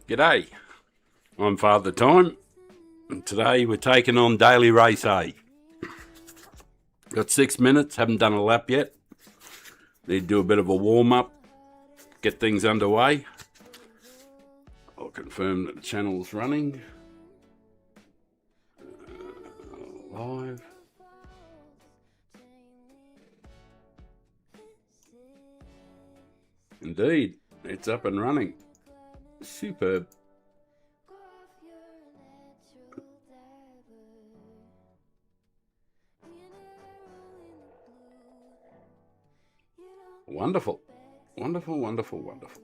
G'day, I'm Father Time, and today we're taking on Daily Race A. Got 6 minutes, haven't done a lap yet. Need to do a bit of a warm-up, get things underway. I'll confirm that the channel's running. Live. Indeed, it's up and running. Superb. Wonderful. Wonderful, wonderful, wonderful.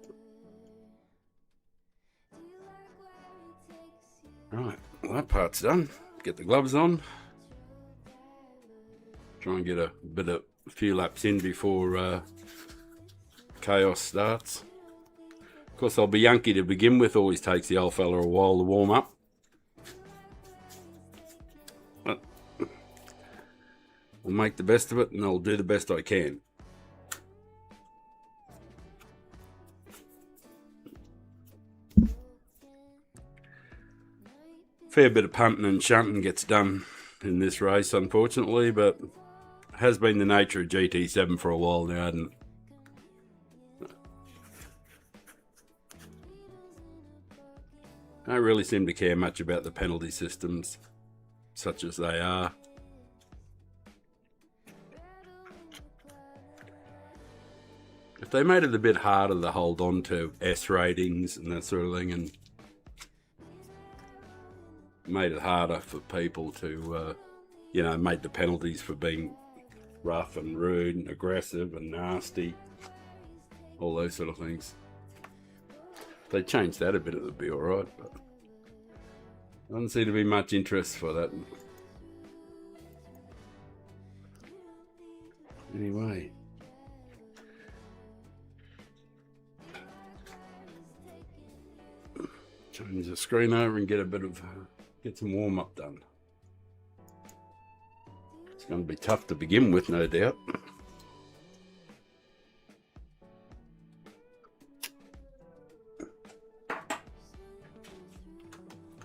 Right, well, that part's done. Get the gloves on. Try and get a few laps in before chaos starts. Of course, I'll be Yankee to begin with. Always takes the old fella a while to warm up. But I'll make the best of it, and I'll do the best I can. Fair bit of punting and shunting gets done in this race, unfortunately, but it has been the nature of GT7 for a while now, hasn't it? I don't really seem to care much about the penalty systems, such as they are. If they made it a bit harder to hold on to S ratings and that sort of thing, and made it harder for people to, made the penalties for being rough and rude and aggressive and nasty, all those sort of things. If they changed that a bit, it would be alright, but doesn't seem to be much interest for that. Anyway. Change the screen over and get some warm-up done. It's going to be tough to begin with, no doubt.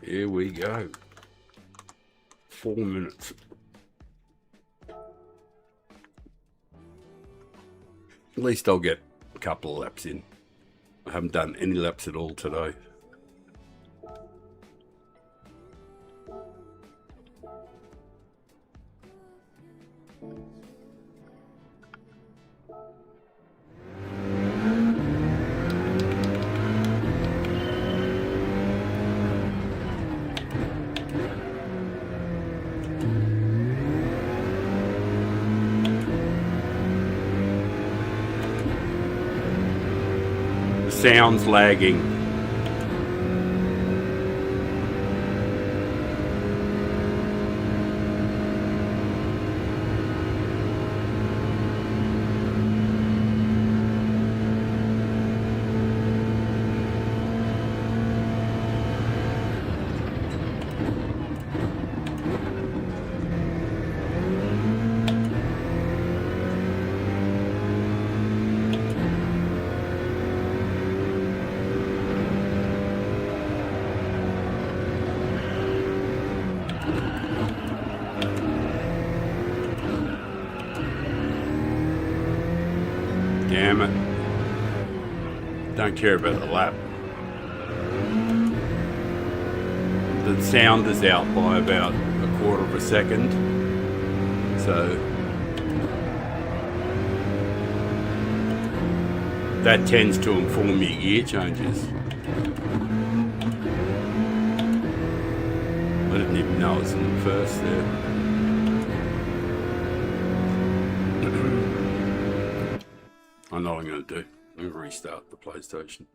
Here we go. 4 minutes. At least I'll get a couple of laps in. I haven't done any laps at all today. Sounds lagging. Damn it. Don't care about the lap. The sound is out by about a quarter of a second. So that tends to inform your gear changes. I didn't even know it was in the first there. I know what I'm going to do. I'm going to restart the PlayStation.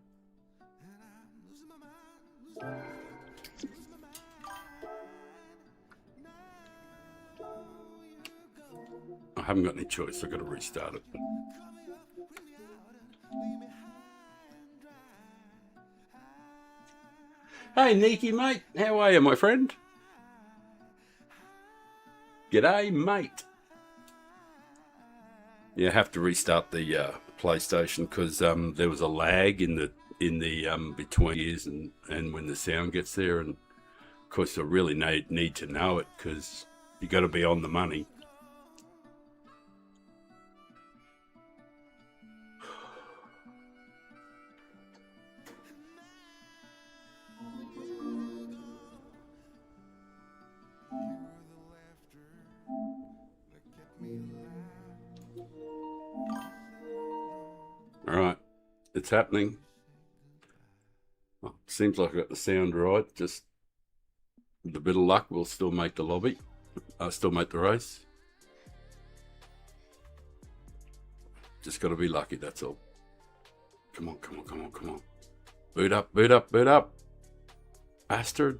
I haven't got any choice. I've got to restart it. Hey, Nikki, mate. How are you, my friend? G'day, mate. Yeah, I have to restart the PlayStation because there was a lag in the in the between years and when the sound gets there. And of course, I really need to know it because you got to be on the money. All right, it's happening. Oh, seems like I got the sound right. Just with a bit of luck, we'll still make the lobby. Still make the race. Just got to be lucky, that's all. Come on, come on, come on, come on. Boot up, boot up, boot up. Bastard.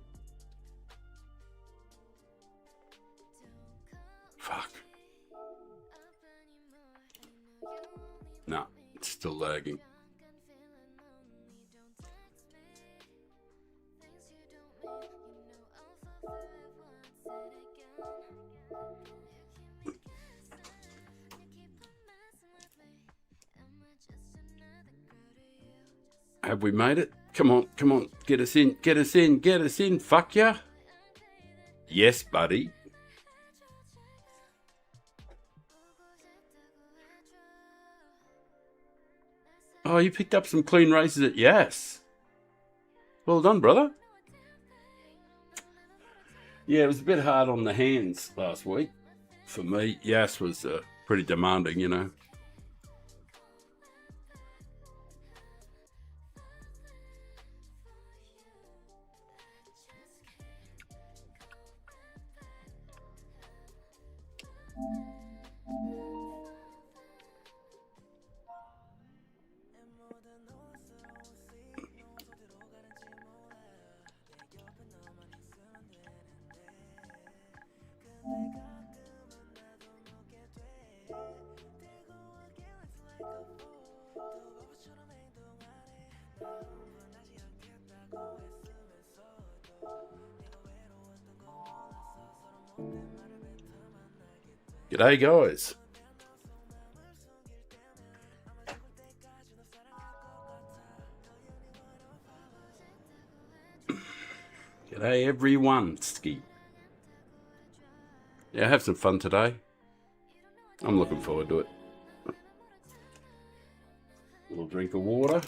Fuck. No, it's still lagging. Have we made it? Come on, come on. Get us in, get us in, get us in. Fuck ya. Yes, buddy. Oh, you picked up some clean races at Yas. Well done, brother. Yeah, it was a bit hard on the hands last week. For me, Yas was pretty demanding, you know. G'day, guys. G'day, everyone. Ski. Yeah, have some fun today. I'm looking forward to it. A little drink of water.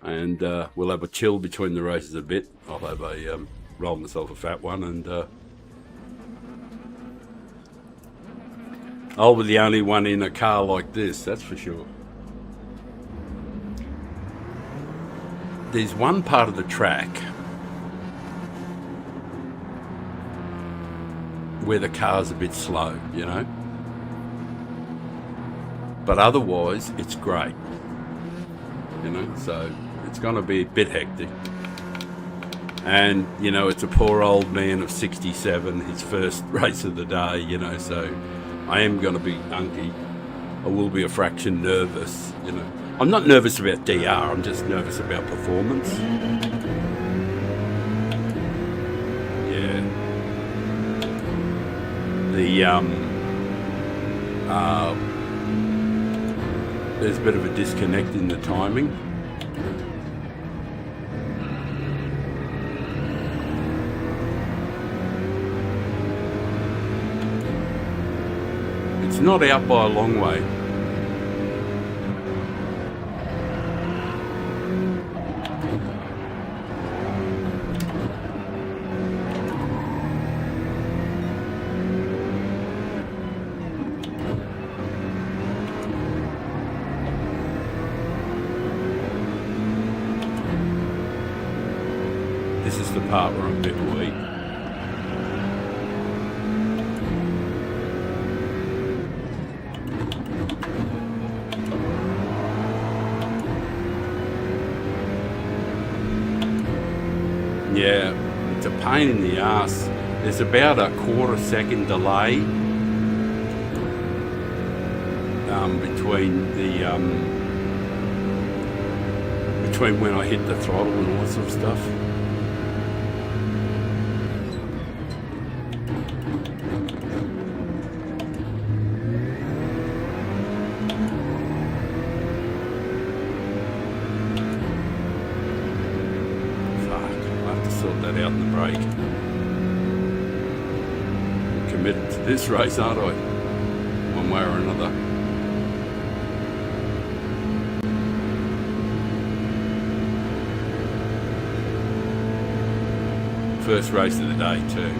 And we'll have a chill between the races a bit. I'll have a roll myself a fat one, and I'll be the only one in a car like this, that's for sure. There's one part of the track where the car's a bit slow, you know. But otherwise, it's great. You know, so it's going to be a bit hectic. And, you know, it's a poor old man of 67, his first race of the day, you know, so I am going to be unky. I will be a fraction nervous, you know. I'm not nervous about DR, I'm just nervous about performance. Yeah. There's a bit of a disconnect in the timing. It's not out by a long way. This is the part where I'm a bit weak. Yeah, it's a pain in the ass. There's about a quarter-second delay between when I hit the throttle and all that sort of stuff. sort that out in the break. I'm committed to this race, aren't I? One way or another. First race of the day too.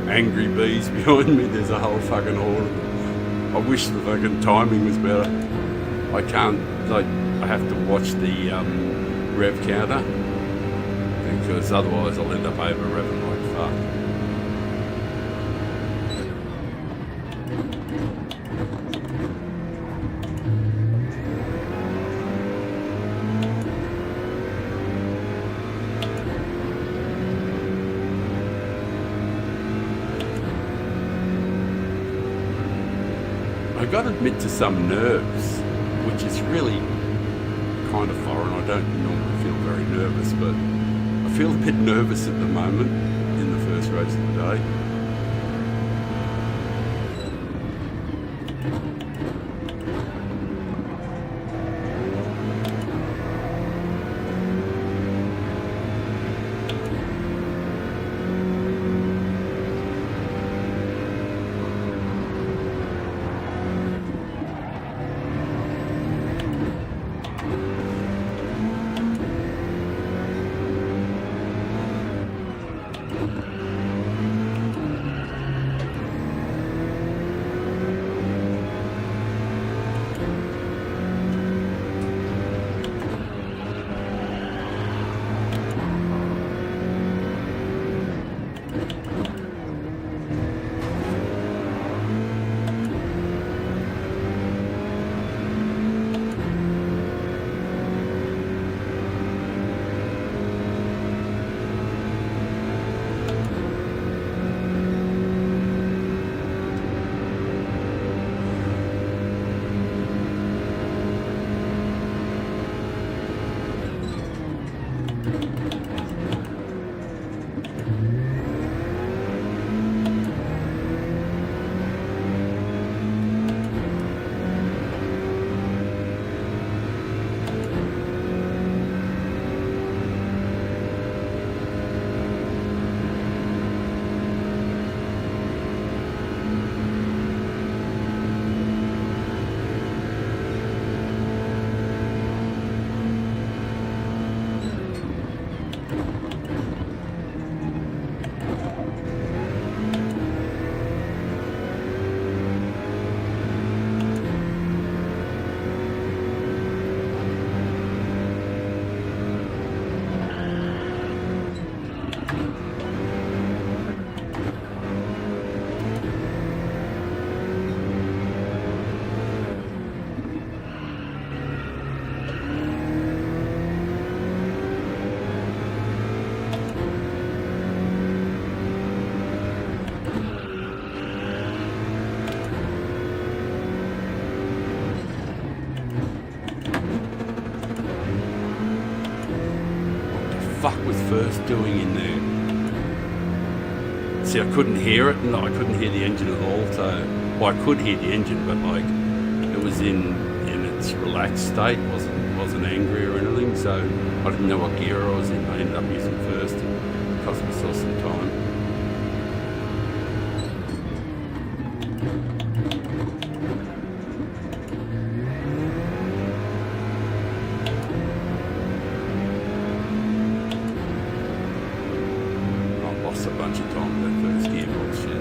Angry bees behind me, there's a whole fucking horde of them. I wish the fucking timing was better. I can't, like, I have to watch the rev counter because otherwise I'll end up over revving like fuck. I got to admit to some nerves, which is really kind of foreign. I don't normally feel very nervous, but I feel a bit nervous at the moment in the first race of the day. Fuck was first doing in there? See, I couldn't hear it, and I couldn't hear the engine at all. So, well, I could hear the engine, but like it was in its relaxed state, wasn't angry or anything. So I didn't know what gear I was in. I ended up using first and cost myself some time. A bunch of time with that first gearbox shit.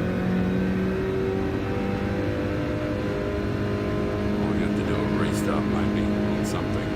I'm going to have to do a restart maybe on something.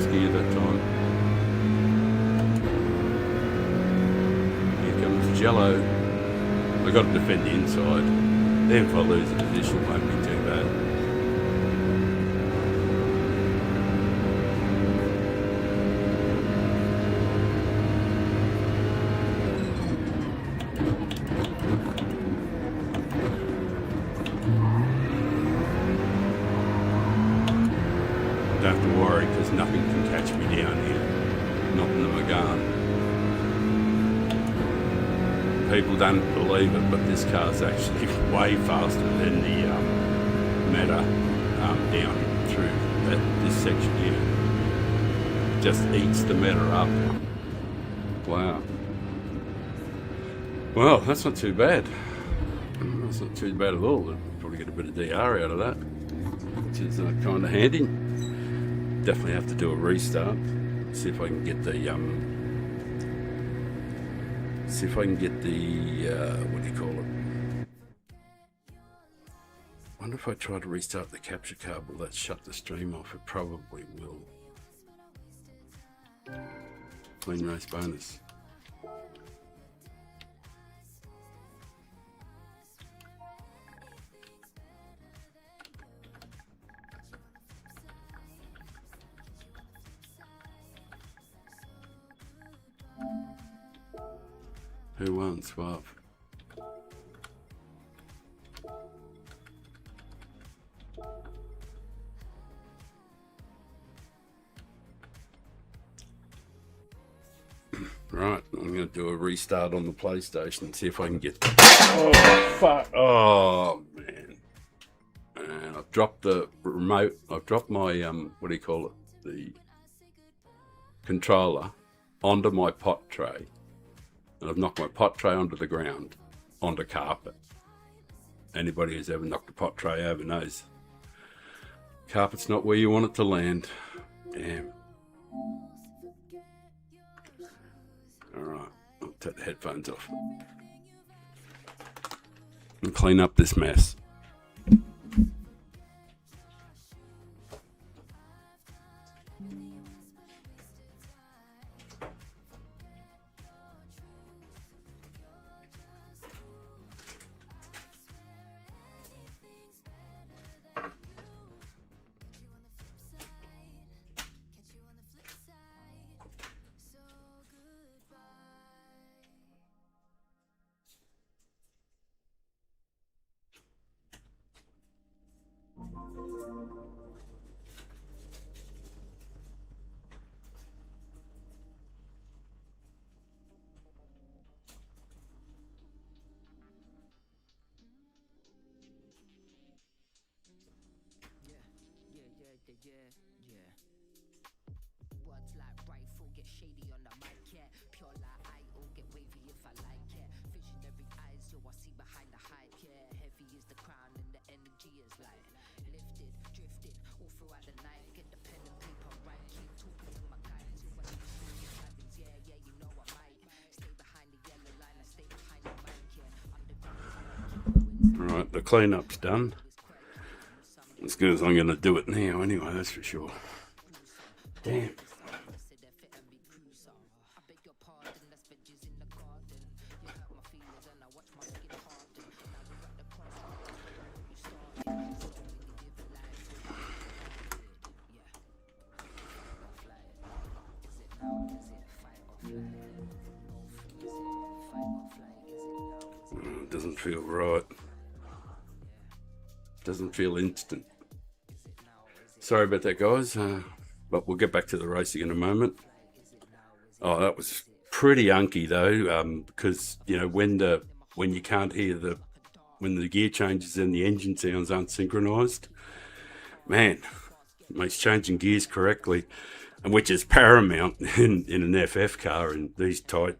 first gear that time. Here comes Jello. I've got to defend the inside. Then if I lose the position, it won't be too bad. Don't have to worry because nothing can catch me down here. Not in the Megane. People don't believe it, but this car's actually way faster than the Meta down through this section here. Just eats the Meta up. Wow. Well, that's not too bad. That's not too bad at all. I'll probably get a bit of DR out of that, which is kind of handy. Definitely have to do a restart. See if I can get the what do you call it? Wonder if I try to restart the capture card, will that shut the stream off? It probably will. Clean race bonus. Who won? Swap. Right, I'm going to do a restart on the PlayStation and see if I can get... Oh, fuck. Oh, man. And I've dropped the remote. I've dropped my, what do you call it? The controller onto my pot tray. And I've knocked my pot tray onto the ground, onto carpet. Anybody who's ever knocked a pot tray over knows carpet's not where you want it to land. Damn. Alright, I'll take the headphones off and clean up this mess. Words like rifle get shady on the mic, yeah. Pure like I all get wavy if I like, yeah. Visionary eyes, yo, I see behind the hype, yeah. Heavy is the crown and the energy is light. Lifted, drifted, all throughout the night. Get the pen and paper right, keep talking to my guides. Who I need to see dragons, yeah, yeah, you know I might. Stay behind the yellow line, I stay behind the mic, yeah. Alright, the cleanup's done. As good as I'm going to do it now anyway, that's for sure. Damn. Doesn't feel right. Doesn't feel instant. Sorry about that, guys, but we'll get back to the racing in a moment. Oh, that was pretty unky though, because you know when you can't hear when the gear changes and the engine sounds unsynchronized, man, it makes changing gears correctly, and which is paramount in an FF car in these tight.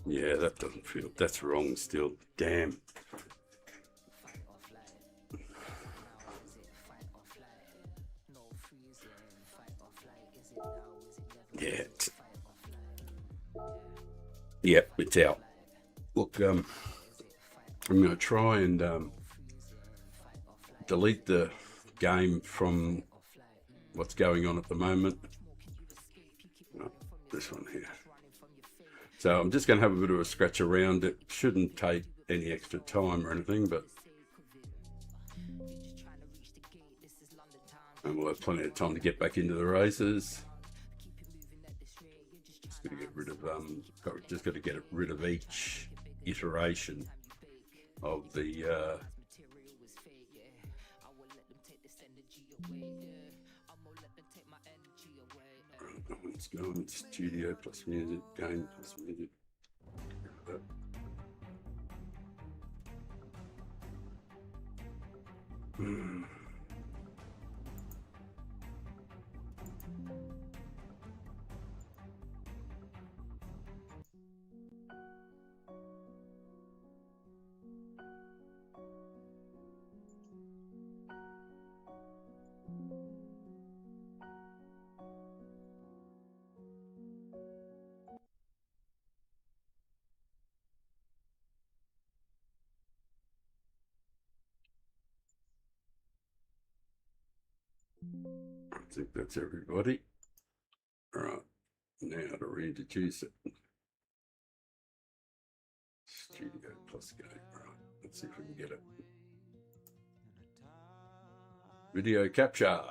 Yeah, that doesn't feel. That's wrong still. Damn. Yeah. Yep, it's out. Look, I'm going to try and delete the game from what's going on at the moment. No, this one here. So I'm just going to have a bit of a scratch around. It shouldn't take any extra time or anything, but and we'll have plenty of time to get back into the races. Just got to get rid of just got to get rid of each iteration of the let's go on studio plus music, game plus music. I think that's everybody. All right, now to reintroduce it. Studio plus game. All right, let's see if we can get it. Video capture.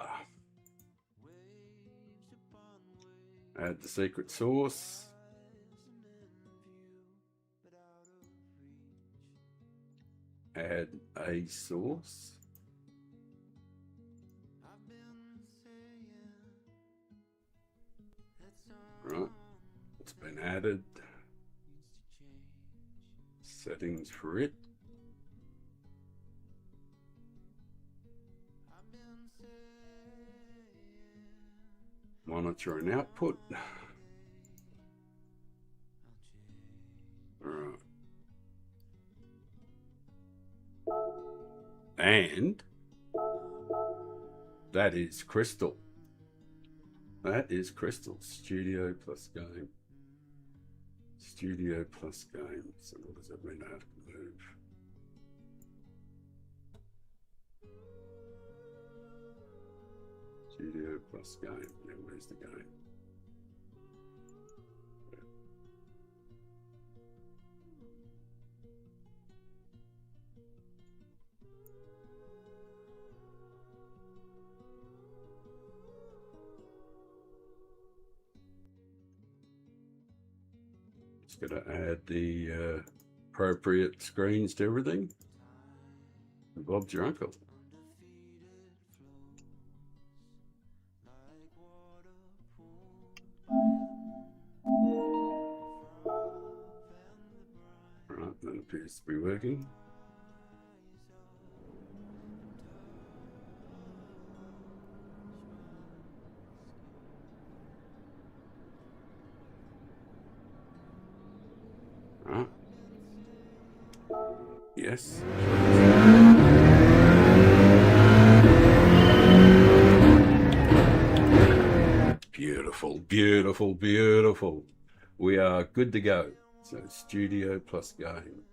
Add the secret source. Add a source. Right, it's been added. Settings for it. Monitor and output. All right. And that is Crystal. That is Crystal. Studio plus game. Studio plus game. So what does that mean? I have to move. Studio plus game. Yeah, where's the game? Just going to add the appropriate screens to everything. And Bob's your uncle. Right, that appears to be working. Right. Yes. Beautiful, beautiful, beautiful. We are good to go. So studio plus game.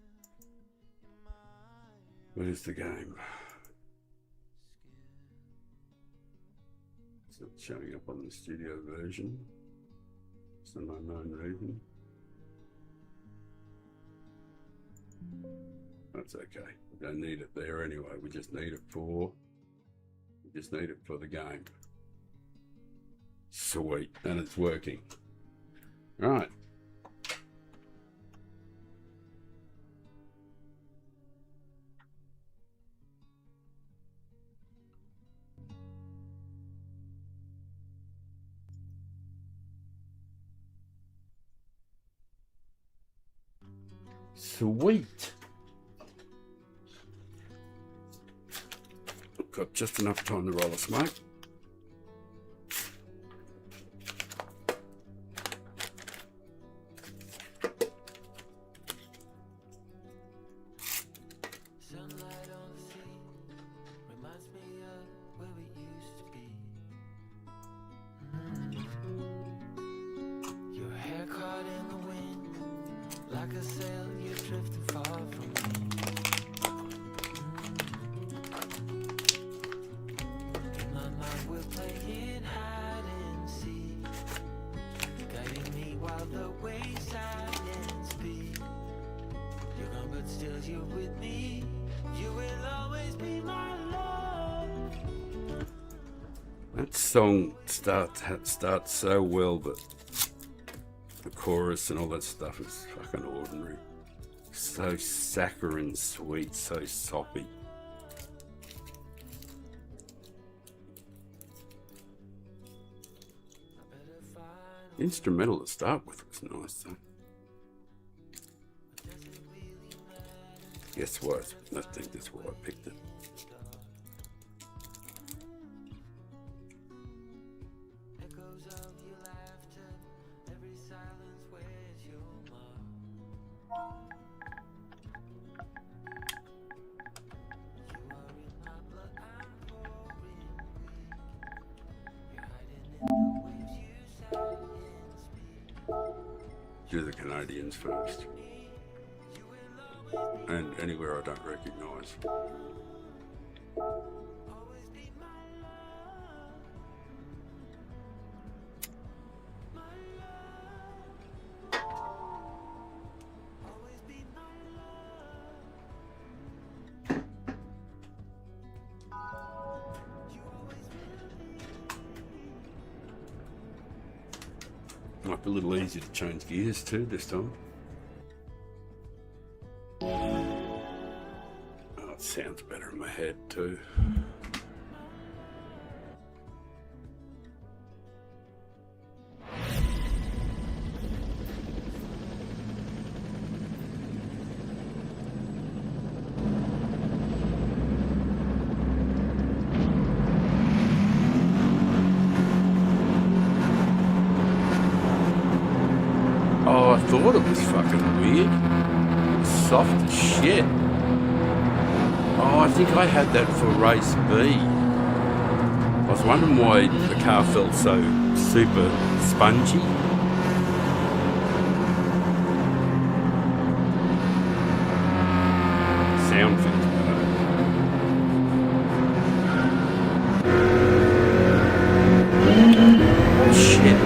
Where's the game? So it's showing up on the studio version. Some unknown reason. That's okay. We don't need it there anyway. We just need it for the game. Sweet, and it's working. Right. Sweet. Got just enough time to roll a smoke. were playing hide and seek, guiding me while the wayside speak. You're gone, but still you're with me. You will always be my love. That song starts so well, but the chorus and all that stuff is fucking ordinary. So saccharine sweet, so soppy. The instrumental to start with was nice though. Guess what? I think that's why I picked it. Echoes of your laughter, every silence wears your mark. You are in my blood, I'm pouring weak. You're hiding in the waves you sigh and speak. Do the Canadians first. And anywhere I don't recognise. Always be my love. My love. Always be my love. You always will be. Might be a little easier to change gears too this time. Oh, it sounds better in my head too. Oh, I thought it was fucking weird. It was soft as shit. Oh, I think I had that for race B. I was wondering why the car felt so super spongy. Sound feels better. Oh shit.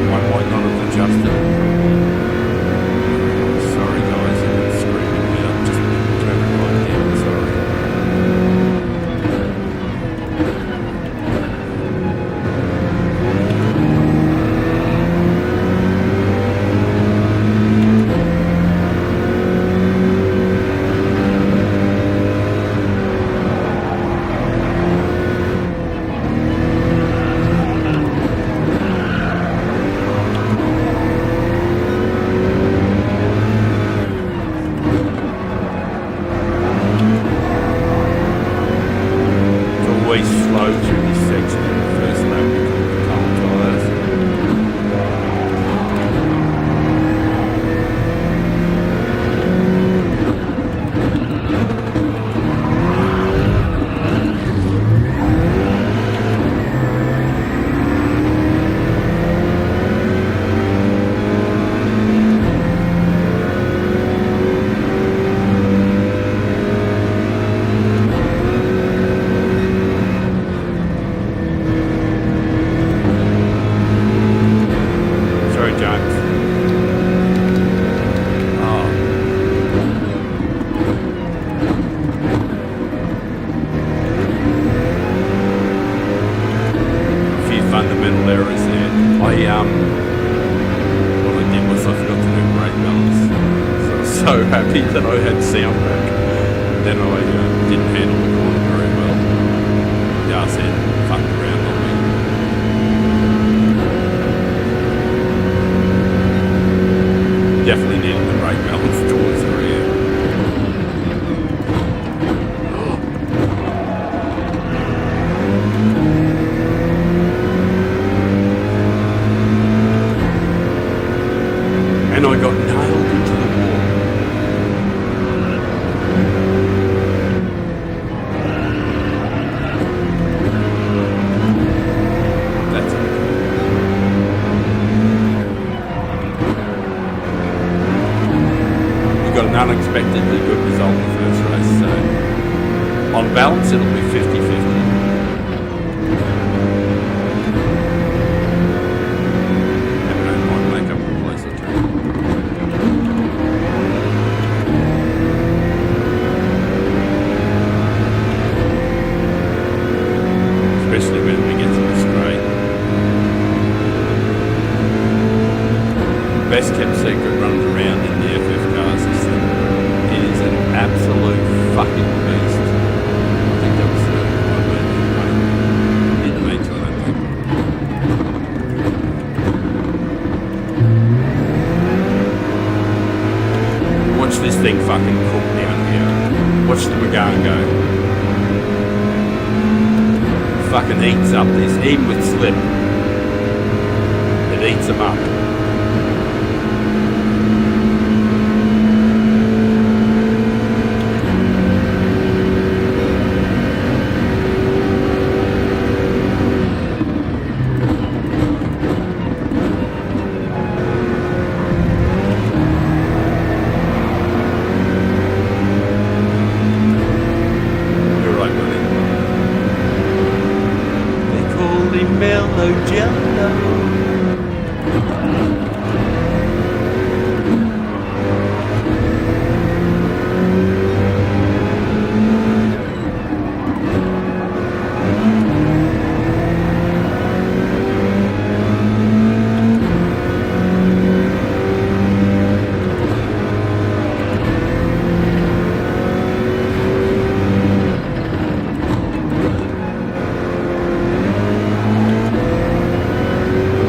I might not have adjusted. Sorry guys, if it's screaming me up, just turn it right down, sorry. Always slow through this section in the first lap because of the cold tyres. Sorry, James. Oh. A few fundamental errors there. What I did was I forgot to do brake balance. So I was so happy that I had sound back. Then I didn't handle the corner very well. The arse end fucked around on me. Definitely needed the brake balance towards the rear. And I got nailed into the wall. That's okay. We got an unexpectedly good result in the first race, so on balance it'll be 50-50. best kept secret runs around in the FF cars is that it is an absolute fucking beast. I think that was in the main tour, I think. Watch this thing fucking cook down here. Watch the Megane go. Fucking eats up this, even with slip. It eats them up. You're right, buddy. They call him Mellow Jello.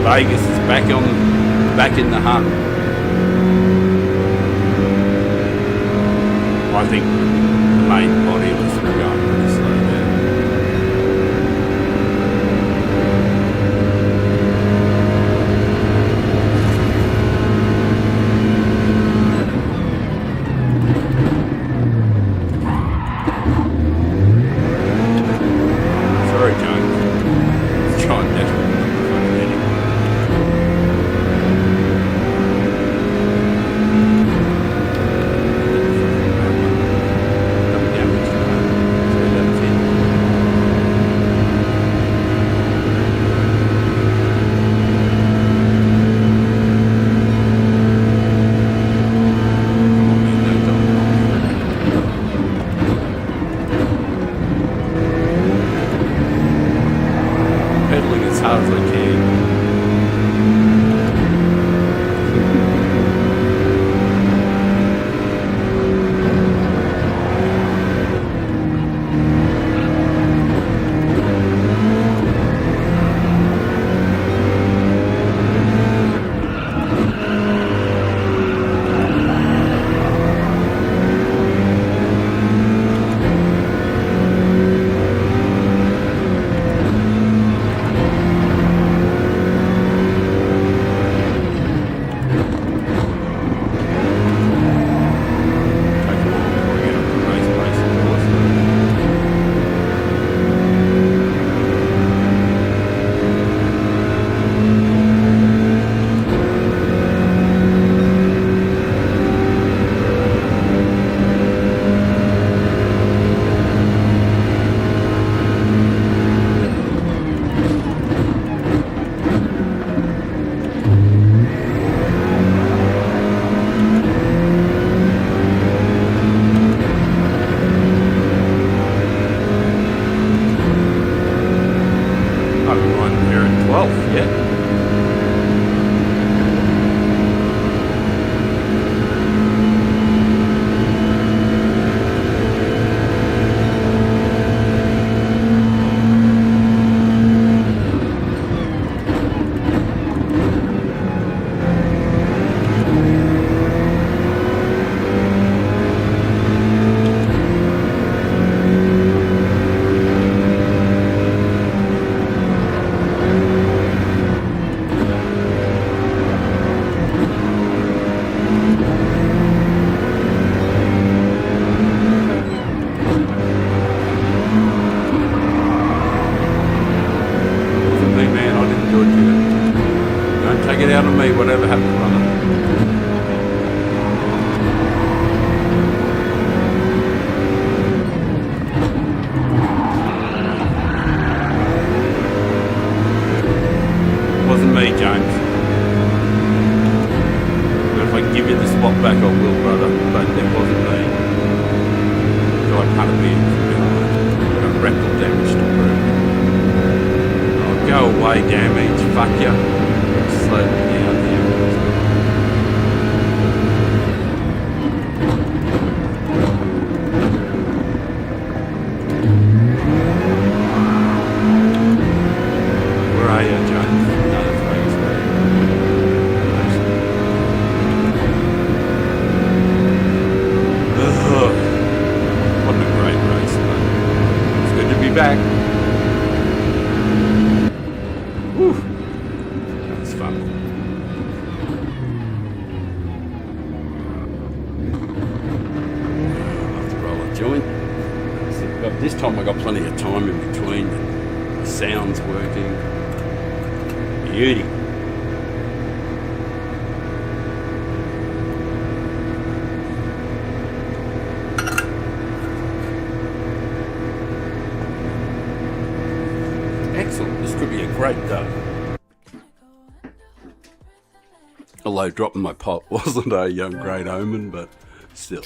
Vegas is back in the hunt. I think the main body of us are going pretty slow there. Sorry, Jones. Let's try and dash it. Pedaling as hard as I can. Take it out on me, whatever happens, brother. Wasn't me, James. And if I can give you the spot back, I will, brother. But it wasn't me. So I can't be got rectal damage to prove. Oh, go away, damage. Fuck you. Slow me down here. Whew. That was fun. I'll have to roll a joint. So this time I got plenty of time in between. The sound's working. Beauty. Excellent. This could be a great day. Although dropping my pot wasn't a great omen, but still.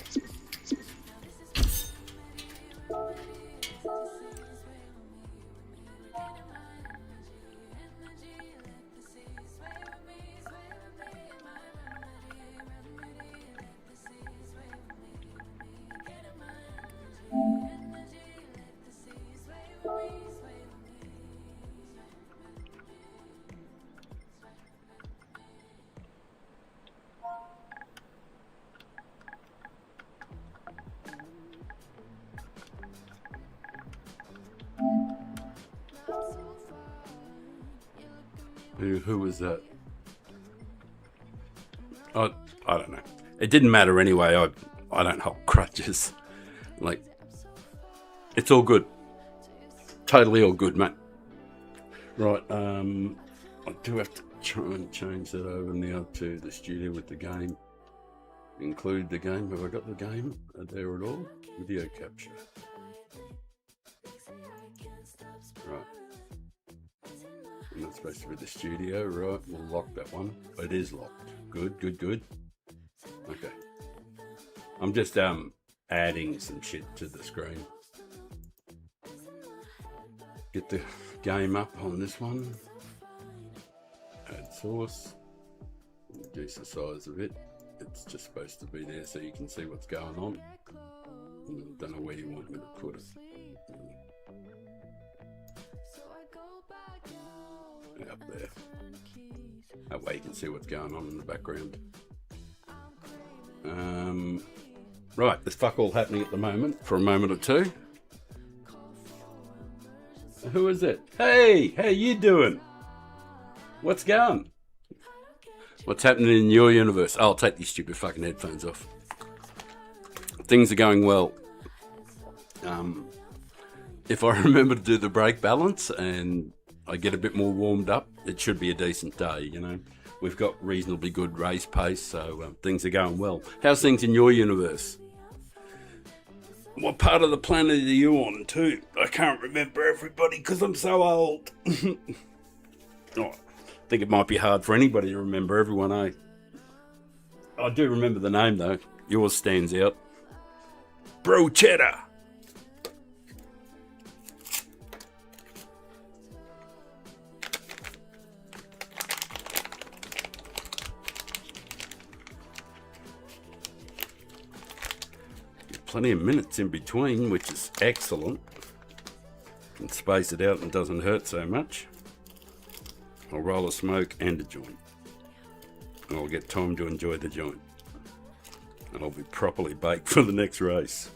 Who was that? I don't know. It didn't matter anyway. I don't hold grudges. Like, it's all good. Totally all good, mate. Right, I do have to try and change that over now to the studio with the game. Include the game. Have I got the game there at all? Video capture. Right. Not supposed to be the studio, right? We'll lock that one. It is locked. Good, good, good. Okay. I'm just adding some shit to the screen. Get the game up on this one. Add source. Reduce the size of it. It's just supposed to be there so you can see what's going on. Don't know where you want me to put it. Up there. That way you can see what's going on in the background. Right, there's fuck all happening at the moment for a moment or two. Who is it? Hey, how you doing? What's going? What's happening in your universe? I'll take these stupid fucking headphones off. Things are going well. If I remember to do the brake balance and I get a bit more warmed up, it should be a decent day, you know. We've got reasonably good race pace, so things are going well. How's things in your universe? What part of the planet are you on too? I can't remember everybody because I'm so old. Oh, I think it might be hard for anybody to remember everyone, eh? I do remember the name though. Yours stands out. Bro Cheddar. Plenty of minutes in between, which is excellent. Can space it out and doesn't hurt so much. I'll roll a smoke and a joint. And I'll get time to enjoy the joint. And I'll be properly baked for the next race.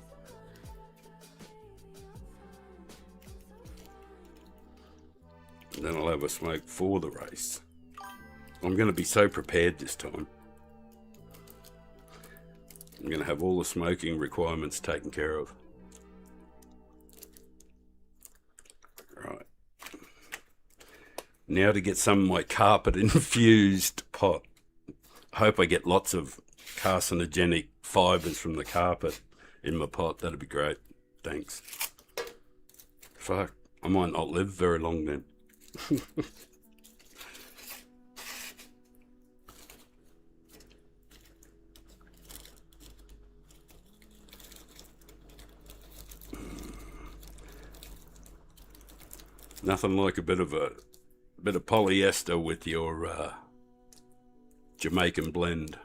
And then I'll have a smoke for the race. I'm going to be so prepared this time. I'm going to have all the smoking requirements taken care of. Right. Now to get some of my carpet infused pot. I hope I get lots of carcinogenic fibres from the carpet in my pot. That'd be great. Thanks. Fuck, I might not live very long then. Nothing like a bit of polyester with your Jamaican blend.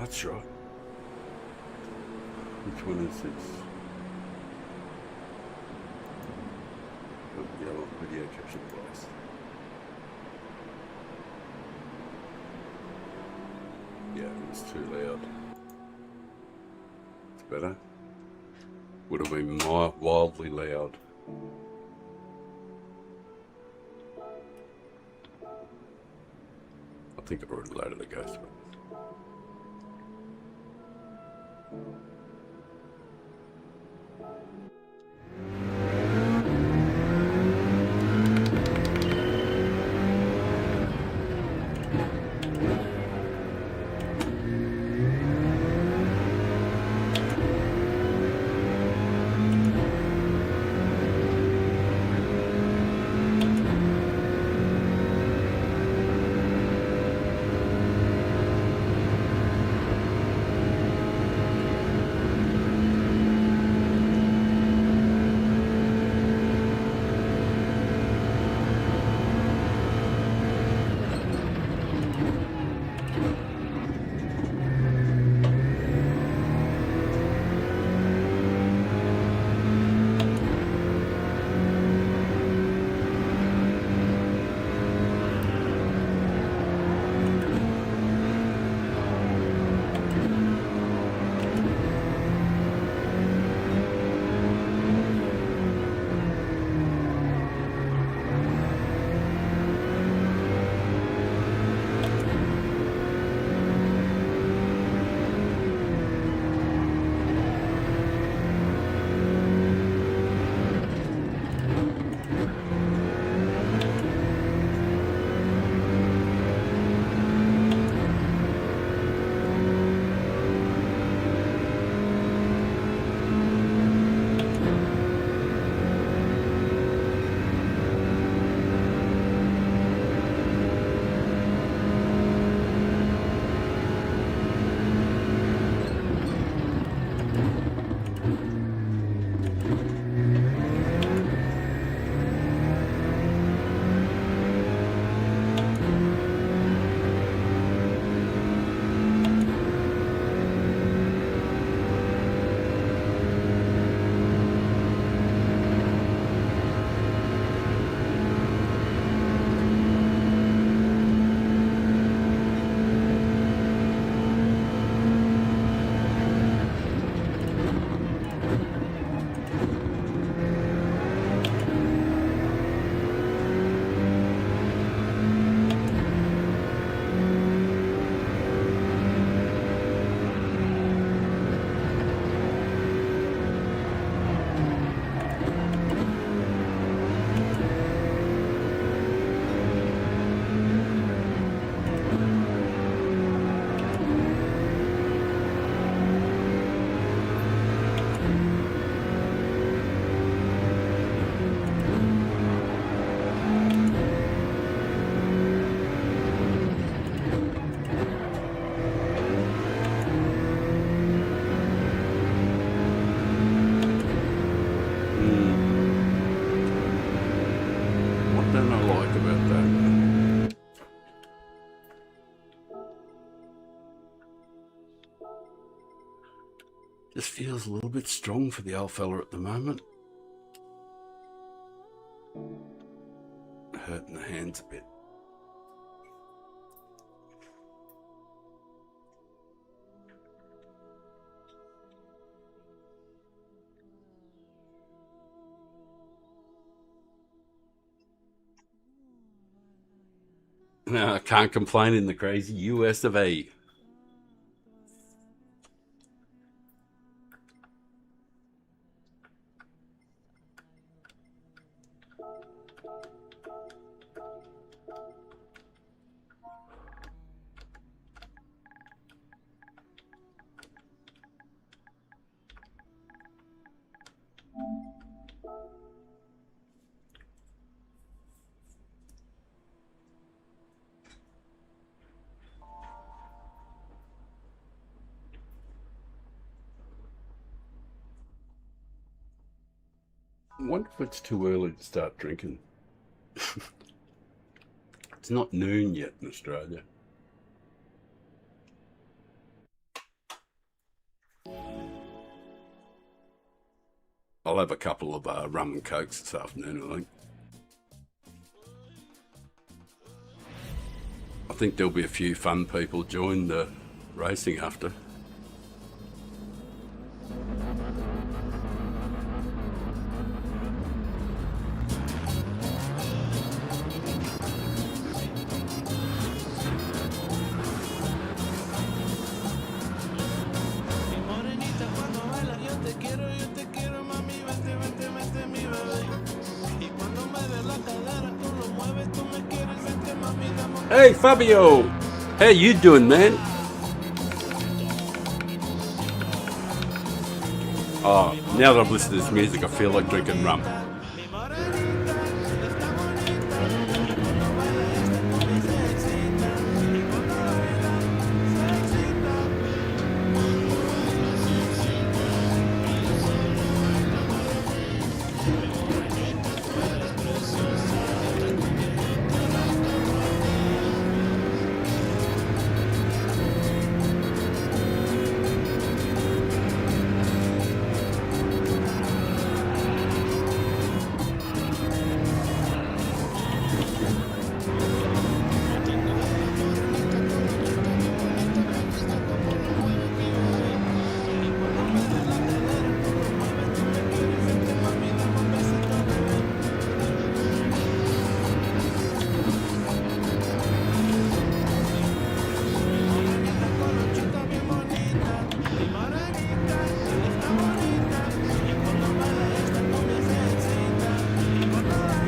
That's right. Which one is this? Oh, yellow video capture device. Yeah, it was too loud. It's better. Would have been wildly loud. I think I've already loaded the ghost one. What don't I like about that? Just feels a little bit strong for the old fella at the moment. Hurting the hands a bit. No, I can't complain in the crazy US of A. I wonder if it's too early to start drinking. It's not noon yet in Australia. I'll have a couple of rum and cokes this afternoon, I think. I think there'll be a few fun people join the racing after. Hey Fabio, how you doing, man? Oh, now that I've listened to this music, I feel like drinking rum.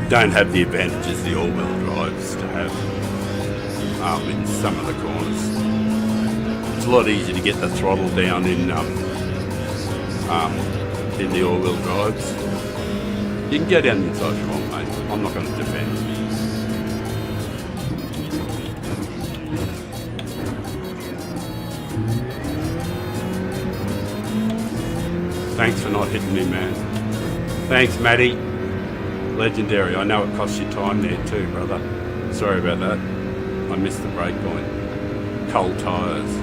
Don't have the advantages the all-wheel drives to have in some of the corners. It's a lot easier to get the throttle down in the all-wheel drives. You can go down the inside if you want, mate. I'm not going to defend. Thanks for not hitting me, man. Thanks, Matty. Legendary. I know it cost you time there too, brother. Sorry about that. I missed the break point. Cold tyres.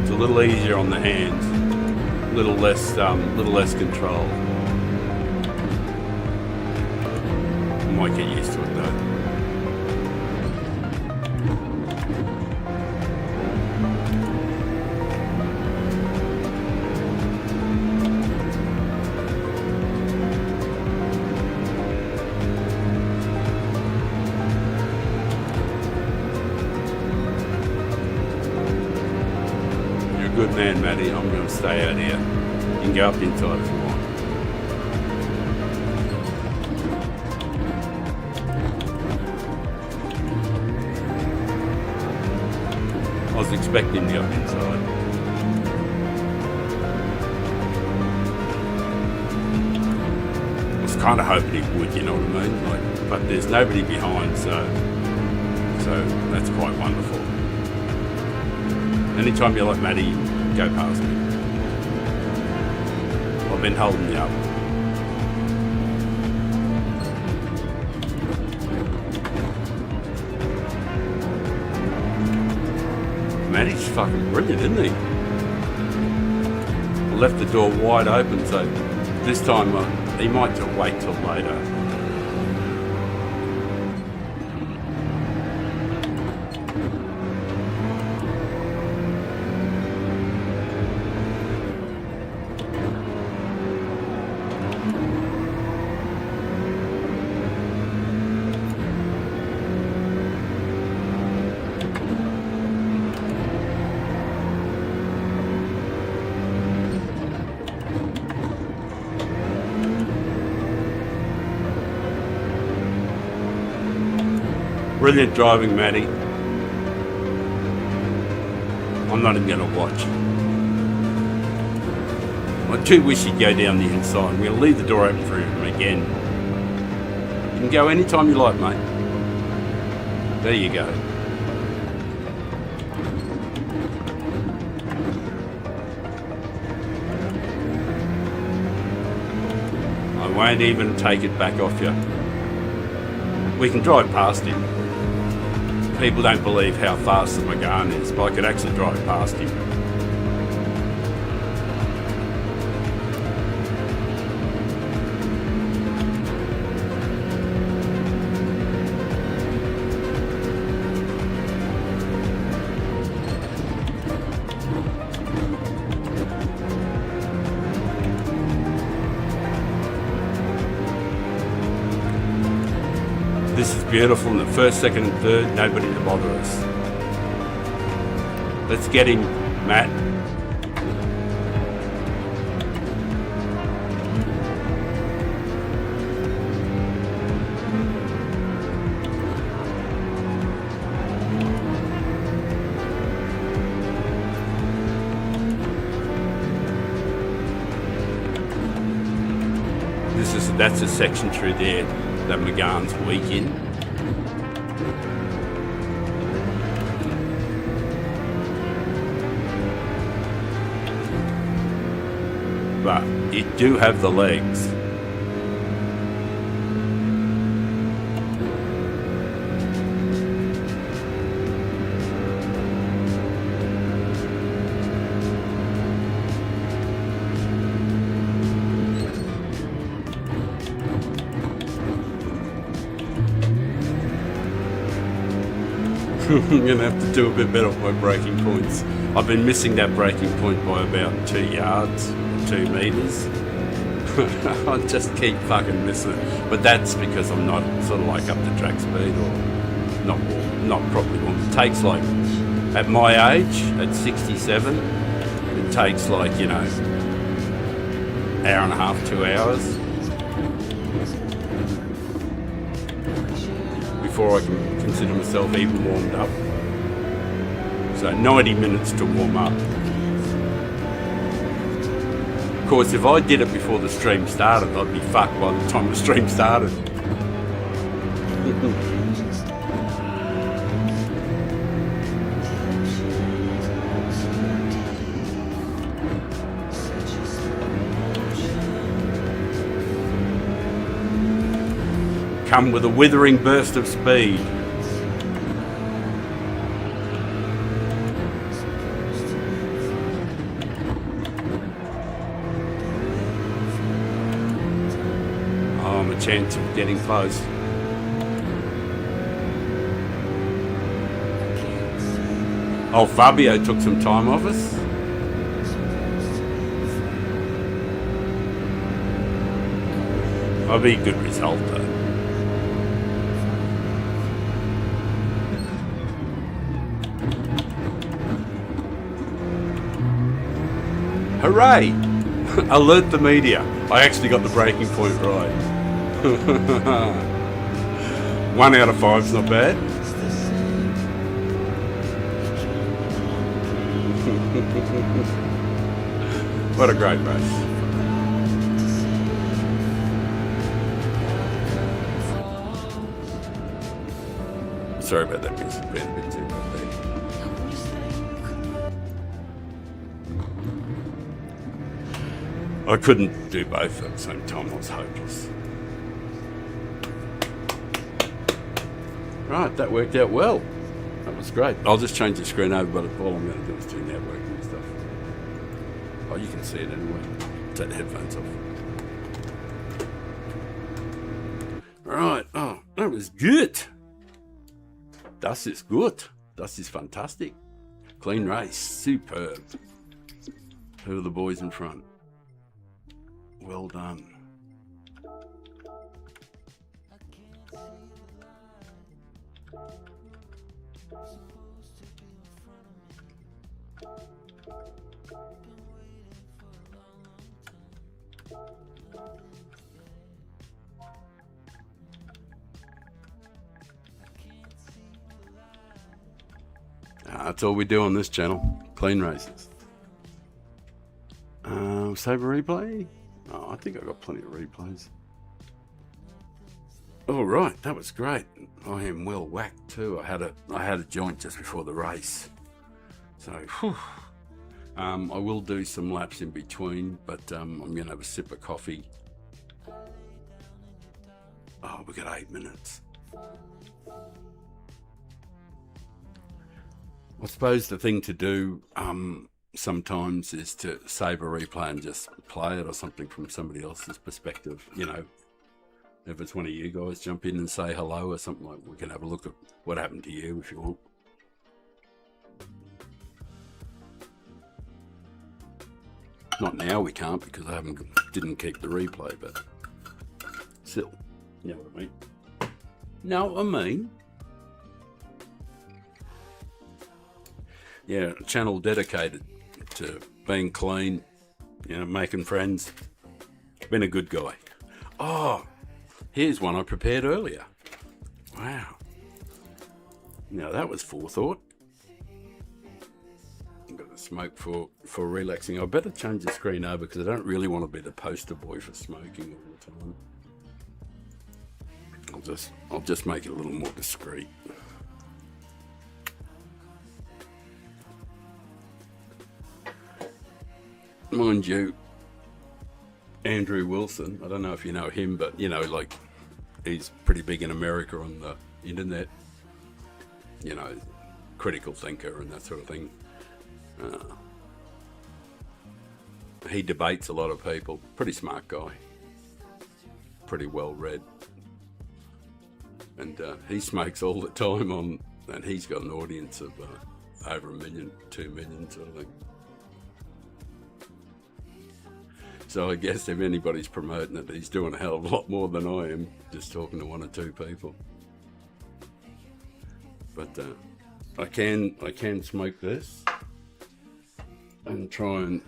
A little easier on the hands, a little less control. I might get used to it though. Good man, Matty. I'm going to stay out here. You can go up inside if you want. I was expecting him to go up inside. I was kind of hoping he would, you know what I mean? Like, but there's nobody behind, so that's quite wonderful. Anytime you like Matty, go past me. I've been holding you up. Matty's fucking brilliant, isn't he? I left the door wide open, so this time he might just wait till later. Brilliant driving, Matty. I'm not even going to watch. I do wish you'd go down the inside. I'm going to leave the door open for him again. You can go anytime you like, mate. There you go. I won't even take it back off you. We can drive past him. People don't believe how fast the Megane is, but I could actually drive past him. This is beautiful. In the first, second, and third, nobody to bother us. Let's get him, Matt. That's a section through there that Megane's weak in. But it do have the legs. I'm going to have to do a bit better with my braking points. I've been missing that braking point by about 2 yards, 2 meters. I just keep fucking missing it. But that's because I'm not sort of like up to track speed or not properly warm. It takes like, at my age, at 67, it takes like, you know, hour and a half, 2 hours before I can consider myself even warmed up. So 90 minutes to warm up. Of course, if I did it before the stream started, I'd be fucked by the time the stream started. Come with a withering burst of speed. Oh, I'm a chance of getting close. Oh, Fabio took some time off us. That'll be a good result though. Hooray! Alert the media. I actually got the breaking point right. 1 out of 5's not bad. What a great race. Sorry about that music being a bit too loud there. I couldn't do both at the same time. I was hopeless. Right, that worked out well. That was great. I'll just change the screen over, but all I'm going to do is do networking and stuff. Oh, you can see it anyway. Take the headphones off. Right. Oh, that was good. Das ist gut. Das ist fantastic. Clean race. Superb. Who are the boys in front? Well done. That's all we do on this channel. Clean races. Save a replay? Oh, I think I've got plenty of replays. All right, that was great. I am well whacked too. I had a joint just before the race. So, whew. I will do some laps in between, but I'm going to have a sip of coffee. Oh, we got 8 minutes. I suppose the thing to do sometimes is to save a replay and just play it or something from somebody else's perspective. You know, if it's one of you guys, jump in and say hello or something like. We can have a look at what happened to you if you want. Not now, we can't because I didn't keep the replay, but still, you know what I mean. Know what I mean? Yeah, a channel dedicated to being clean, you know, making friends. Been a good guy. Oh, here's one I prepared earlier. Wow. Now that was forethought. I've got to smoke for relaxing. I better change the screen over because I don't really want to be the poster boy for smoking all the time. I'll just make it a little more discreet. Mind you, Andrew Wilson, I don't know if you know him, but you know, like, he's pretty big in America on the internet, you know, critical thinker and that sort of thing. He debates a lot of people, pretty smart guy, pretty well read, and he smokes all the time and he's got an audience of over 1 million, 2 million sort of thing. So I guess if anybody's promoting it, he's doing a hell of a lot more than I am, just talking to 1 or 2 people. But I can smoke this and try and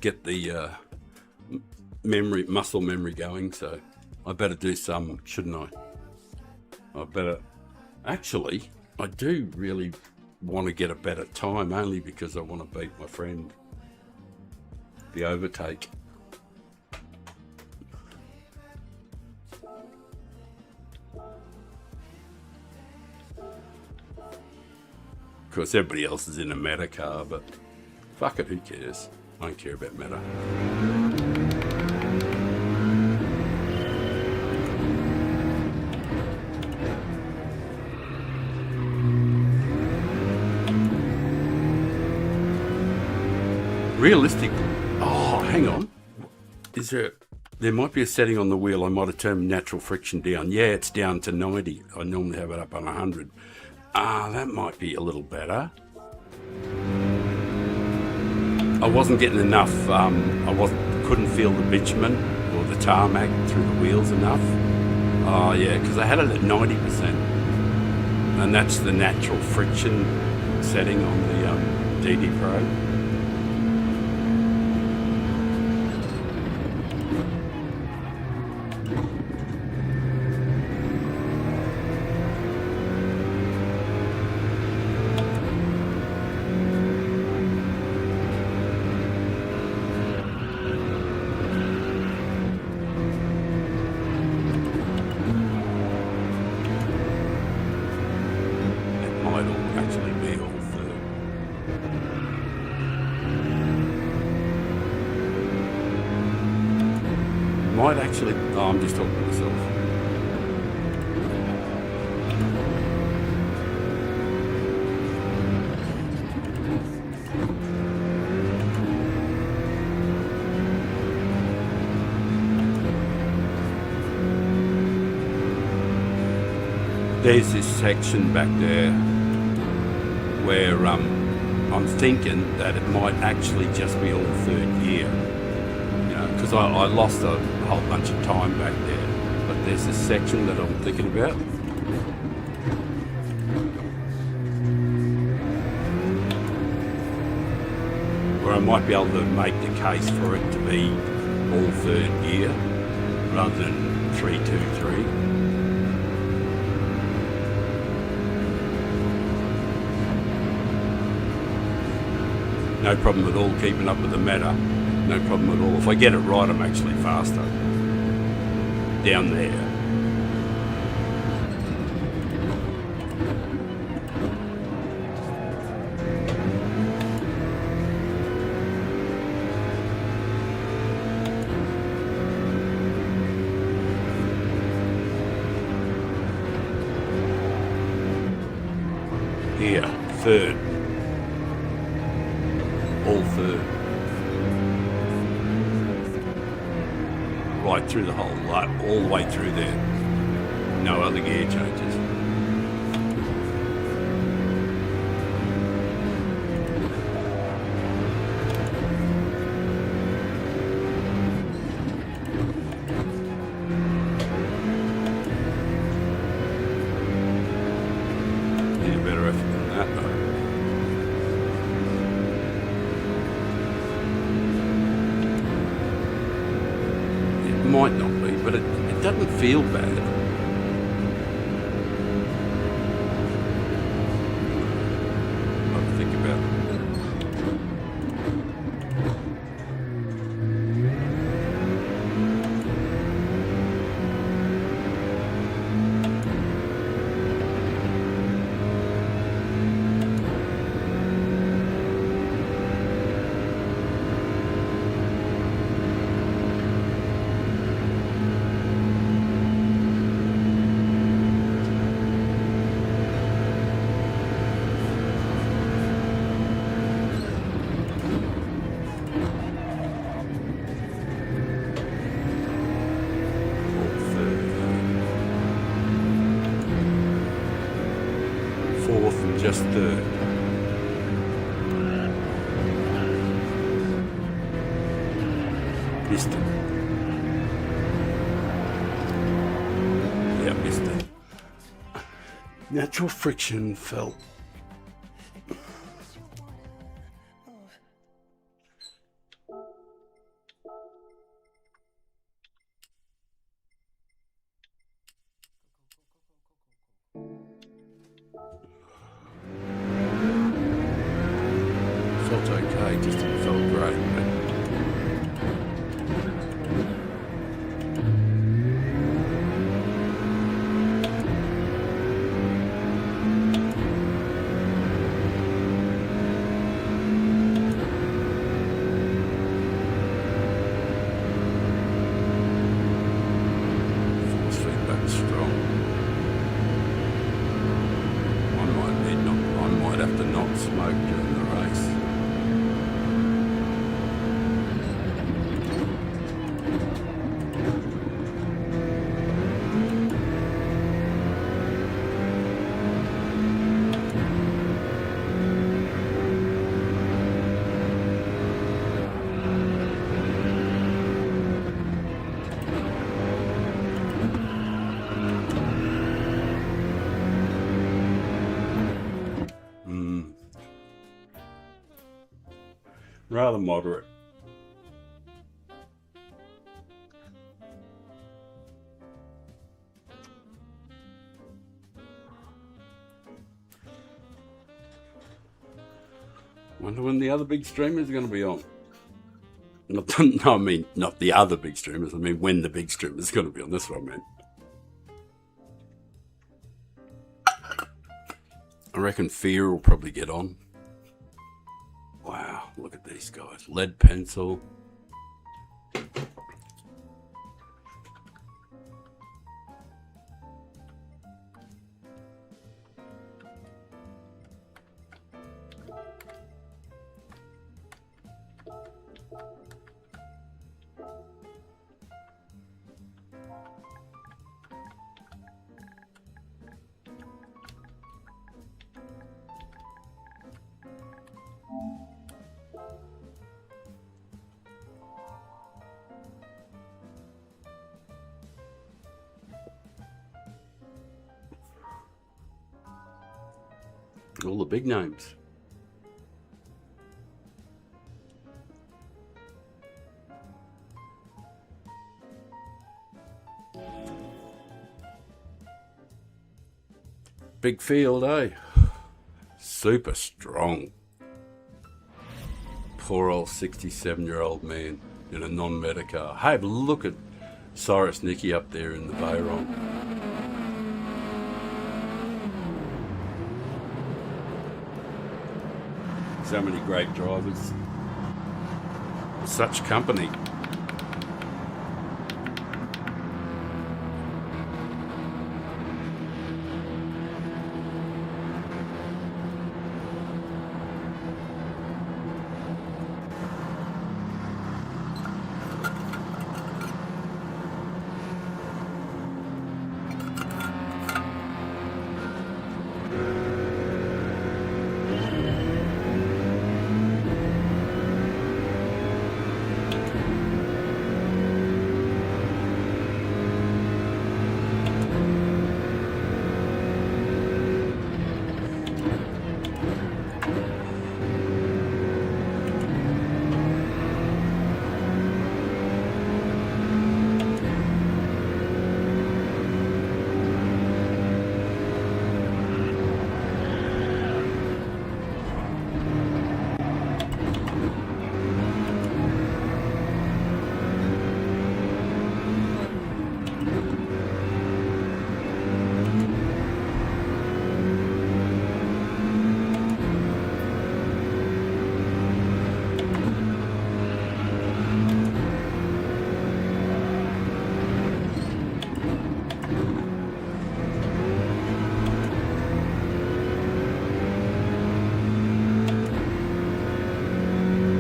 get the muscle memory going. So I better do some, shouldn't I? Actually, I do really want to get a better time, only because I want to beat my friend. The overtake. Of course, everybody else is in a meta car, but fuck it, who cares? I don't care about meta. Realistically, oh, hang on. There might be a setting on the wheel I might have turned natural friction down. Yeah, it's down to 90. I normally have it up on 100. That might be a little better. I wasn't getting enough, couldn't feel the bitumen or the tarmac through the wheels enough. Oh yeah, because I had it at 90%. And that's the natural friction setting on the DD Pro. Might actually, oh, I'm just talking to myself. There's this section back there where I'm thinking that it might actually just be all third gear. Because I lost a whole bunch of time back there, but there's this section that I'm thinking about. Where I might be able to make the case for it to be all third gear rather than 3-2-3. No problem at all keeping up with the matter. No problem at all. If I get it right, I'm actually faster. Down there. Here, third. All third. Right through the whole lot, all the way through there. No other gear changes. Need a better effort than that though. It might not be, but it doesn't feel bad. I'll think about it. Fourth and just third. Missed it. Yeah, missed it. Natural friction felt. Felt okay, just didn't feel great. Force feedback strong. I might have to not smoke during the race. Rather moderate. Wonder when the other big streamers are going to be on. No, I mean, not the other big streamers. I mean, when the big streamers are going to be on. That's what I meant. I reckon Fear will probably get on. Wow, look at these guys. Lead pencil. All the big names. Big field, eh? Super strong. poor old 67-year-old man in a non-Medicar. Hey, but look at Cyrus Nicky up there in the Veyron. So many great drivers. Such company.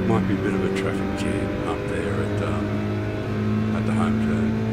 Might be a bit of a traffic jam up there at the home turn.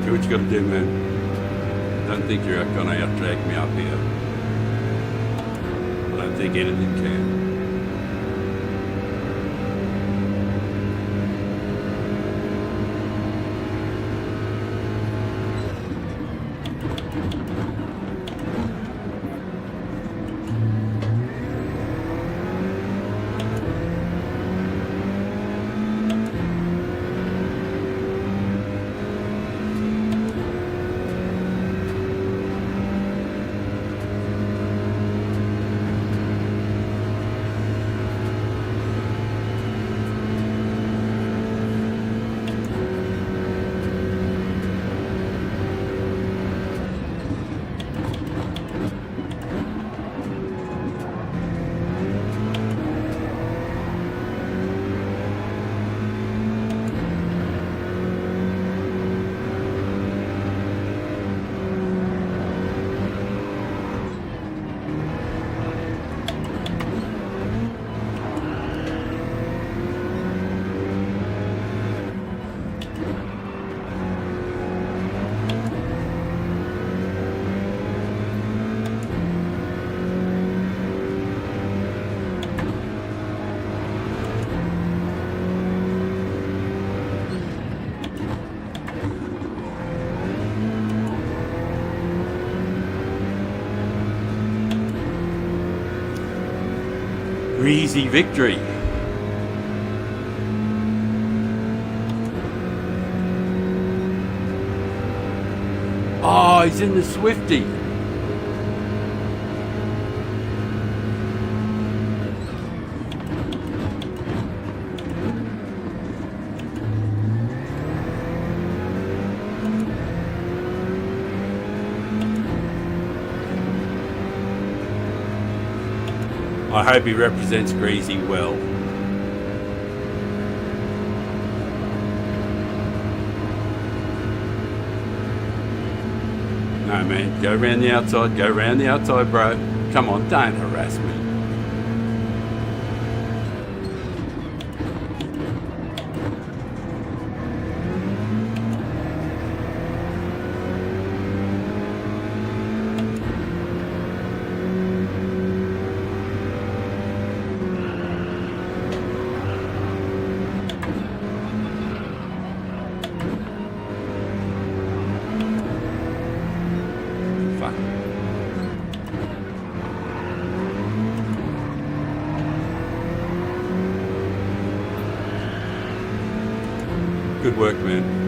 Do what you gotta do, man. Don't don't think you're going to out-drag me up here. I don't think anything can. Easy victory. Oh, he's in the Swifty. I hope he represents Greasy well. No, man, go round the outside, bro. Come on, don't harass me. Good work, man.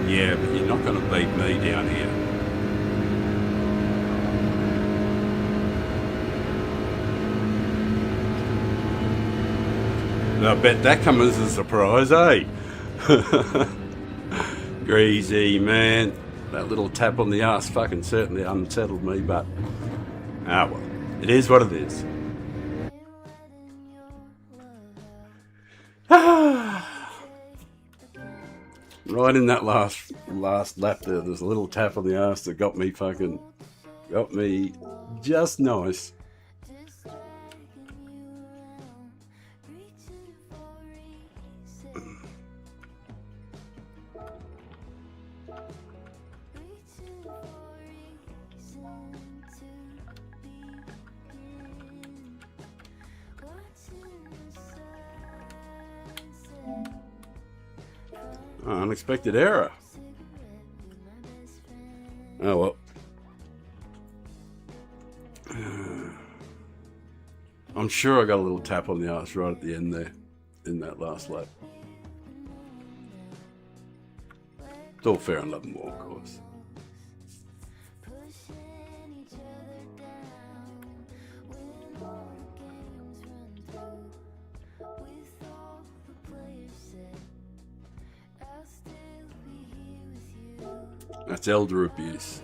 Yeah, but you're not going to beat me down here. I bet that comes as a surprise, eh? Greasy, man. That little tap on the arse fucking certainly unsettled me, but ah well, it is what it is. Right in that last lap there's a little tap on the arse that got me just nice. Unexpected error. Oh well. I'm sure I got a little tap on the arse right at the end there, in that last lap. It's all fair and love and war, of course. Pushing each other down, when all games run through, with all the players set, I'll still be here with you. That's elder abuse.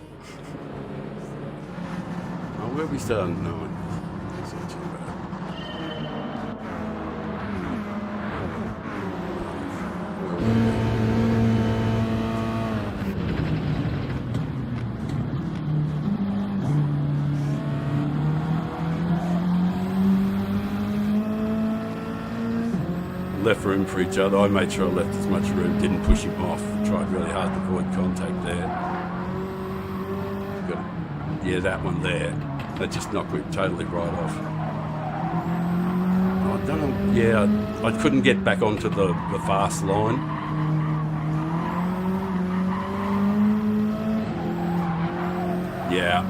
Oh, where we starting? No, it's not too bad. Left room for each other. I made sure I left as much room, didn't push him off, tried really hard to avoid contact there. Yeah, that one there. That just knocked me totally right off. I don't know, yeah, I couldn't get back onto the fast line. Yeah.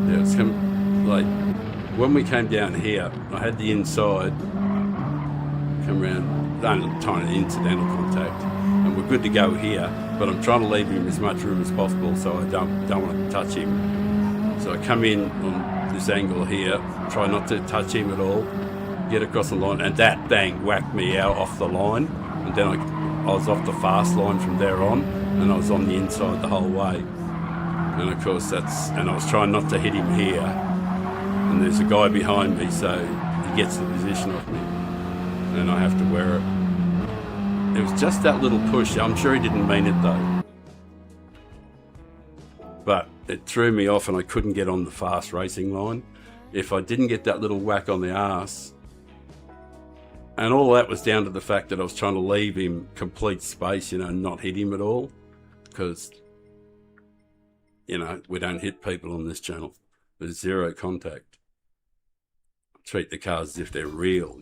Yeah, it's like, when we came down here, I had the inside come around, only tiny incidental contact, and we're good to go here, but I'm trying to leave him as much room as possible so I don't want to touch him. So I come in on this angle here, try not to touch him at all, get across the line, and that bang whacked me out off the line, and then I was off the fast line from there on, and I was on the inside the whole way. And of course and I was trying not to hit him here, and there's a guy behind me, so he gets the position off me, and I have to wear it. It was just that little push. I'm sure he didn't mean it though, but it threw me off and I couldn't get on the fast racing line. If I didn't get that little whack on the arse, and all that was down to the fact that I was trying to leave him complete space, not hit him at all, because, we don't hit people on this channel. There's zero contact. Treat the cars as if they're real,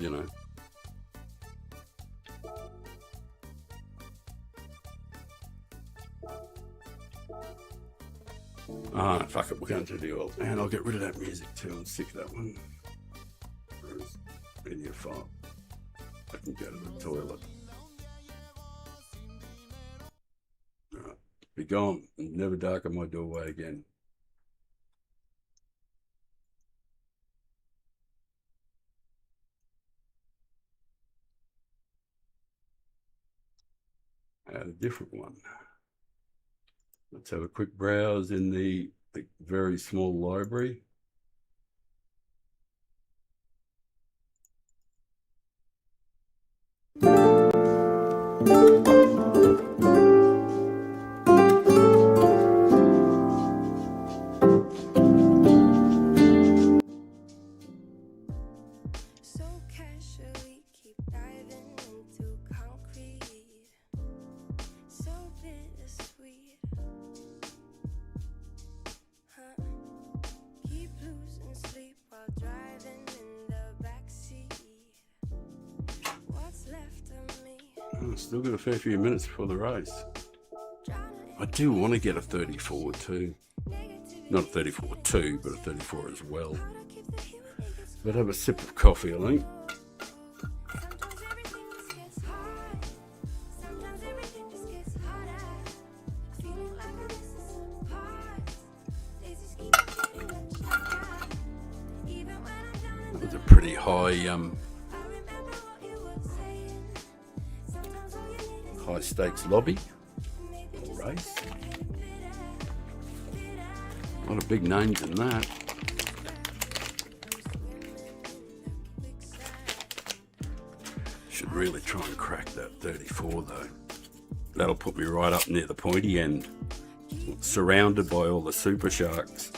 Ah, fuck it, we're going to the oil. And I'll get rid of that music too. I'm sick of that one. Where's media file? I can go to the toilet. Alright, be gone and never darken my doorway again. Add a different one. Let's have a quick browse in the very small library. So casually keep diving into concrete, so bittersweet, huh? Keep losing sleep while driving in the backseat. What's left of me? Oh, still got a fair few minutes before the race. I do want to get a 34 too. Not a 34-2, but a 34 as well. But have a sip of coffee, I think. That was a pretty high stakes lobby or race. A lot of big names in that. Should really try and crack that 34 though. That'll put me right up near the pointy end, surrounded by all the super sharks.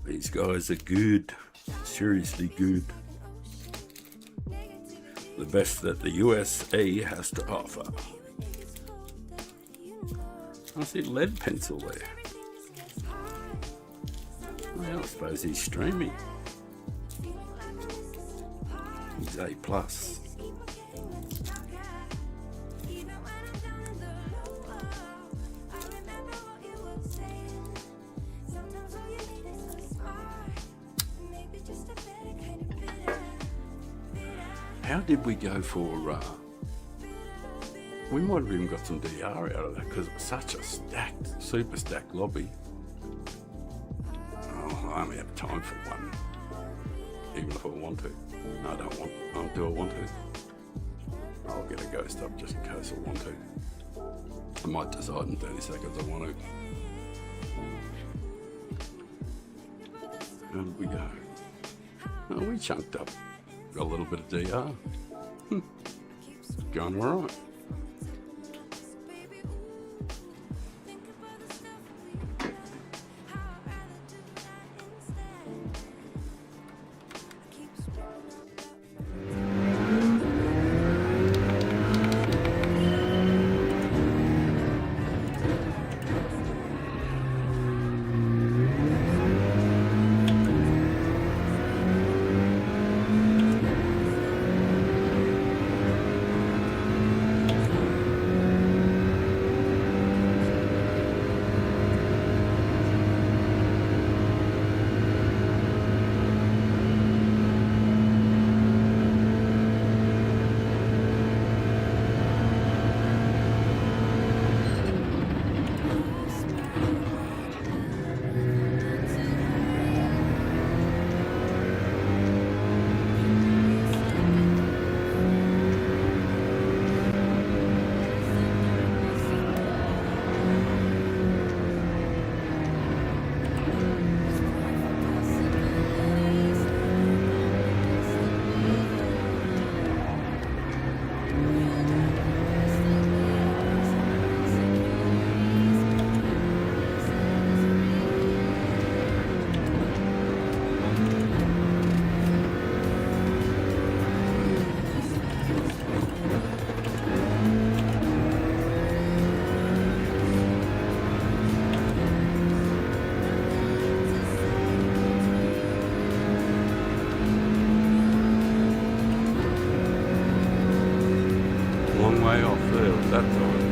These guys are good, seriously good. The best that the USA has to offer. I see lead pencil there. Well, I suppose he's streaming. He's A+. how did we go for? We might have even got some DR out of that because it was such a stacked, super stacked lobby. Oh, I only have time for one, even if I want to. No, I don't want. Oh, do I want to? I'll get a ghost up just in case I want to. I might decide in 30 seconds I want to. How did we go? Oh, we chunked up a little bit of DR. Going all right. Long way off there at that time.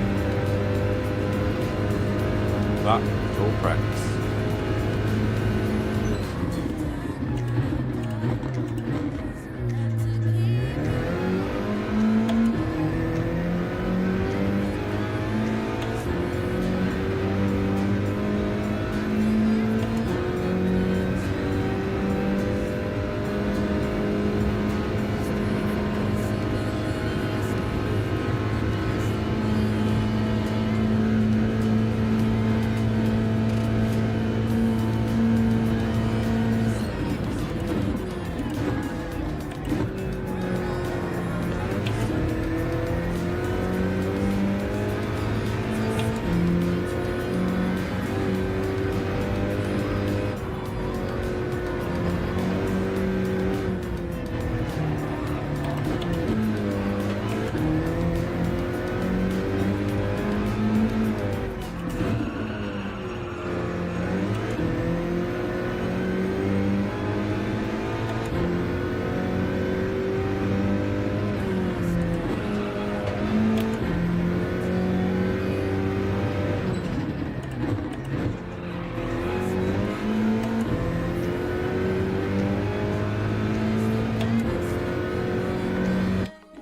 But it's all practice.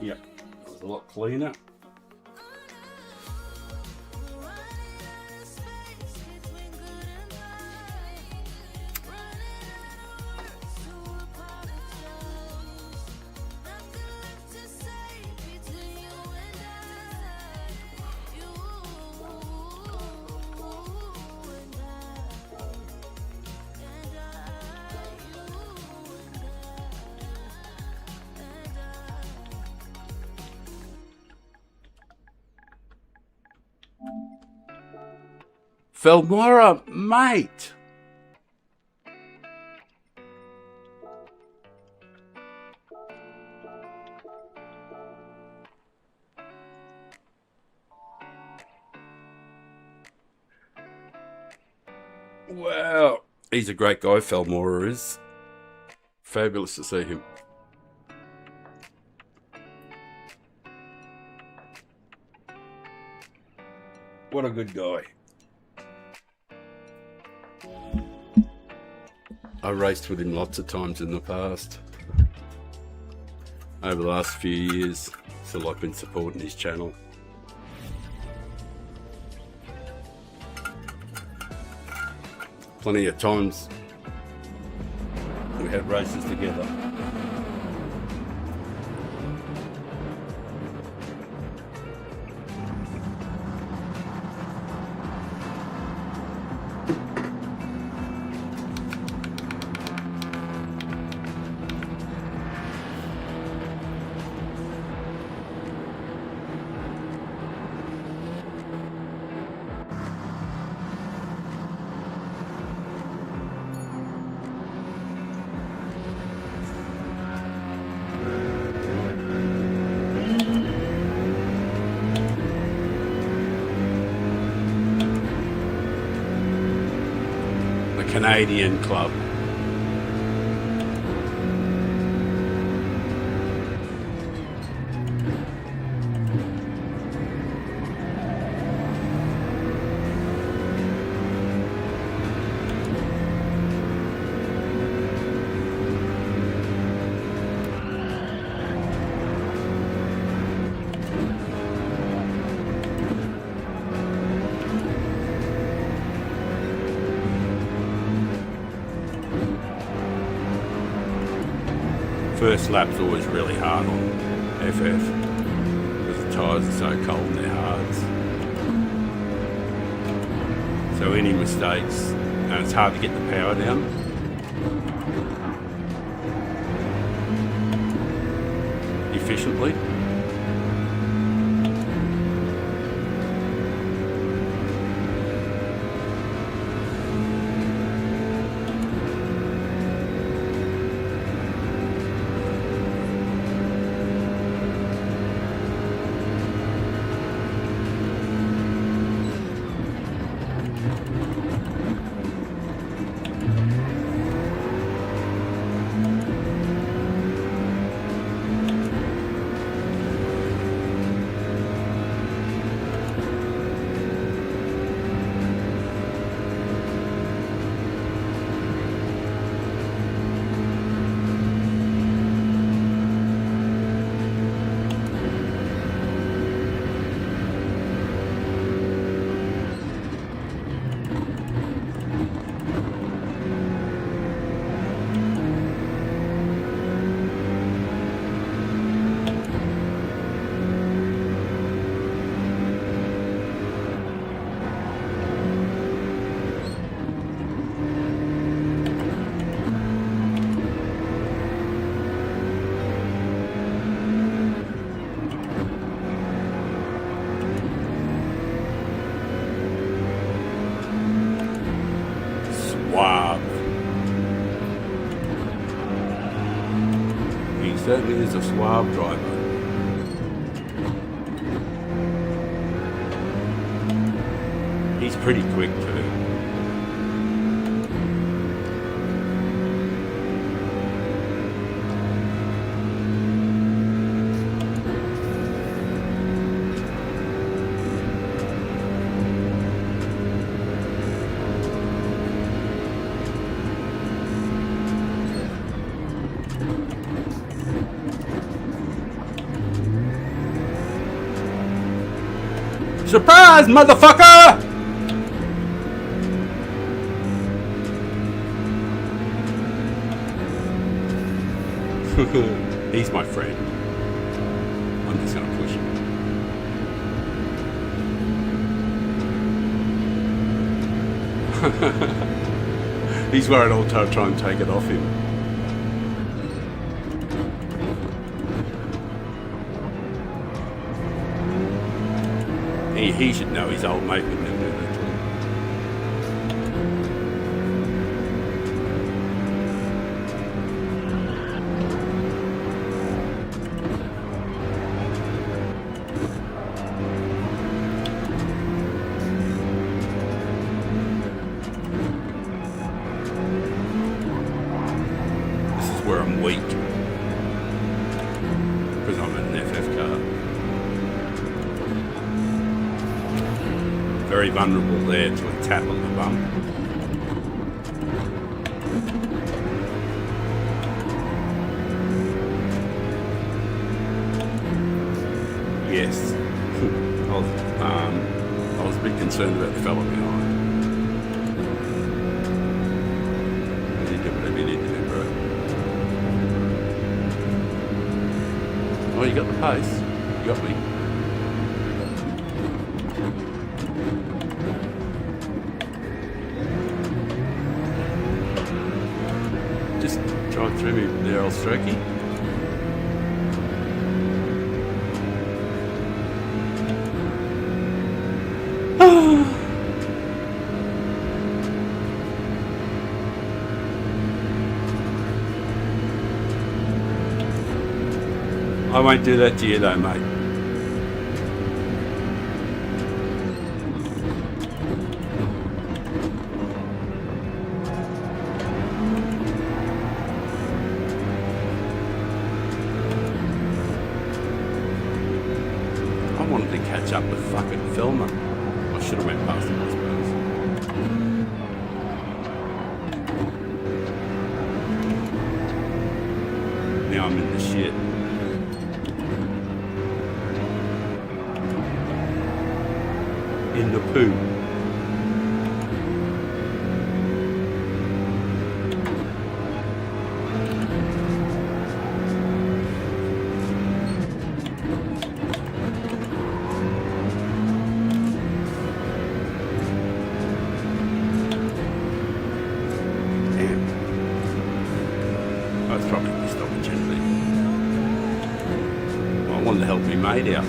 Yep, that was a lot cleaner. Felmora, mate! Wow, he's a great guy, Felmora is. Fabulous to see him. What a good guy. I raced with him lots of times in the past. over the last few years. So I've been supporting his channel. Plenty of times we had races together. Canadian club. First lap's always really hard on FF because the tyres are so cold and they're hard. So any mistakes, and it's hard to get the power down. Efficiently. Suave. He certainly is a suave driver. He's pretty quick too. Surprise, motherfucker! He's my friend. I'm just gonna push him. He's worried I'll try and take it off him. He should know his old mate would never do that to him. This is where I'm weak. Because I'm in an FF car. Very vulnerable there to a tap on the bum. Yes. I was a bit concerned about the fella behind. You do whatever you need to do, bro. Oh, you got the pace. You got me. Just drive through me there, old Strokey. I won't do that to you though, mate. I wanted to catch up with fucking Filmer. I should have went past him, I suppose. Now I'm in the shit. In the poo. Damn. I was probably pissed off gently. I wanted to help me mate out.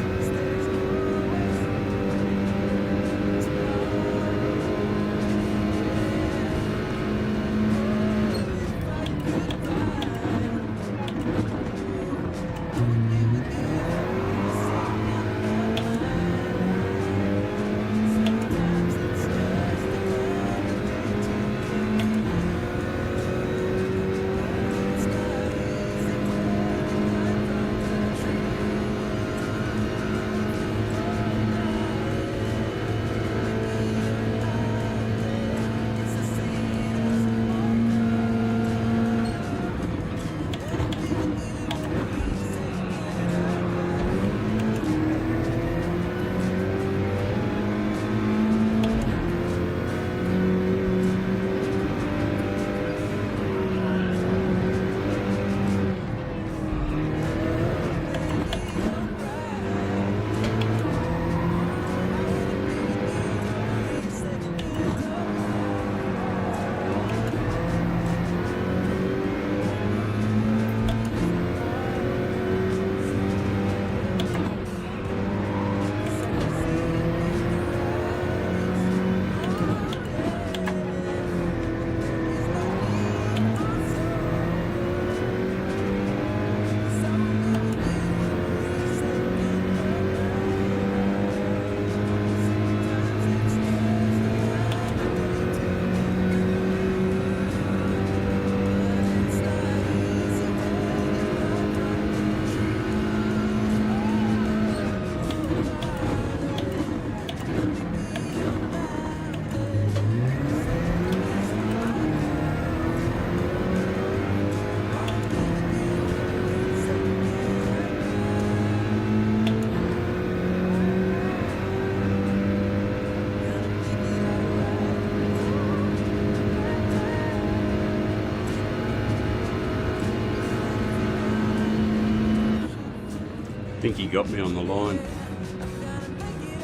I think he got me on the line.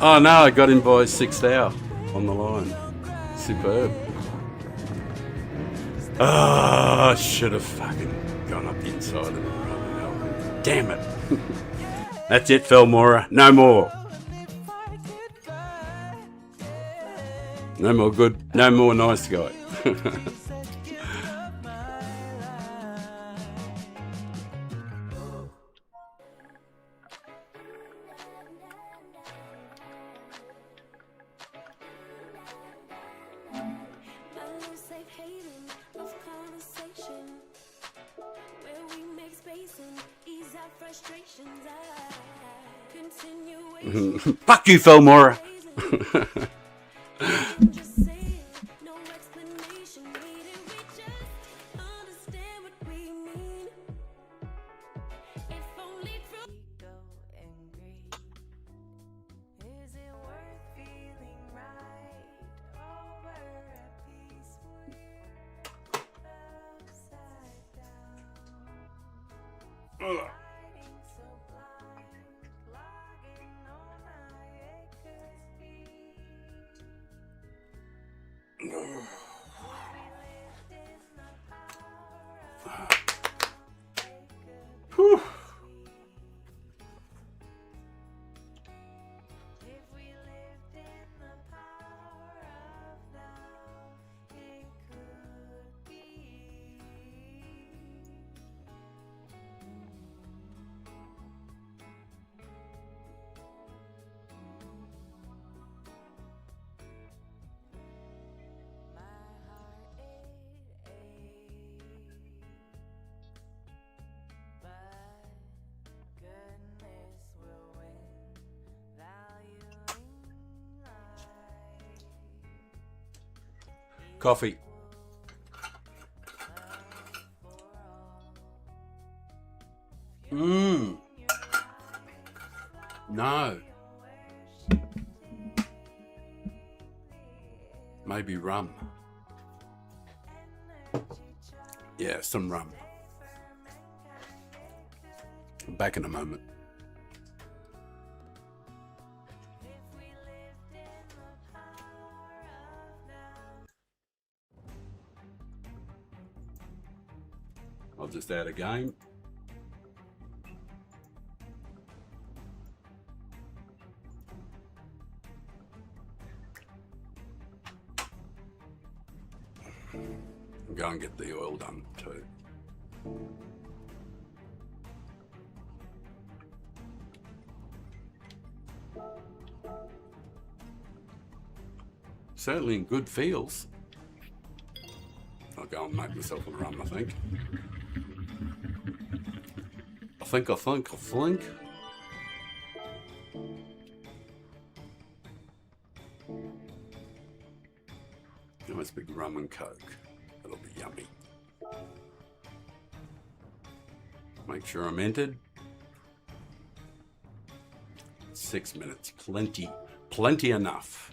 Oh no, I got him by 6th hour on the line. Superb. Oh, I should have fucking gone up the inside of it rather than help him. Damn it. That's it, Felmora. No more. No more good, no more nice guy. Fuck you, Felmora. Coffee. No. Maybe rum. Yeah, some rum. Back in a moment. I'll just add a game. Go and get the oil done too. Certainly in good feels. I'll go and make myself a rum, I think. I think. Nice big rum and coke. That'll be yummy. Make sure I'm entered. 6 minutes. Plenty enough.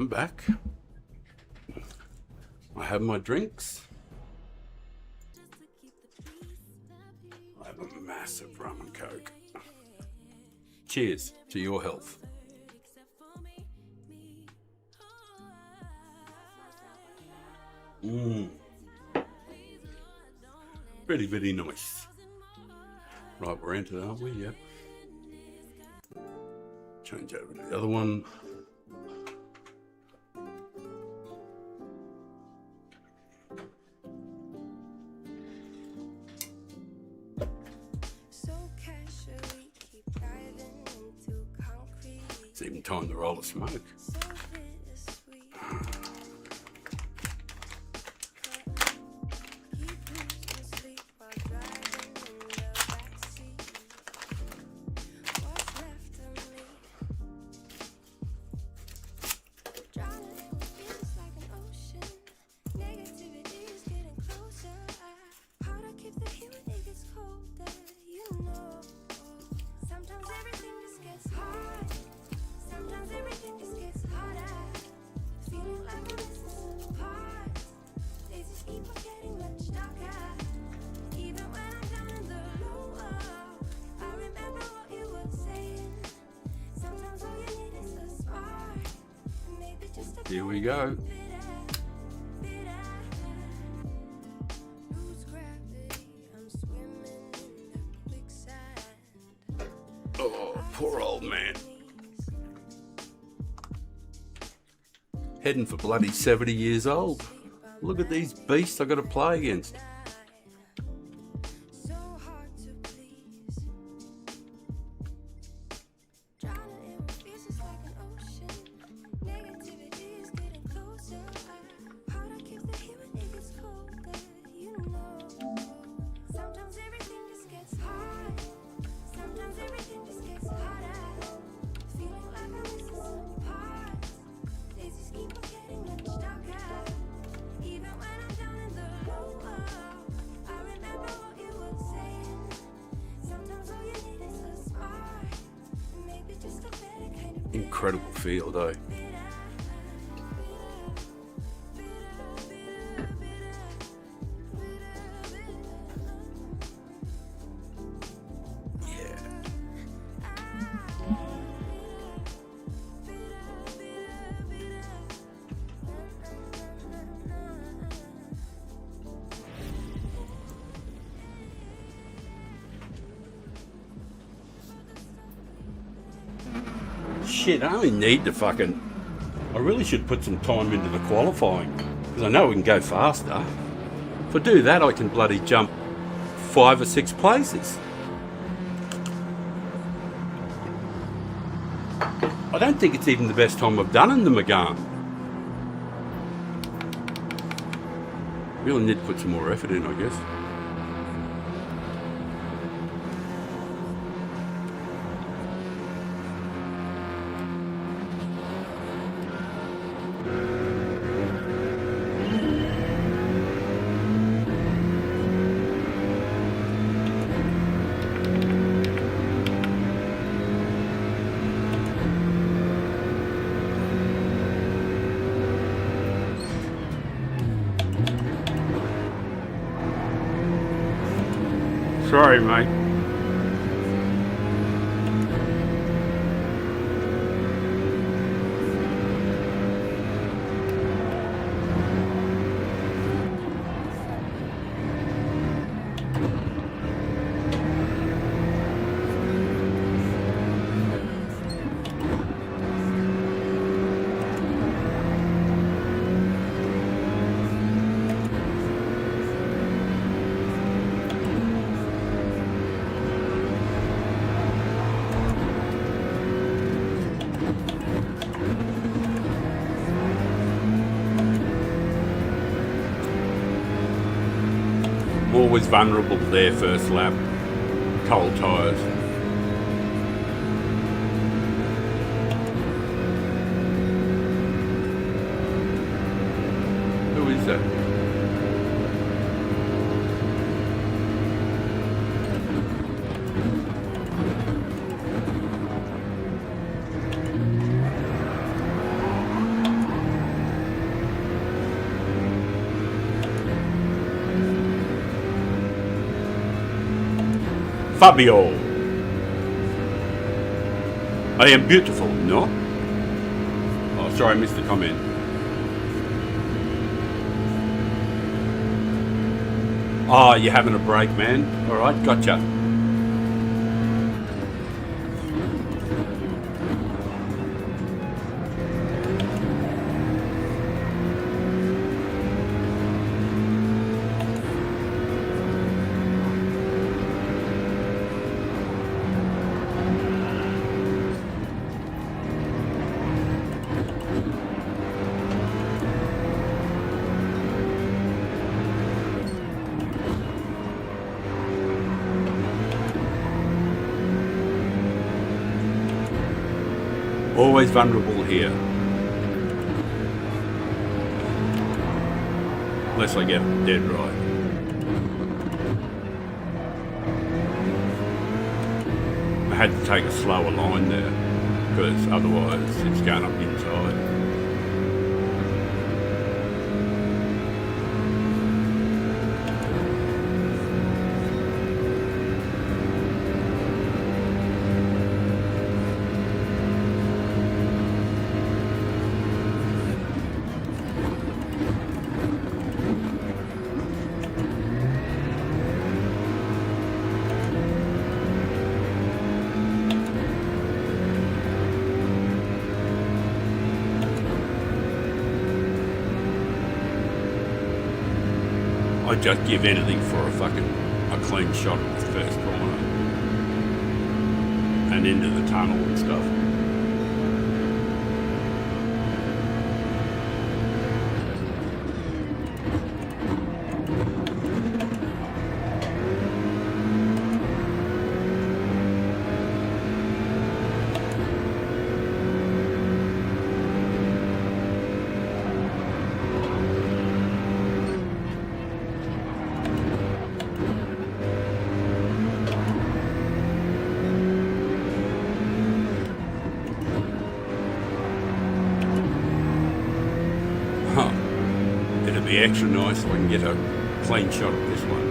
I'm back. I have my drinks. I have a massive rum and coke. Cheers to your health. Very, very nice. Right, we're into that, aren't we? Yep. Change over to the other one. So casually keep diving into concrete. It's even time to roll a smoke. So bittersweet. Keep losing sleep while driving in the backseat. What's left of me? Drowning in what feels like an ocean. Negativity is getting closer. Hard to keep the heat when it gets colder. You know. Sometimes everything just gets hard. Sometimes everything just gets harder. Feeling like I'm missing some parts. Days just keep on getting much darker. Even when I'm down in the low, I remember what you were saying. Sometimes all you need is a spark. Maybe just a Here we go. lose gravity. I'm swimming in the quicksand. Oh, poor old man. Heading for bloody 70 years old. Look at these beasts I got to play against. So hard to please. Drowning in what feels just like an ocean. Negativity is getting closer. Hard to keep the heat when it gets colder. You know. Sometimes everything just gets hard. Sometimes everything just gets harder. Feeling like I'm missing some parts. Days just keep on getting much darker. Even when I'm down in the low, I remember what you were saying. Sometimes all you need is a spark. Maybe just a better kind of Incredible field, eh? Yeah. Shit, I only need to fucking... I really should put some time into the qualifying. Because I know we can go faster. If I do that, I can bloody jump 5 or 6 places. I don't think it's even the best time I've done in the Magan. Really need to put some more effort in, I guess. Sorry, mate. Always vulnerable to their first lap. Cold tyres. Who is that? Fabio. I am beautiful, no? Oh, sorry, I missed the comment. Oh, you're having a break, man. All right, gotcha. Always vulnerable here. Unless I get it dead right. I had to take a slower line there because otherwise it's going up inside. I'd just give anything for a clean shot at the first corner and into the tunnel and stuff. Huh. It'd be extra nice if I can get a clean shot at this one.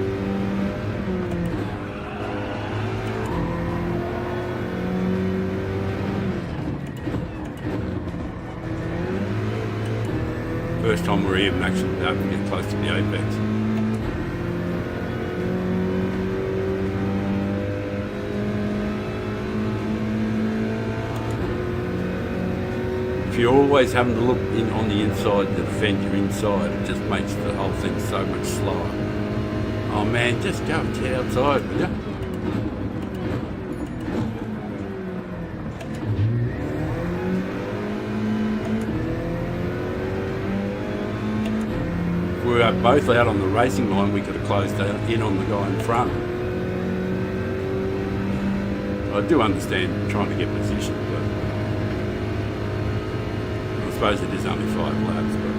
First time we're even actually able to get close to the apex. If you're always having to look in on the inside to defend your inside, it just makes the whole thing so much slower. Oh man, just go to the outside, will ya? If we were both out on the racing line, we could have closed in on the guy in front. I do understand trying to get position, but I suppose it is only 5 laps, but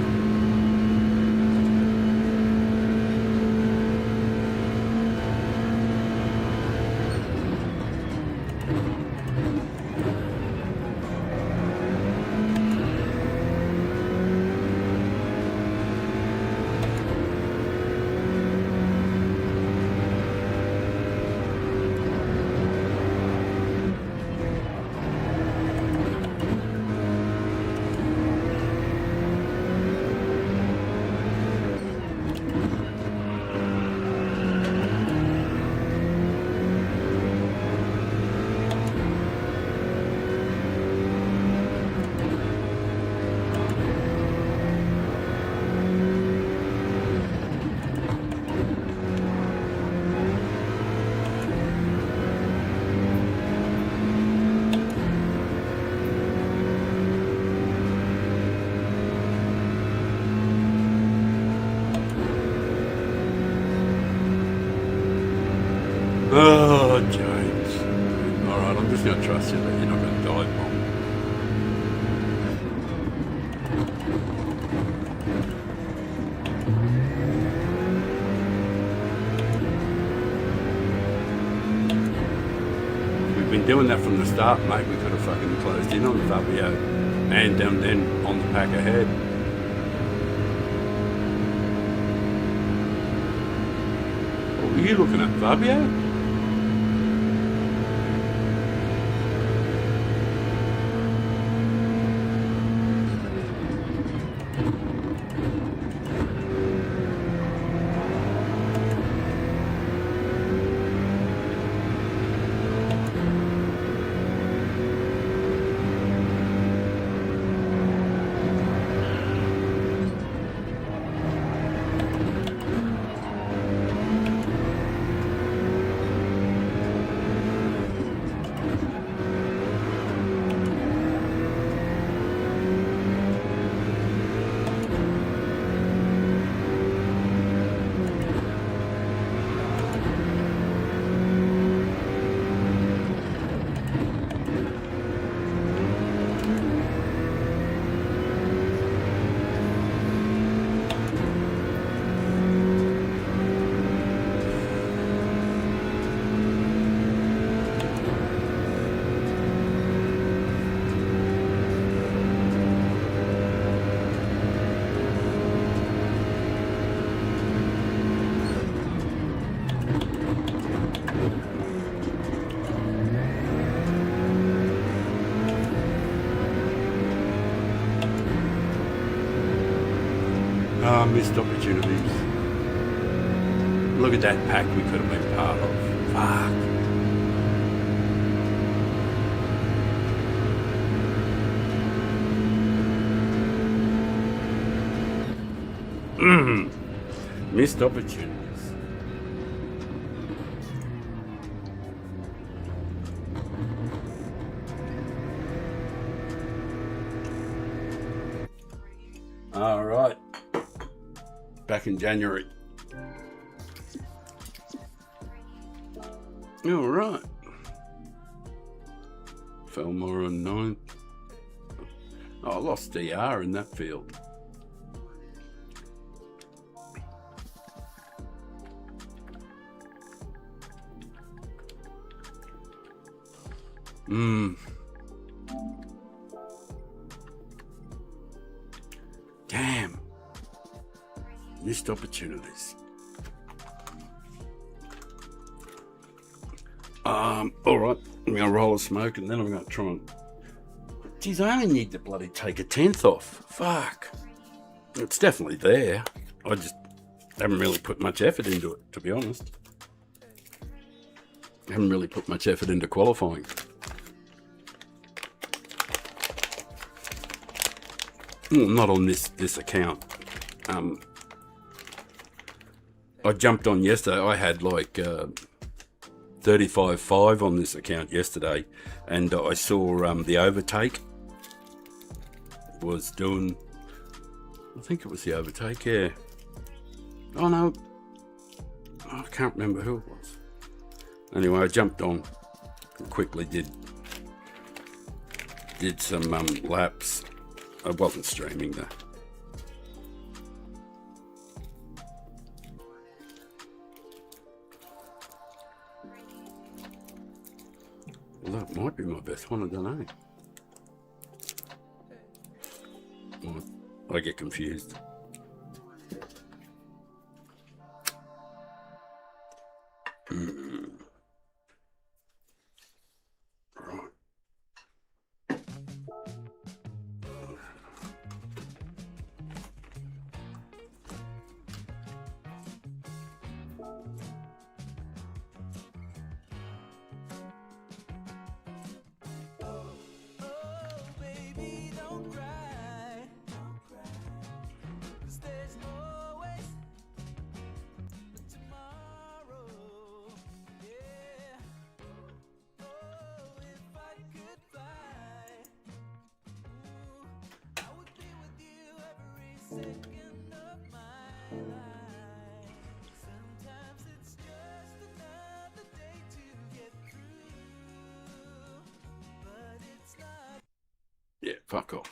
oh, James. Alright, I'm just going to trust you that you're not going to die bomb. We've been doing that from the start, mate. We could have fucking closed in on the Fabio and then on the pack ahead. What were you looking at, Fabio? Missed opportunities. Look at that pack we could have been part of. Fuck. Missed opportunities. All right. Back in January. All right. Felmore on 9th. Oh, I lost DR in that field. Damn. Missed opportunities. All right. I'm going to roll a smoke and then I'm going to try and... Geez, I only need to bloody take a 10th off. Fuck. It's definitely there. I just haven't really put much effort into it, to be honest. Haven't really put much effort into qualifying. Not on this account. I jumped on yesterday. I had like 35.5 on this account yesterday, and I saw the overtake was doing. I think it was the overtake. Yeah. Oh no, I can't remember who it was. Anyway, I jumped on and quickly did some laps. I wasn't streaming though. Well, that might be my best one, I don't know. Well, I get confused. Right. Baby, don't cry. 'Cause there's always tomorrow. Yeah. Oh, if I could fly, ooh, I would be with you every second of my life. Sometimes it's just another day to get through, but it's not. Yeah, fuck off.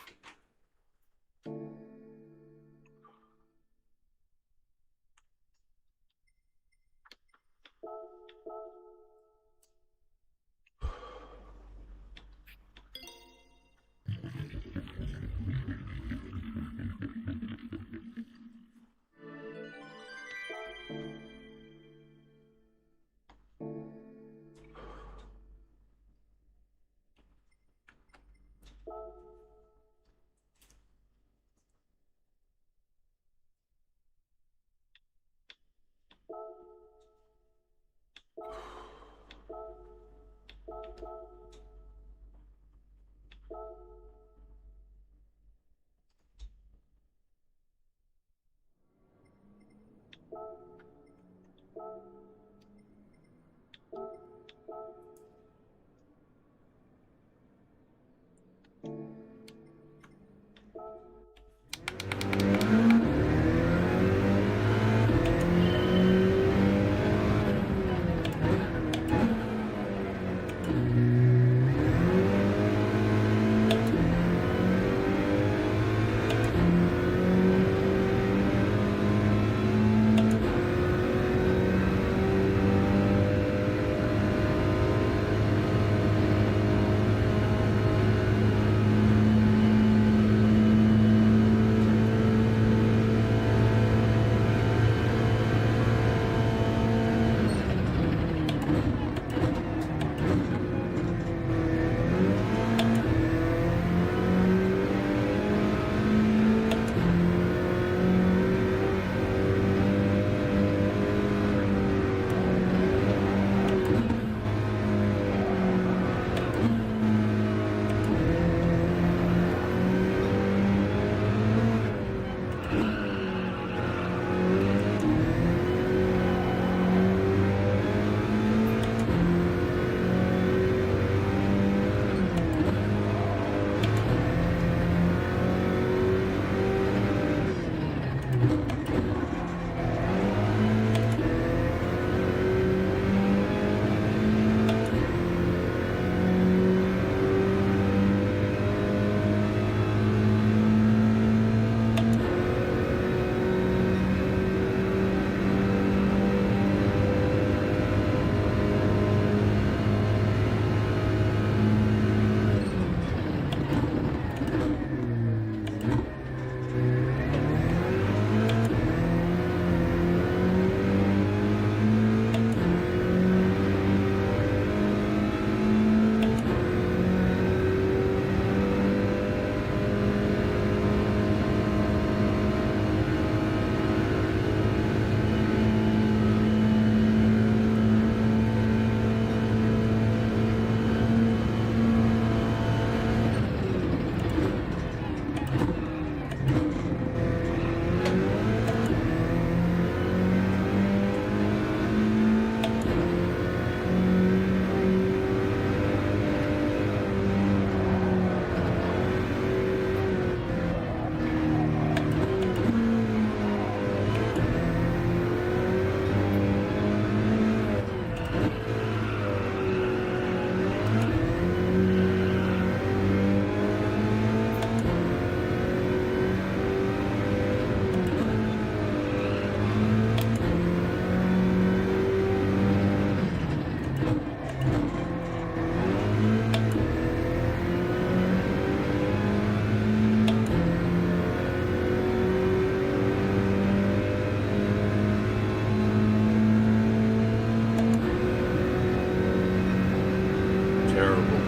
Terrible.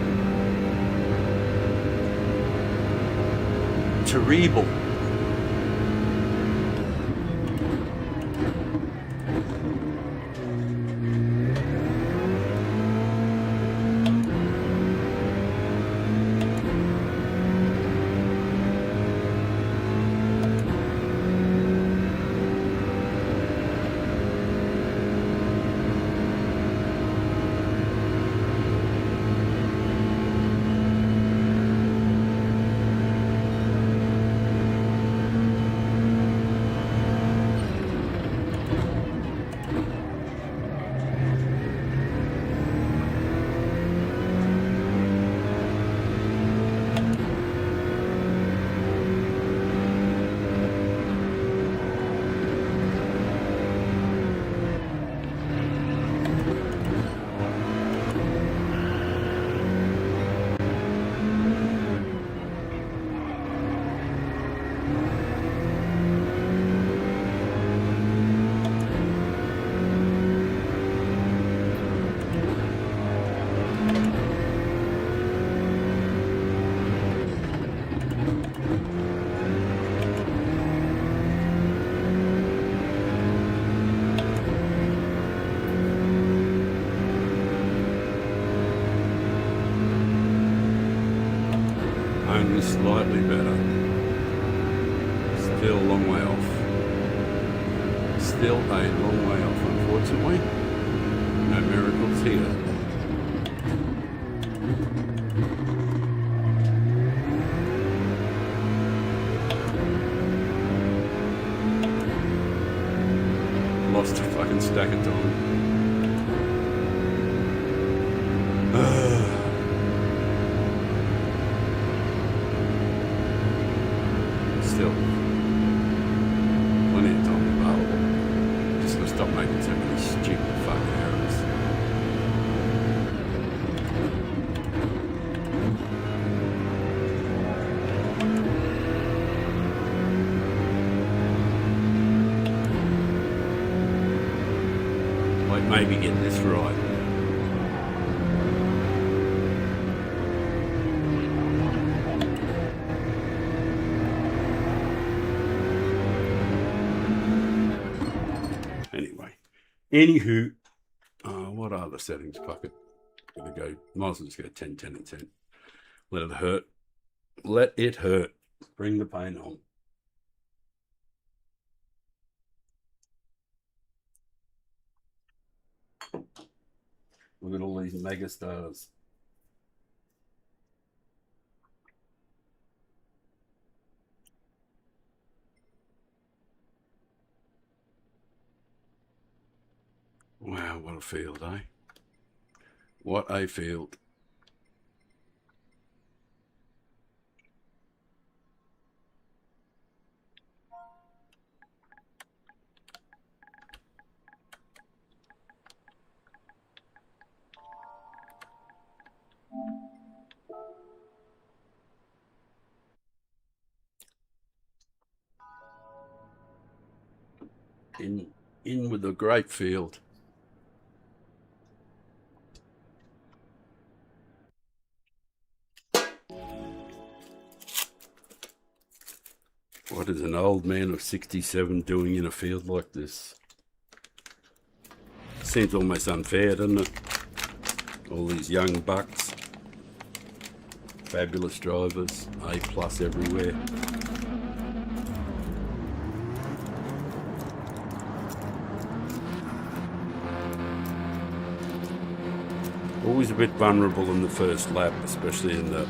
Terrible. Only slightly better. Still a long way off. Still a long way off, unfortunately. No miracles here. Lost a fucking stack of time. Still, plenty of time available. Just gotta stop making so many stupid fucking errors. Like maybe get this right. Anywho, what are the settings? Fuck it. Gonna go, might as well just go 10, 10 and 10. Let it hurt. Let it hurt. Bring the pain on. Look at all these mega stars. Wow, what a field, eh? What a field. In with the great field. What is an old man of 67 doing in a field like this? Seems almost unfair, doesn't it? All these young bucks, fabulous drivers, A+ everywhere. Always a bit vulnerable in the first lap, especially in the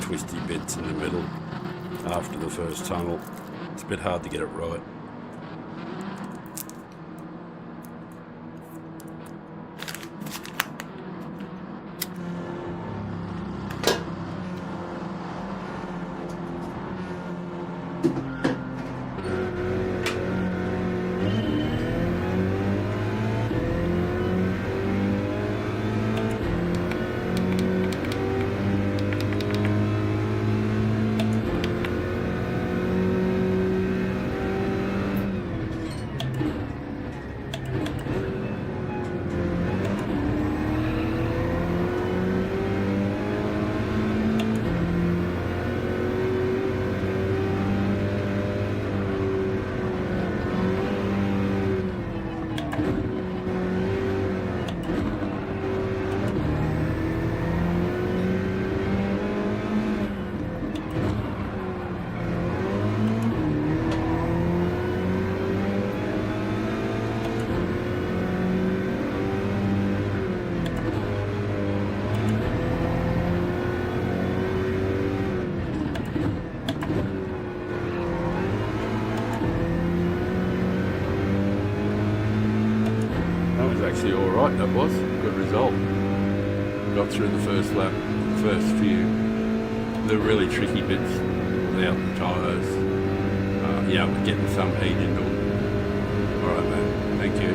twisty bits in the middle after the first tunnel. It's a bit hard to get it right. actually alright, that was. Good result. Got through the first lap, the first few. The really tricky bits without the tyres. Yeah, we're getting some heat into them. Alright, man. Thank you.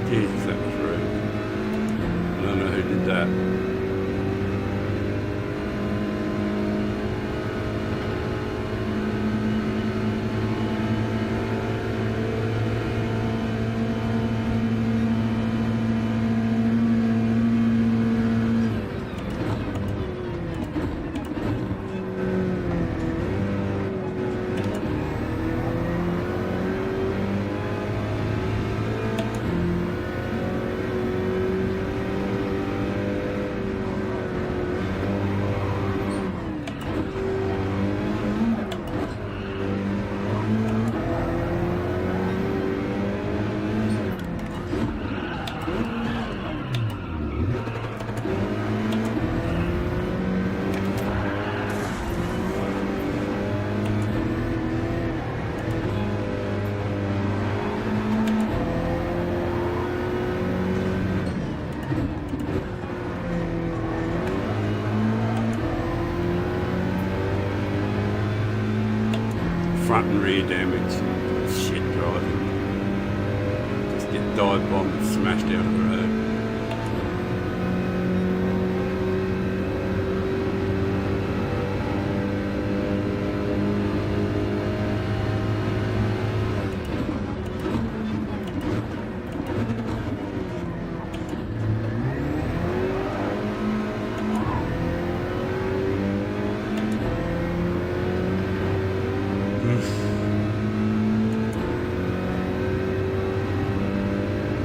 Jesus, that was rude. I don't know who did that. Front and rear damage. Shit driving. Just get dive bombed and smashed out of the road.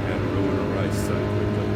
How to ruin a race so quickly.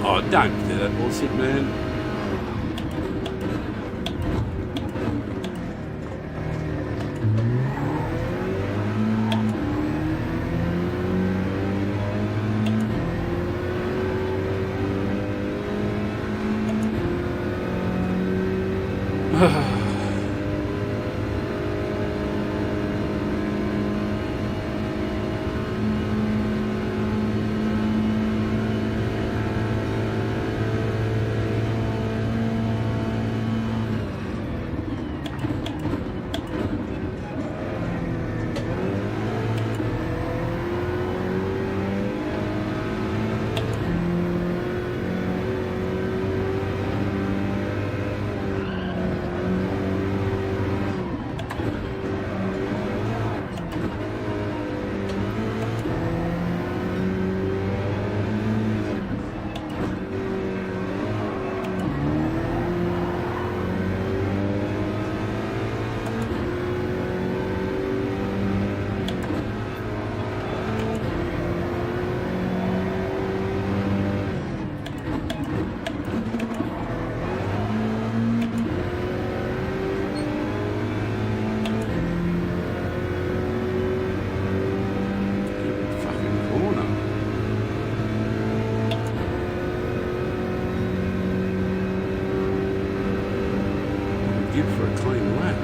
Oh, don't do that bullshit, man. give for a clean lap?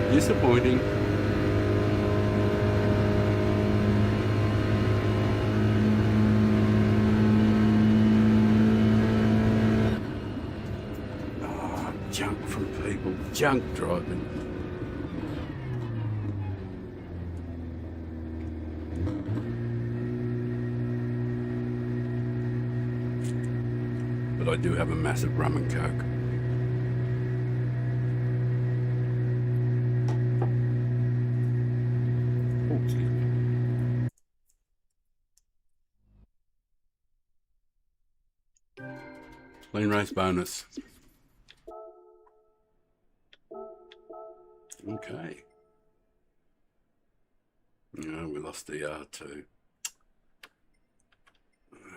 Disappointing. Oh, junk from people. Junk driving. But I do have a massive rum and coke. Clean race bonus. Okay. No, we lost the R2.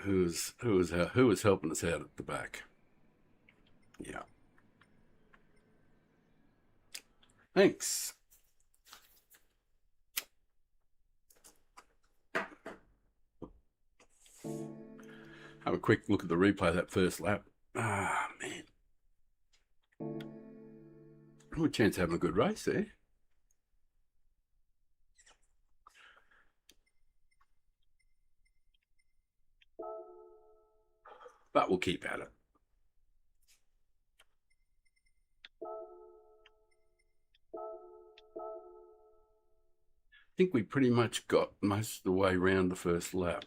Who was helping us out at the back? Yeah. Thanks. Have a quick look at the replay of that first lap. Ah, man. Good chance of having a good race there. But we'll keep at it. I think we pretty much got most of the way around the first lap.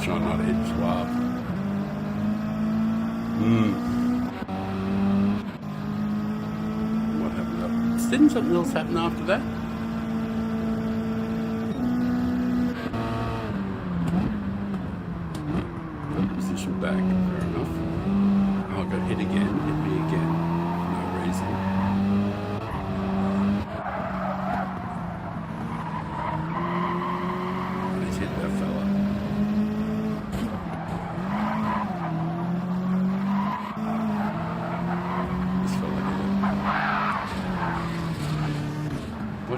Trying not to hit Schwab. What happened? Didn't something else happen after that? Position back, fair enough. Oh, I got hit again. Hit me again. No reason. He's hit that fella.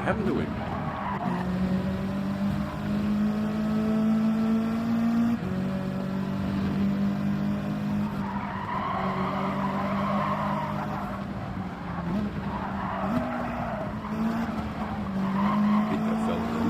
What happened to him? Hit that fella then.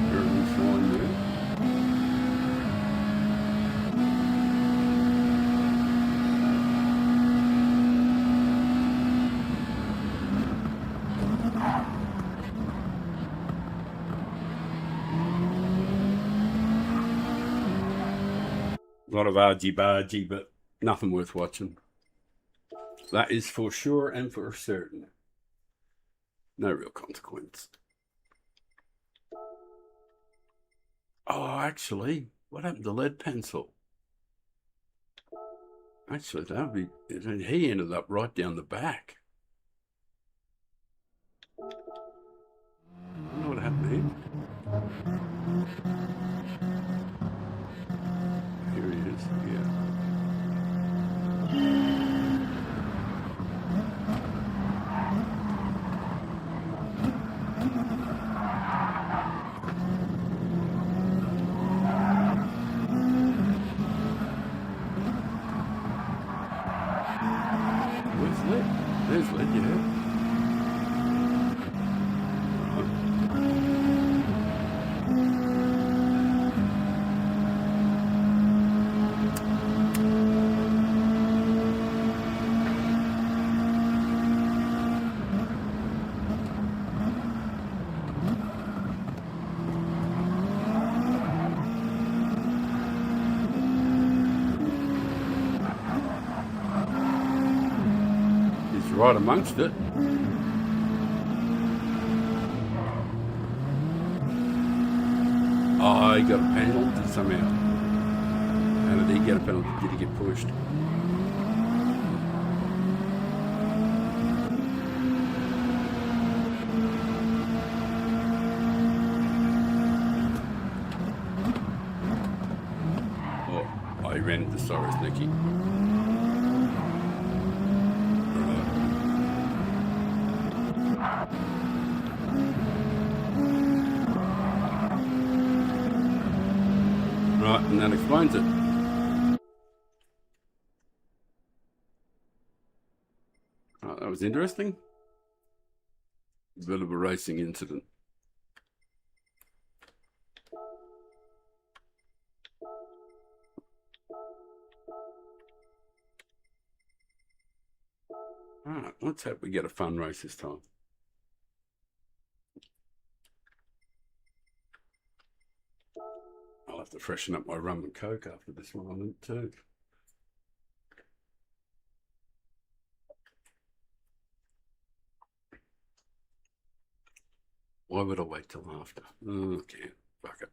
Everything's fine there. A lot of argy-bargy, but nothing worth watching. That is for sure and for certain. No real consequence. Oh, actually, what happened to lead pencil? Actually, that would be... He ended up right down the back. I don't know what happened to him. Here he is, yeah. Where's lead? There's lead, yeah. He's right amongst it. Oh, he got a penalty somehow. How did he get a penalty? Did he get pushed? Oh, he ran into Cyrus Nicky. Right, and that explains it. Oh, that was interesting. A bit of a racing incident. Alright, let's hope we get a fun race this time. I'll have to freshen up my rum and coke after this one, I think, too. Why would I wait till after? Okay, fuck it.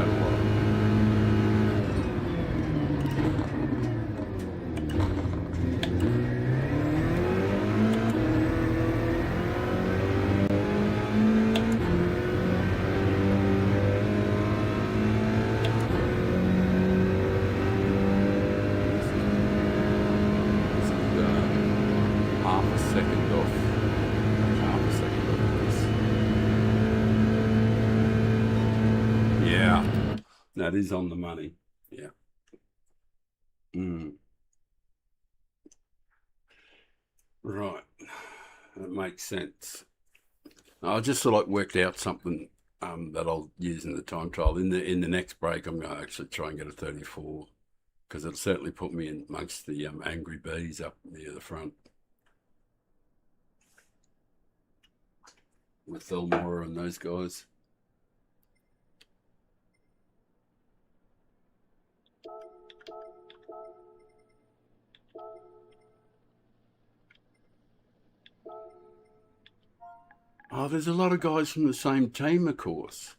that a lot. Half a second off. Half a second off this. Yeah, that is on the money. Yeah. Right. That makes sense. I just sort of worked out something that I'll use in the time trial. In the next break, I'm going to actually try and get a 34 because it'll certainly put me in amongst the angry bees up near the front. With Thelmora and those guys. Oh, there's a lot of guys from the same team, of course.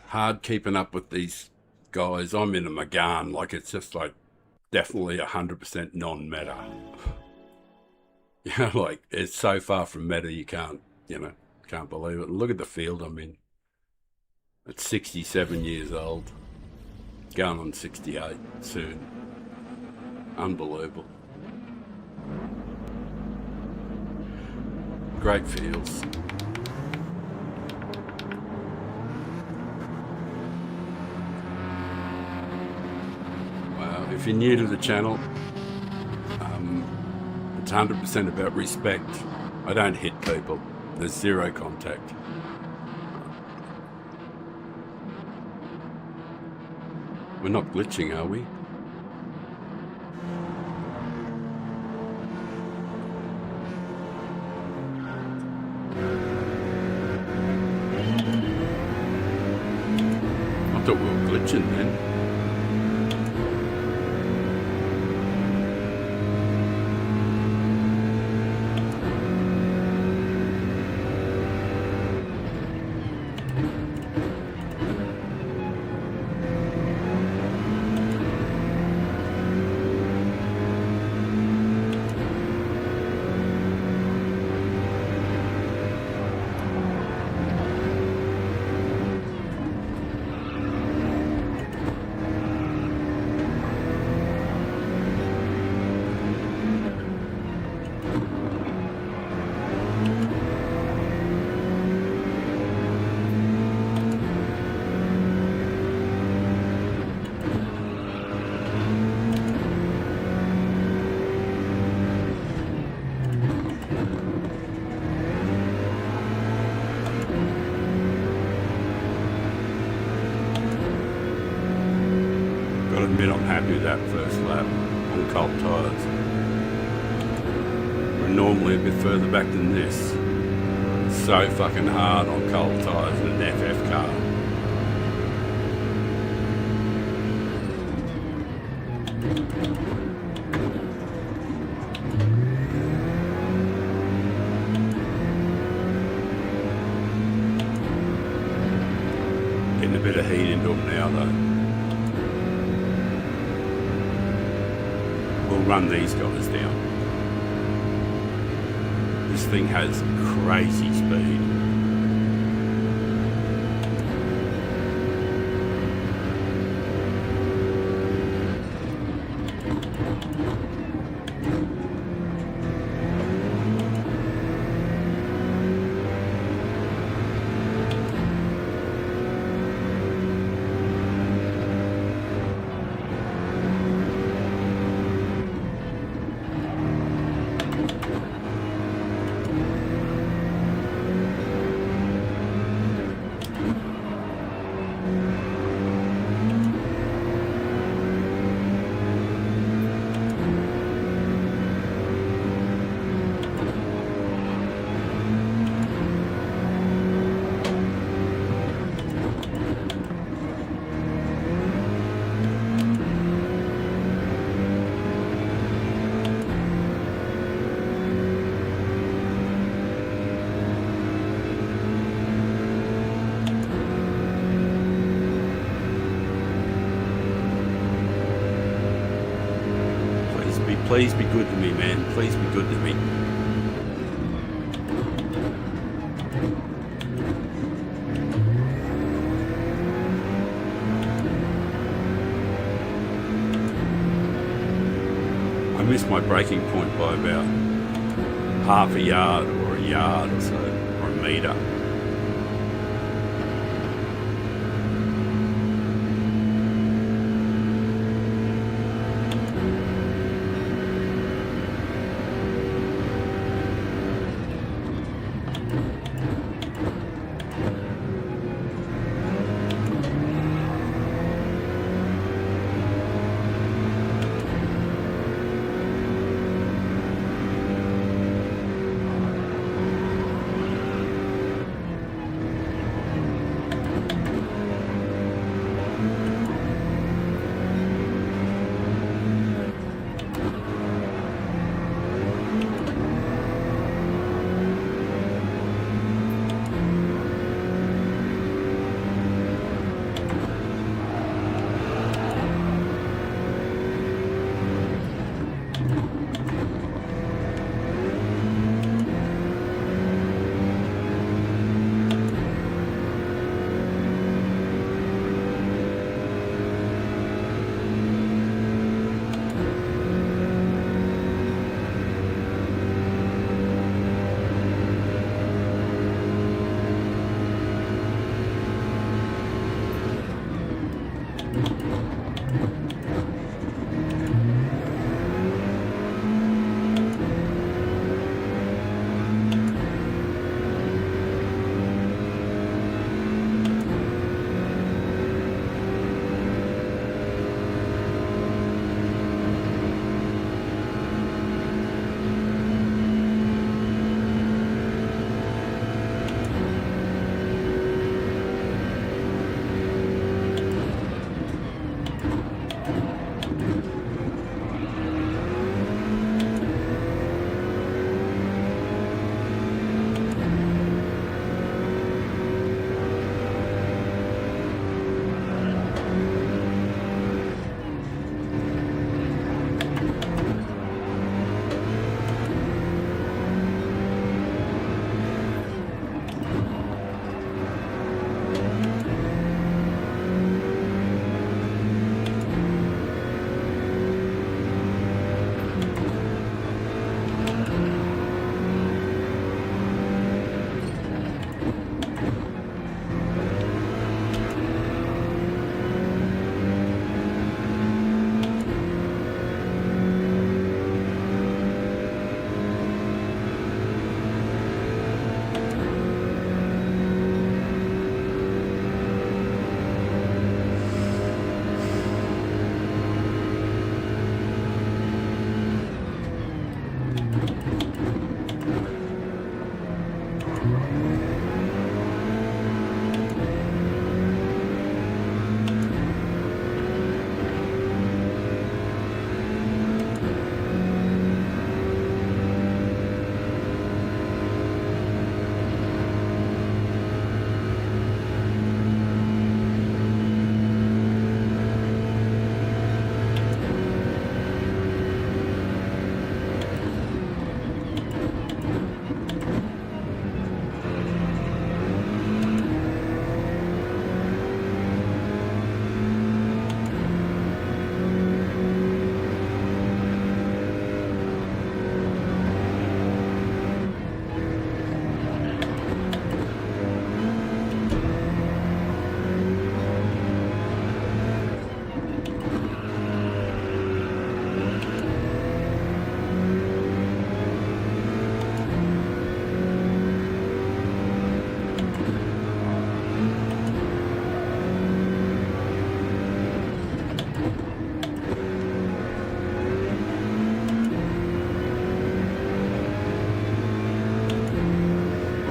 Hard keeping up with these guys. I'm in a Magan, like it's just like definitely 100% non-meta. Yeah, like it's so far from meta you can't believe it. And look at the field I'm in. It's 67 years old. Going on 68 soon. Unbelievable. Great fields. If you're new to the channel, it's 100% about respect. I don't hit people. There's zero contact. We're not glitching, are we? I thought we were glitching then. Gotta admit I'm happy with that first lap on cold tyres. We're normally a bit further back than this. It's so fucking hard on cold tyres in an FF car. Getting a bit of heat into them now though. We'll run these guys down. This thing has crazy speed. Please be good to me, man. Please be good to me. I missed my braking point by about half a yard or a yard or so, or a metre.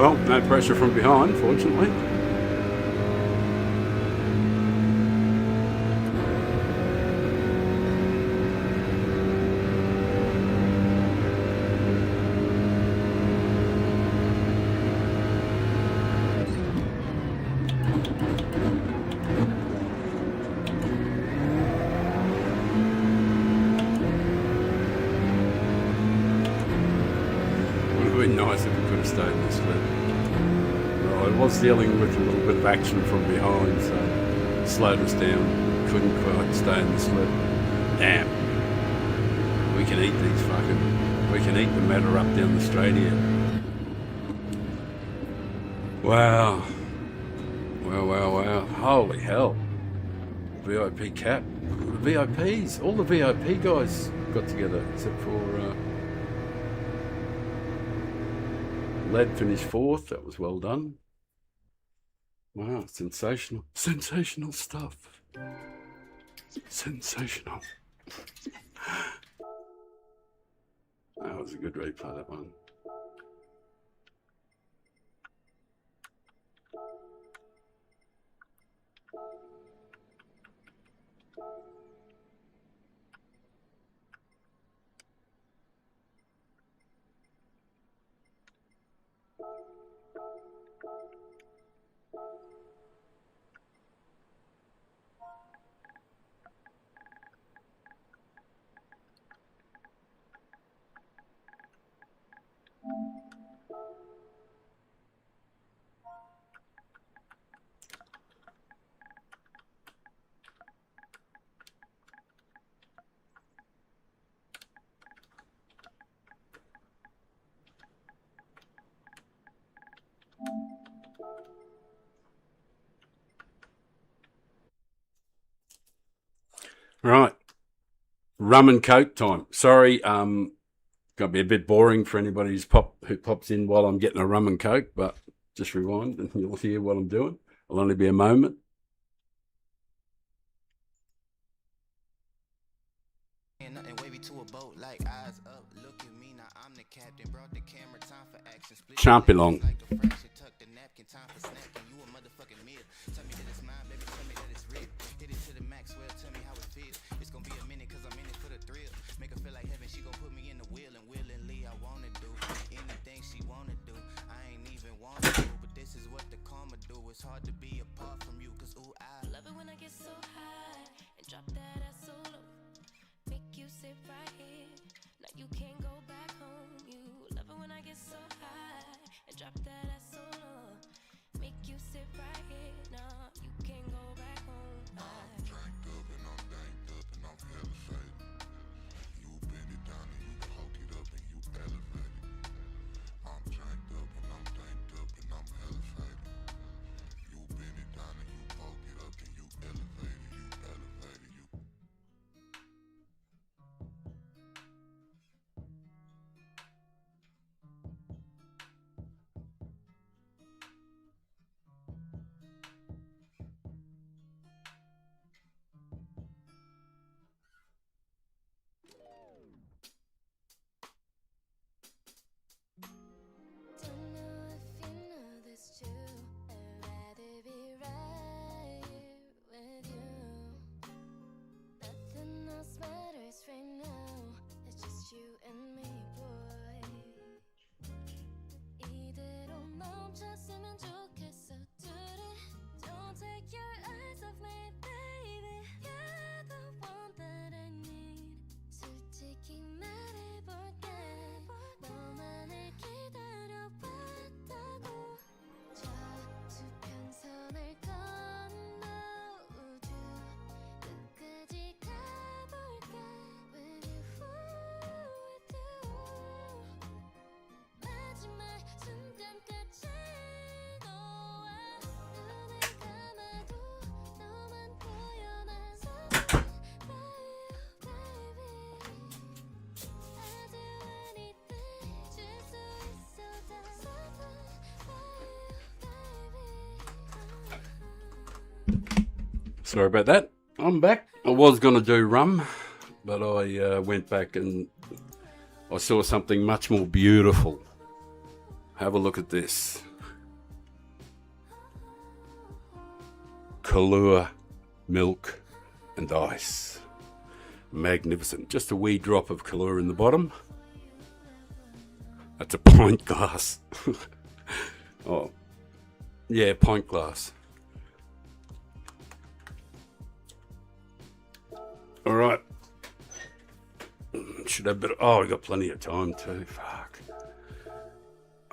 Well, no pressure from behind, fortunately. stayed in the slip. Well, I was dealing with a little bit of action from behind, so it slowed us down. Couldn't quite stay in the slip. Damn. We can eat we can eat the matter up down the straight here. Wow. Wow. Holy hell. VIP cap. The VIPs. All the VIP guys got together, except for Led finished 4th. That was well done. Wow, sensational. Sensational stuff. Sensational. That was a good replay, that one. Right. Rum and Coke time. Sorry, going to be a bit boring for anybody who pops in while I'm getting a rum and Coke, but just rewind and you'll hear what I'm doing. It'll only be a moment. Champilong. It's hard to be apart from you, cause ooh, I love it when I get so high and drop that ass so low. Make you sit right here. Now you can't go back home. You love it when I get so high and drop that ass so low. Make you sit right here. Now you can't go back home. I'm drank up and I'm danked up and I'm hella faded. You bend it down and you poke it up and you elevate it. I'm drank up and I'm danked up and I'm hella faded. Bend it down and you poke it up and you elevate it, you elevate it, you. Don't know if you know this too. I'd rather be right here with you. Nothing else matters right now. It's just you and me, boy. 이대로 멈췄으면 좋겠어. 둘이 don't take your eyes off me, baby. You're the one that I need. 솔직히 말해볼게. 너만을 기다려봤다고. 저수평선을 건너 우주 끝까지 가볼게. With you, with you. 마지막 순간까지 너와 눈을 감아도 너만 보여 난 something about you, baby. 아주 anything 줄 수 있어 다 something about you, baby. Sorry about that. I'm back. I was going to do rum, but I went back and I saw something much more beautiful. Have a look at this. Kahlua milk and ice. Magnificent. Just a wee drop of Kahlua in the bottom. That's a pint glass. Oh, yeah, pint glass. All right. Should have better. Oh, we got plenty of time too. Fuck.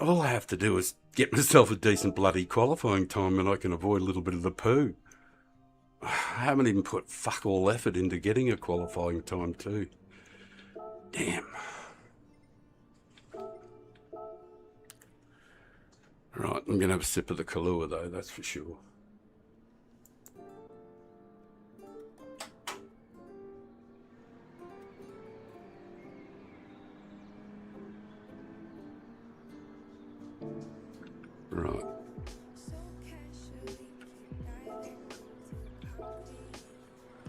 all I have to do is get myself a decent bloody qualifying time and I can avoid a little bit of the poo. I haven't even put fuck all effort into getting a qualifying time too. Damn. Right, I'm going to have a sip of the Kahlua though, that's for sure. Right.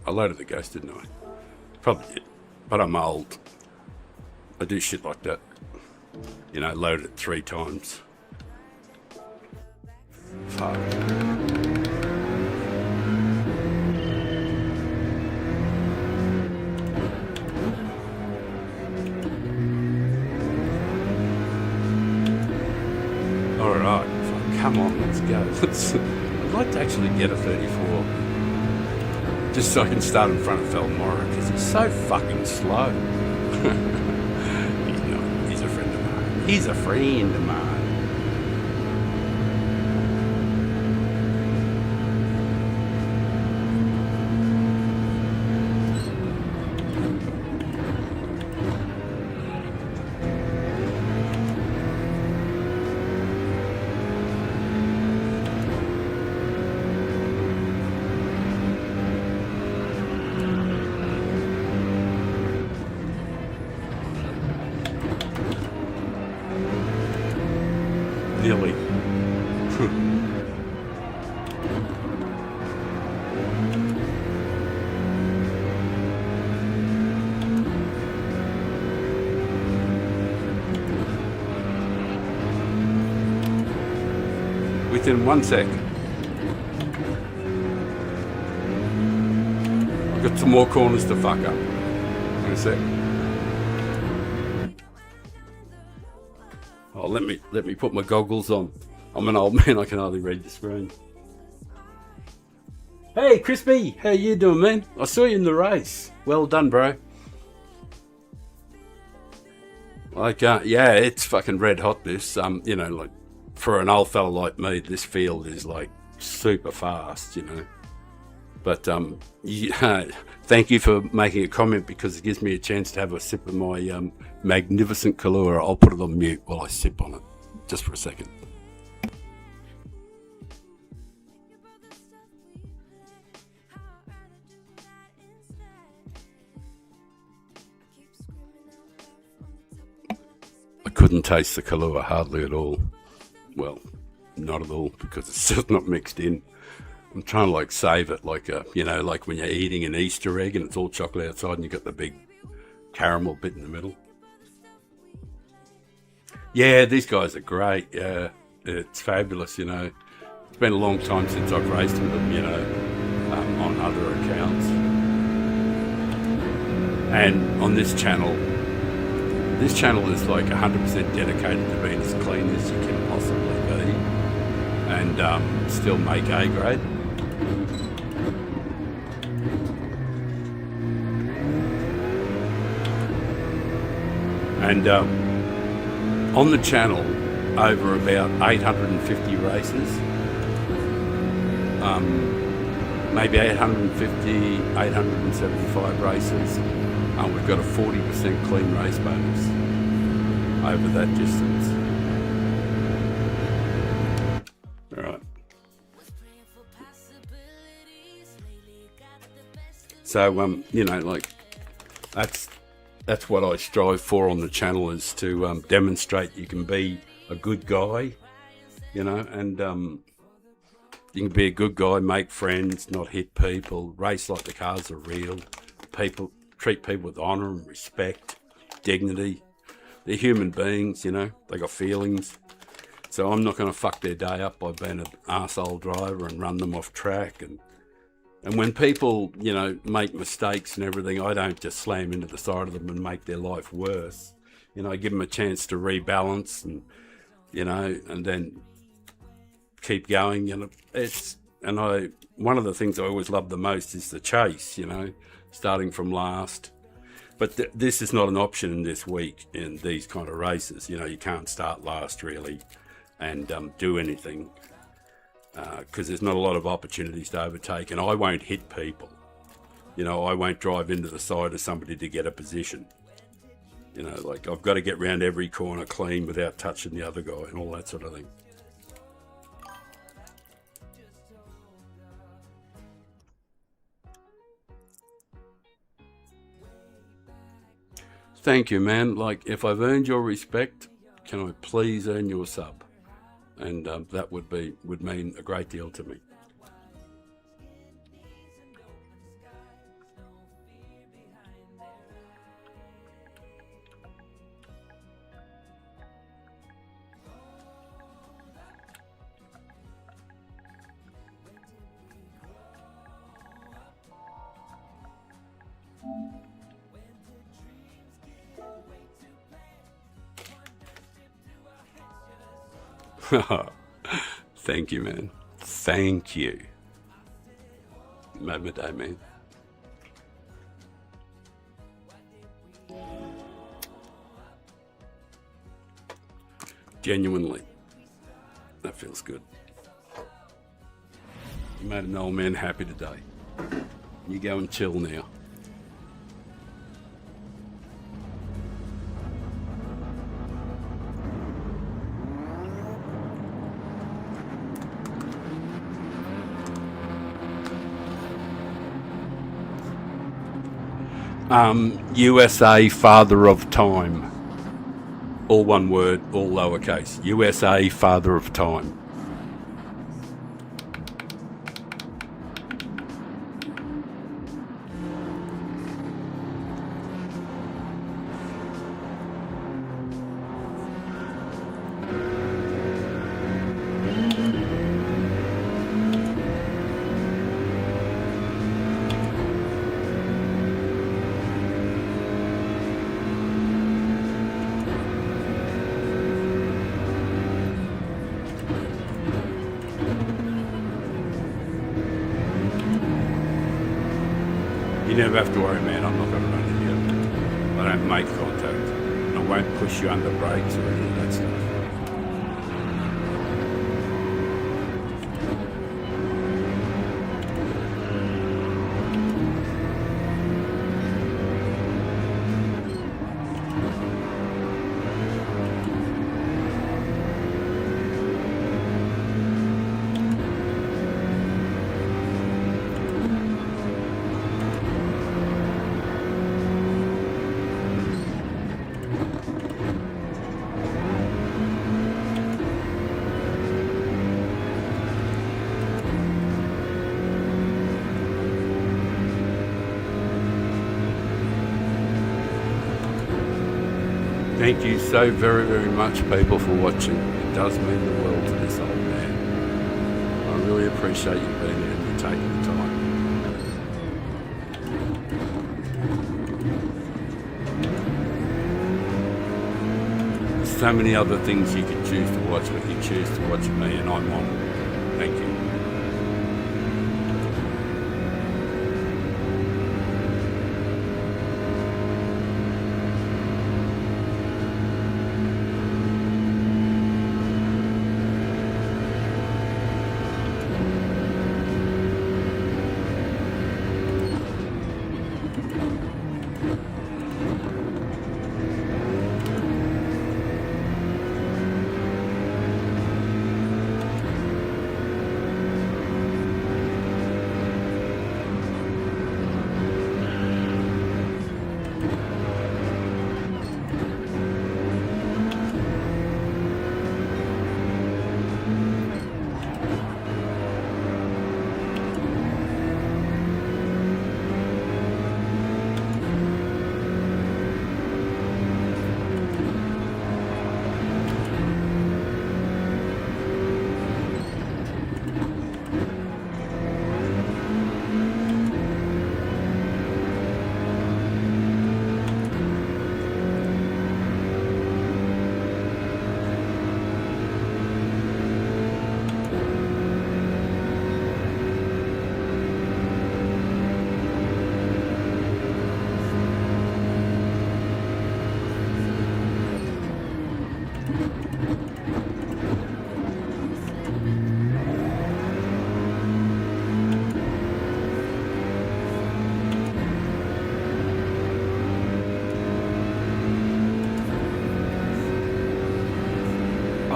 I loaded the ghost, didn't I? Probably did. But I'm old. I do shit like that. You know, load it 3 times. Fuck. Alright, come on, let's go. I'd like to actually get a 34. Just so I can start in front of Felmora, because he's so fucking slow. He's not. He's a friend of mine. He's a friend of mine. Nearly. Within 1 sec. I've got some more corners to fuck up. In a sec. Oh, let me put my goggles on. I'm an old man, I can hardly read the screen. Hey, Crispy, how you doing, man? I saw you in the race. Well done, bro. Like, yeah, it's fucking red hot, this. You know, like, for an old fella like me, this field is, like, super fast, you know. But, thank you for making a comment, because it gives me a chance to have a sip of my magnificent Kahlua. I'll put it on mute while I sip on it, just for a second. I couldn't taste the Kahlua hardly at all. Well, not at all, because it's just not mixed in. I'm trying to like save it like a, you know, like when you're eating an Easter egg and it's all chocolate outside and you got the big caramel bit in the middle. Yeah, these guys are great. Yeah, it's fabulous, you know. It's been a long time since I've raced with them, you know, on other accounts. And on this channel is like 100% dedicated to being as clean as you can possibly be and still make A grade. And on the channel, over about 850 races, maybe 850, 875 races, we've got a 40% clean race bonus over that distance. All right. So, you know, like, that's what I strive for on the channel, is to demonstrate you can be a good guy, you know, and you can be a good guy, make friends, not hit people, race like the cars are real, treat people with honour and respect, dignity. They're human beings, you know, they got feelings. So I'm not going to fuck their day up by being an arsehole driver and run them off track. And when people, you know, make mistakes and everything, I don't just slam into the side of them and make their life worse. You know, I give them a chance to rebalance and, you know, and then keep going. You know, one of the things I always love the most is the chase, you know, starting from last. But this is not an option in this week in these kind of races. You know, you can't start last really and do anything because there's not a lot of opportunities to overtake, and I won't hit people. You know, I won't drive into the side of somebody to get a position. You know, like I've got to get round every corner clean without touching the other guy and all that sort of thing. Thank you, man. Like, if I've earned your respect, can I please earn your sub? And that would mean a great deal to me. Thank you, man. Thank you. Moment, man. Genuinely. That feels good. You made an old man happy today. You go and chill now. USA Father of Time. All one word, all lowercase. USA Father of Time. You never have to worry, man. I'm not going to run into you. I don't make contact. And I won't push you under brakes or any of that stuff. Thank you so very, very much, people, for watching. It does mean the world to this old man. I really appreciate you being here and you taking the time. There's so many other things you can choose to watch, but you choose to watch me, and I'm on. Thank you.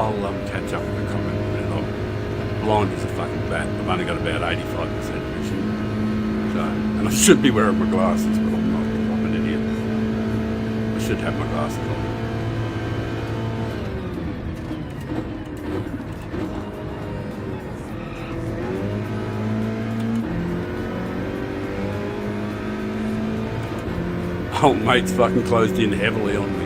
I'll catch up with the comment in a minute. I'm blind as a fucking bat. I've only got about 85% vision. So, and I should be wearing my glasses, but I'm not. I'm an idiot. I should have my glasses on. Old mate's fucking closed in heavily on me.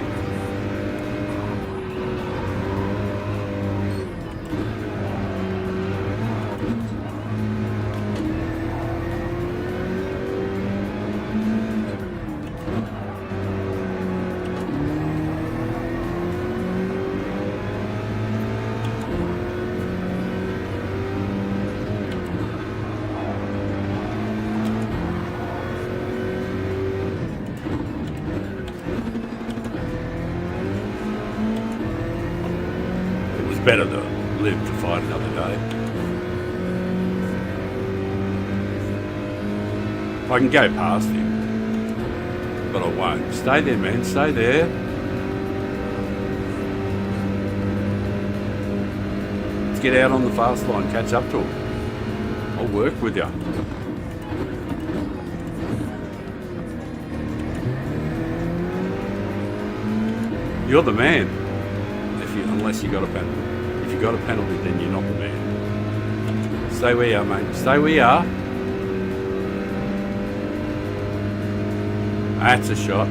Better to live to fight another day. I can go past him, but I won't. Stay there, man. Stay there. Let's get out on the fast line. Catch up to him. I'll work with you. You're the man. Unless you got a penalty. If you got a penalty, then you're not the man. Stay where you are, mate. Stay where you are. That's a shot.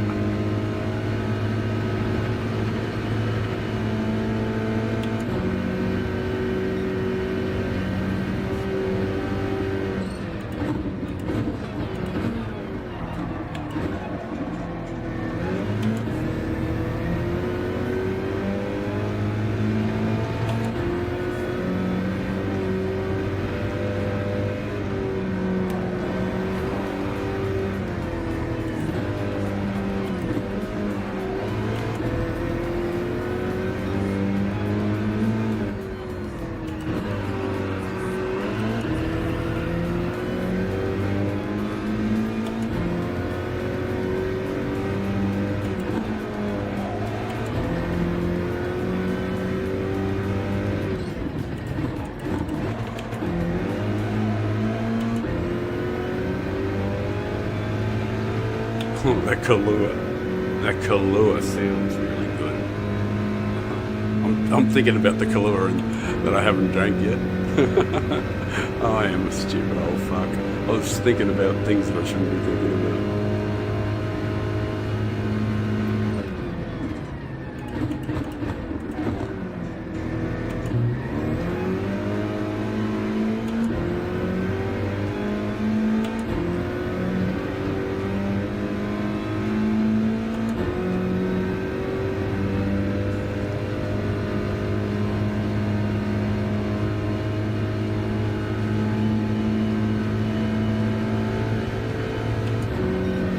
That Kahlua sounds really good. I'm thinking about the Kahlua that I haven't drank yet. I am a stupid old fuck. I was thinking about things that I shouldn't be thinking about.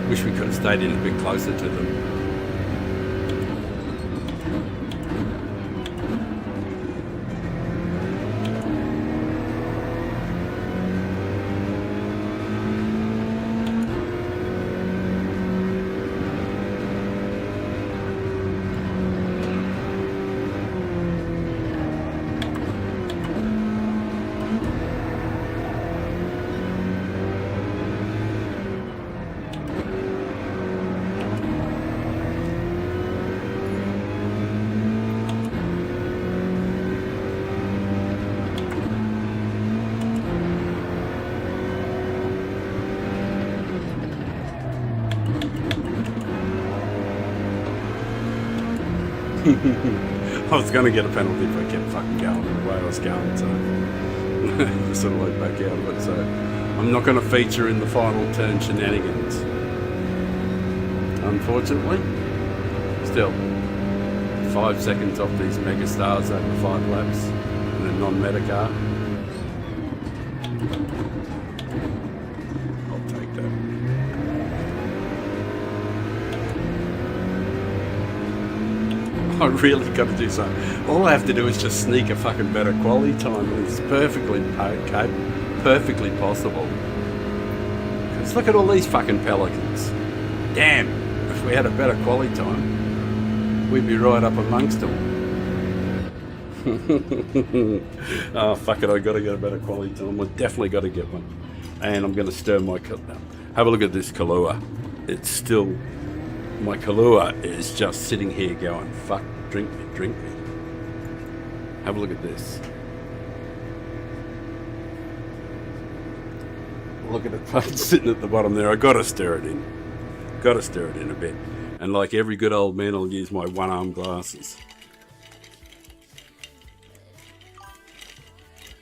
Wish we could have stayed in a bit closer to them. I was going to get a penalty if I kept fucking going the way I was going, so just sort of like back out of it. So I'm not going to feature in the final turn shenanigans, unfortunately. Still, 5 seconds off these mega stars over 5 laps in a non-meta car. I'll take that. I really got to do something. All I have to do is just sneak a fucking better quality time, and it's perfectly perfectly possible. Because look at all these fucking Pelicans. Damn, if we had a better quality time, we'd be right up amongst them. Oh, fuck it, I gotta get a better quality time. I definitely gotta get one. And I'm gonna stir my have a look at this Kahlua. It's still, my Kahlua is just sitting here going, fuck, drink me, drink me. Have a look at this. Look at it sitting at the bottom there. I gotta stir it in. Gotta stir it in a bit. And like every good old man, I'll use my one-arm glasses.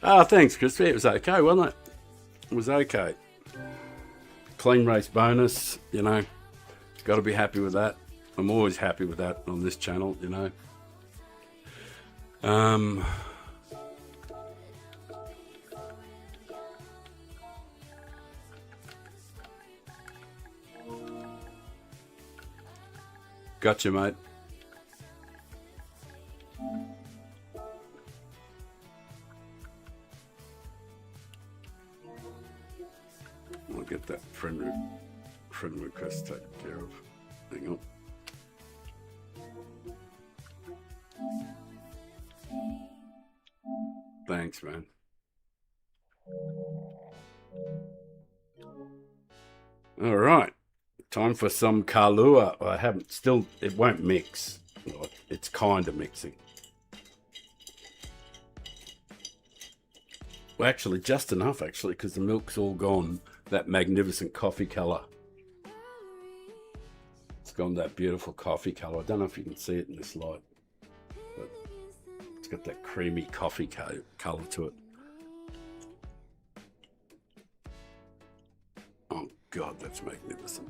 Ah, thanks, Chris. It was okay, wasn't it? It was okay. Clean race bonus, you know. Got to be happy with that. I'm always happy with that on this channel, you know. Gotcha, mate. I'll get that friend request taken care of. Hang on. Thanks, man. All right. Time for some Kahlua. I haven't still, it won't mix. It's kind of mixing. Well, actually, just enough, actually, because the milk's all gone. That magnificent coffee colour. It's gone that beautiful coffee colour. I don't know if you can see it in this light, but it's got that creamy coffee colour to it. Oh, God, that's magnificent.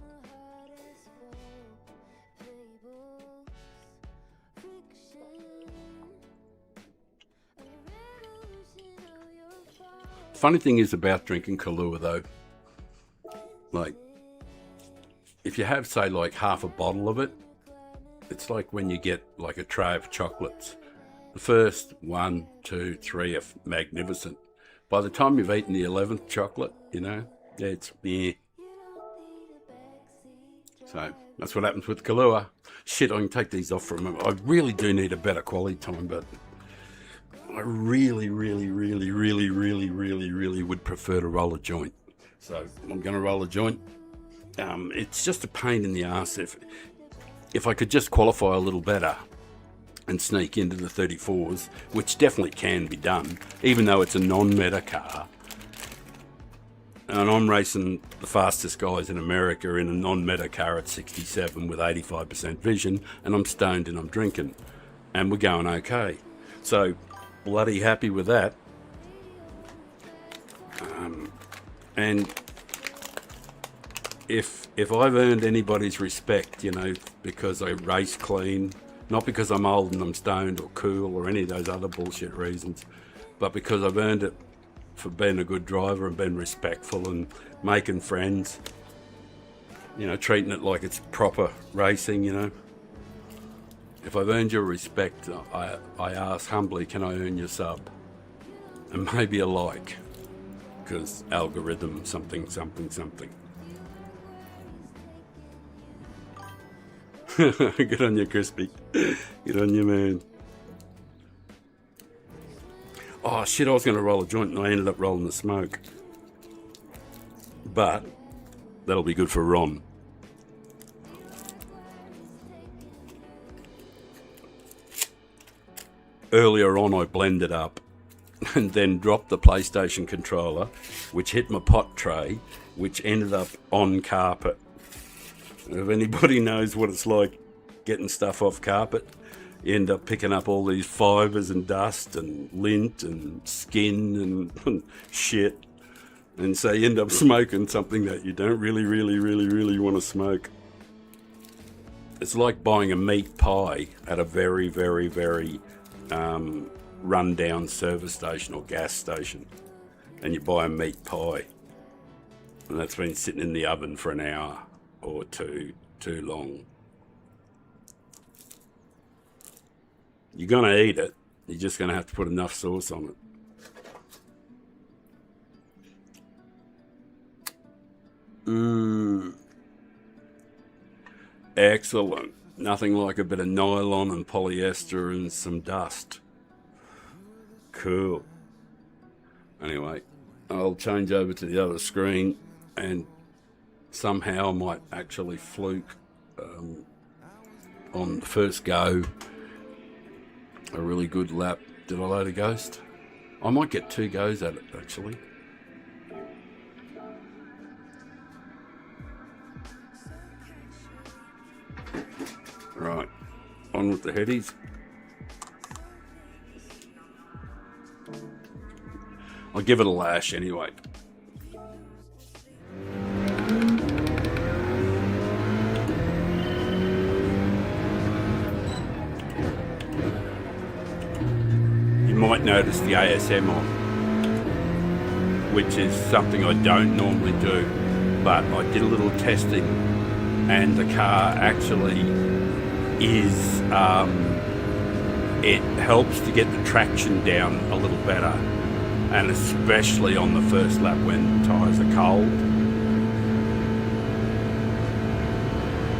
Funny thing is about drinking Kahlua, though, like, if you have, say, like half a bottle of it, it's like when you get like a tray of chocolates. The first 1, 2, 3 are magnificent. By the time you've eaten the 11th chocolate, you know, it's meh. So that's what happens with Kahlua. Shit, I can take these off for a moment. I really do need a better quality time, but I really would prefer to roll a joint. So I'm going to roll a joint. It's just a pain in the ass. If I could just qualify a little better and sneak into the 34s, which definitely can be done, even though it's a non-meta car. And I'm racing the fastest guys in America in a non-meta car at 67 with 85% vision, and I'm stoned and I'm drinking, and we're going okay. So bloody happy with that. And if I've earned anybody's respect, you know, because I race clean, not because I'm old and I'm stoned or cool or any of those other bullshit reasons, but because I've earned it for being a good driver and being respectful and making friends, you know, treating it like it's proper racing, you know. If I've earned your respect, I ask humbly, can I earn your sub? And maybe a like, because algorithm something. Good on you, Crispy. Good on you, man. Oh shit, I was going to roll a joint and I ended up rolling the smoke. But that'll be good for Ron. Earlier on I blended up and then dropped the PlayStation controller, which hit my pot tray, which ended up on carpet. If anybody knows what it's like getting stuff off carpet, you end up picking up all these fibres and dust and lint and skin and shit. And so you end up smoking something that you don't really want to smoke. It's like buying a meat pie at a very run-down service station or gas station. And you buy a meat pie. And that's been sitting in the oven for an hour or two, too long. You're going to eat it. You're just going to have to put enough sauce on it. Excellent. Nothing like a bit of nylon and polyester and some dust. Cool. Anyway, I'll change over to the other screen, and somehow I might actually fluke on the first go a really good lap. Did I load a ghost? I might get 2 goes at it actually. Right, on with the headies. I'll give it a lash anyway. You might notice the ASM on, which is something I don't normally do, but I did a little testing and the car actually is, it helps to get the traction down a little better, and especially on the first lap when tyres are cold.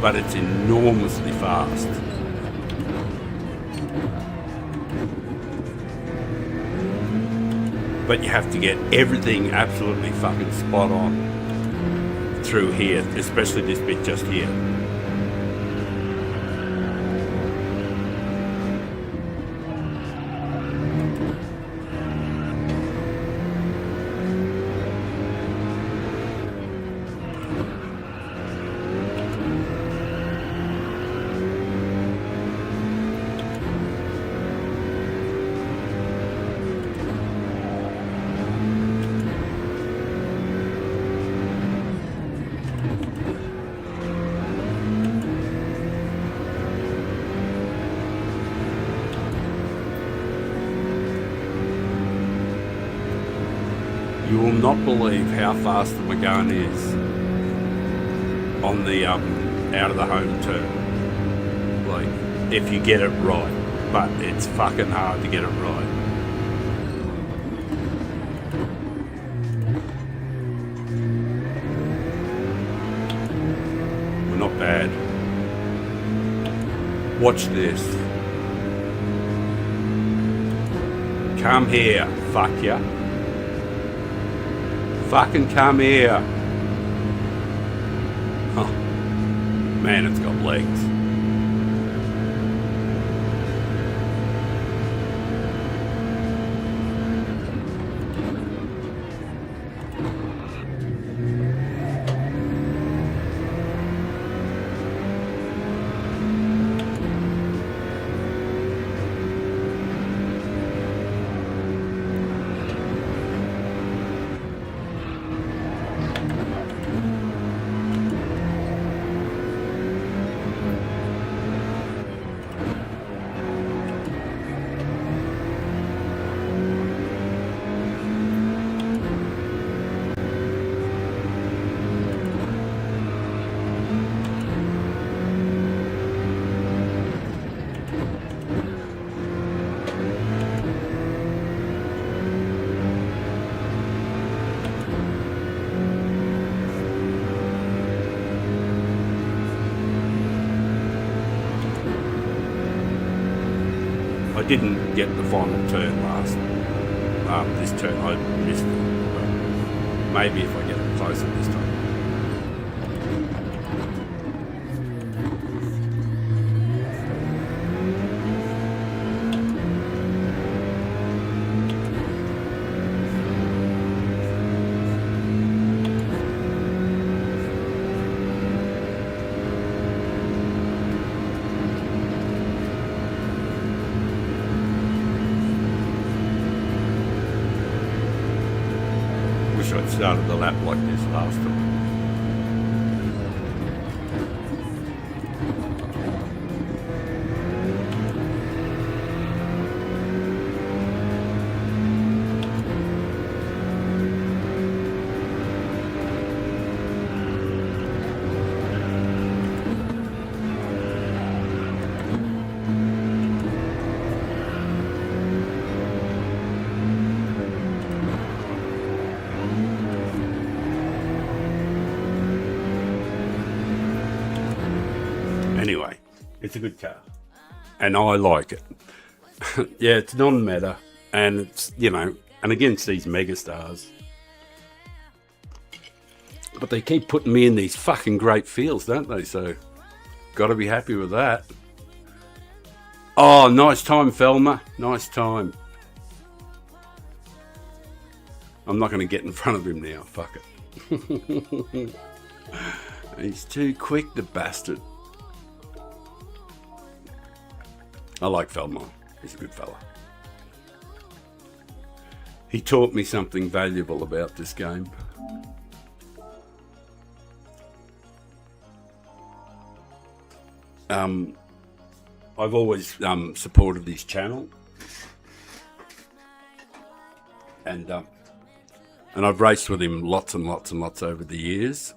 But it's enormously fast. But you have to get everything absolutely fucking spot on through here, especially this bit just here. You will not believe how fast the Megane is on the out of the home turn. Like, if you get it right, but it's fucking hard to get it right. We're not bad. Watch this. Come here, fuck ya. Fucking come here. Oh, man, it's got legs. I didn't get the final turn last. This turn I missed it. But maybe if I get it closer this time. Wish I'd started the lap like this last time. Anyway, it's a good car, and I like it. Yeah, it's non-meta, And it's, you know, and against these megastars. But they keep putting me in these fucking great fields, don't they? So, got to be happy with that. Oh, nice time, Felmer. Nice time. I'm not going to get in front of him now. Fuck it. He's too quick, the bastard. I like Felmer. He's a good fella. He taught me something valuable about this game. I've always supported his channel, and I've raced with him lots and lots and lots over the years.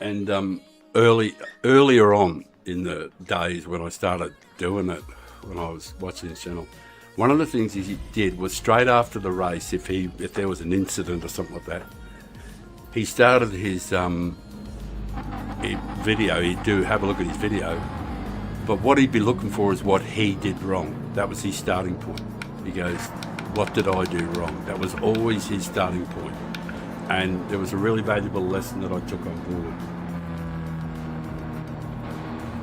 And earlier on in the days when I started doing it, when I was watching his channel, one of the things he did was straight after the race, if there was an incident or something like that, he started his video. He'd have a look at his video, but what he'd be looking for is what he did wrong. That was his starting point. He goes, what did I do wrong? That was always his starting point. And there was a really valuable lesson that I took on board.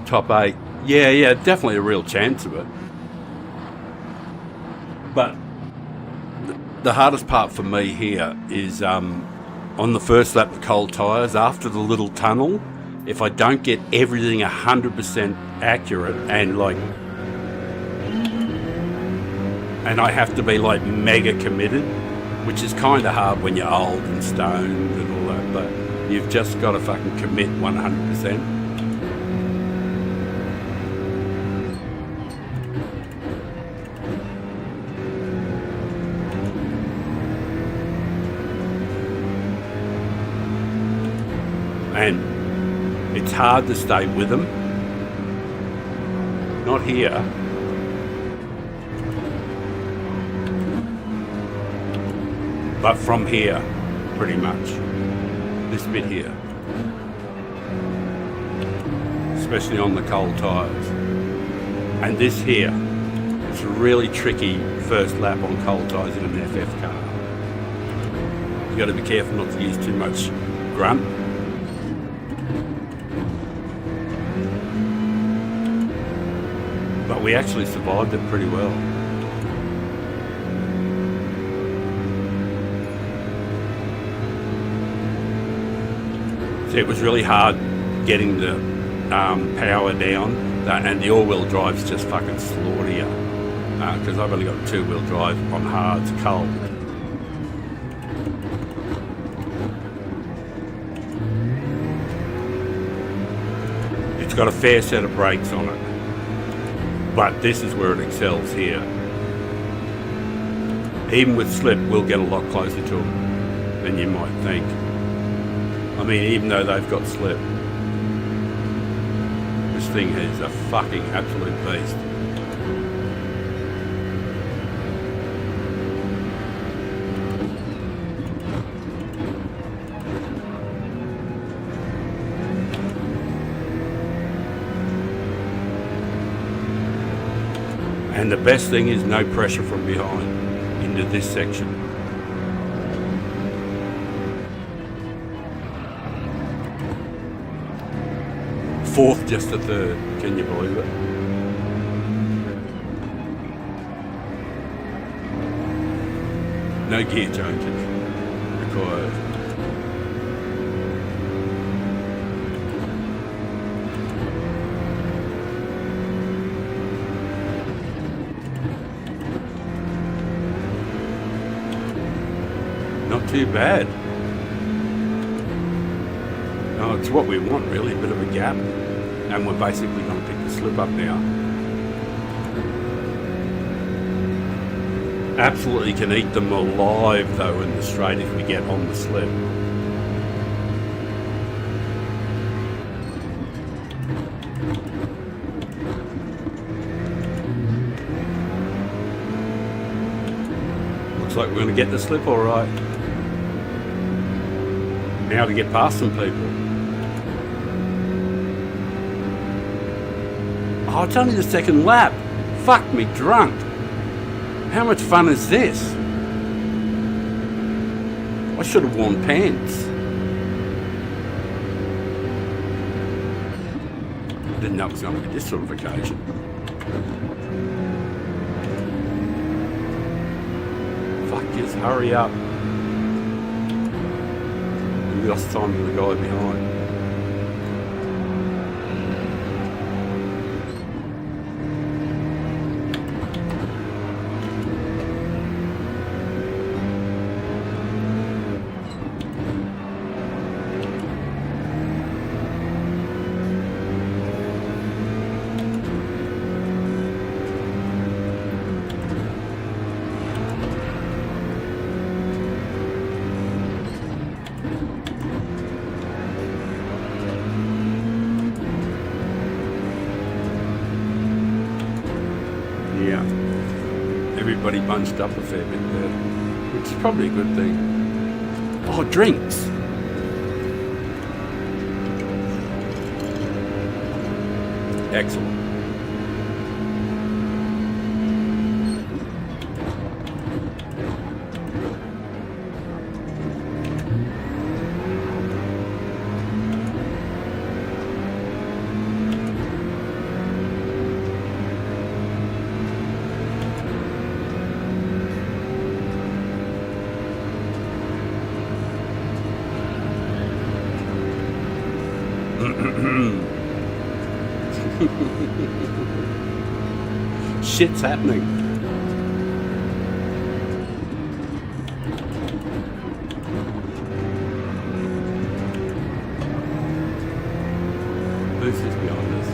Top 8. Yeah, definitely a real chance of it. But the hardest part for me here is on the first lap of cold tyres, after the little tunnel, if I don't get everything 100% accurate and I have to be like mega committed, which is kind of hard when you're old and stoned and all that, but you've just got to fucking commit 100%. And it's hard to stay with them. Not here. But from here, pretty much. This bit here. Especially on the cold tyres. And this here. It's a really tricky first lap on cold tyres in an FF car. You've got to be careful not to use too much grunt. But we actually survived it pretty well. So it was really hard getting the power down, and the all-wheel drives just fucking slaughter you. Because I've only got two-wheel drive on hards, cold. It's got a fair set of brakes on it. But this is where it excels here. Even with slip, we'll get a lot closer to them than you might think. I mean, even though they've got slip, this thing is a fucking absolute beast. And the best thing is no pressure from behind into this section. Fourth, just a third. Can you believe it? No gear changes required. Not too bad. Oh, it's what we want really, a bit of a gap. And we're basically going to pick the slip up now. Absolutely can eat them alive though in the straight if we get on the slip. Looks like we're going to get the slip all right. Now to get past some people. Oh, it's only the second lap. Fuck me drunk. How much fun is this? I should have worn pants. Didn't know it was going to be this sort of occasion. Fuck yes, hurry up. We lost time to the guy behind. Yeah, everybody bunched up a fair bit there, which is probably a good thing. Oh, drinks! Excellent. Shit's happening. Who's this behind us?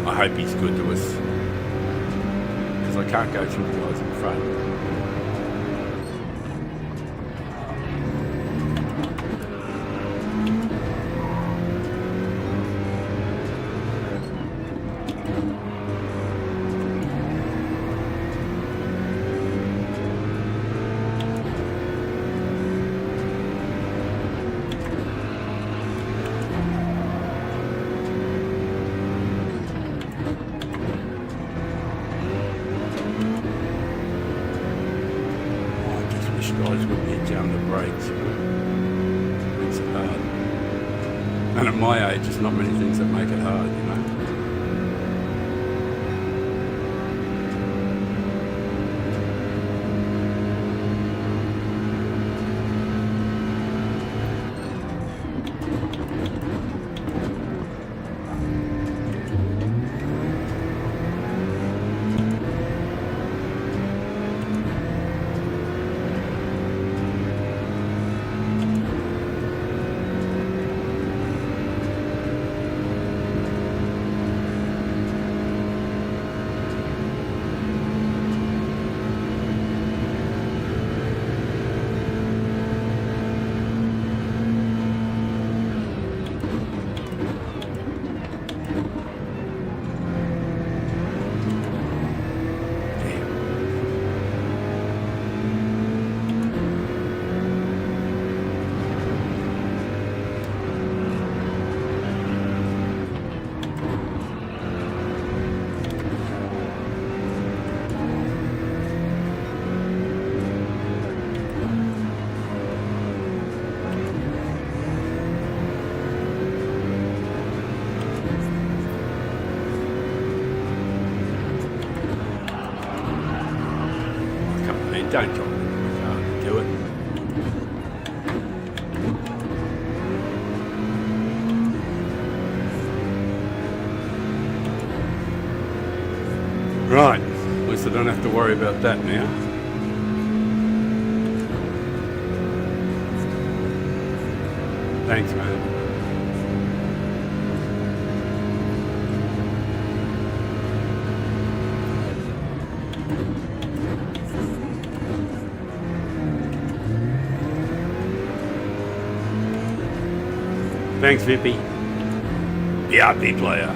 I hope he's good to us, because I can't go through the guys in front. Guys would hit down the brakes, you know. Makes it hard. And at my age, there's not many things that make it hard, you know. Don't drive in my car, do it. Right, at least I don't have to worry about that now. Thanks, man. Thanks, Vippy. The RP player.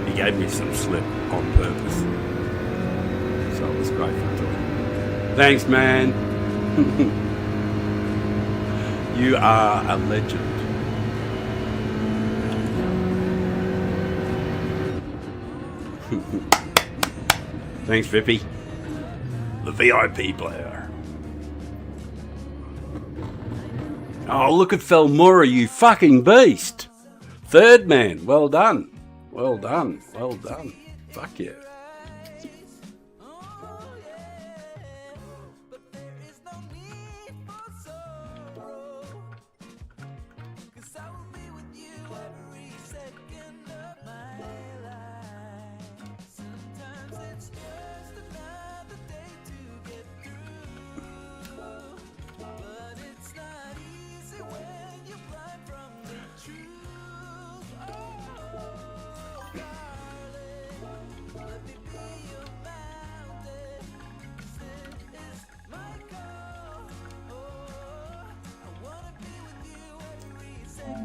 He gave me some slip on purpose. So I was grateful to him. Thanks, man. You are a legend. Thanks, Vippy. The VIP player. Oh, look at Felmora, you fucking beast. Third man. Well done. Well done. Well done. Fuck yeah.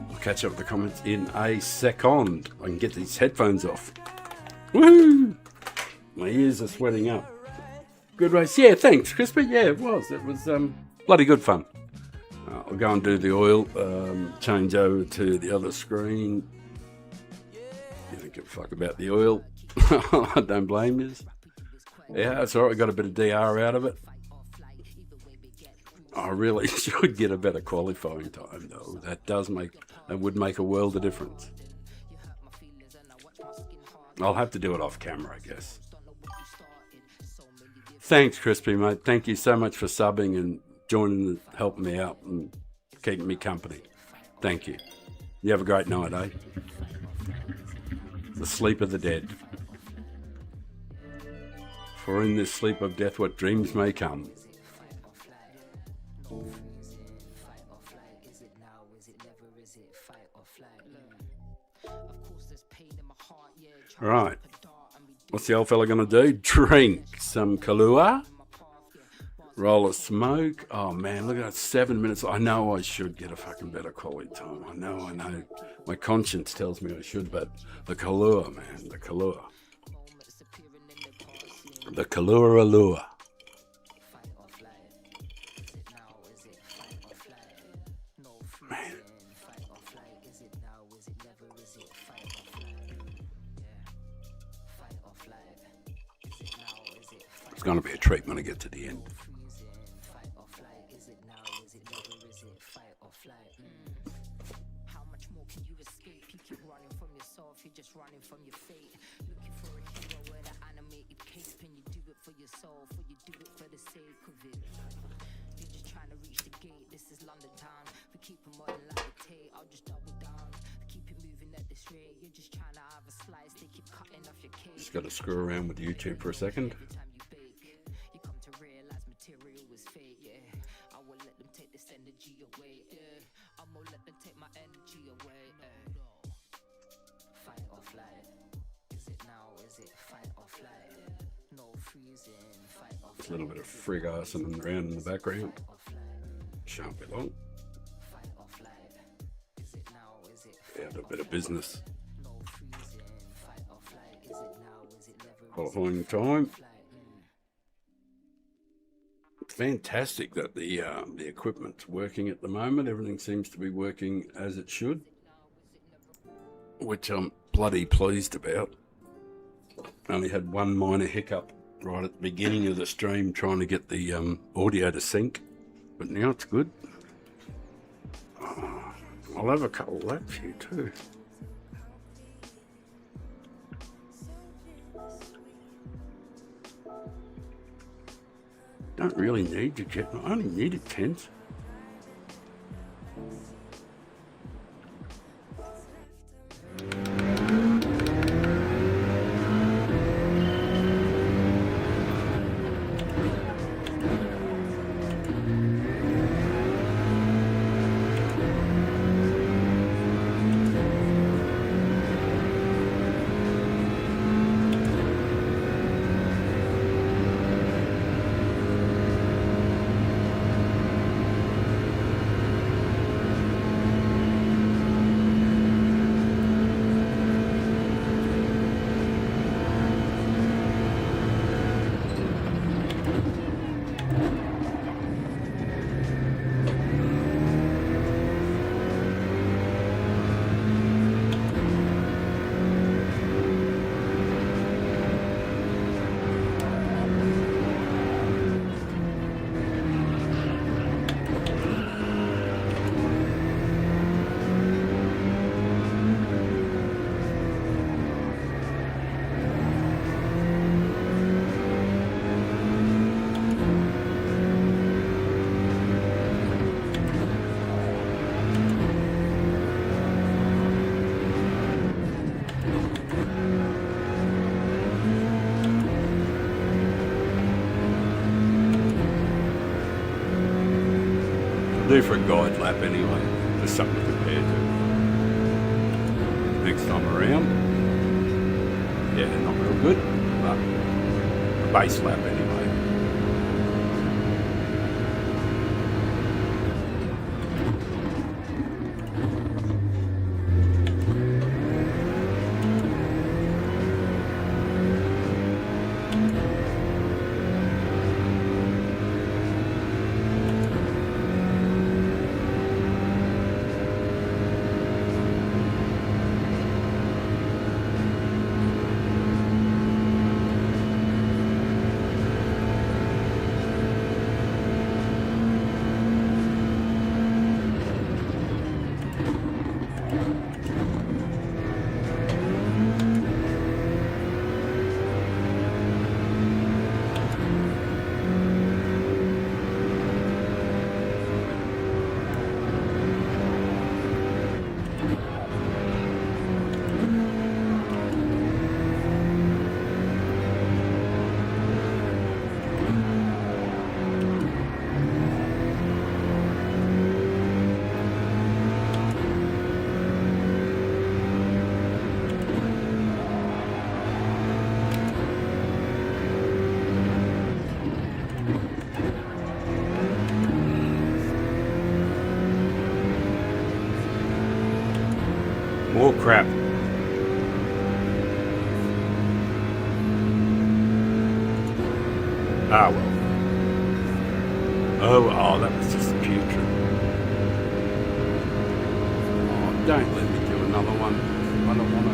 I'll catch up with the comments in a second. I can get these headphones off. Woohoo! My ears are sweating up. Good race. Yeah, thanks, Crispy. Yeah, it was. It was bloody good fun. I'll go and do the oil, change over to the other screen. You don't give a fuck about the oil. I don't blame you. Yeah, it's alright. I got a bit of DR out of it. I really should get a better qualifying time, though. That would make a world of difference. I'll have to do it off camera, I guess. Thanks, Crispy, mate. Thank you so much for subbing and joining, helping me out and keeping me company. Thank you. You have a great night, eh? The sleep of the dead. For in this sleep of death, what dreams may come. Right. What's the old fella going to do? Drink some Kahlua. Roll a smoke. Oh, man, look at that. 7 minutes. I know I should get a fucking better quality time. I know. My conscience tells me I should, but the Kahlua, man. The Kahlua. The Kahlua allure. Man. It's going to be a treat when I get to the end. Running from your fate, looking for a hero in an animated cape, and you do it for yourself, or you do it for the sake of it. You're just trying to reach the gate. This is London town. We keep it modern like a tape. I'll just double down. Keep it moving at this rate. You're just trying to have a slice. They keep cutting off your cake. Just got to screw around with YouTube for a second. Every time you bake, you come to realize material is fake. Yeah, I will let them take this energy away. Yeah, I'm gonna let them take my energy away. Fight or flight. Is it now? Is it fight or flight? No freezing. Fight or flight. A little bit of frig arson around in the background. Shan't be long. Fight or flight. Is it now? Is it Yeah, a bit of business. no freezing? Fight or flight. Is it now? Is it never? Qualifying time. Flight. It's fantastic that the equipment's working at the moment. Everything seems to be working as it should, which I'm bloody pleased about. Only had one minor hiccup right at the beginning of the stream trying to get the audio to sync, but now it's good. Oh, I'll have a couple left for you too. Don't really need your jet. I only need it 10s. Do for a guide lap anyway. Just something to compare to. Next time around. Yeah, not real good, but a base lap anyway. More crap. Ah well. Oh, that was just putrid. Oh, don't let me do another one. I don't want to.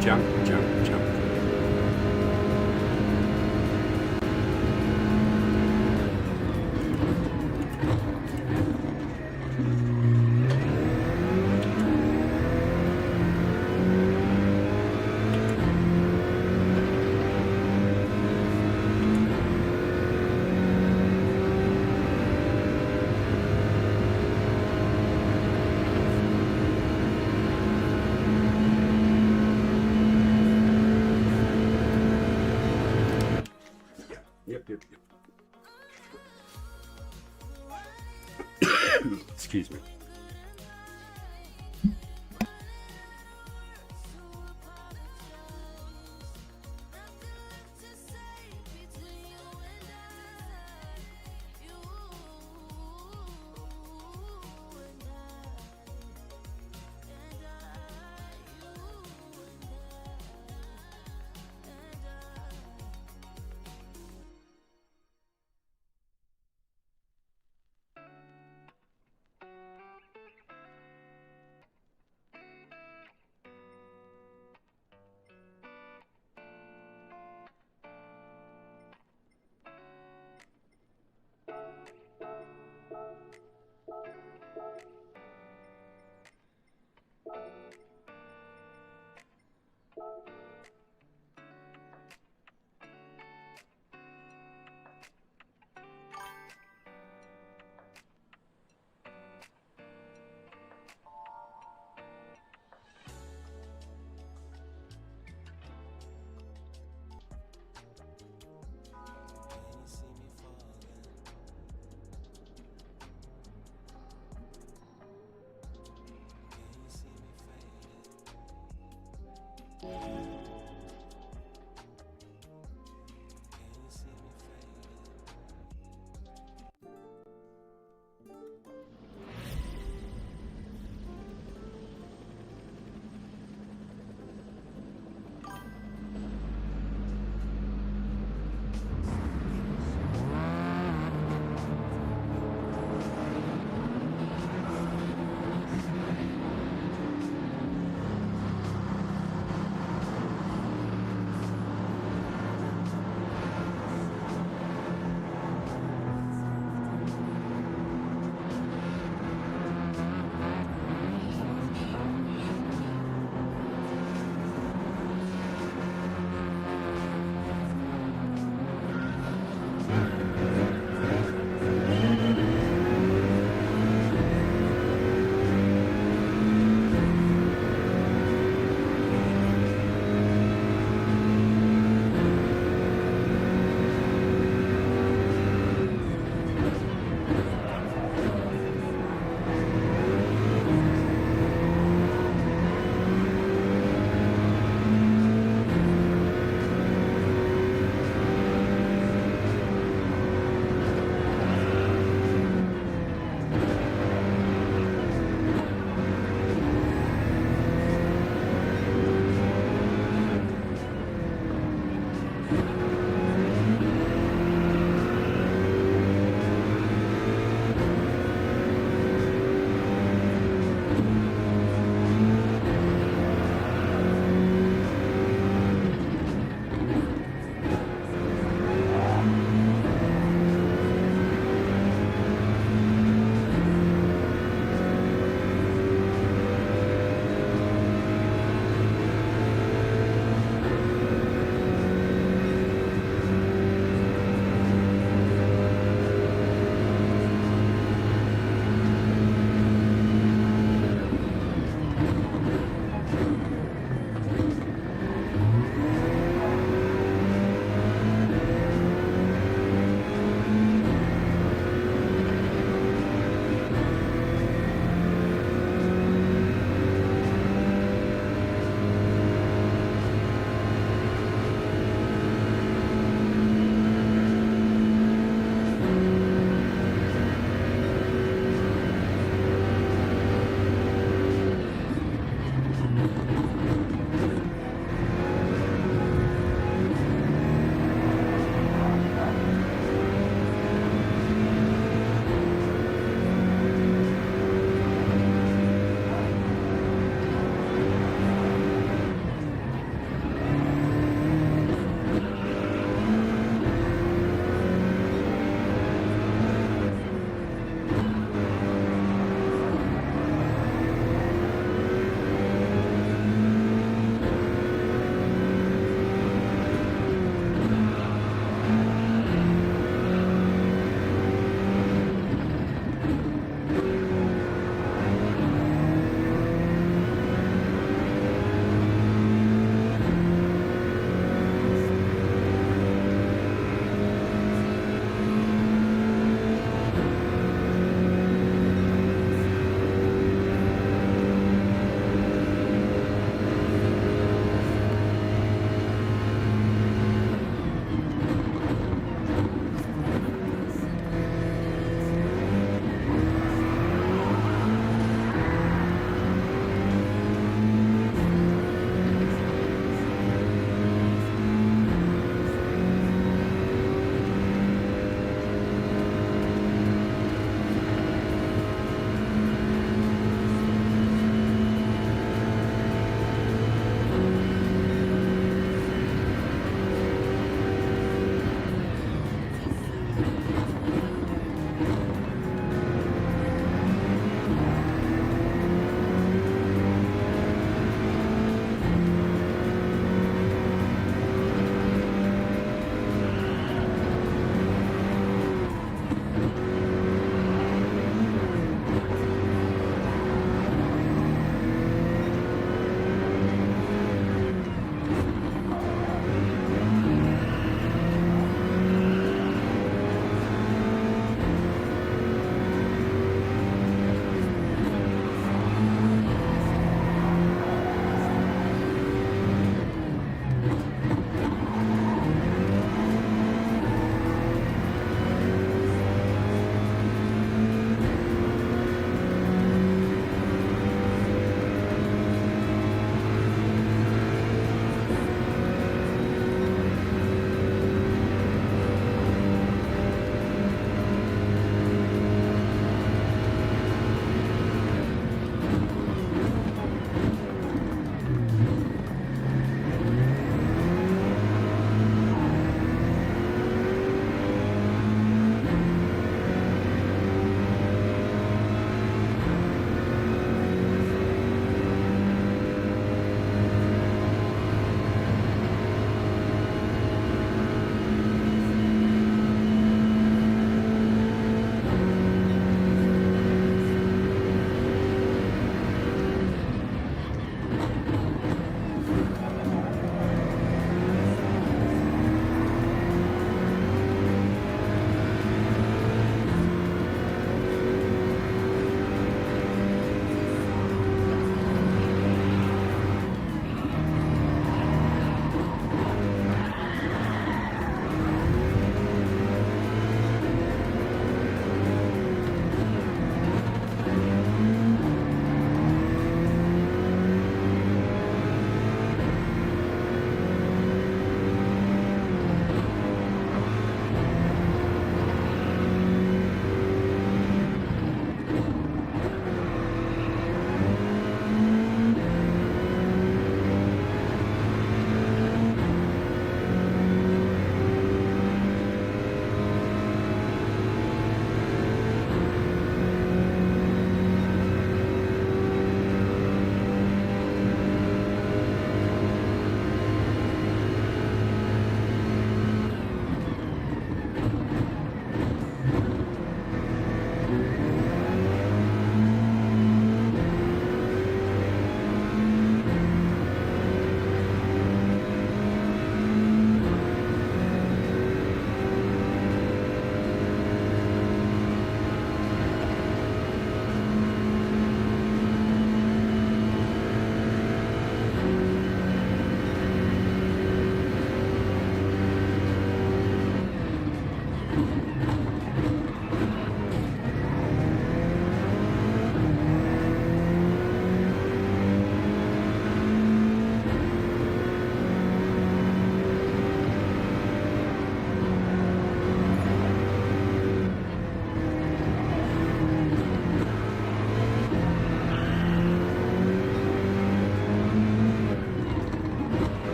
Jump, jump, jump. Yep, yep, yep. Excuse me.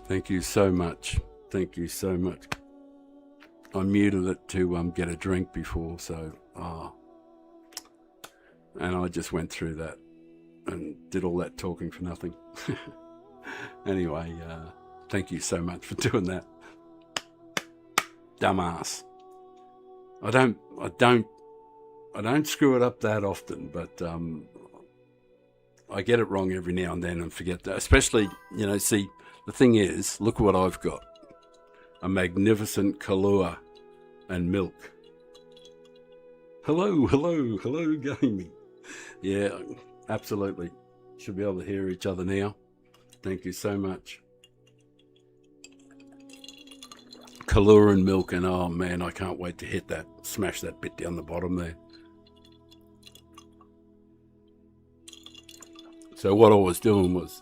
Thank you so much. Thank you so much. I muted it to get a drink before, so and I just went through that and did all that talking for nothing. Anyway, thank you so much for doing that. Dumbass. I don't screw it up that often, but I get it wrong every now and then and forget that. Especially, see, the thing is, look what I've got. A magnificent Kahlua and milk. Hello, gaming. Yeah, absolutely. Should be able to hear each other now. Thank you so much. Kahlua and milk, and oh man, I can't wait to hit that, smash that bit down the bottom there. So what I was doing was,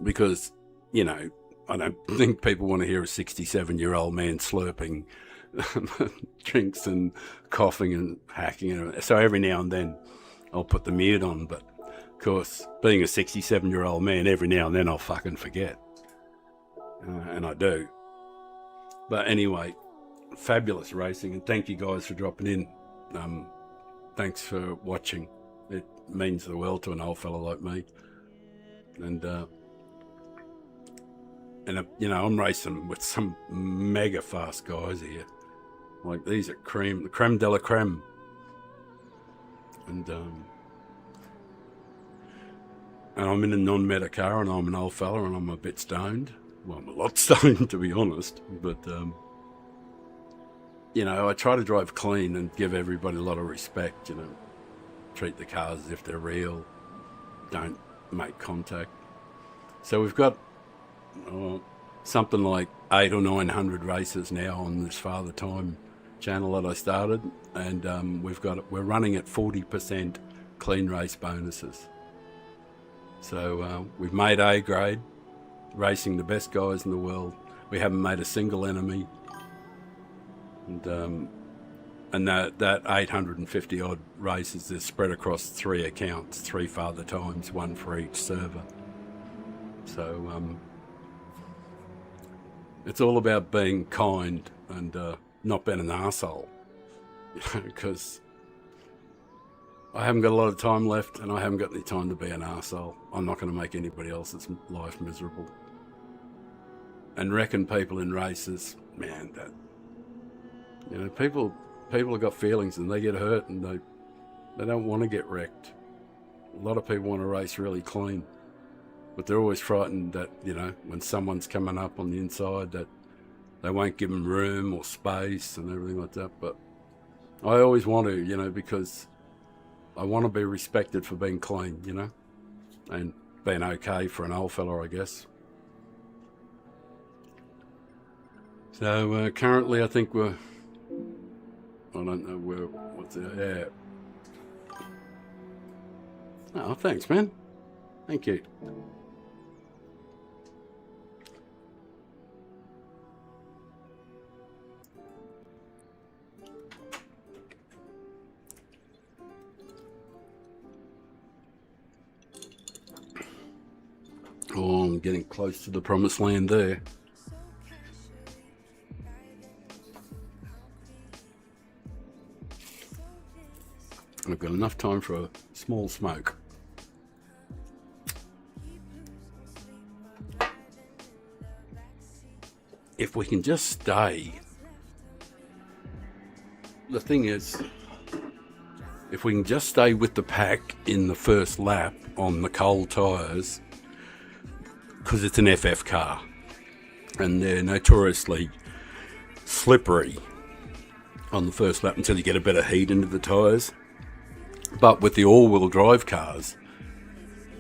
because, I don't think people want to hear a 67-year-old man slurping drinks and coughing and hacking. So every now and then I'll put the mute on, but of course, being a 67-year-old man, every now and then I'll fucking forget. And I do. But anyway, fabulous racing, and thank you guys for dropping in. Thanks for watching. It means the world to an old fella like me. And I'm racing with some mega fast guys here. Like, these are the creme de la creme. And I'm in a non-meta car, and I'm an old fella, and I'm a bit stoned. Well, I'm a lot stoned, to be honest. But, I try to drive clean and give everybody a lot of respect, treat the cars as if they're real, don't make contact. So we've got something like 800 or 900 races now on this Father Time channel that I started, and we're running at 40% clean race bonuses. So we've made A grade, racing the best guys in the world. We haven't made a single enemy, and that 850 odd races is spread across 3 accounts, 3 Father Times, 1 for each server. So it's all about being kind and not being an arsehole, because I haven't got a lot of time left and I haven't got any time to be an arsehole. I'm not going to make anybody else's life miserable. And wrecking people in races, man, that, you know, people have got feelings and they get hurt and they don't want to get wrecked. A lot of people want to race really clean, but they're always frightened that, you know, when someone's coming up on the inside, that they won't give them room or space and everything like that. But I always want to, you know, because I want to be respected for being clean, you know, and being okay for an old fella, I guess. So currently I think I don't know what's it, yeah. Oh, thanks, man. Thank you. Oh, I'm getting close to the promised land there. I've got enough time for a small smoke. If we can just stay, the thing is, if we can just stay with the pack in the first lap on the cold tyres, because it's an FF car and they're notoriously slippery on the first lap until you get a bit of heat into the tyres. But with the all-wheel drive cars,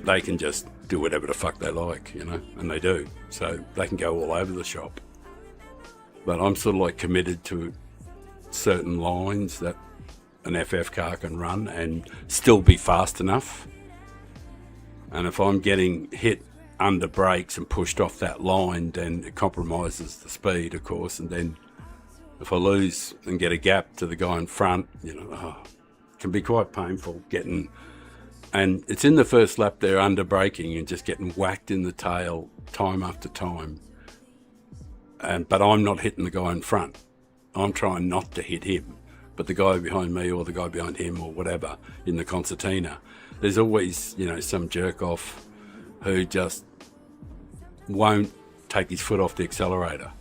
they can just do whatever the fuck they like, you know, and they do. So they can go all over the shop. But I'm sort of like committed to certain lines that an FF car can run and still be fast enough. And if I'm getting hit under brakes and pushed off that line, then it compromises the speed, of course. And then if I lose and get a gap to the guy in front, you know, it can be quite painful getting, and it's in the first lap they're under braking and just getting whacked in the tail time after time. But I'm not hitting the guy in front. I'm trying not to hit him, but the guy behind me or the guy behind him or whatever in the concertina, there's always, you know, some jerk off who just won't take his foot off the accelerator,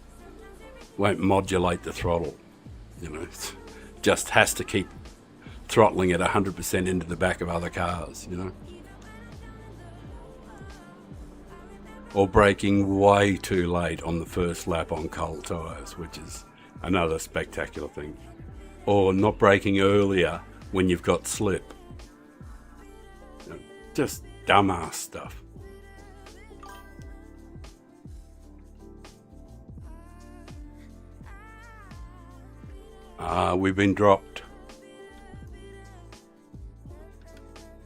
won't modulate the throttle, you know, just has to keep throttling at 100% into the back of other cars, you know. Or braking way too late on the first lap on cold tyres, which is another spectacular thing. Or not braking earlier when you've got slip. You know, just dumbass stuff. We've been dropped.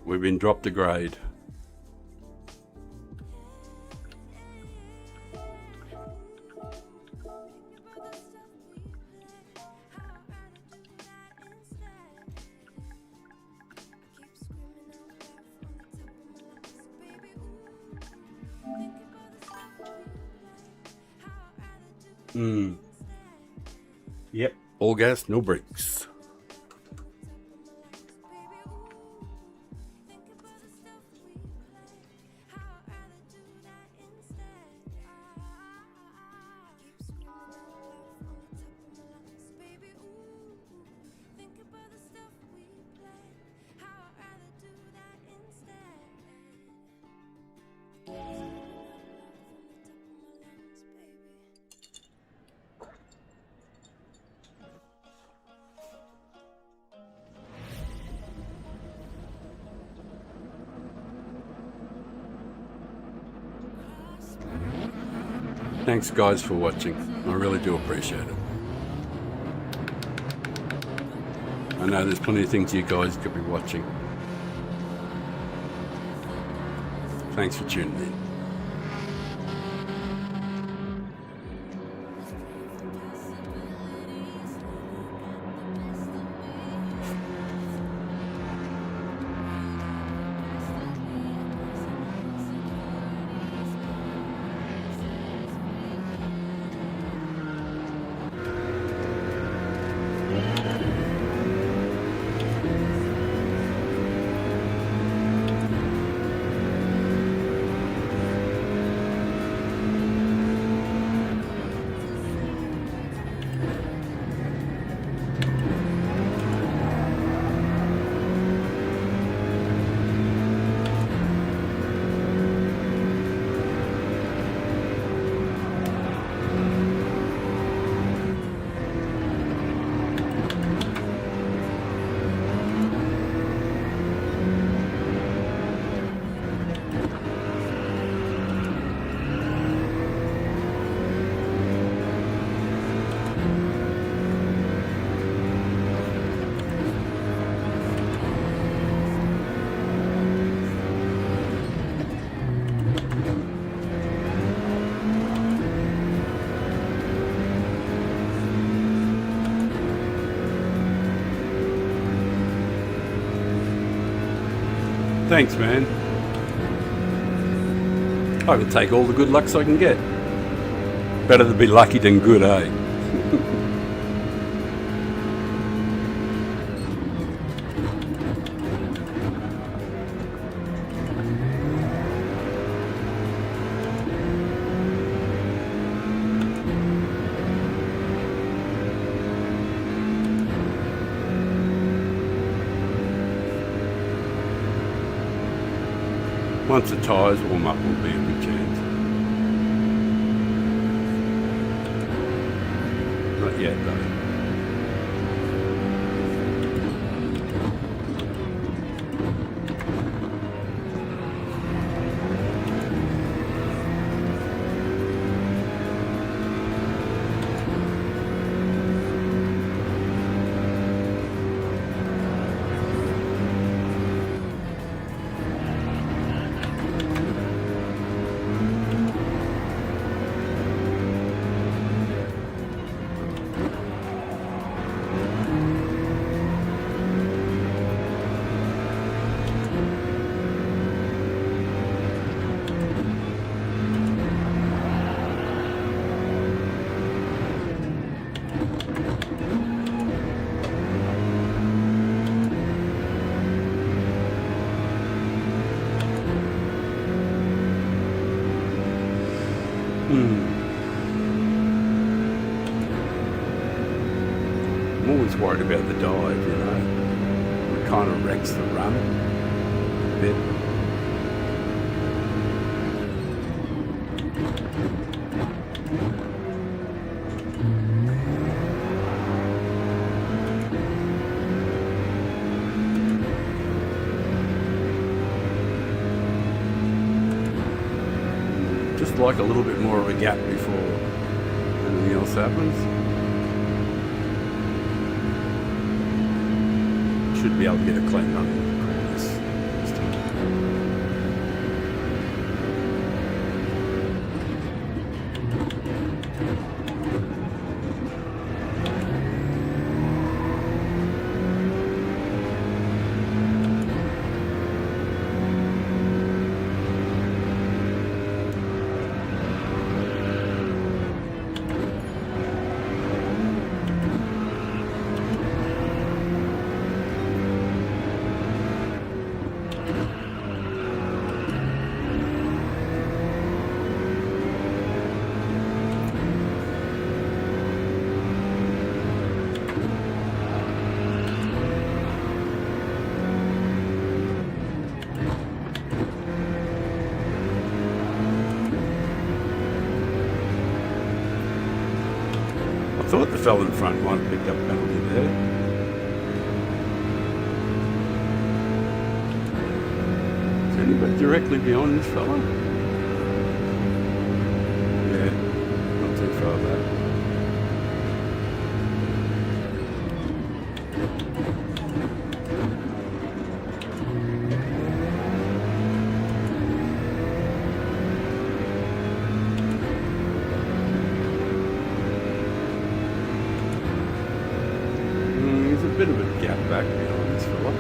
We've been dropped a grade. Yep. All gas, no brakes. Thanks guys for watching. I really do appreciate it. I know there's plenty of things you guys could be watching. Thanks for tuning in. Thanks, man. I can take all the good lucks I can get. Better to be lucky than good, eh? Once the tyres warm up, will be a good chance. Not yet, though. I'm always worried about the dive, you know. It kind of wrecks the run a bit. Just like a little bit more of a gap before anything else happens. Should be able to get a clean run in the corners this time. I thought the fella in front might have picked up a penalty there. Is anybody directly behind this fella? Yeah. out back behind this fella.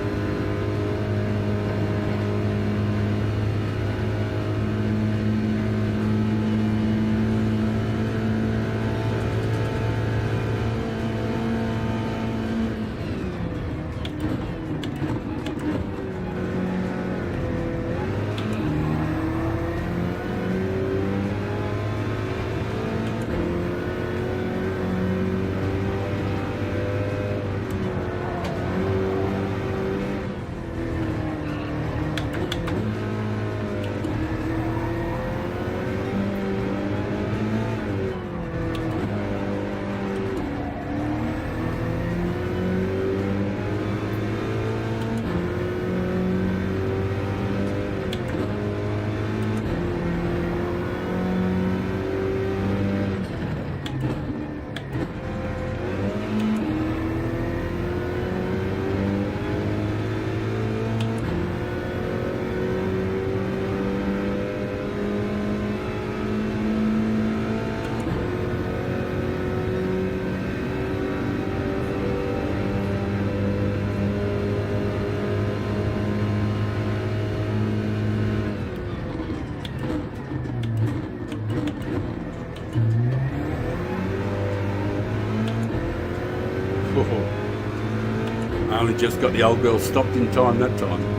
I only just got the old girl stopped in time that time.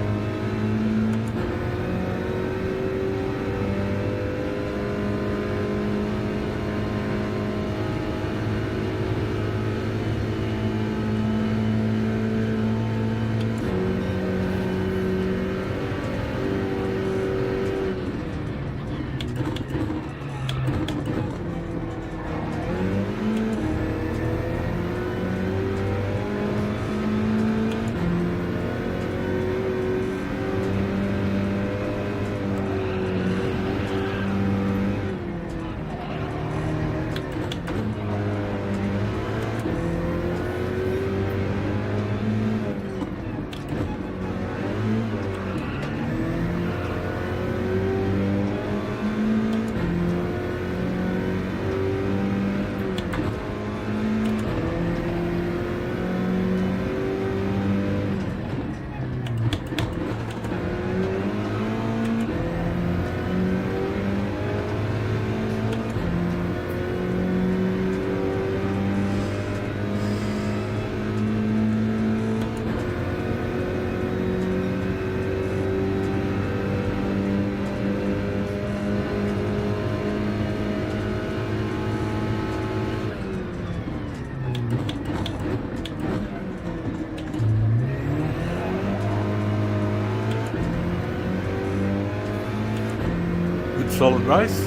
Solid race.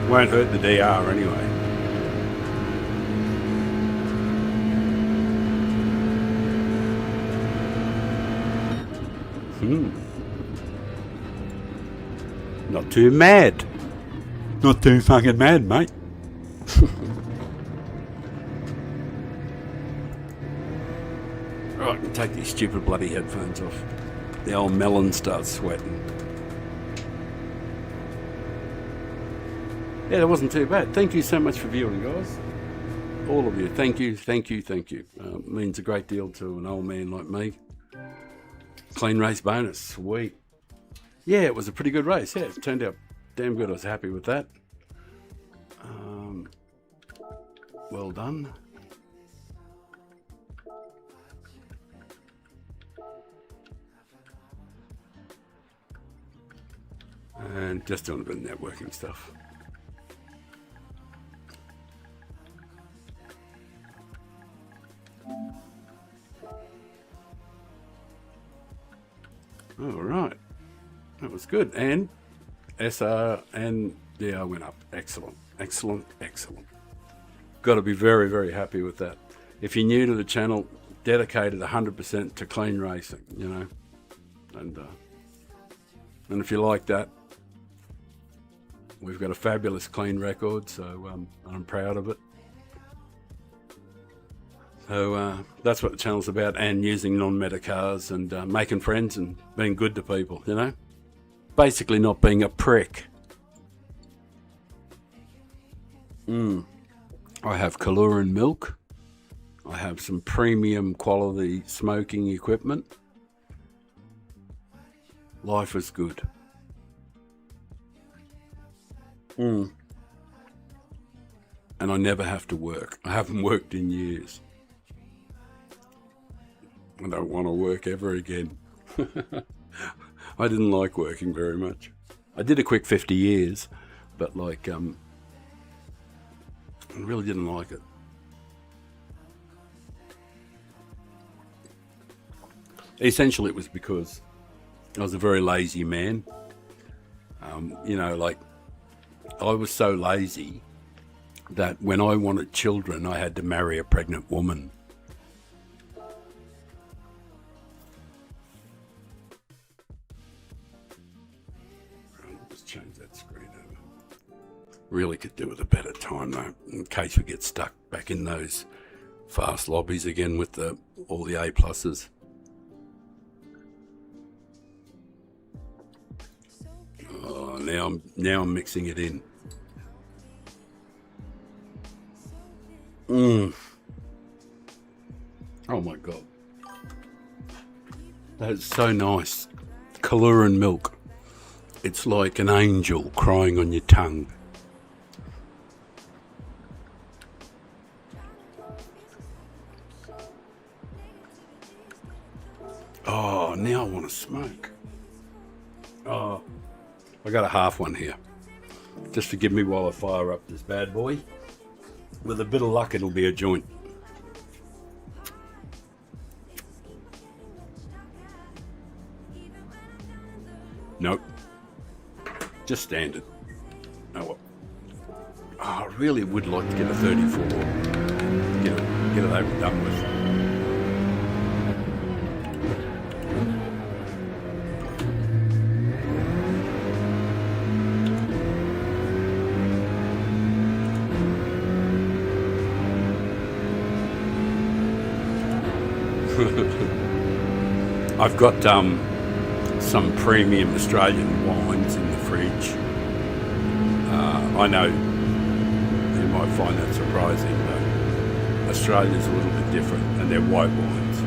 Won't hurt the DR anyway. Not too mad. Not too fucking mad, mate. Right, I can take these stupid bloody headphones off. The old melon starts sweating. Yeah, that wasn't too bad. Thank you so much for viewing, guys. All of you. Thank you, thank you, thank you. Means a great deal to an old man like me. Clean race bonus. Sweet. Yeah, it was a pretty good race. Yeah, it turned out damn good. I was happy with that. Well done. And just doing a bit of networking stuff. All right, that was good. And SR and DR went up. Excellent, excellent, excellent. Got to be very, very happy with that. If you're new to the channel, dedicated 100% to clean racing, you know, and if you like that, we've got a fabulous clean record, so I'm proud of it. So that's what the channel's about, and using non-meta cars and making friends and being good to people, you know? Basically not being a prick. I have Kaluran milk. I have some premium quality smoking equipment. Life is good. And I never have to work. I haven't worked in years. I don't want to work ever again. I didn't like working very much. I did a quick 50 years, but like, I really didn't like it. Essentially, it was because I was a very lazy man. You know, like, I was so lazy that when I wanted children, I had to marry a pregnant woman. Let's change that screen over. Really could do with a better time though, in case we get stuck back in those fast lobbies again with all the A pluses. Oh, now I'm mixing it in. Oh my god, that's so nice. Kaluran milk. It's like an angel crying on your tongue. Oh, now I want to smoke. Oh, I got a half one here. Just forgive me while I fire up this bad boy. With a bit of luck, it'll be a joint. Nope. Just standard. Oh, well. Oh, I really would like to get a 34. Get it over and done with. I've got some premium Australian wines in the fridge. I know you might find that surprising, but Australia's a little bit different, and they're white wines.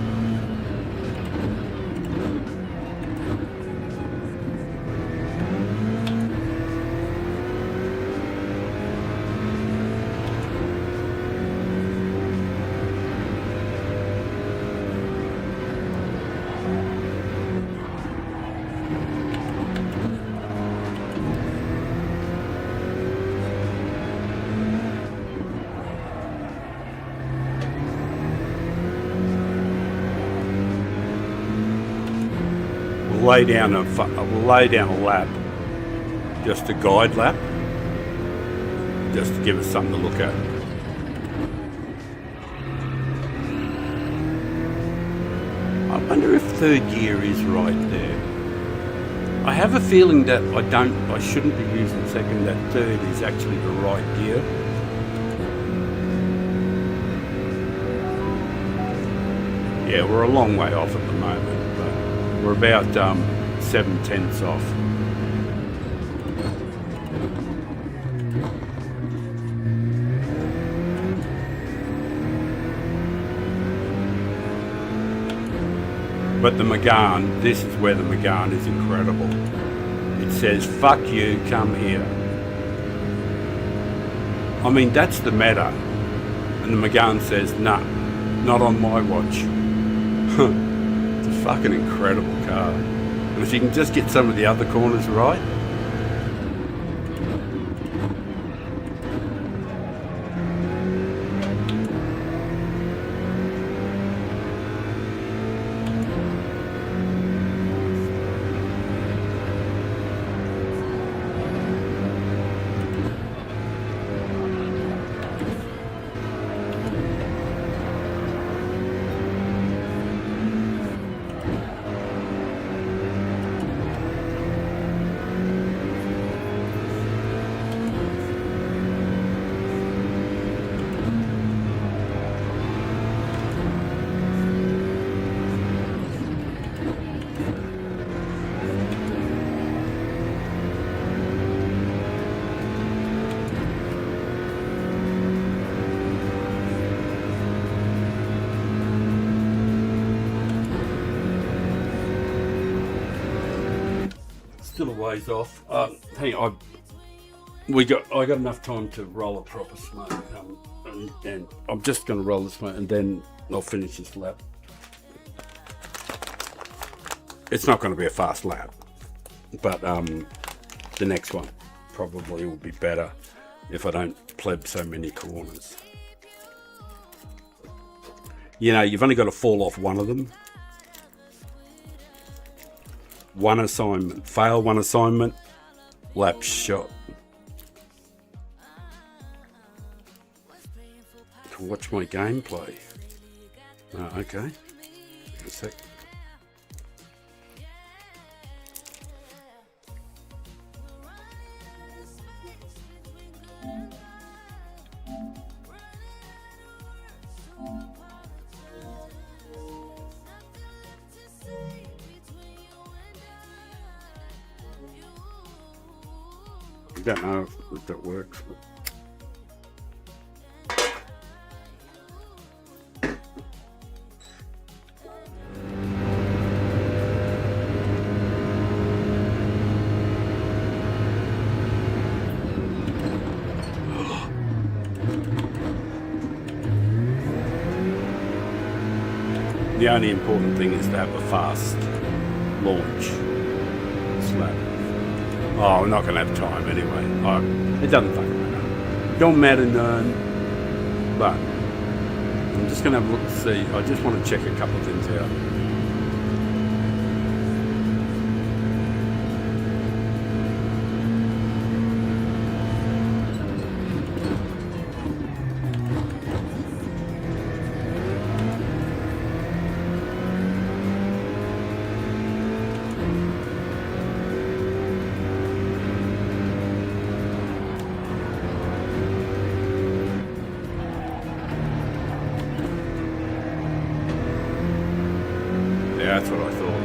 We'll lay down a lap, just a guide lap, just to give us something to look at. I wonder if third gear is right there. I have a feeling that I shouldn't be using second, that third is actually the right gear. Yeah, we're a long way off at the moment, but we're about 7/10 off. But the Megane, this is where the Megane is incredible. It says, fuck you, come here. I mean, that's the meta. And the Megane says, nah, not on my watch. It's a fucking incredible car. And if you can just get some of the other corners right. ways off. Hang on, I got enough time to roll a proper smoke, and I'm just going to roll the smoke, and then I'll finish this lap. It's not going to be a fast lap, but the next one probably will be better if I don't pleb so many corners. You know, you've only got to fall off one of them. One assignment, fail one assignment, lap shot. To watch my gameplay. Okay. A sec. I don't know if that works. The only important thing is to have a fast launch slap. Oh, we're not going to have time anyway. It doesn't fucking matter. Don't matter none. But I'm just going to have a look to see. I just want to check a couple of things out. Yeah, that's what I thought.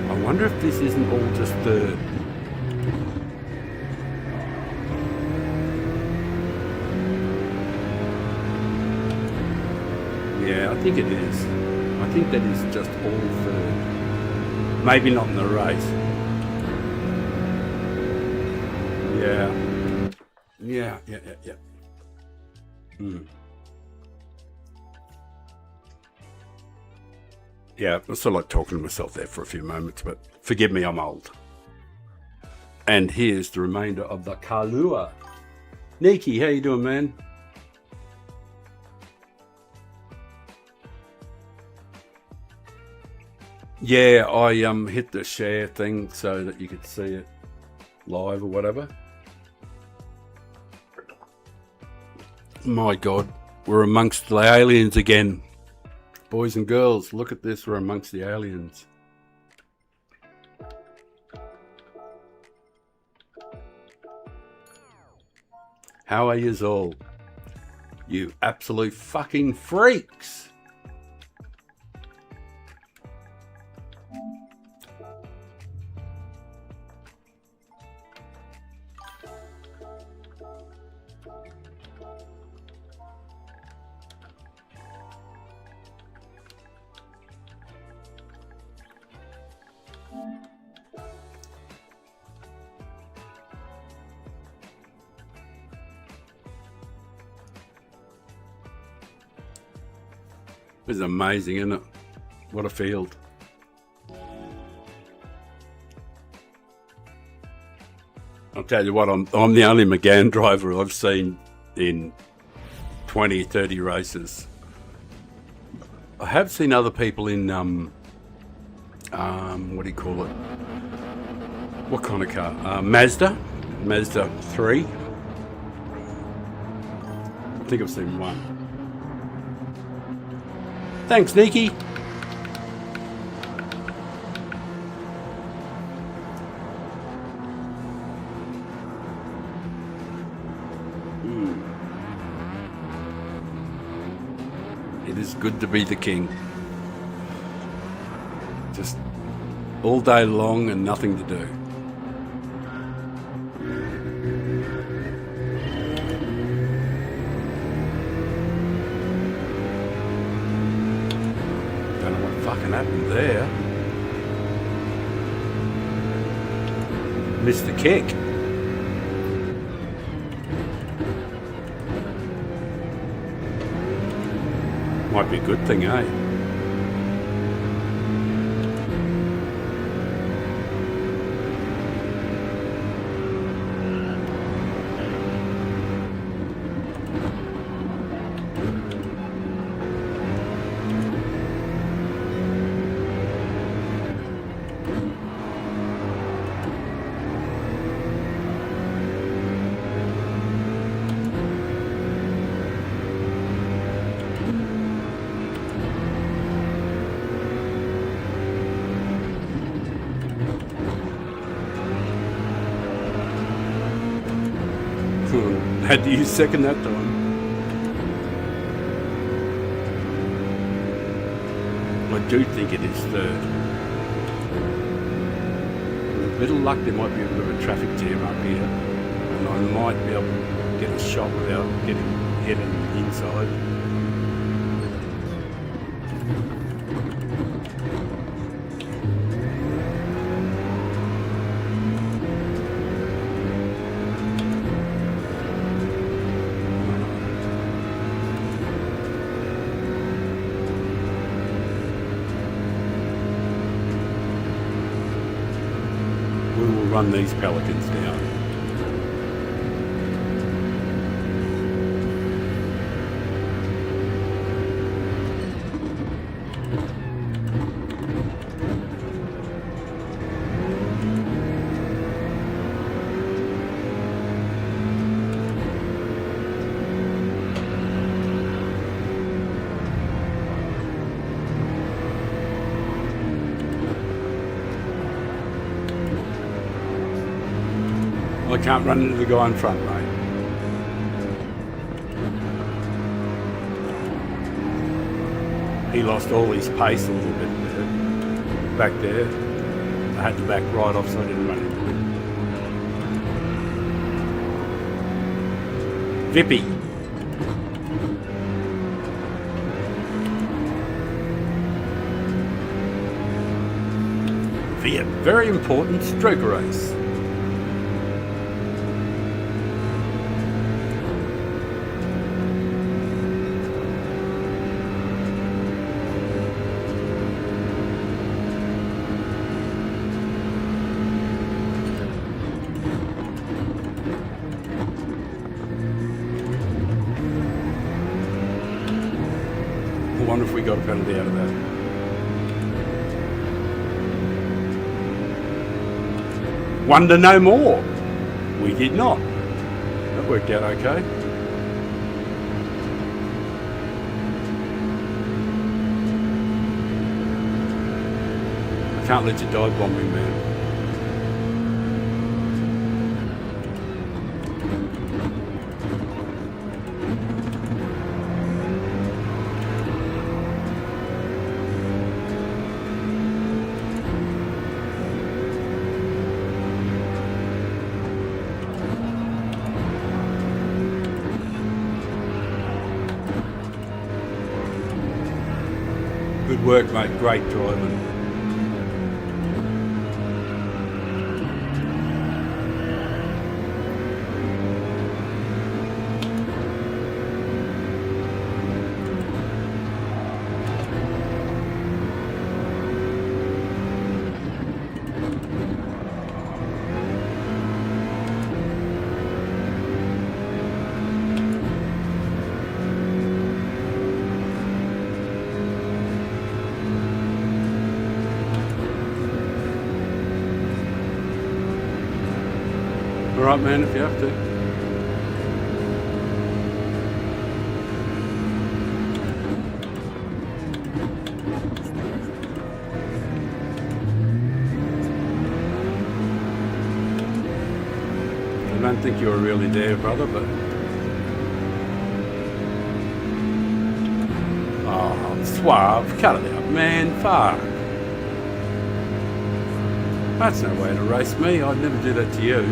I wonder if this isn't all just the... Yeah, I think it is. I think that is just all third. Maybe not in the race. Yeah. Yeah, I sort of like talking to myself there for a few moments, but forgive me, I'm old. And here's the remainder of the Kahlua. Nikki, how you doing, man? Yeah, I hit the share thing so that you could see it live or whatever. My God, we're amongst the aliens again. Boys and girls, look at this, we're amongst the aliens. How are yous all? You absolute fucking freaks! This is amazing, isn't it? What a field. I'll tell you what, I'm the only McGann driver I've seen in 20, 30 races. I have seen other people in, what do you call it? What kind of car? Mazda 3. I think I've seen one. Thanks, Nikki. It is good to be the king. Just all day long and nothing to do. fucking happened there? Missed the kick. Might be a good thing, eh? Had to use second that time. I do think it is third. With a bit of luck, there might be a bit of a traffic jam up here, and I might be able to get a shot without getting hit in the inside. We will run these pelicans down. I can't run into the guy in front, mate. He lost all his pace a little bit back there. I had to back right off so I didn't run into him. Vippy. The very important stroke race. I wonder if we got a penalty out of that. Wonder no more. We did not. That worked out okay. I can't let you dive bomb me, man. Good work, mate. Great driving. All right, man, if you have to. I don't think you were really there, brother, but... Oh, suave. Cut it out, man. Fuck. That's no way to race me. I'd never do that to you.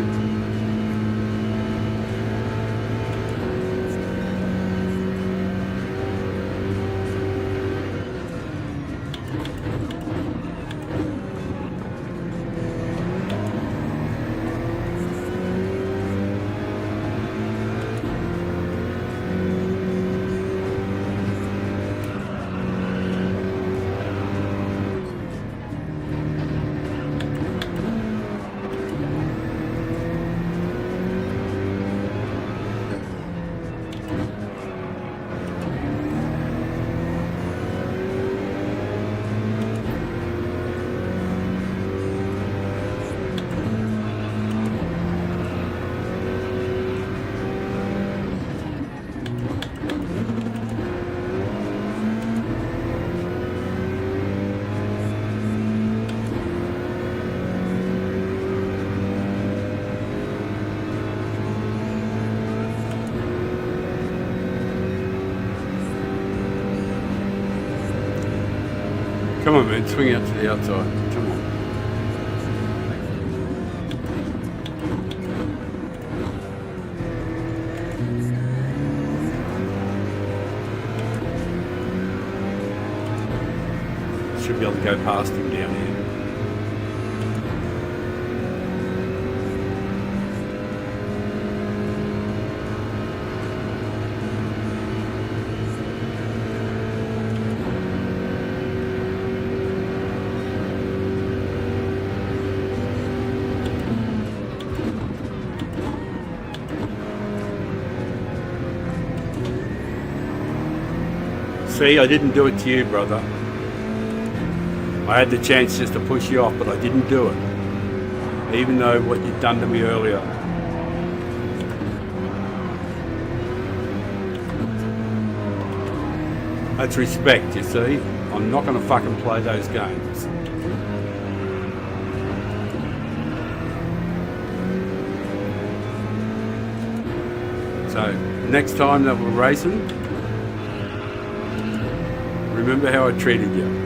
Come on, man, swing out to the outside. Come on. Should be able to go past him down here. See, I didn't do it to you, brother. I had the chance just to push you off, but I didn't do it. Even though what you'd done to me earlier. That's respect, you see. I'm not going to fucking play those games. So, next time that we're racing, remember how I treated you.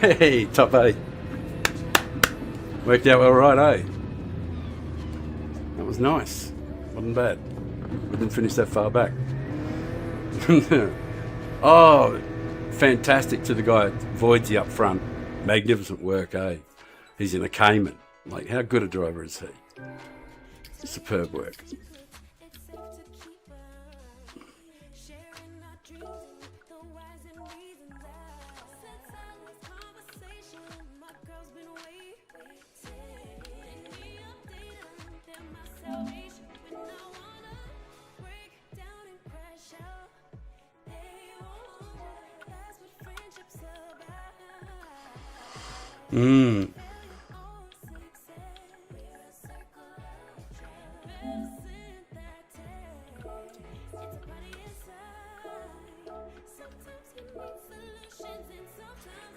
Hey, top 8. Worked out all right, eh? That was nice. Wasn't bad. We didn't finish that far back. Oh, fantastic to the guy Voidsy up front. Magnificent work, eh? He's in a Cayman. Like, how good a driver is he? Superb work.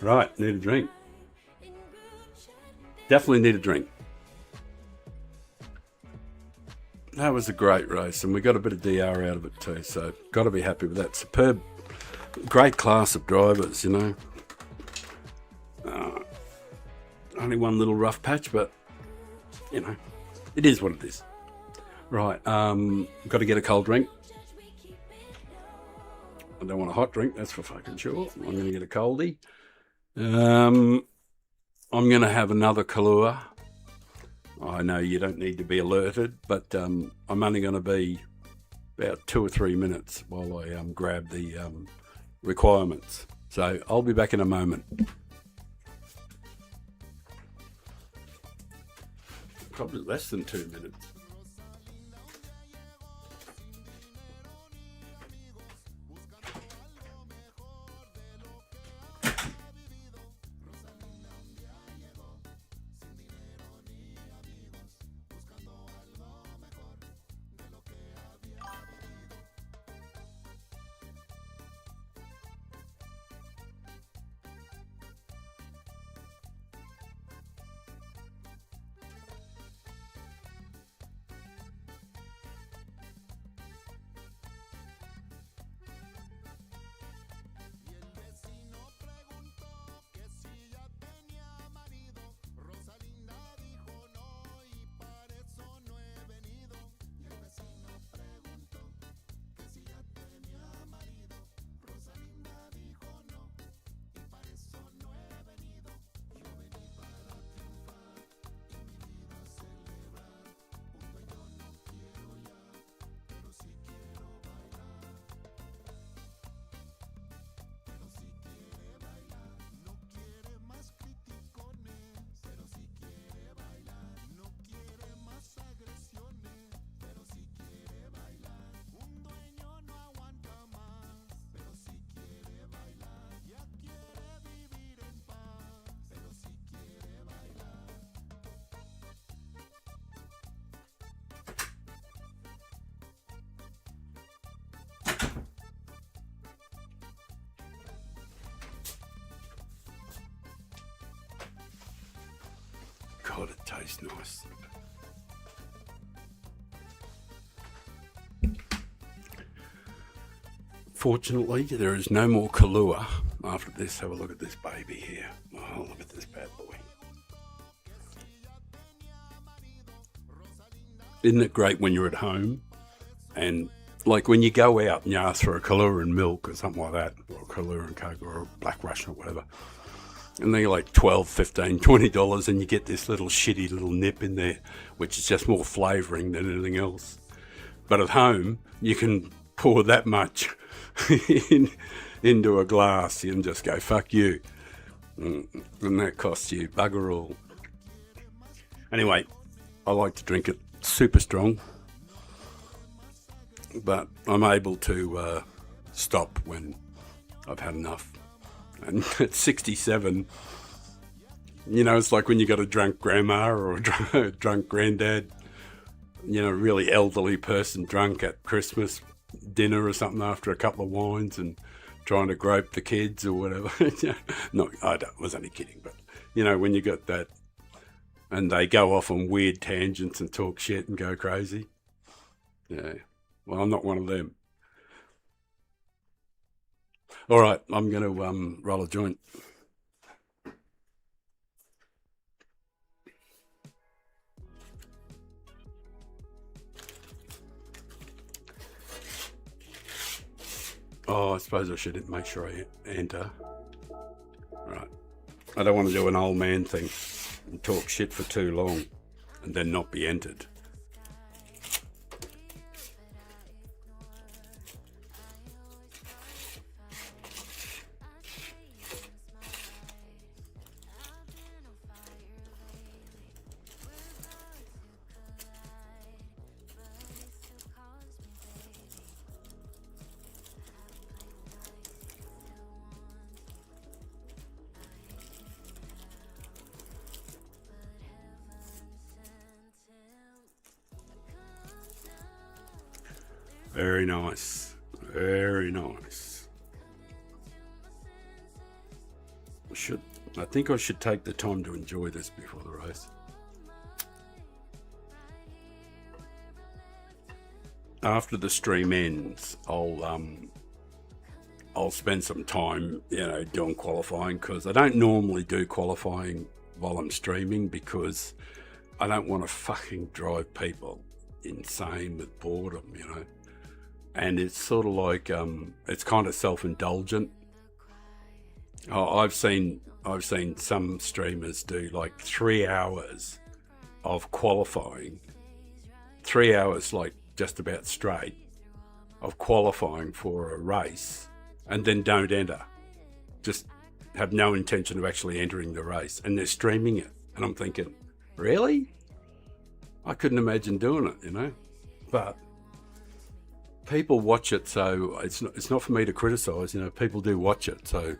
Right, need a drink. Definitely need a drink. That was a great race, and we got a bit of DR out of it too, so got to be happy with that. Superb, great class of drivers, you know. Only one little rough patch, but, you know, it is what it is. Right, got to get a cold drink. I don't want a hot drink, that's for fucking sure. I'm going to get a coldie. I'm going to have another Kahlua. I know you don't need to be alerted, but I'm only going to be about 2 or 3 minutes while I grab the requirements. So I'll be back in a moment. Probably less than 2 minutes. tastes nice. Fortunately, there is no more Kahlua after this. Have a look at this baby here. Oh, look at this bad boy. Isn't it great when you're at home and like when you go out and you ask for a Kahlua and milk or something like that, or a Kahlua and Coke or a Black Russian or whatever, and they're like $12, $15, $20 and you get this little shitty little nip in there, which is just more flavouring than anything else. But at home, you can pour that much into a glass and just go, fuck you. And that costs you bugger all. Anyway, I like to drink it super strong, but I'm able to stop when I've had enough. And at 67, you know, it's like when you got a drunk grandma or a drunk granddad, you know, a really elderly person drunk at Christmas dinner or something after a couple of wines and trying to grope the kids or whatever. No, was only kidding, but you know, when you got that and they go off on weird tangents and talk shit and go crazy. Yeah, well, I'm not one of them. All right, I'm going to roll a joint. Oh, I suppose I should make sure I enter. Right. I don't want to do an old man thing and talk shit for too long and then not be entered. Very nice. Very nice. I think I should take the time to enjoy this before the race. After the stream ends, I'll spend some time, you know, doing qualifying, because I don't normally do qualifying while I'm streaming because I don't want to fucking drive people insane with boredom, you know. And it's sort of like it's kind of self-indulgent. I've seen some streamers do like 3 hours of qualifying, 3 hours like just about straight of qualifying for a race, and then don't enter, just have no intention of actually entering the race, and they're streaming it. And I'm thinking, really? I couldn't imagine doing it, you know. But people watch it, so it's not for me to criticize, you know. People do watch it, so,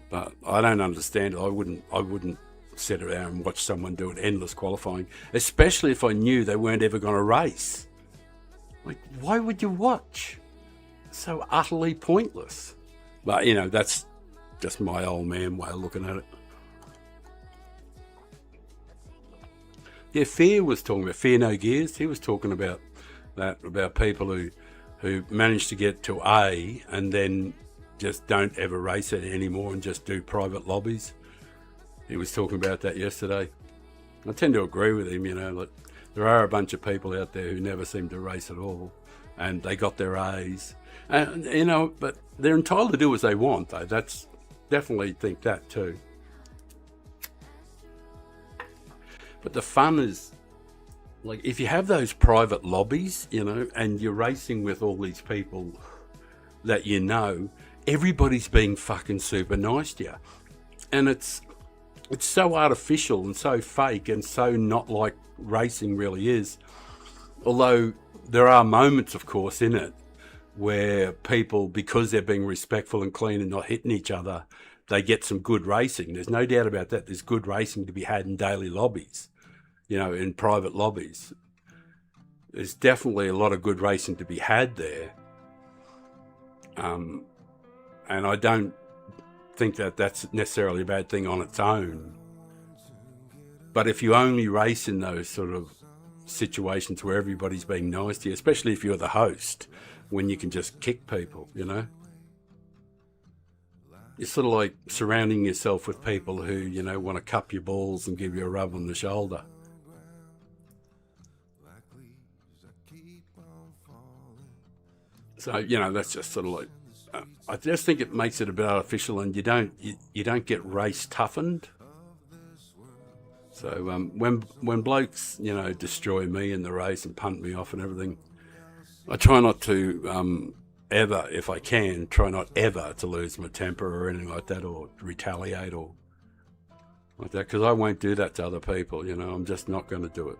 but I don't understand it. I wouldn't sit around and watch someone do an endless qualifying, especially if I knew they weren't ever going to race. Like, why would you watch? So utterly pointless. But you know, that's just my old man way of looking at it. Yeah, Fear was talking about Fear No Gears. He was talking about that, about people who manage to get to A and then just don't ever race it anymore and just do private lobbies. He was talking about that yesterday. I tend to agree with him, you know. Like, there are a bunch of people out there who never seem to race at all, and they got their A's, and you know, but they're entitled to do as they want, though. That's definitely think that too. But the fun is, like, if you have those private lobbies, you know, and you're racing with all these people that you know, everybody's being fucking super nice to you. And it's so artificial and so fake and so not like racing really is. Although there are moments, of course, in it where people, because they're being respectful and clean and not hitting each other, they get some good racing. There's no doubt about that. There's good racing to be had in daily lobbies, you know, in private lobbies. There's definitely a lot of good racing to be had there. And I don't think that that's necessarily a bad thing on its own. But if you only race in those sort of situations where everybody's being nice to you, especially if you're the host, when you can just kick people, you know, it's sort of like surrounding yourself with people who, you know, want to cup your balls and give you a rub on the shoulder. So, you know, that's just sort of like, I just think it makes it a bit artificial, and you don't get race toughened. So when blokes, you know, destroy me in the race and punt me off and everything, I try not to ever, if I can, try not ever to lose my temper or anything like that, or retaliate or like that, because I won't do that to other people, you know. I'm just not going to do it.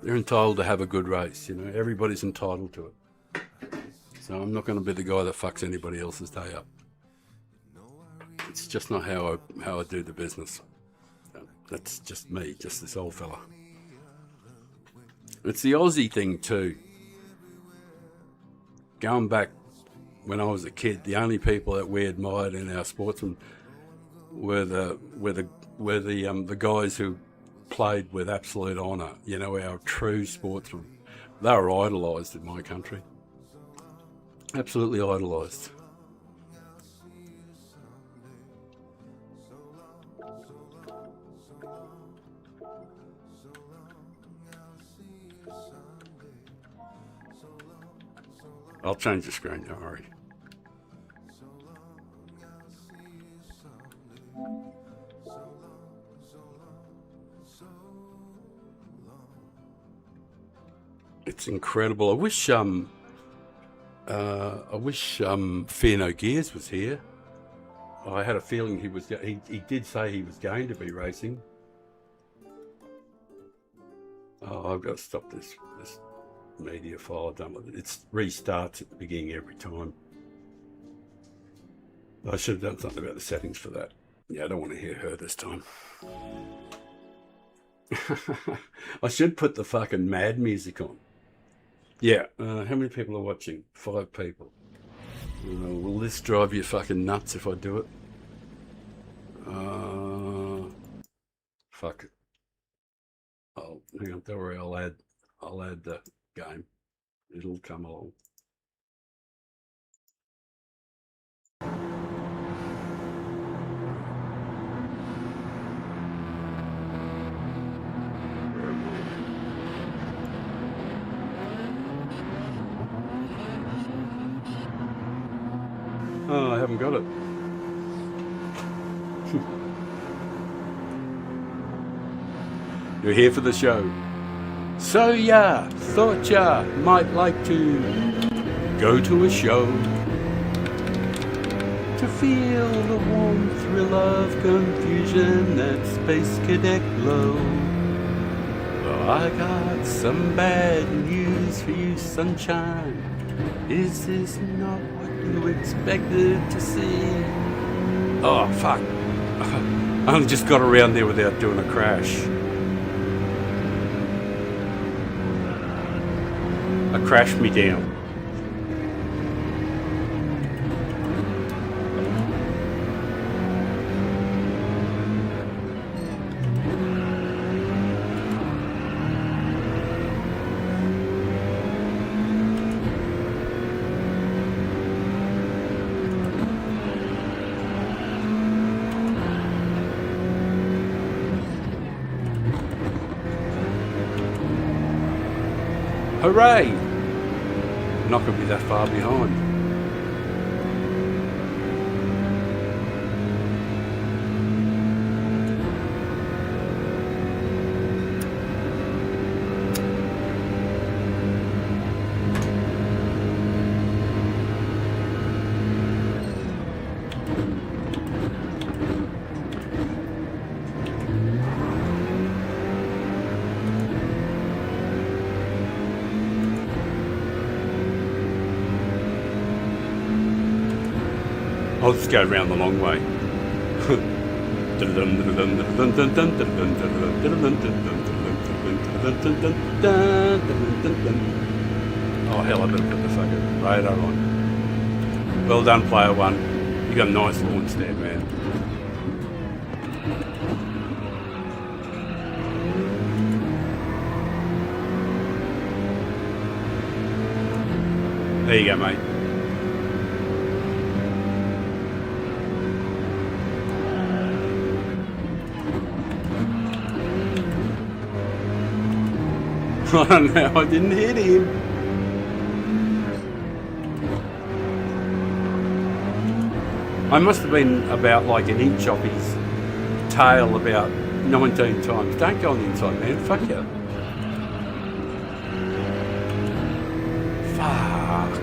They're entitled to have a good race, you know. Everybody's entitled to it. So I'm not going to be the guy that fucks anybody else's day up. It's just not how I do the business. That's just me, just this old fella. It's the Aussie thing too. Going back when I was a kid, the only people that we admired in our sportsmen were the guys who played with absolute honour. You know, our true sportsmen. They were idolised in my country. Absolutely idolised. I'll change the screen, don't worry. It's incredible. I wish Fear No Gears was here. I had a feeling he did say he was going to be racing. Oh, I've got to stop this media file. Done with it. It restarts at the beginning every time. I should have done something about the settings for that. Yeah, I don't want to hear her this time. I should put the fucking mad music on. Yeah, how many people are watching? 5 people. Will this drive you fucking nuts if I do it? Fuck it. Oh, hang on, don't worry, I'll add the game. It'll come along. Oh, I haven't got it. You're here for the show. So ya thought ya might like to go to a show to feel the warm thrill of confusion that Space Cadet glow. Well, I got some bad news for you, sunshine. Is this not what you expected to see? Oh, fuck. I only just got around there without doing a crash. I crashed me down. Hooray! I'm not going to be that far behind. I'll just go around the long way. Oh hell, I better put the fucking radar on. Well done, player one. You got a nice launch there, man. There you go, mate. I don't know, I didn't hit him. I must have been about like an inch off his tail about 19 times. Don't go on the inside, man. Fuck you. Fuck.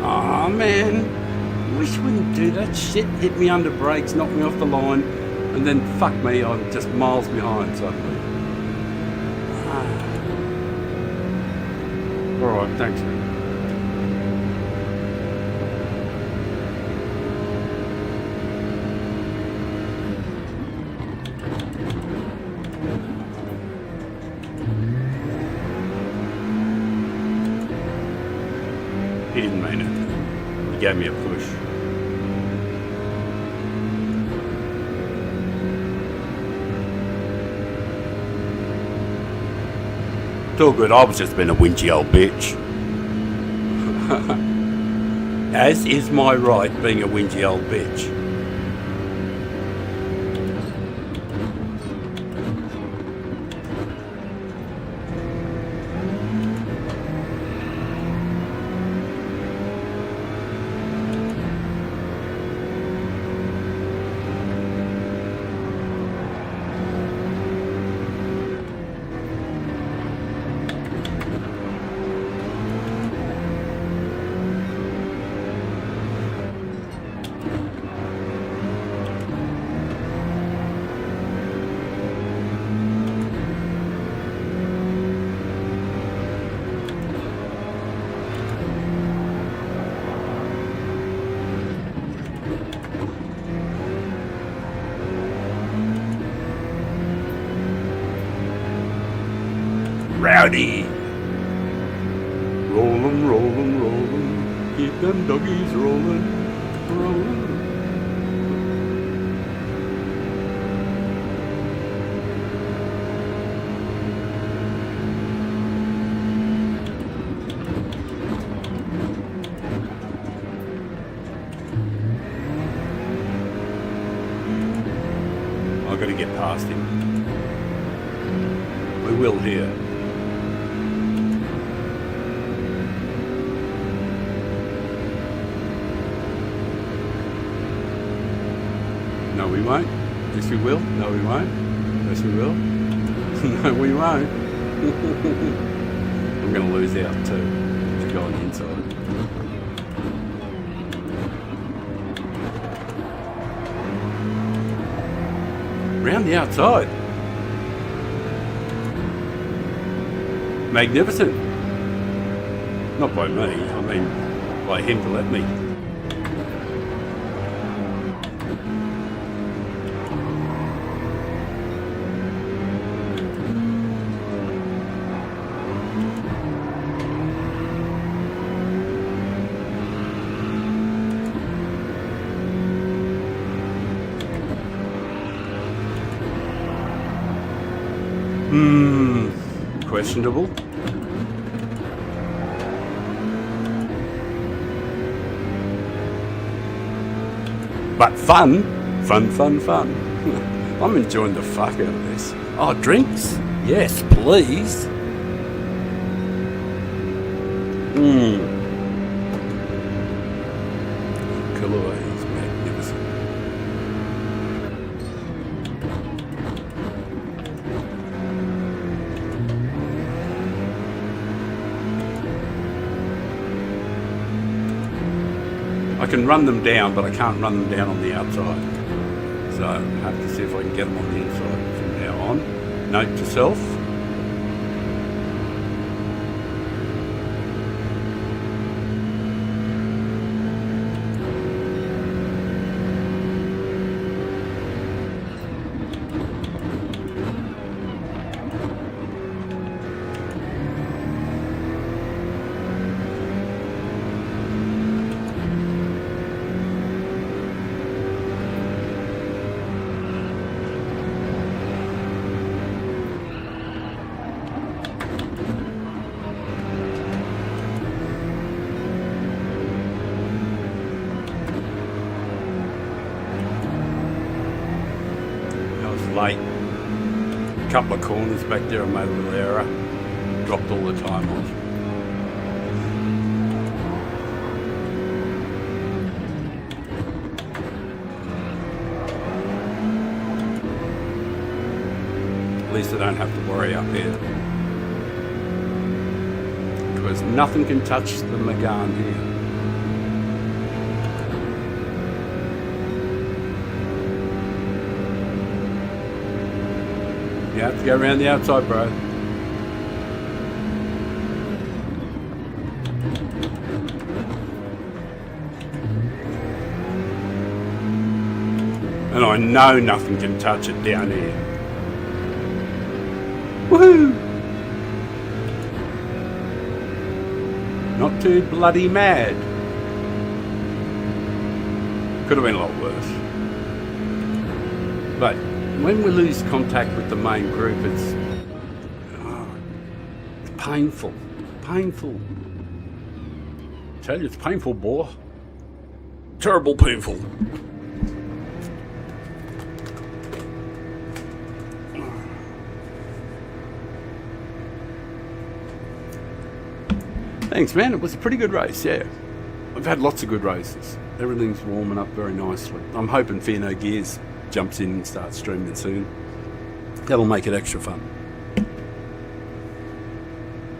Aw, man. Wish wouldn't do that shit. Hit me under brakes, knock me off the line, and then fuck me, I'm just miles behind suddenly. Alright, thanks, man. He didn't mean it. He gave me a push. It's all good, I was just being a whingy old bitch. As is my right, being a whingy old bitch. Rowdy. Roll 'em, roll 'em, roll 'em. Keep them doggies rolling, rolling. I've got to get past him. We will here. No, we won't. Yes, we will. No, we won't. Yes, we will. No, we won't. I'm going to lose out too to go on the inside. Round the outside. Magnificent. Not by me, I mean by him to let me. Questionable. But fun. Fun, fun, fun. I'm enjoying the fuck out of this. Oh, drinks? Yes, please. Kahlua is magnificent. I can run them down, but I can't run them down on the outside. So I have to see if I can get them on the inside from now on. Note to self. late. A couple of corners back there I made a little error. Dropped all the time off. At least I don't have to worry up here. Because nothing can touch the Magan here. You have to go around the outside, bro. And I know nothing can touch it down here. Woohoo! Not too bloody mad. Could have been a lot worse. But when we lose contact with the main group, it's painful. Painful. I tell you, it's painful, boy. Terrible painful. Thanks, man. It was a pretty good race, yeah. I've had lots of good races. Everything's warming up very nicely. I'm hoping Fear No Gears jumps in and starts streaming soon. That'll make it extra fun.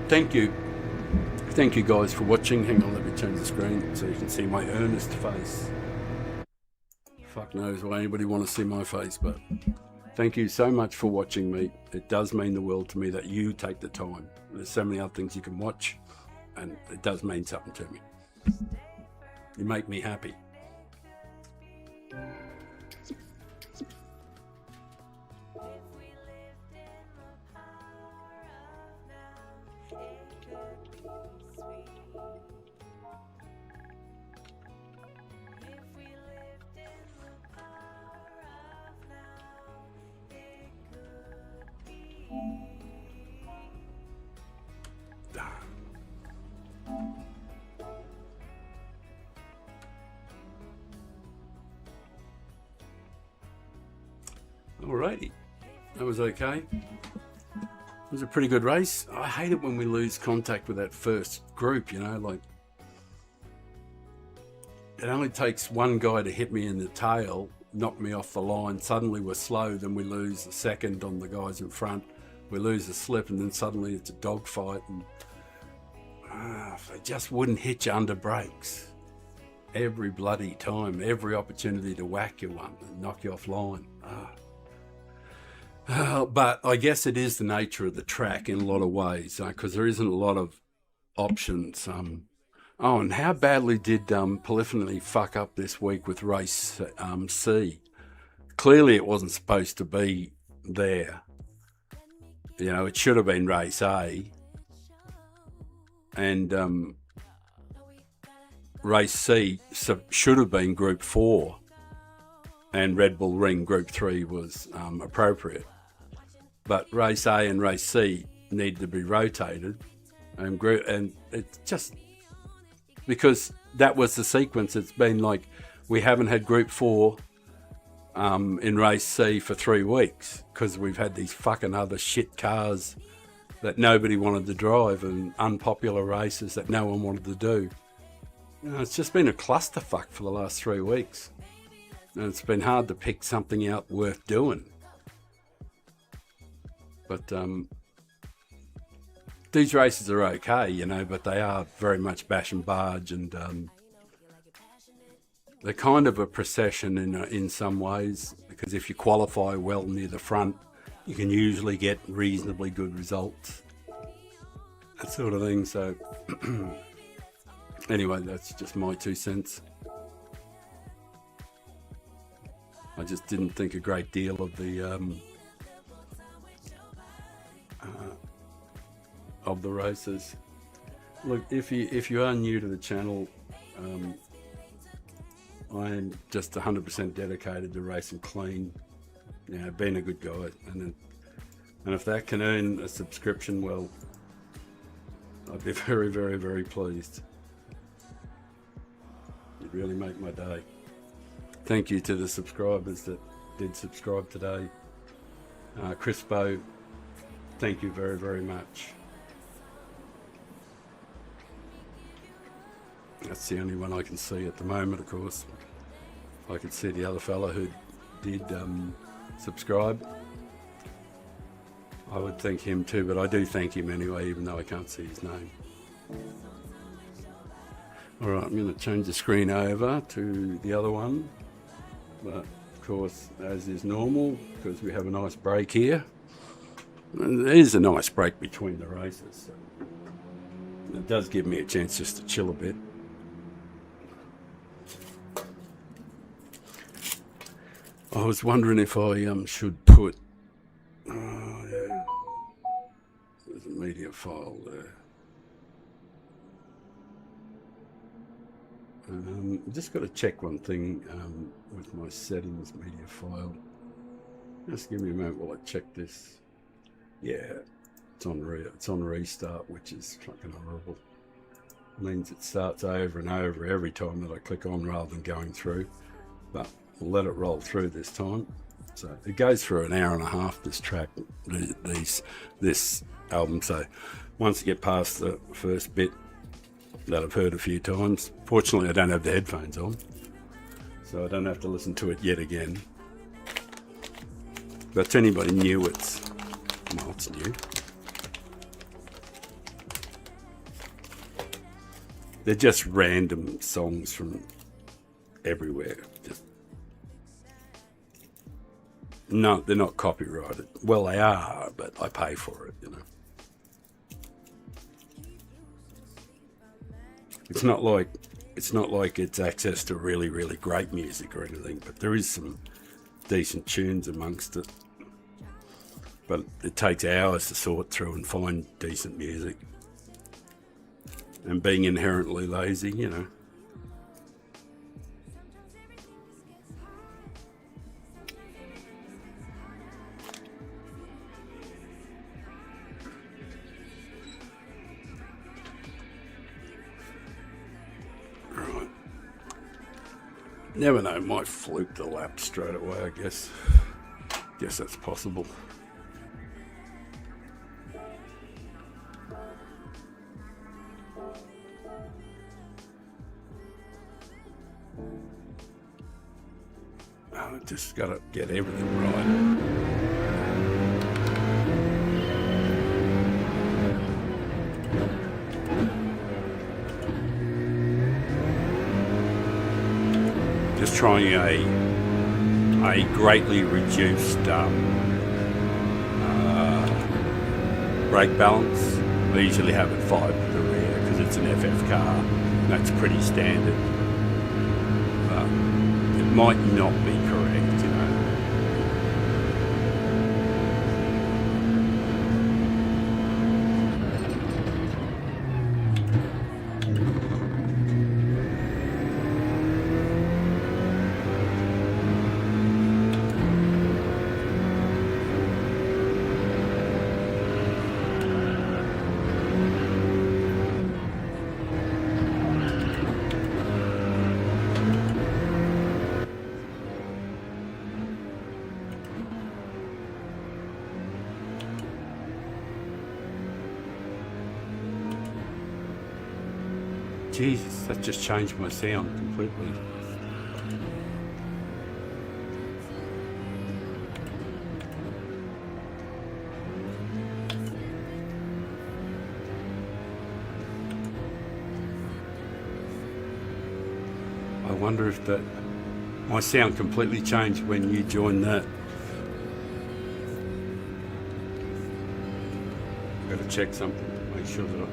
Thank you. Thank you guys for watching. Hang on, let me change the screen so you can see my earnest face. Fuck knows why anybody want to see my face, but thank you so much for watching me. It does mean the world to me that you take the time. There's so many other things you can watch, and it does mean something to me. You make me happy. Alrighty, that was okay. It was a pretty good race. I hate it when we lose contact with that first group, you know, like it only takes one guy to hit me in the tail, knock me off the line, suddenly we're slow, then we lose a second on the guys in front, we lose a slip, and then suddenly it's a dogfight, and they just wouldn't hit you under brakes. Every bloody time, every opportunity to whack you one and knock you offline. But I guess it is the nature of the track in a lot of ways, because there isn't a lot of options. Oh, and how badly did Polyphony fuck up this week with race C? Clearly it wasn't supposed to be there. You know, it should have been race A. And race C should have been Group 4. And Red Bull Ring Group 3 was appropriate. But race A and race C need to be rotated. And it's just because that was the sequence. It's been like we haven't had Group 4 in race C for 3 weeks because we've had these fucking other shit cars that nobody wanted to drive and unpopular races that no one wanted to do. You know, it's just been a clusterfuck for the last 3 weeks. And it's been hard to pick something out worth doing. But these races are okay, you know, but they are very much bash and barge, and they're kind of a procession in some ways, because if you qualify well near the front, you can usually get reasonably good results. That sort of thing. So anyway, that's just my 2 cents. I just didn't think a great deal of the races. Look, if you are new to the channel, I'm just 100% dedicated to racing clean, you know, being a good guy, and if that can earn a subscription, well, I'd be very, very, very pleased. It'd really make my day. Thank you to the subscribers that did subscribe today. Crispo, thank you very, very much. That's the only one I can see at the moment, of course. I could see the other fella who did subscribe. I would thank him too, but I do thank him anyway, even though I can't see his name. Alright, I'm going to change the screen over to the other one. But of course, as is normal, because we have a nice break here. And there is a nice break between the races. So it does give me a chance just to chill a bit. I was wondering if I should put... Oh, yeah. There's a media file there. Just got to check one thing with my settings media file. Just give me a moment while I check this. Yeah, it's on restart, which is fucking horrible. It means it starts over and over every time that I click on rather than going through. But we'll let it roll through this time. So it goes through an hour and a half, this track, this album. So once you get past the first bit that I've heard a few times, fortunately I don't have the headphones on, so I don't have to listen to it yet again. But to anybody new, it's new. They're just random songs from everywhere. No, they're not copyrighted. Well, they are, but I pay for it, you know. It's not like it's access to really, really great music or anything, but there is some decent tunes amongst it. But it takes hours to sort through and find decent music. And being inherently lazy, you know. Right. Never know, might fluke the lap straight away, I guess. Guess that's possible. Just gotta get everything right. Just trying a greatly reduced brake balance. I usually have it 5 to the rear because it's an FF car. That's pretty standard. It might not be correct, you know. Jesus, that just changed my sound completely. I wonder if my sound completely changed when you joined that. Got to check something to make sure that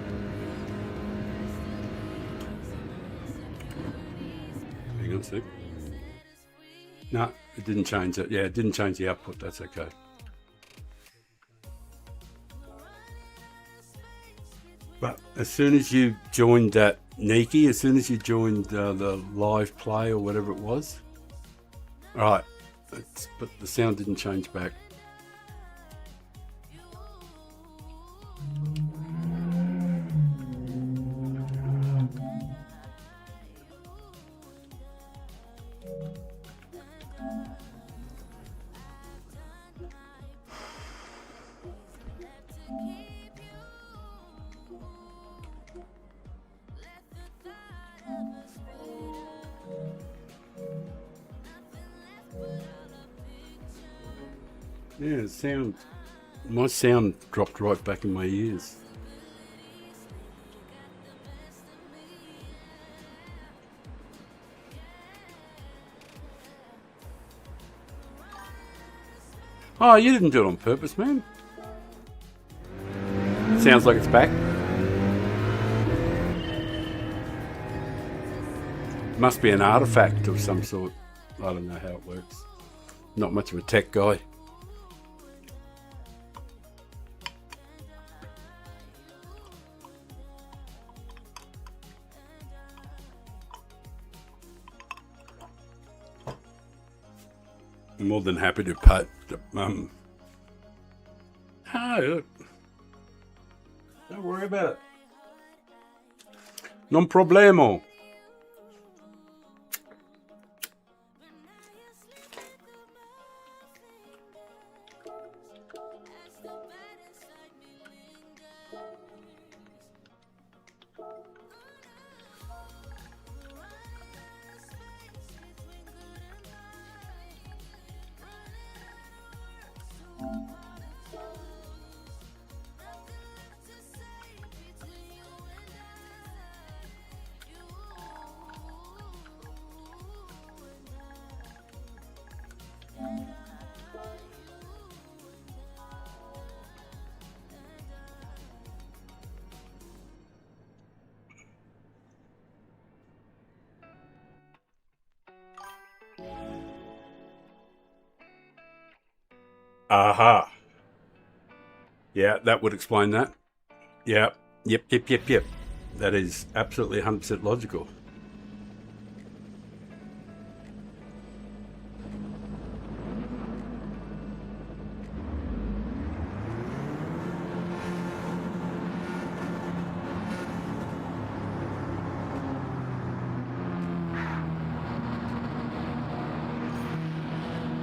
Hang on a sec. No, it didn't change it. Yeah, it didn't change the output. That's okay. But as soon as you joined that Niki, as soon as you joined the live play or whatever it was, all right, but the sound didn't change back. Yeah, my sound dropped right back in my ears. Oh, you didn't do it on purpose, man. Sounds like it's back. Must be an artifact of some sort. I don't know how it works. Not much of a tech guy. I'm more than happy to put look. Don't worry about it. Non problemo. Aha. Yeah, that would explain that. Yeah. Yep. That is absolutely 100% logical.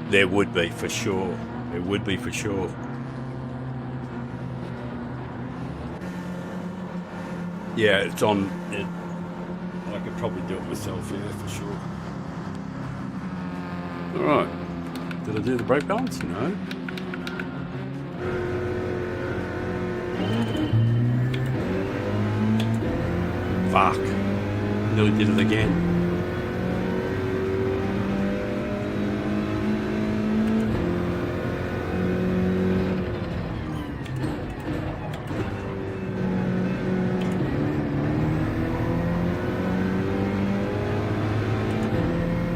There would be for sure. There would be for sure. Yeah, it's on. I could probably do it myself, yeah, for sure. Alright. Did I do the brake balance? No. Fuck. Nearly did it again.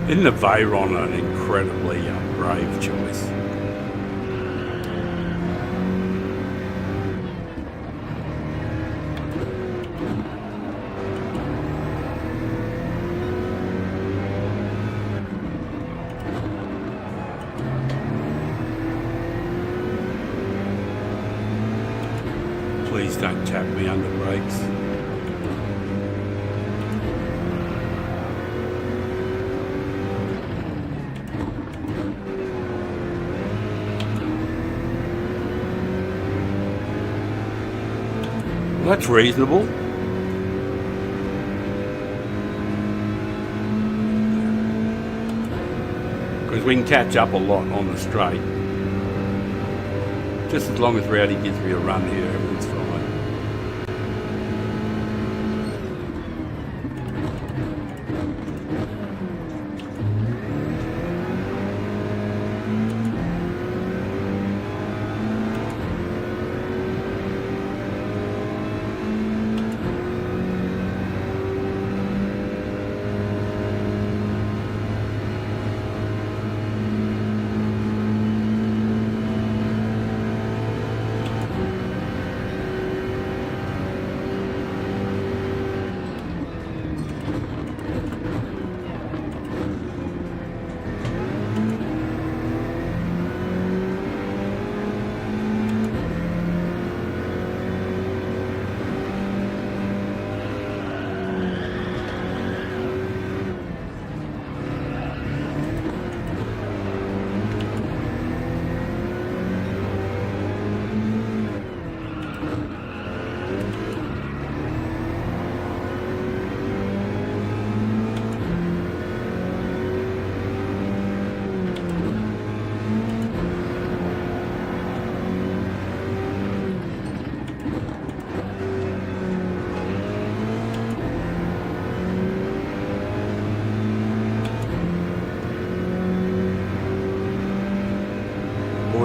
Isn't the Veyron an incredibly brave choice? Please don't tap me under brakes. Well, that's reasonable. Because we can catch up a lot on the straight. Just as long as Rowdy gives me a run here, everything's fine.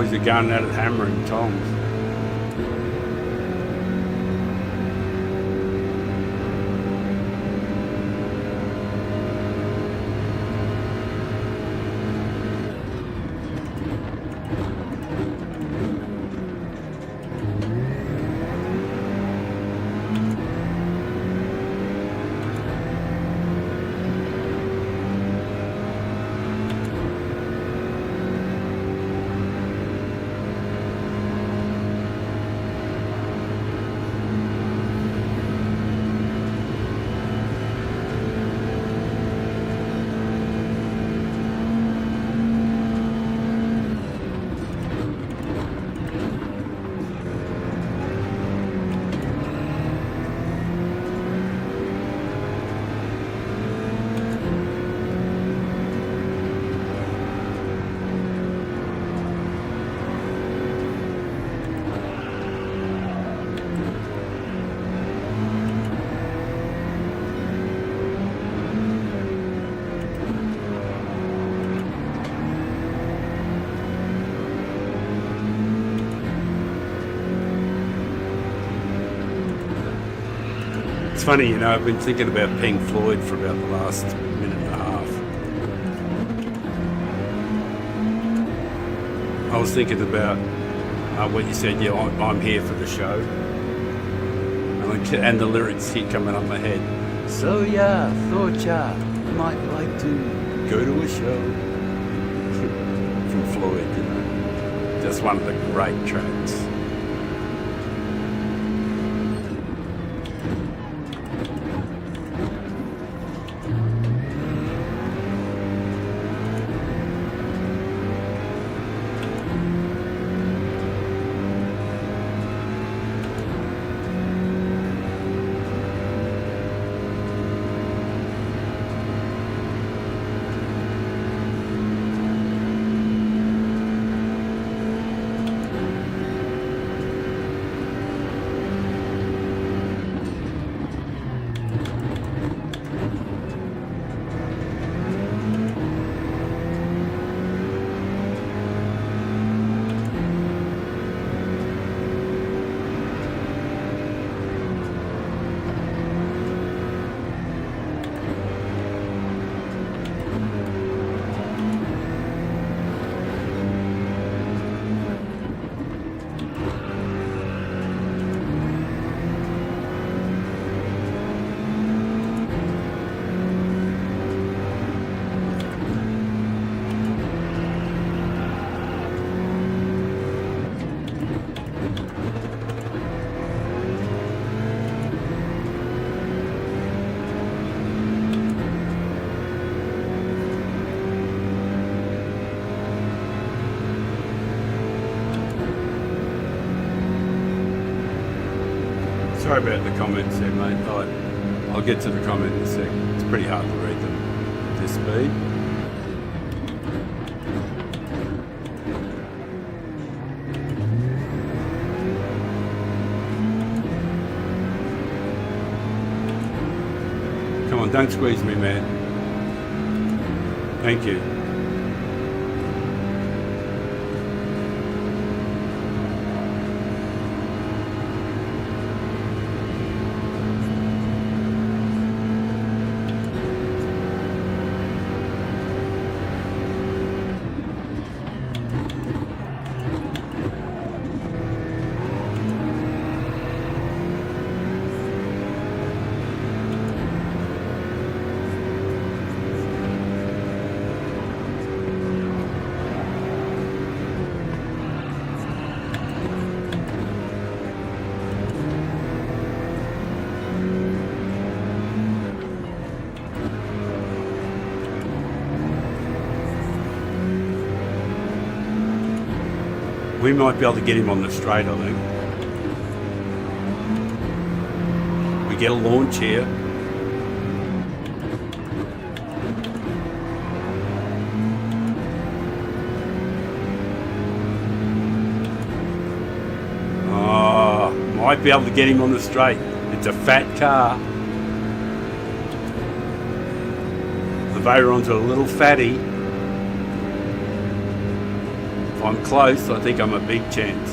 boys are going at it hammering tongs. It's funny, you know, I've been thinking about Pink Floyd for about the last minute and a half. I was thinking about what you said, yeah, I'm here for the show. And the lyrics keep coming up my head. So yeah, thought ya might like to go to a show. From Floyd, you know. Just one of the great tracks. Sorry about the comments there, mate. I'll get to the comment in a sec. It's pretty hard to read them at this speed. Come on, don't squeeze me, man. Thank you. We might be able to get him on the straight, I think. We get a launch here. Oh, might be able to get him on the straight. It's a fat car. The Veyron's a little fatty. If I'm close. I think I'm a big chance.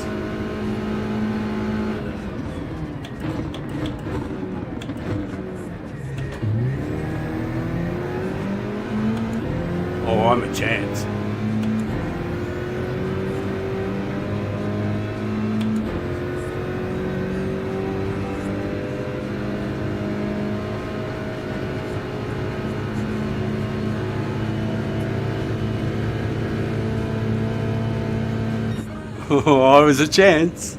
Oh, I'm a chance. Oh, I was a chance.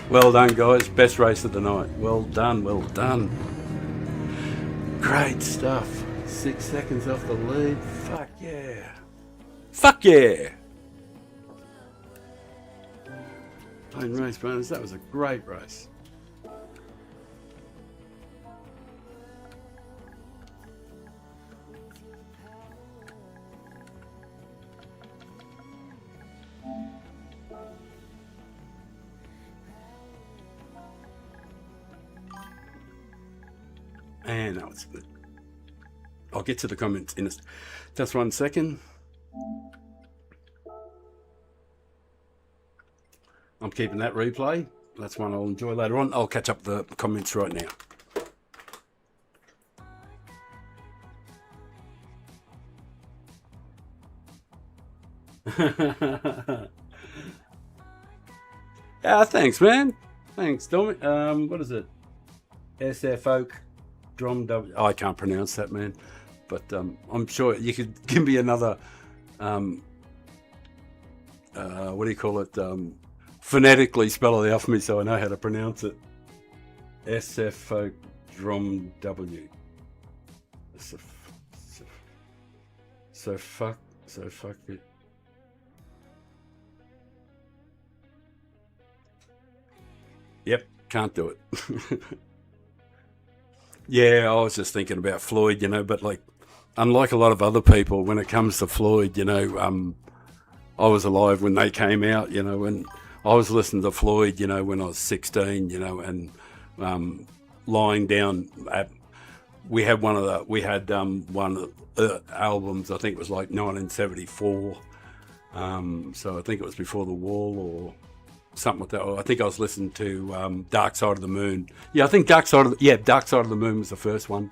Well done, guys. Best race of the night. Well done, well done. Great stuff. 6 seconds off the lead. Fuck yeah. Fuck yeah. Playing race bonus. That was a great race. And that was good. I'll get to the comments in just 1 second. I'm keeping that replay. That's one I'll enjoy later on. I'll catch up the comments right now. Yeah, thanks, man. Thanks, Dominic. What is it? SF Oak Drum W. Oh, I can't pronounce that, man. But I'm sure you could give me another. What do you call it? Phonetically spell it out for me so I know how to pronounce it. SF Oak Drum W. So fuck it. Yep, can't do it. Yeah, I was just thinking about Floyd, but like, unlike a lot of other people, when it comes to Floyd, I was alive when they came out, and I was listening to Floyd, when I was 16, and lying down at, we had one of the albums, I think it was like 1974. So I think it was before the wall or something like that. I think I was listening to Dark Side of the Moon. Yeah, I think Dark Side of the Moon was the first one.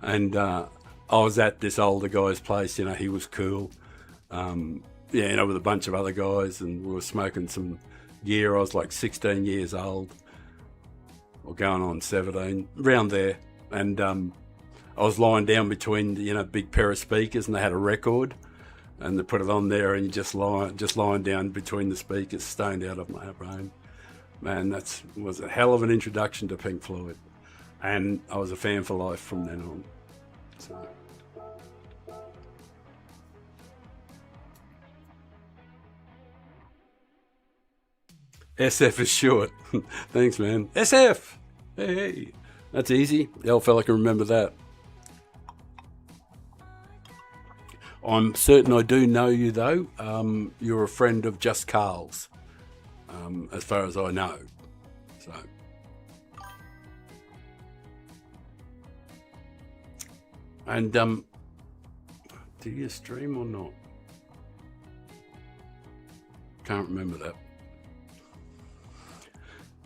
And I was at this older guy's place, he was cool. With a bunch of other guys, and we were smoking some gear. I was like 16 years old, or going on 17, around there. And I was lying down between, big pair of speakers, and they had a record. And they put it on there, and you just lying down between the speakers, stoned out of my brain. Man, that was a hell of an introduction to Pink Floyd, and I was a fan for life from then on. So. SF is short. Thanks, man. SF. Hey, that's easy. The old fella can remember that. I'm certain I do know you, though. You're a friend of Just Carl's, as far as I know. So, and do you stream or not? Can't remember that.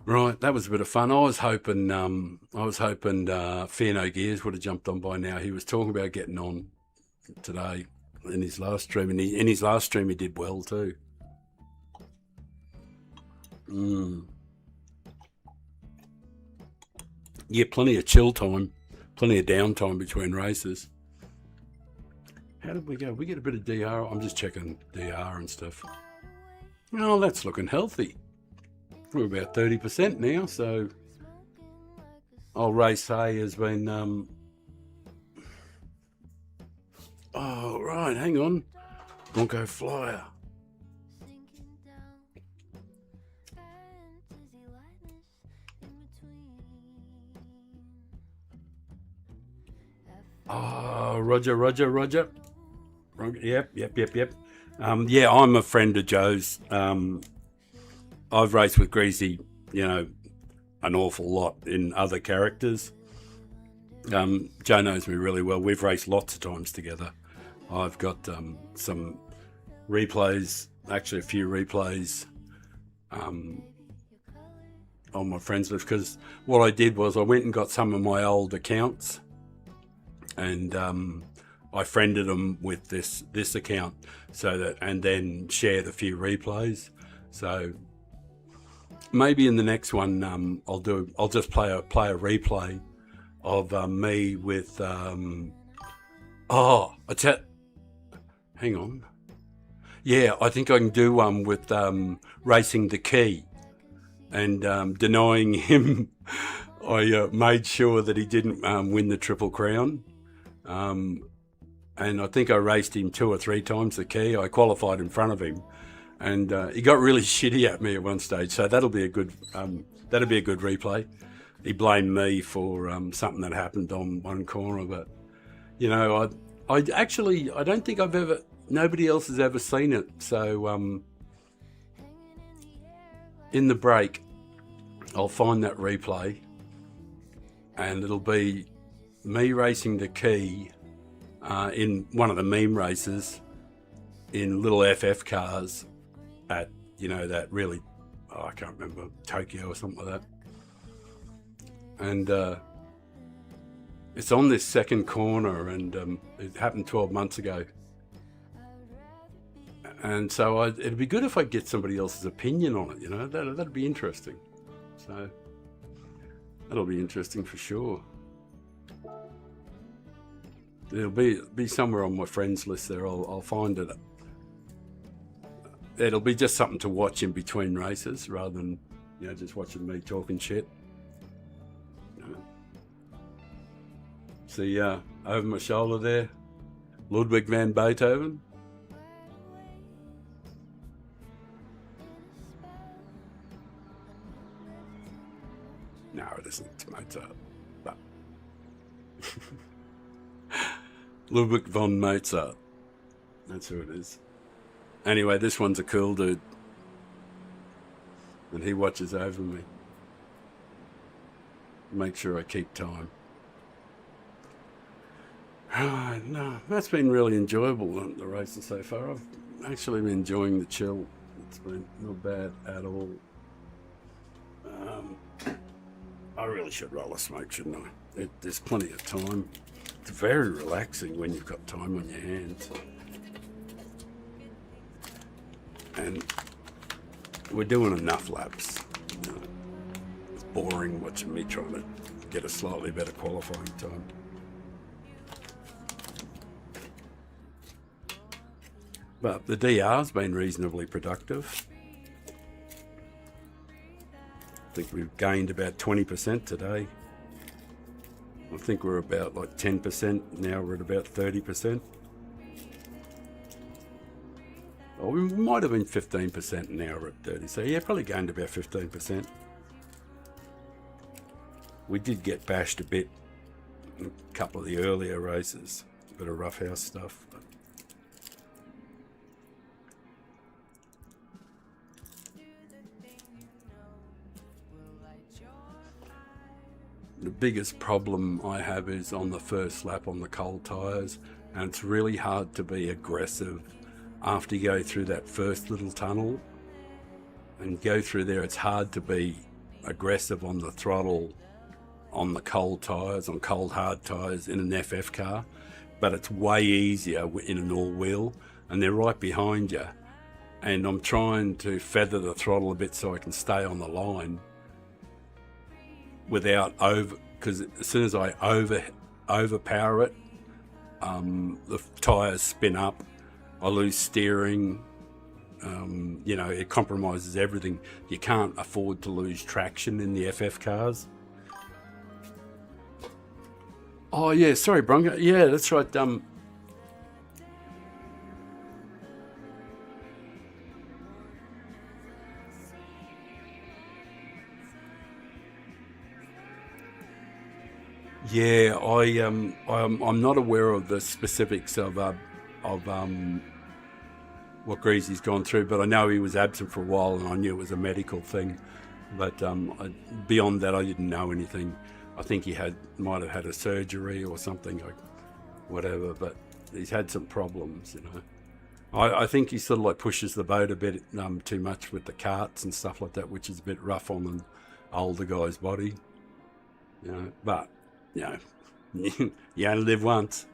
Right, that was a bit of fun. I was hoping Fear No Gears would have jumped on by now. He was talking about getting on today. In his last stream, and in his last stream he did well too. Yeah, plenty of chill time, plenty of downtime between races. How did we go? We get a bit of DR. I'm just checking DR and stuff. Oh, that's looking healthy. We're about 30% now, so old Race A has been oh, right, hang on. Bronco Flyer. Oh, Roger. Yep. Yeah, I'm a friend of Joe's. I've raced with Greasy, an awful lot in other characters. Joe knows me really well. We've raced lots of times together. I've got some replays, actually a few replays on my friends list, because what I did was I went and got some of my old accounts and I friended them with this account, so that, and then shared a few replays. So maybe in the next one I'll just play a replay of me with hang on. Yeah, I think I can do one with Racing the Key, and denying him. I made sure that he didn't win the Triple Crown, and I think I raced him 2 or 3 times the Key. I qualified in front of him, and he got really shitty at me at one stage. So that'll be a good replay. He blamed me for something that happened on one corner, but you know, I don't think nobody else has ever seen it. So in the break, I'll find that replay, and it'll be me racing the Key in one of the meme races in little FF cars at, you know, that really, I can't remember, Tokyo or something like that. And it's on this second corner, and it happened 12 months ago. And so it'd be good if I get somebody else's opinion on it, you know, that'd be interesting. So that'll be interesting for sure. It'll be somewhere on my friends list there. I'll find it. It'll be just something to watch in between races, rather than, you know, just watching me talking shit. You know. See, over my shoulder there, Ludwig van Beethoven. No, it isn't. It's Mozart. But Ludwig von Mozart. That's who it is. Anyway, this one's a cool dude. And he watches over me. Make sure I keep time. No, that's been really enjoyable, the racing so far. I've actually been enjoying the chill. It's been not bad at all. I really should roll a smoke, shouldn't I? There's plenty of time. It's very relaxing when you've got time on your hands. And we're doing enough laps. You know, it's boring watching me trying to get a slightly better qualifying time. But the DR's been reasonably productive. I think we've gained about 20% today. I think we're about like 10%. Now we're at about 30%. Or we might have been 15%, now we're at 30. So yeah, probably gained about 15%. We did get bashed a bit in a couple of the earlier races. A bit of roughhouse stuff. But the biggest problem I have is on the first lap on the cold tyres, and it's really hard to be aggressive after you go through that first little tunnel and go through there. It's hard to be aggressive on the throttle on the cold tyres, on cold hard tyres in an FF car, but it's way easier in an all-wheel, and they're right behind you, and I'm trying to feather the throttle a bit so I can stay on the line without because as soon as I overpower it, the tyres spin up, I lose steering, you know, it compromises everything. You can't afford to lose traction in the FF cars. Oh yeah, sorry Bronco, yeah, that's right. Yeah, I'm not aware of the specifics of what Greasy's gone through, but I know he was absent for a while, and I knew it was a medical thing. But beyond that, I didn't know anything. I think he might have had a surgery or something, or whatever. But he's had some problems, you know. I think he sort of like pushes the boat a bit too much with the carts and stuff like that, which is a bit rough on an older guy's body, you know. But, you know, you only live once.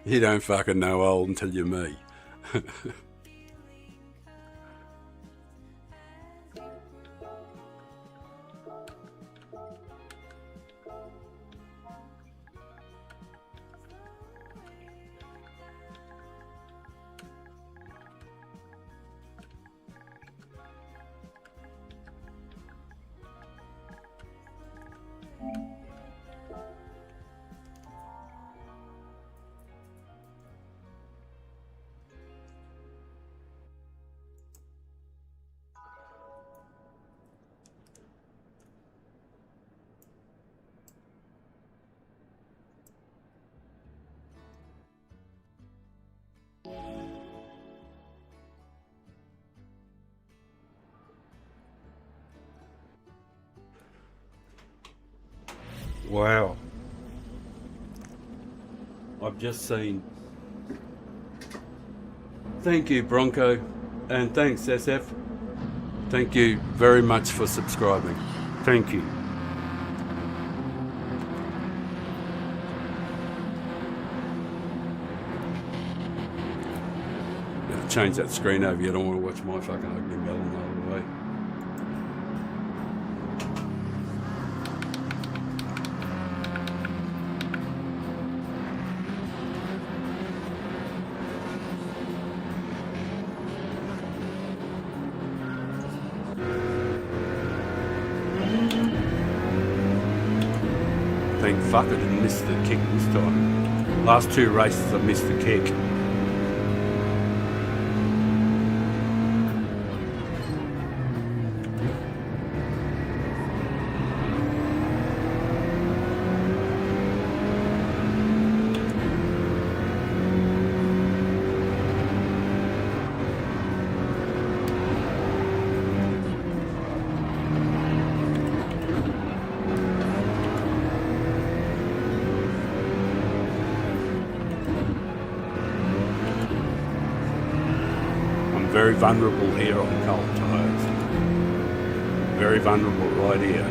You don't fucking know old until you're me. Wow. I've just seen. Thank you, Bronco, and thanks, SF. Thank you very much for subscribing. Thank you. Now, change that screen over. You don't want to watch my fucking ugly melon all the way. Thank fuck I didn't miss the kick this time. Last two races I missed the kick. Very vulnerable here on cold tyres. Very vulnerable right here.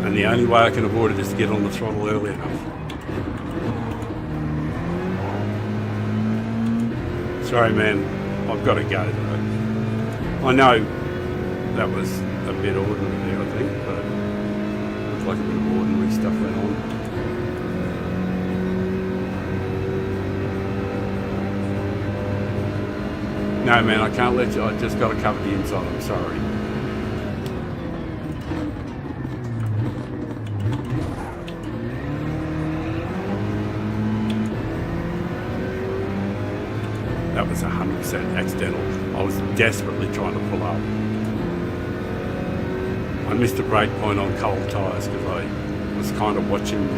And the only way I can avoid it is to get on the throttle early enough. Sorry man, I've got to go though. I know that was a bit ordinary there, I think, but it looks like a bit of ordinary stuff went on. No man, I can't let you, I just got to cover the inside, I'm sorry. That was 100% accidental. I was desperately trying to pull up. I missed a brake point on cold tyres because I was kind of watching the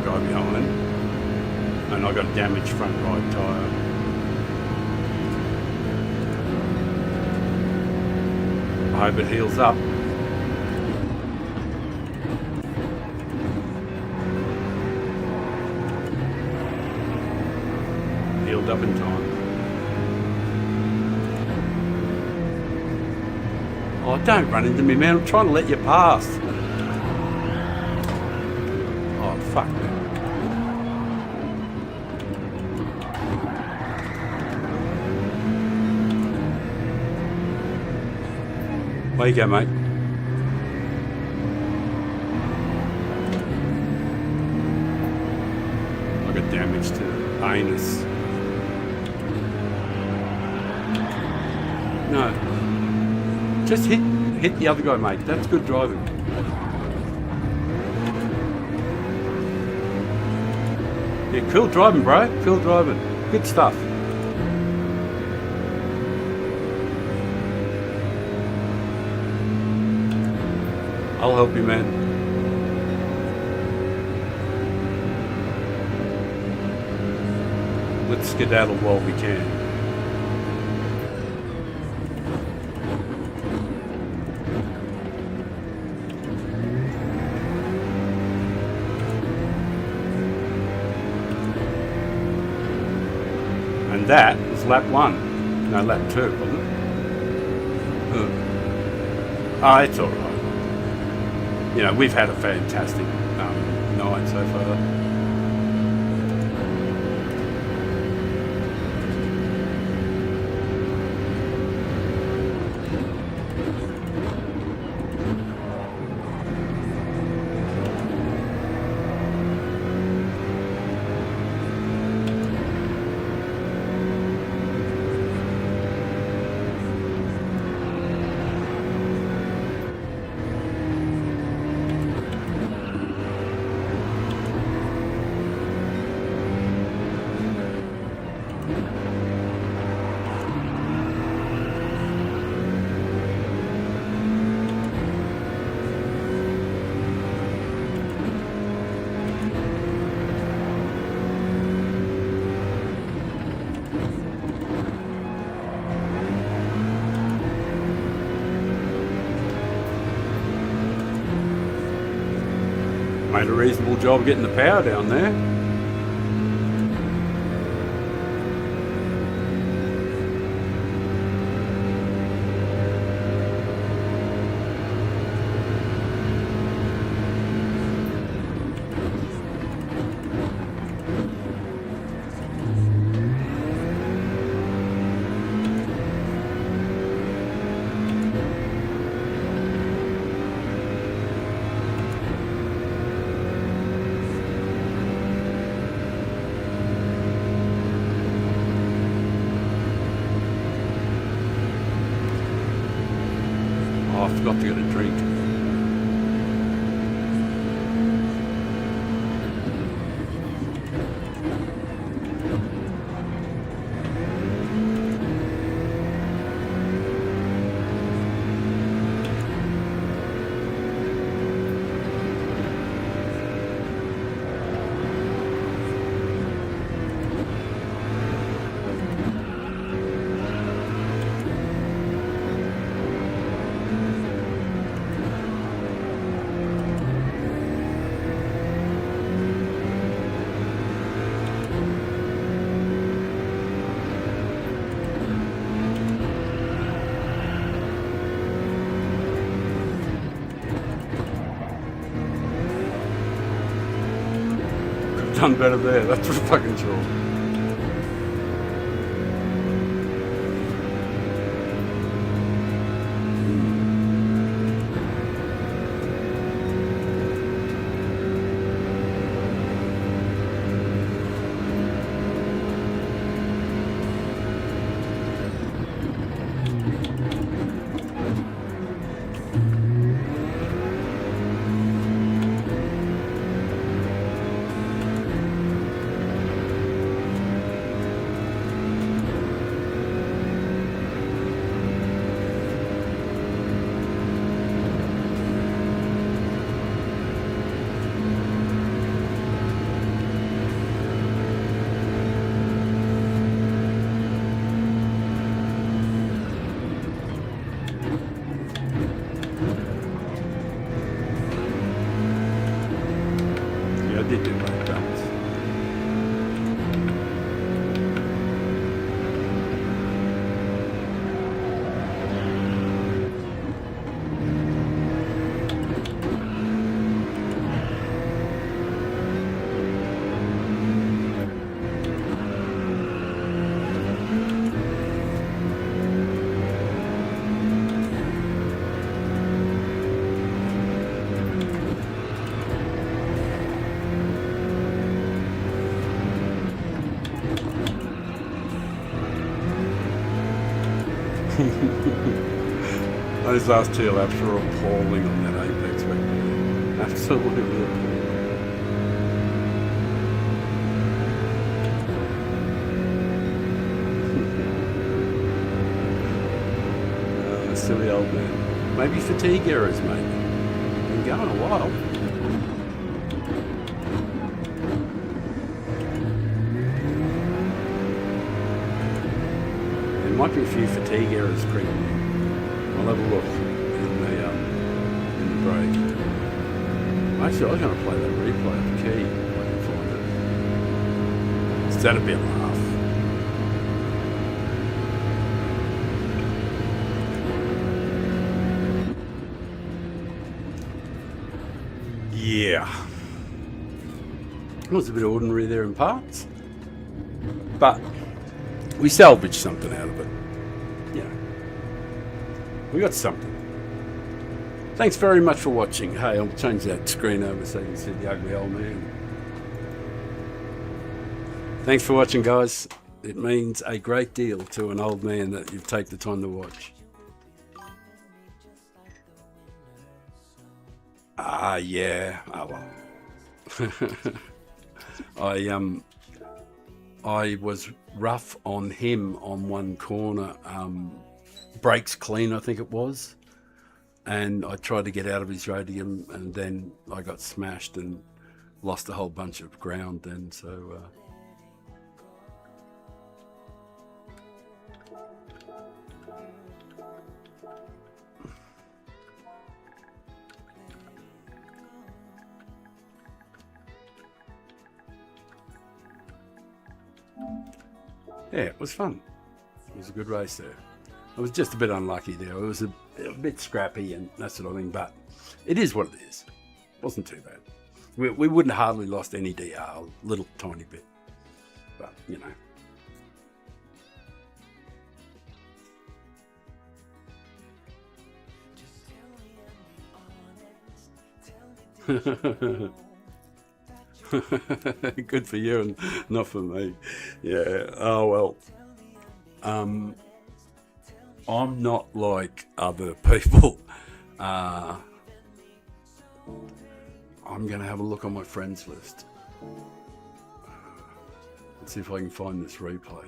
guy behind, and I got a damaged front right tyre. I hope it heals up. Healed up in time. Oh, don't run into me, man. I'm trying to let you pass. Oh, fuck, man. There you go, mate. I got damage to the anus. No. Just hit the other guy, mate. That's good driving. Yeah, cool driving, bro. Cool driving. Good stuff. I'll help you, man. Let's skedaddle while we can. And that was lap 1. No, lap 2, wasn't it? Ah, it's alright. You know, we've had a fantastic night so far. Made a reasonable job getting the power down there. Oh, I forgot to get a drink. Done better there, that's for fucking sure. Yeah, I did do that balance. Those last 2 laps were appalling on that apex back there. Absolutely appalling. Yeah. Maybe fatigue errors, maybe. Been going a while. There might be a few fatigue errors creeping in. I'll have a look in the break. Actually, I was going to play that replay of the key if I can find it. So that'd be a laugh. Yeah. It was a bit ordinary there in parts, but we salvaged something out of it. You know, we got something. Thanks very much for watching. Hey, I'll change that screen over so you can see the ugly old man. Thanks for watching, guys. It means a great deal to an old man that you take the time to watch. Yeah. Oh well. I was rough on him on one corner. Brakes clean, I think it was. And I tried to get out of his radium, and then I got smashed and lost a whole bunch of ground then. So yeah, it was fun. It was a good race there. I was just a bit unlucky there. It was a bit scrappy and that sort of thing, but it is what it is. It wasn't too bad. We wouldn't have hardly lost any DR, a little tiny bit, but you know. Good for you and not for me. Yeah. Oh well. I'm not like other people. I'm going to have a look on my friends list. Let's see if I can find this replay.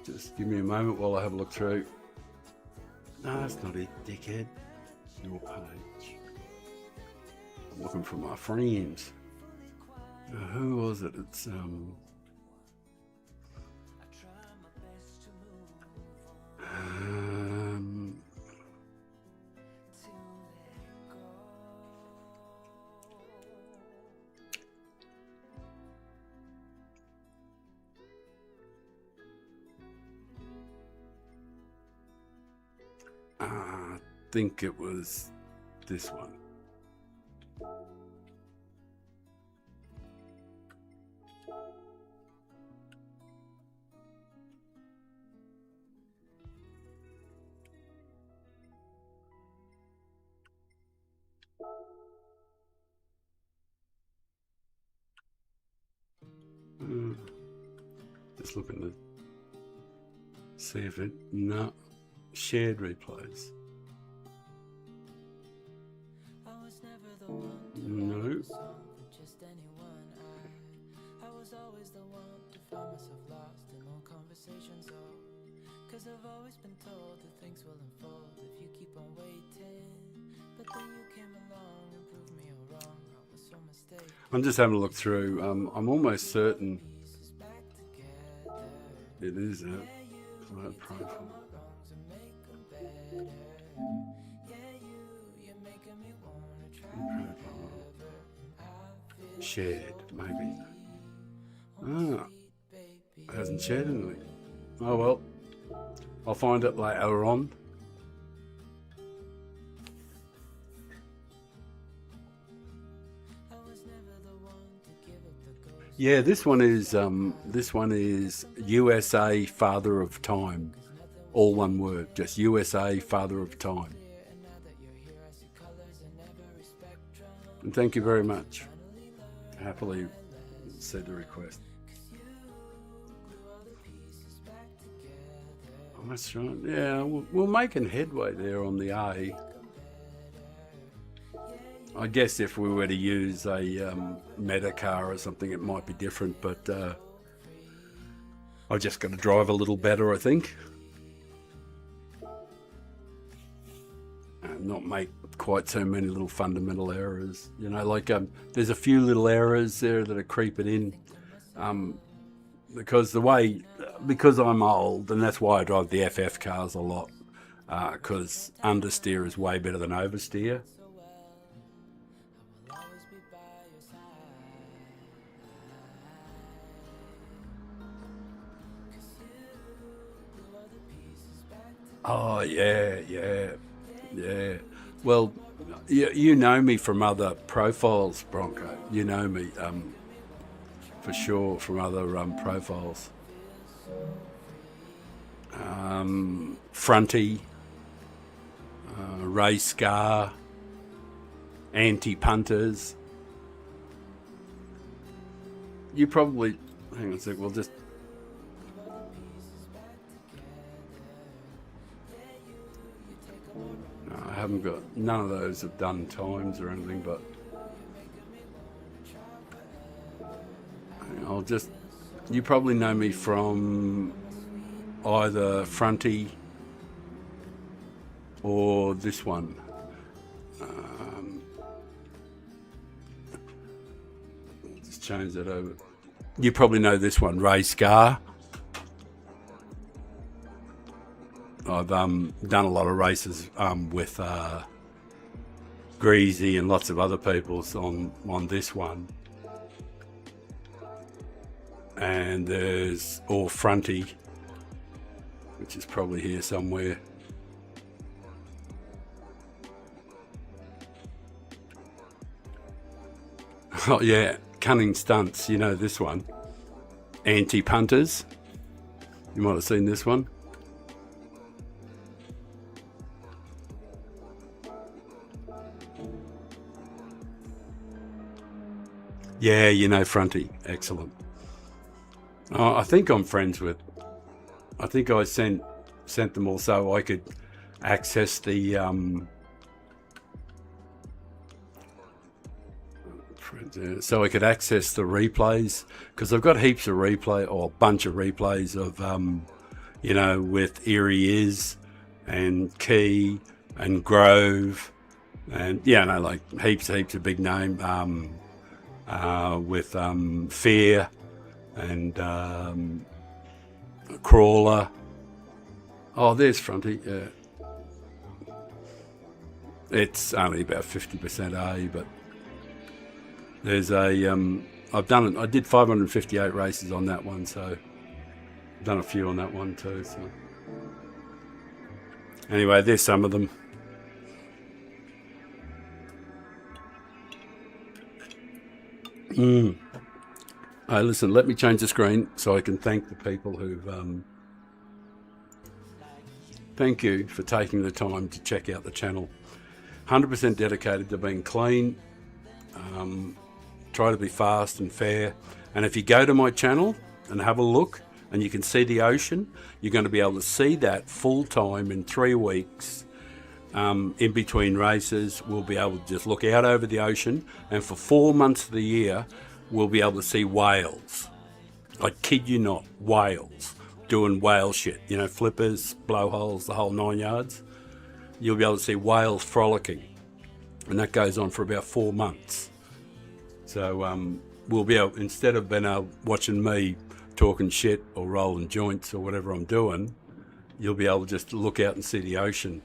Just give me a moment while I have a look through. No, it's not it, dickhead. Your page. I'm looking for my friends. Who was it? It's I think it was this one. Just looking to see if it, no, shared replays. No. Just anyone. I was always the one to find myself lost in all conversations. Cause I've always been told that things will unfold if you keep on waiting. But then you came along and proved me wrong. I was so mistaken. I'm just having a look through. I'm almost certain it is a profile. Shared, maybe. Ah, it hasn't shared anything. Oh well, I'll find it later on. Yeah, this one is USA Father of Time, all one word, just USA Father of Time. And thank you very much. Happily said the request. Oh, that's right. Yeah, we're making headway there on the A. I guess if we were to use a meta car or something, it might be different, but I've just got to drive a little better, I think. And not make quite so many little fundamental errors. You know, like there's a few little errors there that are creeping in. Because I'm old, and that's why I drive the FF cars a lot. Because understeer is way better than oversteer. Oh, yeah. Well, you know me from other profiles, Bronco. You know me, for sure, from other profiles. Fronty, Ray Scar, anti-punters. You probably, hang on a sec, we'll just... I haven't got, none of those have done times or anything, but I'll just, you probably know me from either Fronty or this one. Just change that over. You probably know this one, Ray Scar. I've done a lot of races with Greasy and lots of other people's on this one. And there's All Fronty, which is probably here somewhere. Oh yeah, Cunning Stunts, you know this one. Anti-punters, you might have seen this one. Yeah, you know Fronty. Excellent. Oh, I think I'm friends with... I think I sent them all so I could access the... so I could access the replays, because I've got heaps of replay, or a bunch of replays of, you know, with Erie Is and Key and Grove and, yeah, no, like heaps of big name, with Fear and Crawler. Oh, there's Fronty, yeah. It's only about 50% A, but there's a, I've done it, I did 558 races on that one, so I've done a few on that one too, so. Anyway, there's some of them. Hey, listen, let me change the screen so I can thank the people who've, thank you for taking the time to check out the channel. 100% dedicated to being clean, try to be fast and fair. And if you go to my channel and have a look and you can see the ocean, you're going to be able to see that full time in 3 weeks. In between races, we'll be able to just look out over the ocean, and for 4 months of the year, we'll be able to see whales. I kid you not, whales doing whale shit. You know, flippers, blowholes, the whole 9 yards. You'll be able to see whales frolicking, and that goes on for about 4 months. So we'll be able, instead of being watching me talking shit or rolling joints or whatever I'm doing, you'll be able to just look out and see the ocean.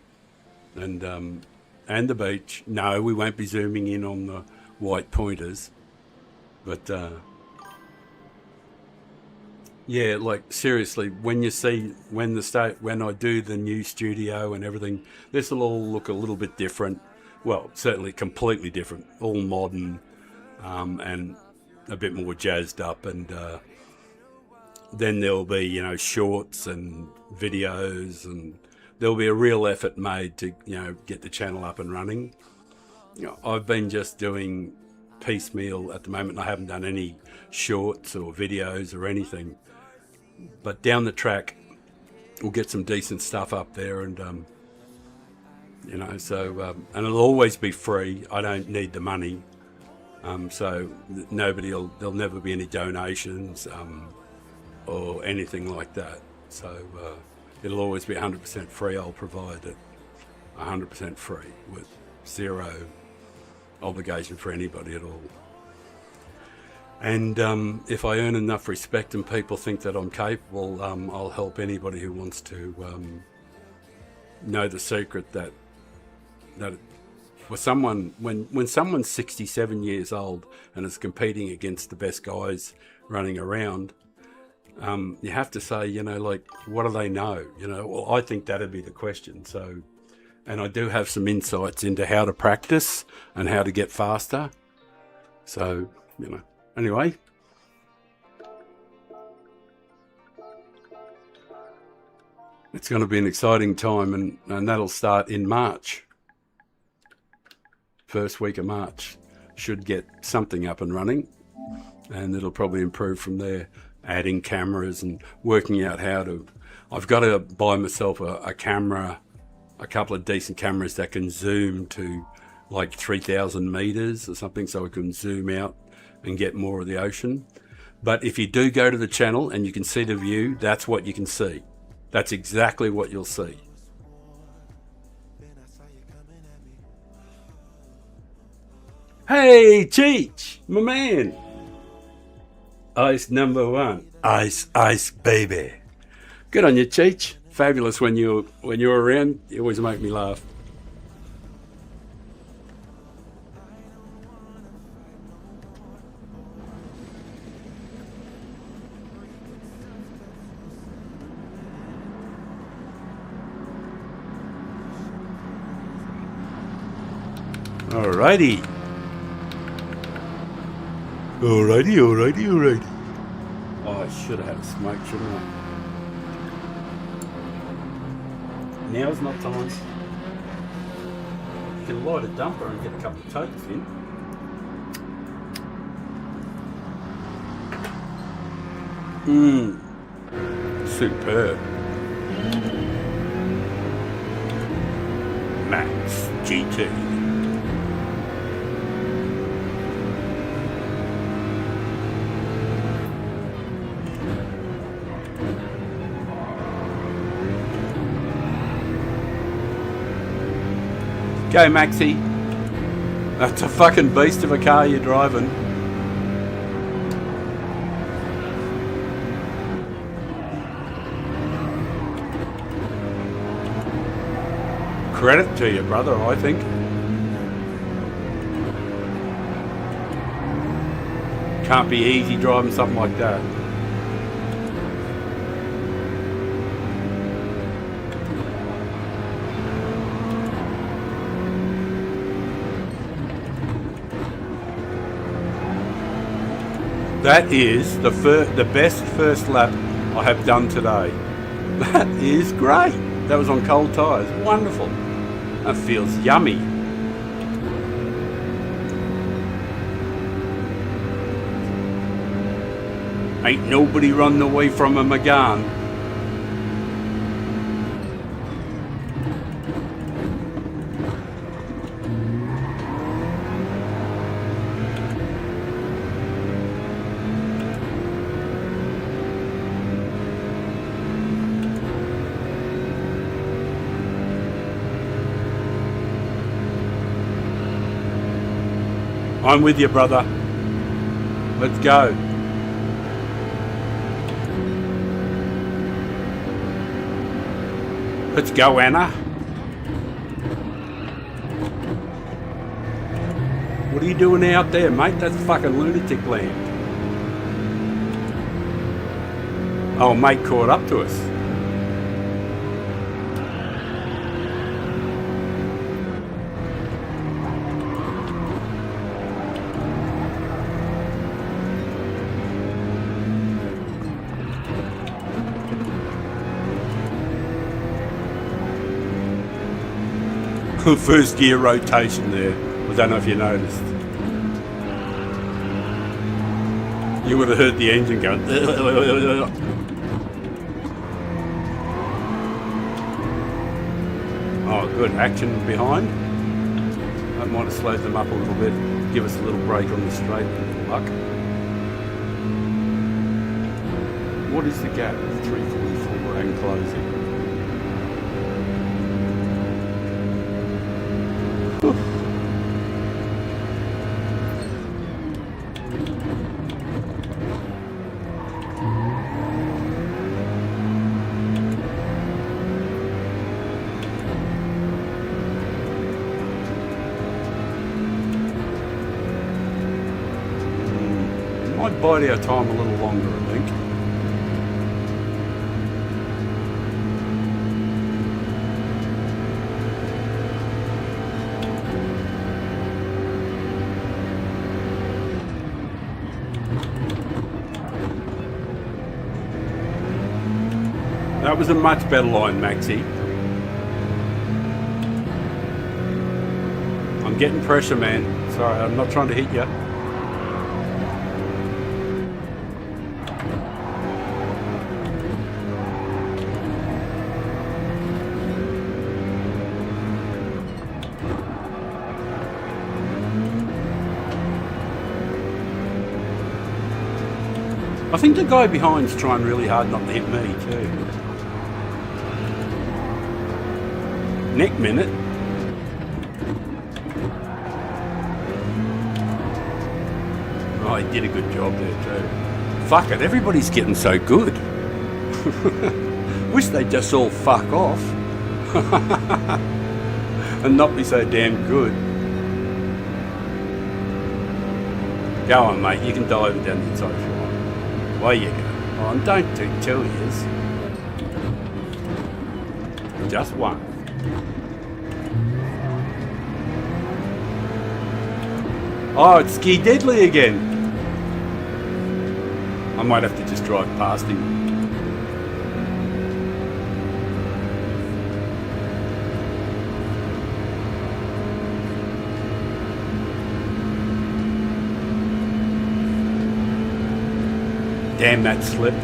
And the beach. No, we won't be zooming in on the white pointers, but yeah, like seriously, when you see when I do the new studio and everything, this will all look a little bit different. Well, certainly completely different, all modern, and a bit more jazzed up. And then there'll be, you know, shorts and videos, and there'll be a real effort made to, you know, get the channel up and running. You know, I've been just doing piecemeal at the moment. I haven't done any shorts or videos or anything. But down the track, we'll get some decent stuff up there, and you know, so and it'll always be free. I don't need the money, so there'll never be any donations. or anything like that. So it'll always be 100% free. I'll provide it 100% free with zero obligation for anybody at all. And if I earn enough respect and people think that I'm capable, I'll help anybody who wants to know the secret that for someone, when someone's 67 years old and is competing against the best guys running around, you have to say, you know, like, what do they know? You know, well, I think that'd be the question. So, and I do have some insights into how to practice and how to get faster. So, you know, anyway. It's going to be an exciting time, and that'll start in March. First week of March should get something up and running, and it'll probably improve from there, adding cameras and working out how to. I've got to buy myself a camera, a couple of decent cameras that can zoom to like 3,000 meters or something, so I can zoom out and get more of the ocean. But if you do go to the channel and you can see the view, that's what you can see. That's exactly what you'll see. Hey, Cheech, my man. Ice number one. Ice, ice, baby. Good on you, Cheech. Fabulous when you're around. You always make me laugh. Alrighty. Alrighty. Oh, I should have had a smoke, shouldn't I? Now's not time. You can light a dumper and get a couple of totes in. Superb. Max GT. Go, Maxi. That's a fucking beast of a car you're driving. Credit to you, brother, I think. Can't be easy driving something like that. That is the best first lap I have done today. That is great. That was on cold tyres. Wonderful. That feels yummy. Ain't nobody run away from a McGann. I'm with you, brother. Let's go. Let's go, Anna. What are you doing out there, mate? That's fucking lunatic land. Oh, mate caught up to us. First gear rotation there. I don't know if you noticed. You would have heard the engine going. Oh, good. Action behind. That might have slowed them up a little bit. Give us a little break on the straight. Luck. What is the gap? 344 and closing. Might bide our time a little longer, I think. That was a much better line, Maxi. I'm getting pressure, man. Sorry, I'm not trying to hit you. I think the guy behind's trying really hard not to hit me too. Neck minute. Oh, he did a good job there too. Fuck it, everybody's getting so good. Wish they'd just all fuck off. And not be so damn good. Go on, mate, you can dive it down the inside if you want. Away you go. Oh, and don't do 2 years. Just one. Oh, it's Ski Deadly again. I might have to just drive past him. Damn that slip.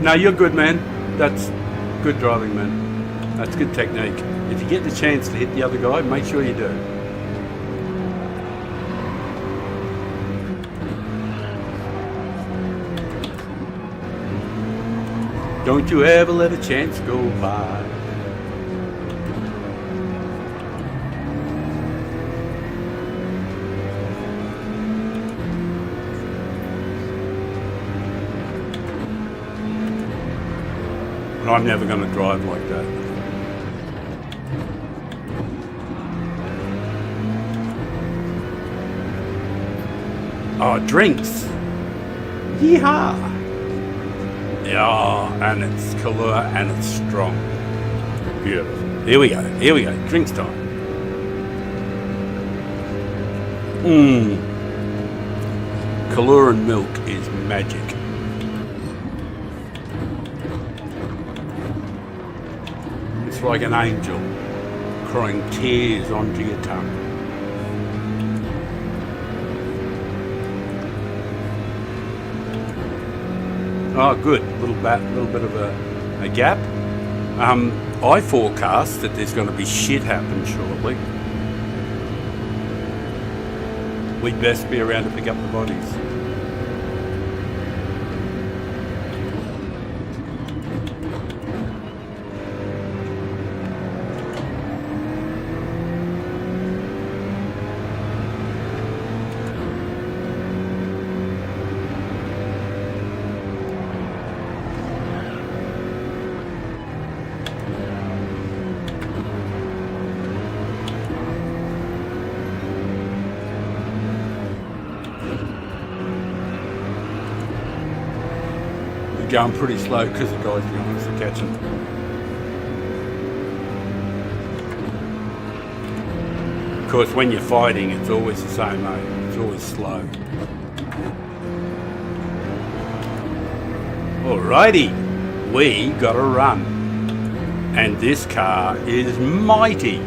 No, you're good, man. That's good driving, man. That's good technique. If you get the chance to hit the other guy, make sure you do. Don't you ever let a chance go by. I'm never going to drive like that. Oh, drinks. Yeehaw. Yeah, and it's colour and it's strong. Beautiful. Here we go. Here we go. Drinks time. Colour and milk is magic. It's like an angel crying tears onto your tongue. Oh, good. Little bit of a gap. I forecast that there's going to be shit happen shortly. We'd best be around to pick up the bodies. Going pretty slow because the guys behind us are catching. Of course, when you're fighting, it's always the same, mate. It's always slow. Alrighty, we gotta run. And this car is mighty.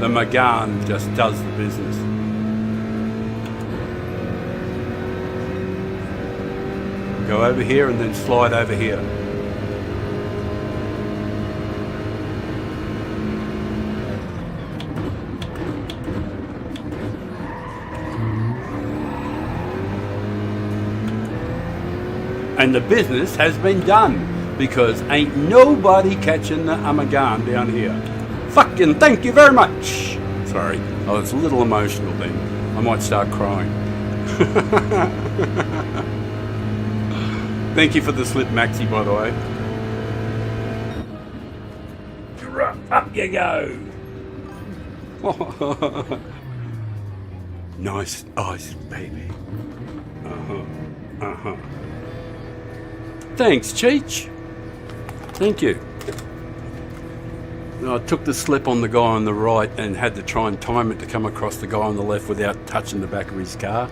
The Megane just does the business. Go over here and then slide over here. And the business has been done because ain't nobody catching the Amagan down here. Fucking thank you very much. Sorry, I was a little emotional then. I might start crying. Thank you for the slip, Maxi, by the way. Right, up you go. Nice ice, baby. Thanks, Cheech. Thank you. I took the slip on the guy on the right and had to try and time it to come across the guy on the left without touching the back of his car.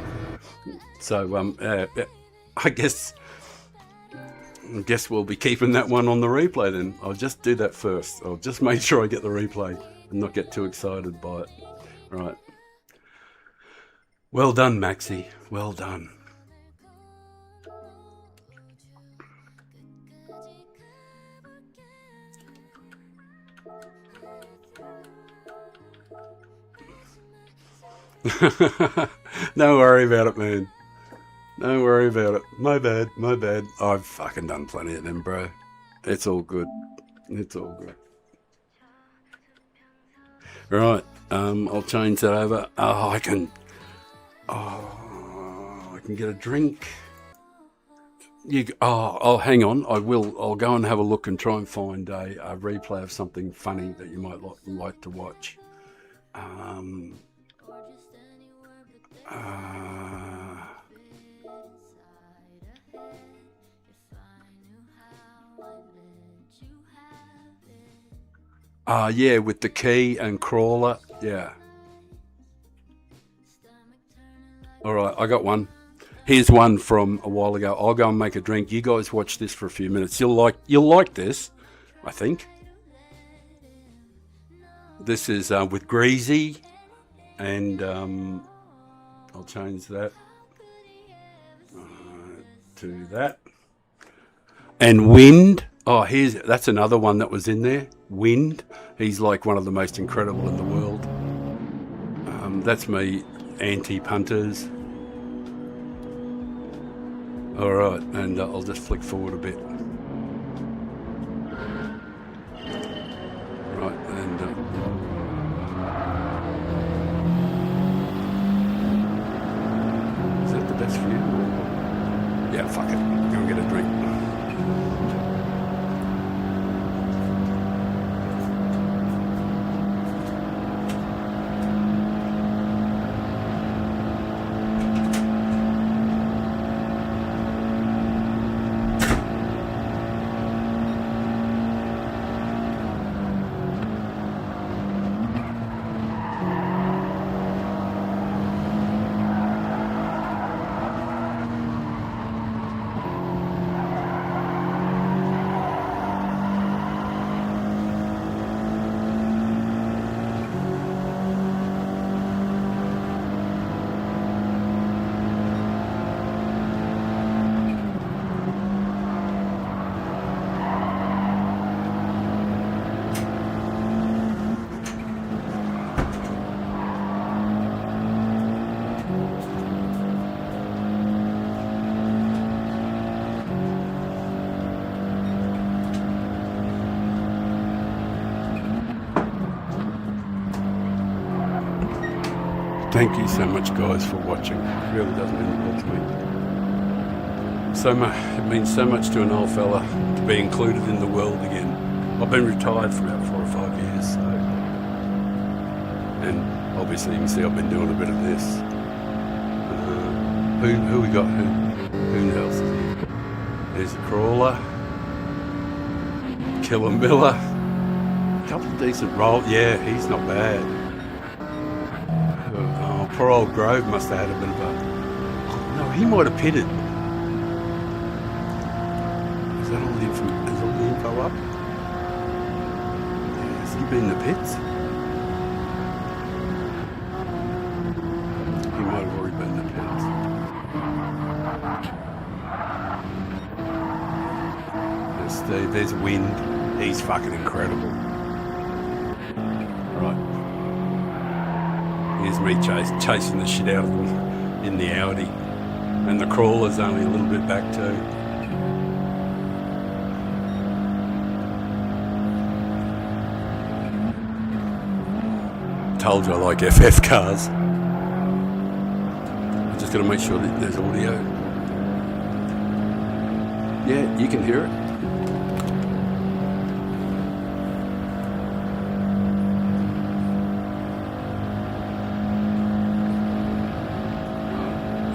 So, I guess we'll be keeping that one on the replay then. I'll just do that first. I'll just make sure I get the replay and not get too excited by it. Right. Well done, Maxi. Well done. Don't worry about it, man. Don't worry about it. My bad. I've fucking done plenty of them, bro. It's all good. It's all good. Right. I'll change that over. I can get a drink. Hang on. I'll go and have a look and try and find a replay of something funny that you might like to watch. Yeah, with the key and crawler. Yeah. All right, I got one. Here's one from a while ago. I'll go and make a drink. You guys watch this for a few minutes. You'll like this, I think. This is with Greasy, and I'll change that to that. And Wind. Oh, that's another one that was in there. Wind. He's like one of the most incredible in the world. That's me, anti-punters. All right, and I'll just flick forward a bit. Right, and is that the best for you? Yeah, fuck it. Go and get a drink. Thank you so much, guys, for watching. It really does mean the world to me. It means so much to an old fella to be included in the world again. I've been retired for about 4 or 5 years, so, and obviously you can see I've been doing a bit of this. Who we got? Who else is here? There's a Crawler, Killer Miller, a couple of decent rolls. Yeah, he's not bad. Poor old Grove must have had a bit of a... No, he might have pitted. Is that all the info? Is all the info up? Yeah, has he been in the pits? He might have already been in the pits. There's Steve. There's Wind. He's fucking incredible. Right. Here's me chasing the shit out of them in the Audi. And the Crawler's only a little bit back too. told you I like FF cars. I'm just going to make sure that there's audio. Yeah, you can hear it.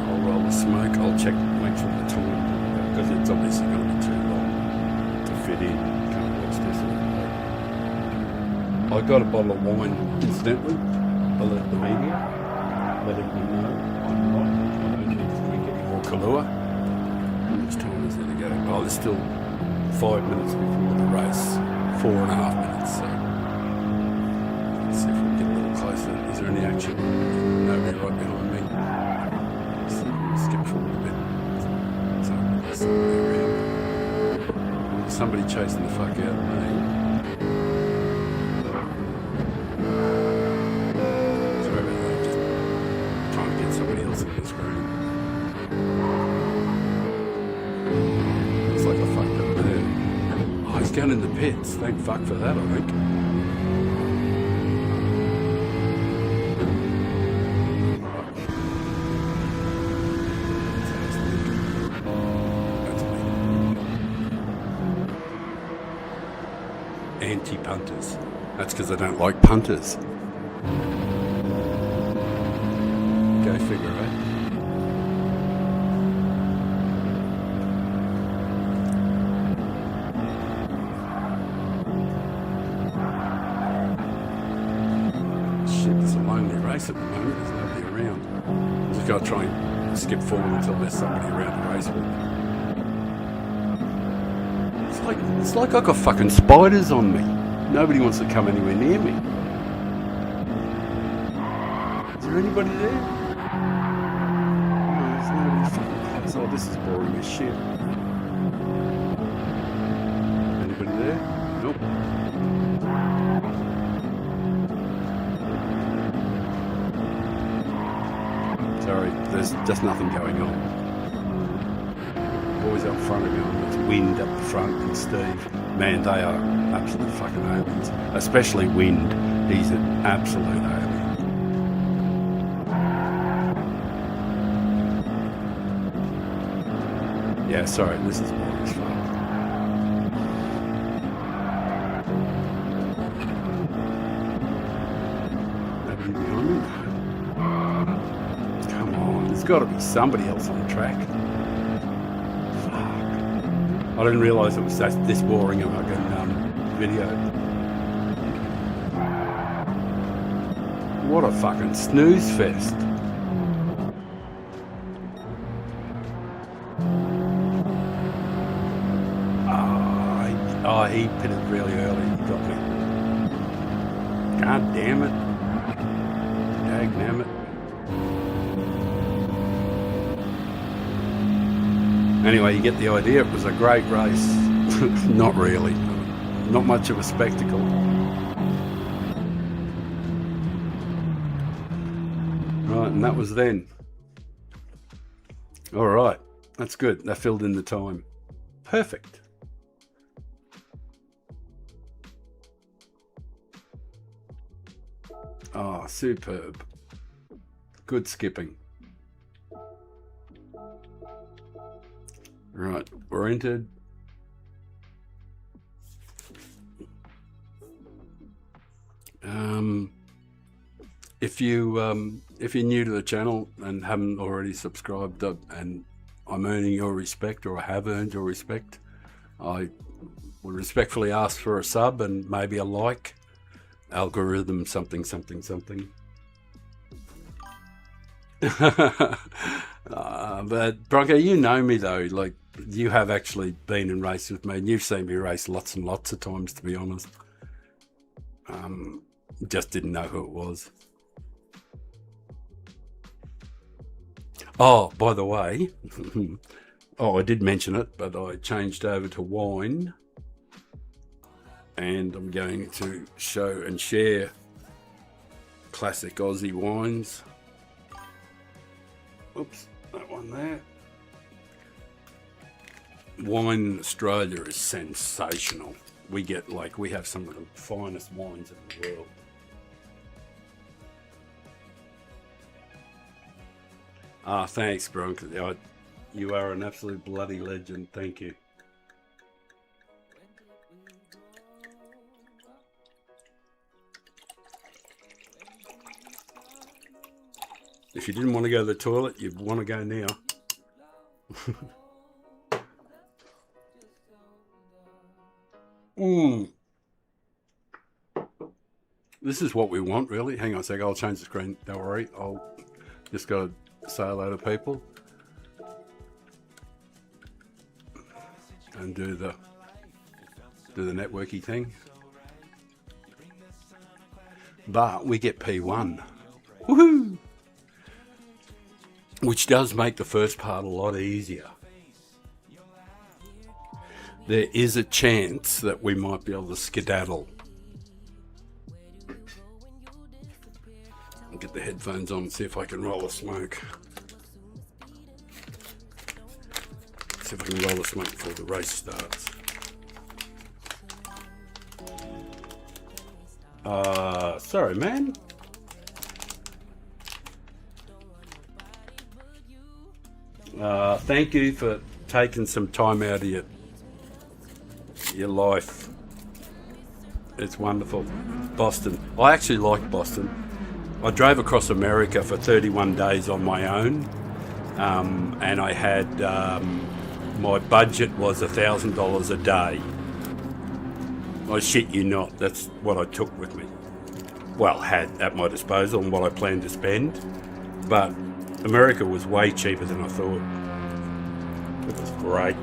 I'll roll the smoke. I'll check, make sure the time, because it's obviously going to be too long to fit in. Can't watch this all day. I got a bottle of wine incidentally. I let the media let everyone know I'm not. I don't need to drink any more Kahlua. How much time is there to go? Oh, there's still 5 minutes before the race. 4.5 minutes. So let's see if we can get a little closer. Is there any action? Nobody right behind me. So skip forward a bit. So there's somebody around. There's somebody chasing the fuck out of me. Somebody else on the screen. Looks like I fucked up there. Oh, he's going in the pits. Thank fuck for that, I think. That's me. Anti-punters. That's because I don't like punters. Go figure, right? Shit, it's a lonely race at the moment. There's nobody around. I'm just going to try and skip forward until there's somebody around to race with. It's like I got fucking spiders on me. Nobody wants to come anywhere near me. Is there anybody there? Oh, this is boring as shit. Anybody there? Nope. Sorry, there's just nothing going on. Boys up front are going, it's Wind up the front and Steve. Man, they are absolute fucking aliens. Especially Wind. He's an absolute alien. Yeah, sorry, this is boring as fuck. Nobody behind me? Come on, there's got to be somebody else on the track. Fuck. I didn't realise it was this boring a fucking video. What a fucking snooze fest. Oh, he pitted really early. He got me. God damn it. Dag damn it. Anyway, you get the idea. It was a great race. Not really. Not much of a spectacle. Right, and that was then. All right. That's good. That filled in the time. Perfect. Oh, superb. Good skipping. Right, we're entered. If you're new to the channel and haven't already subscribed and I'm earning your respect, or I have earned your respect, I would respectfully ask for a sub and maybe a like. Algorithm something. But Bronco, you know me though, like you have actually been in races with me and you've seen me race lots and lots of times, to be honest. Just didn't know who it was. Oh, by the way, I did mention it, but I changed over to wine. And I'm going to show and share classic Aussie wines. Oops, that one there. Wine in Australia is sensational. We have some of the finest wines in the world. Ah, thanks, Bronx. You are an absolute bloody legend. Thank you. If you didn't want to go to the toilet, you'd want to go now. This is what we want, really. Hang on a sec. I'll change the screen. Don't worry. I'll just got to say hello to people and do the networky thing. But we get P1. Woohoo! Which does make the first part a lot easier. There is a chance that we might be able to skedaddle. I'll get the headphones on and see if I can roll a smoke. See if I can roll a smoke before the race starts. Sorry, man. Thank you for taking some time out of your life. It's wonderful. Boston. I actually like Boston. I drove across America for 31 days on my own, and I had my budget was $1,000 a day. I shit you not, that's what I took with me. Well, had at my disposal and what I planned to spend, but America was way cheaper than I thought. It was great.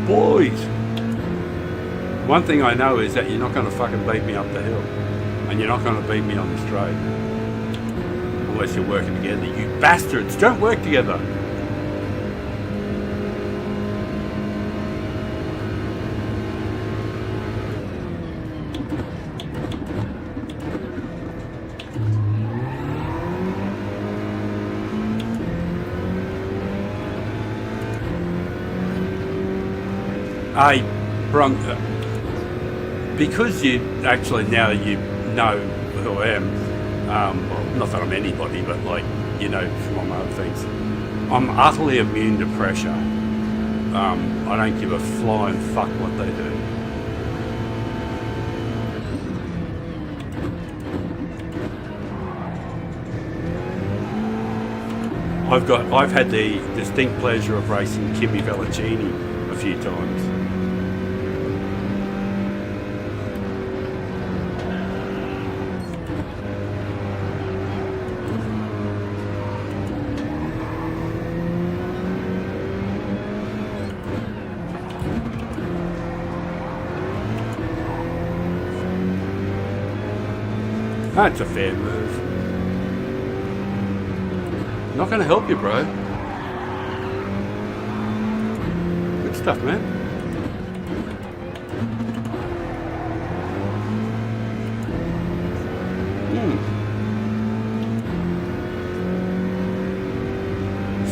Boys, one thing I know is that you're not going to fucking beat me up the hill, and you're not going to beat me on the straight, unless you're working together. You bastards, don't work together. Hey, Bronx, because you actually now you know who I am, well, not that I'm anybody, but like, you know, from my other things, I'm utterly immune to pressure. I don't give a flying fuck what they do. I've had the distinct pleasure of racing Kimi Vellicini a few times. That's a fair move. Not going to help you, bro. Good stuff, man.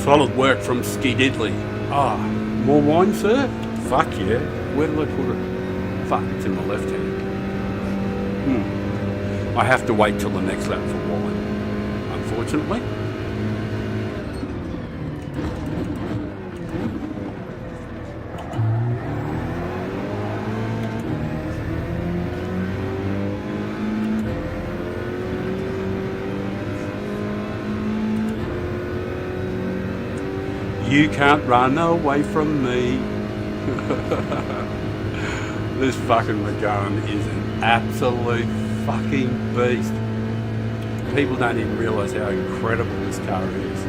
Solid work from Ski Diddley. Ah, more wine, sir? Fuck yeah. Where did I put it? Fuck, it's in my left hand. I have to wait till the next lap for wine, unfortunately. You can't run away from me. This fucking McGowan is an absolute fucking beast. People don't even realise how incredible this car is.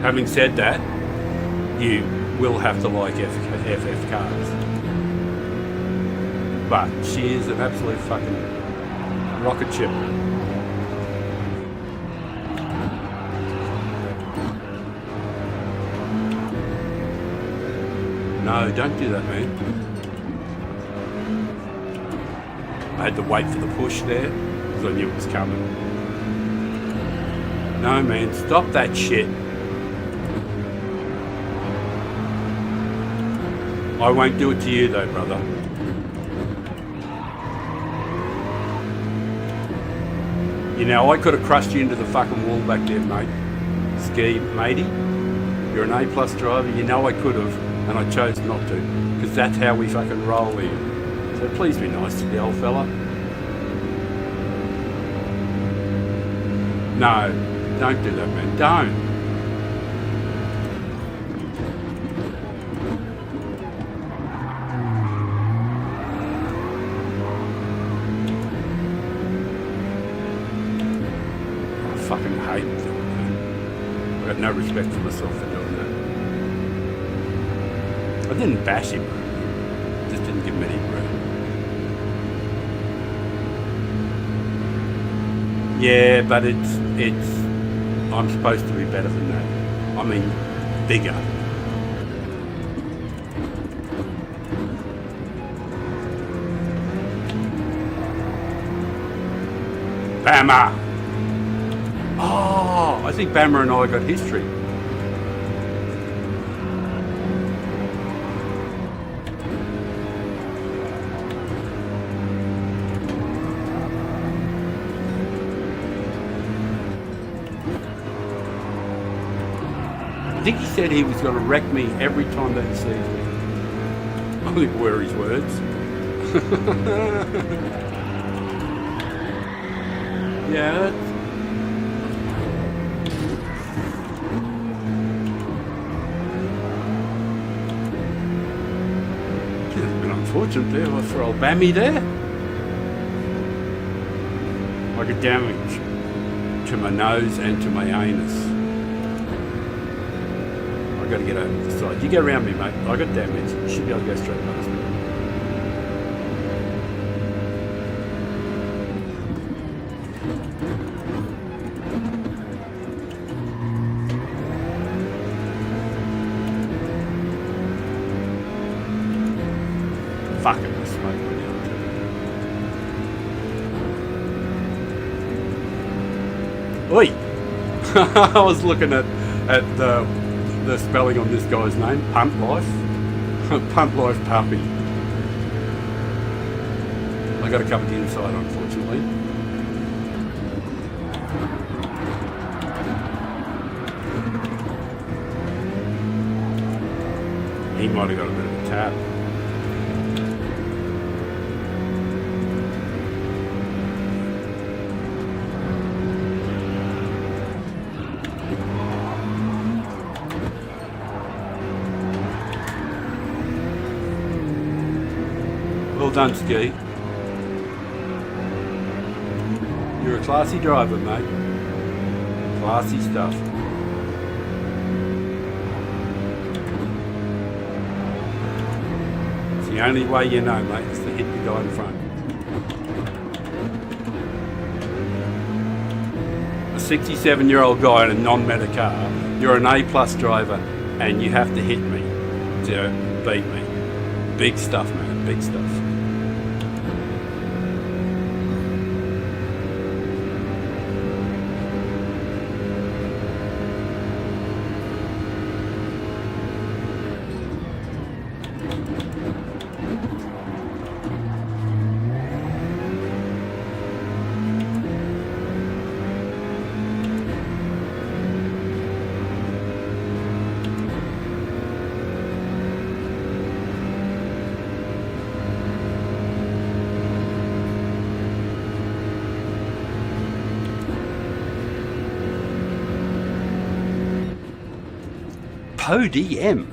Having said that, you will have to like FF cars. But she is an absolute fucking rocket ship. No, don't do that, man. I had to wait for the push there because I knew it was coming. No, man, stop that shit. I won't do it to you though, brother. You know, I could have crushed you into the fucking wall back there, mate. Ski, matey. You're an A+ driver. You know I could have, and I chose not to. Because that's how we fucking roll here. So please be nice to the old fella. No, don't do that, man. Don't. I fucking hate doing that. I got no respect for myself for doing that. I didn't bash him. Just didn't give him any room. Yeah, but it's I'm supposed to be better than that. I mean, bigger. Bammer! Oh, I think Bammer and I got history. I think he said he was going to wreck me every time that he sees me. I think were his words. Yeah. It's been unfortunate there for old Bammy there. I got damage to my nose and to my anus. I got to get over the side. You get around me, mate. I got damage. You should be able to go straight past me. Fuck it, the smoke went out too. Oi! I was looking at the spelling on this guy's name, Punt Life. Punt Life Puppy. I got to cover the inside, unfortunately. He might have got a bit of a tap. Well done, Ski. You're a classy driver, mate. Classy stuff. It's the only way you know, mate, is to hit the guy in front. A 67-year-old guy in a non-meta car, you're an A+ driver, and you have to hit me to beat me. Big stuff, man. Big stuff. podium.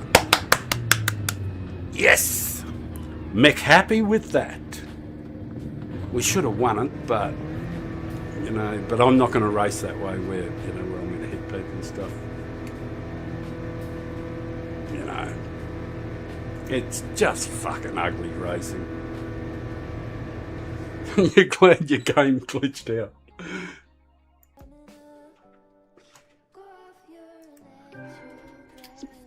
Yes! Mick happy with that. We should have won it, but, you know, but I'm not going to race that way where, you know, where I'm going to hit people and stuff. You know, it's just fucking ugly racing. You're glad your game glitched out.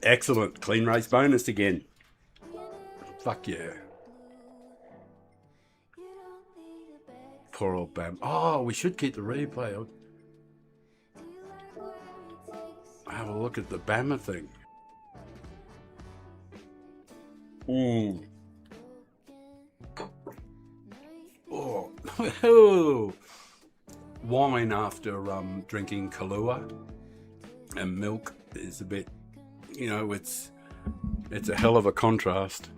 Excellent. Clean race bonus again. Fuck yeah. Poor old Bam. Oh, we should keep the replay. I'll have a look at the Bama thing. Oh. Wine after drinking Kahlua and milk is a bit, you know, it's a hell of a contrast.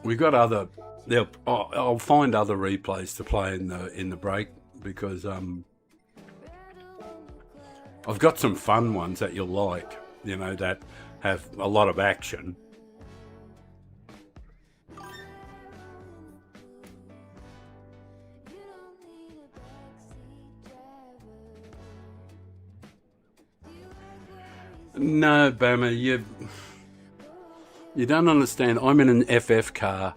We got other. I'll find other replays to play in the break because I've got some fun ones that you'll like. You know, that have a lot of action. No, Bama, you don't understand. I'm in an FF car.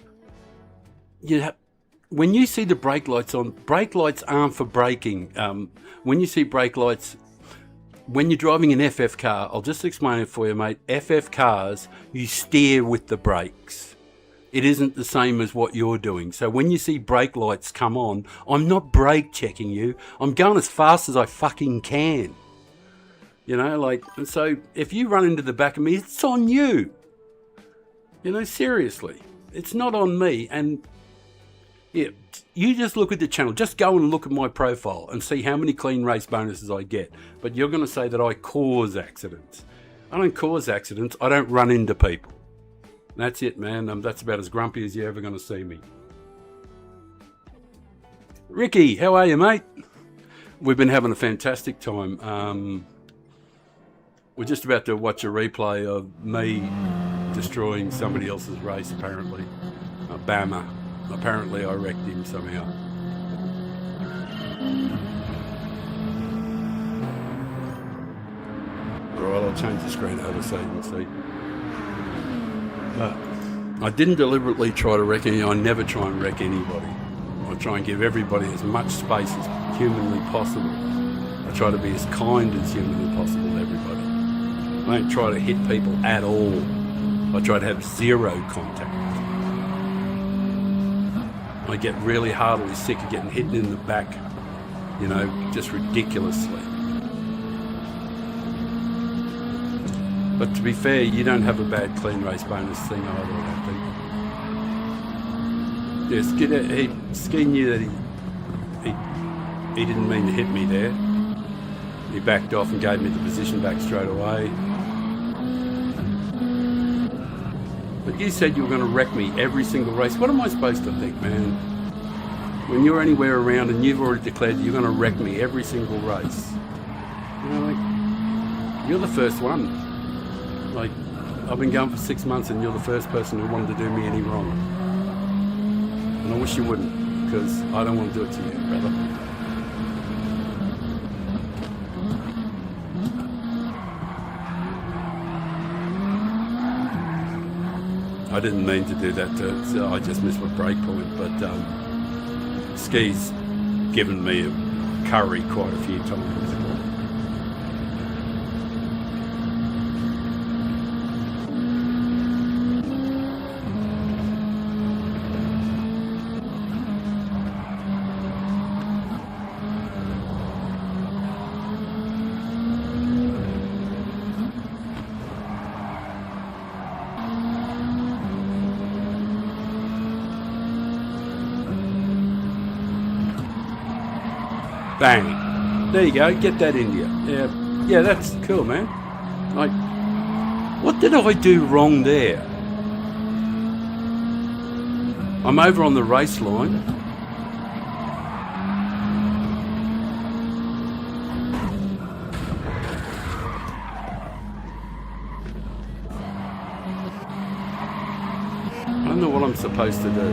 When you see the brake lights on, brake lights aren't for braking. When you see brake lights, when you're driving an FF car, I'll just explain it for you, mate. FF cars, you steer with the brakes. It isn't the same as what you're doing. So when you see brake lights come on, I'm not brake checking you. I'm going as fast as I fucking can. You know, like, and so if you run into the back of me, it's on you. You know, seriously, it's not on me. And yeah, you just look at the channel. Just go and look at my profile and see how many clean race bonuses I get. But you're going to say that I cause accidents. I don't cause accidents. I don't run into people. That's it, man. That's about as grumpy as you're ever going to see me. Ricky, how are you, mate? We've been having a fantastic time. We're just about to watch a replay of me destroying somebody else's race, apparently. Bama. Apparently I wrecked him somehow. Alright, I'll change the screen over so you can see. But I didn't deliberately try to wreck anyone. I never try and wreck anybody. I try and give everybody as much space as humanly possible. I try to be as kind as humanly possible to everybody. I don't try to hit people at all. I try to have zero contact. I get really heartily sick of getting hit in the back, you know, just ridiculously. But to be fair, you don't have a bad clean race bonus thing either, I don't think. Yeah, Ski knew that he didn't mean to hit me there. He backed off and gave me the position back straight away. But you said you were going to wreck me every single race. What am I supposed to think, man? When you're anywhere around and you've already declared that you're going to wreck me every single race. You know, like, you're the first one. Like, I've been going for 6 months and you're the first person who wanted to do me any wrong. And I wish you wouldn't, because I don't want to do it to you, brother. I didn't mean to do that. So I just missed my break point, but Ski's given me a curry quite a few times. Bang. There you go, get that in you. Yeah, that's cool, man. Like, what did I do wrong there? I'm over on the race line. don't know what I'm supposed to do.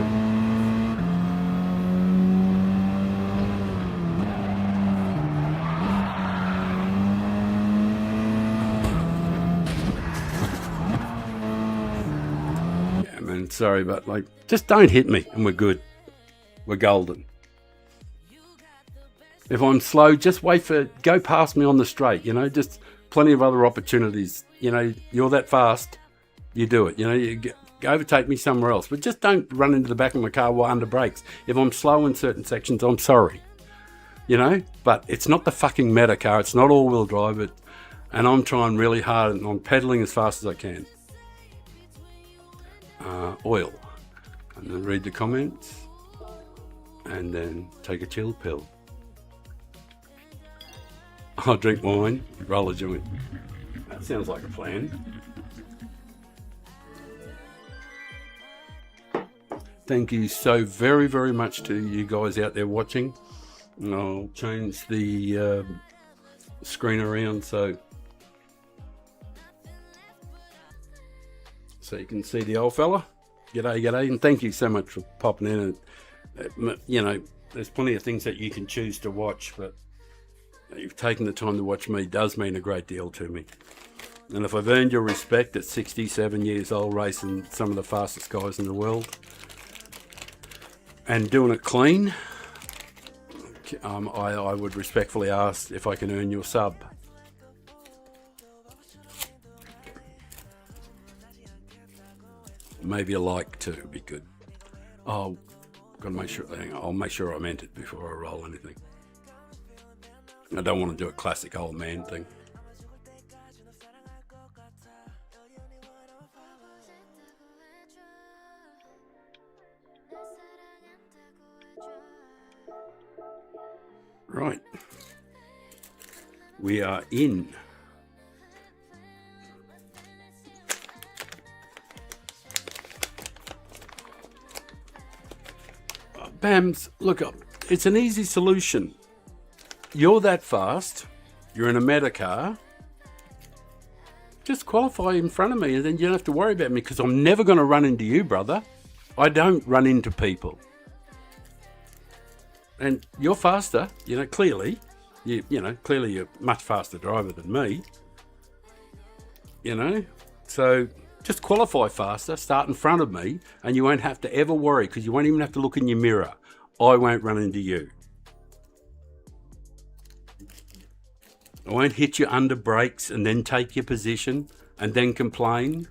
Yeah, man, sorry, but like, just don't hit me and we're good. We're golden. If I'm slow, just go past me on the straight, you know, just plenty of other opportunities. You know, you're that fast, you do it. You know, you overtake me somewhere else, but just don't run into the back of my car while under brakes. If I'm slow in certain sections, I'm sorry, you know, but it's not the fucking meta car. It's not all-wheel drive, and I'm trying really hard and I'm pedaling as fast as I can. Oil. And then read the comments and then take a chill pill. I'll drink wine, roll a joint. That sounds like a plan. Thank you so very, very much to you guys out there watching. I'll change the screen around so you can see the old fella. G'day, g'day, and thank you so much for popping in. You know, there's plenty of things that you can choose to watch, but you've taken the time to watch me does mean a great deal to me. And if I've earned your respect at 67 years old, racing some of the fastest guys in the world and doing it clean, I would respectfully ask if I can earn your sub. Maybe a like too would be good. Oh, gotta make sure. Hang on, I'll make sure I meant it before I roll anything. I don't want to do a classic old man thing. Right. We are in. Bams, look up. It's an easy solution. You're that fast. You're in a meta car. Just qualify in front of me and then you don't have to worry about me because I'm never going to run into you, brother. I don't run into people. And you're faster, you know, clearly. Clearly you're a much faster driver than me. You know, so just qualify faster, start in front of me, and you won't have to ever worry because you won't even have to look in your mirror. I won't run into you. I won't hit you under brakes and then take your position and then complain.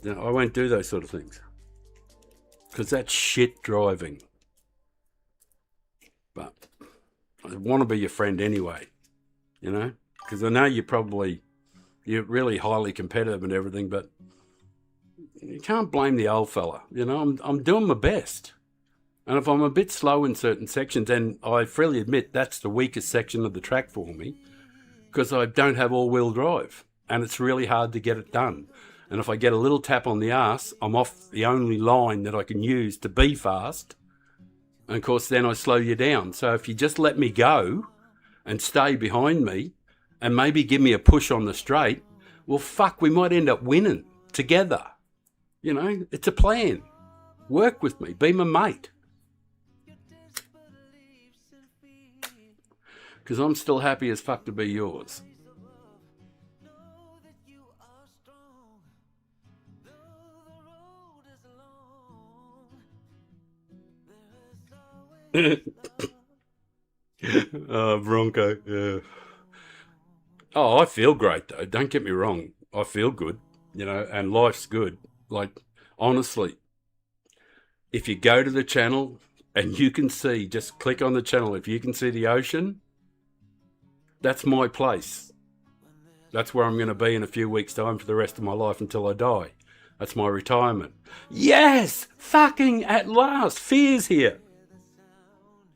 No, I won't do those sort of things because that's shit driving. But I want to be your friend anyway, you know, because I know you're really highly competitive and everything, but you can't blame the old fella. You know, I'm doing my best. And if I'm a bit slow in certain sections, and I freely admit that's the weakest section of the track for me, because I don't have all-wheel drive, and it's really hard to get it done. And if I get a little tap on the arse, I'm off the only line that I can use to be fast. And of course, then I slow you down. So if you just let me go and stay behind me and maybe give me a push on the straight, well, fuck, we might end up winning together. You know, it's a plan. Work with me. Be my mate. Because I'm still happy as fuck to be yours. Bronco. Yeah. Oh, I feel great though. Don't get me wrong. I feel good, you know, and life's good. Like, honestly, if you go to the channel and you can see, just click on the channel. If you can see the ocean, that's my place. That's where I'm going to be in a few weeks' time for the rest of my life until I die. That's my retirement. Yes! Fucking at last! Fear's here!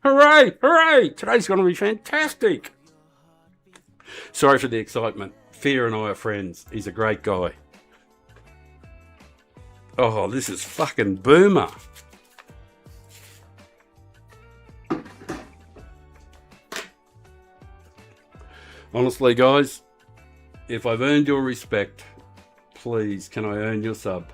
Hooray! Hooray! Today's going to be fantastic! Sorry for the excitement. Fear and I are friends. He's a great guy. Oh, this is fucking boomer. Honestly, guys, if I've earned your respect, please, can I earn your sub?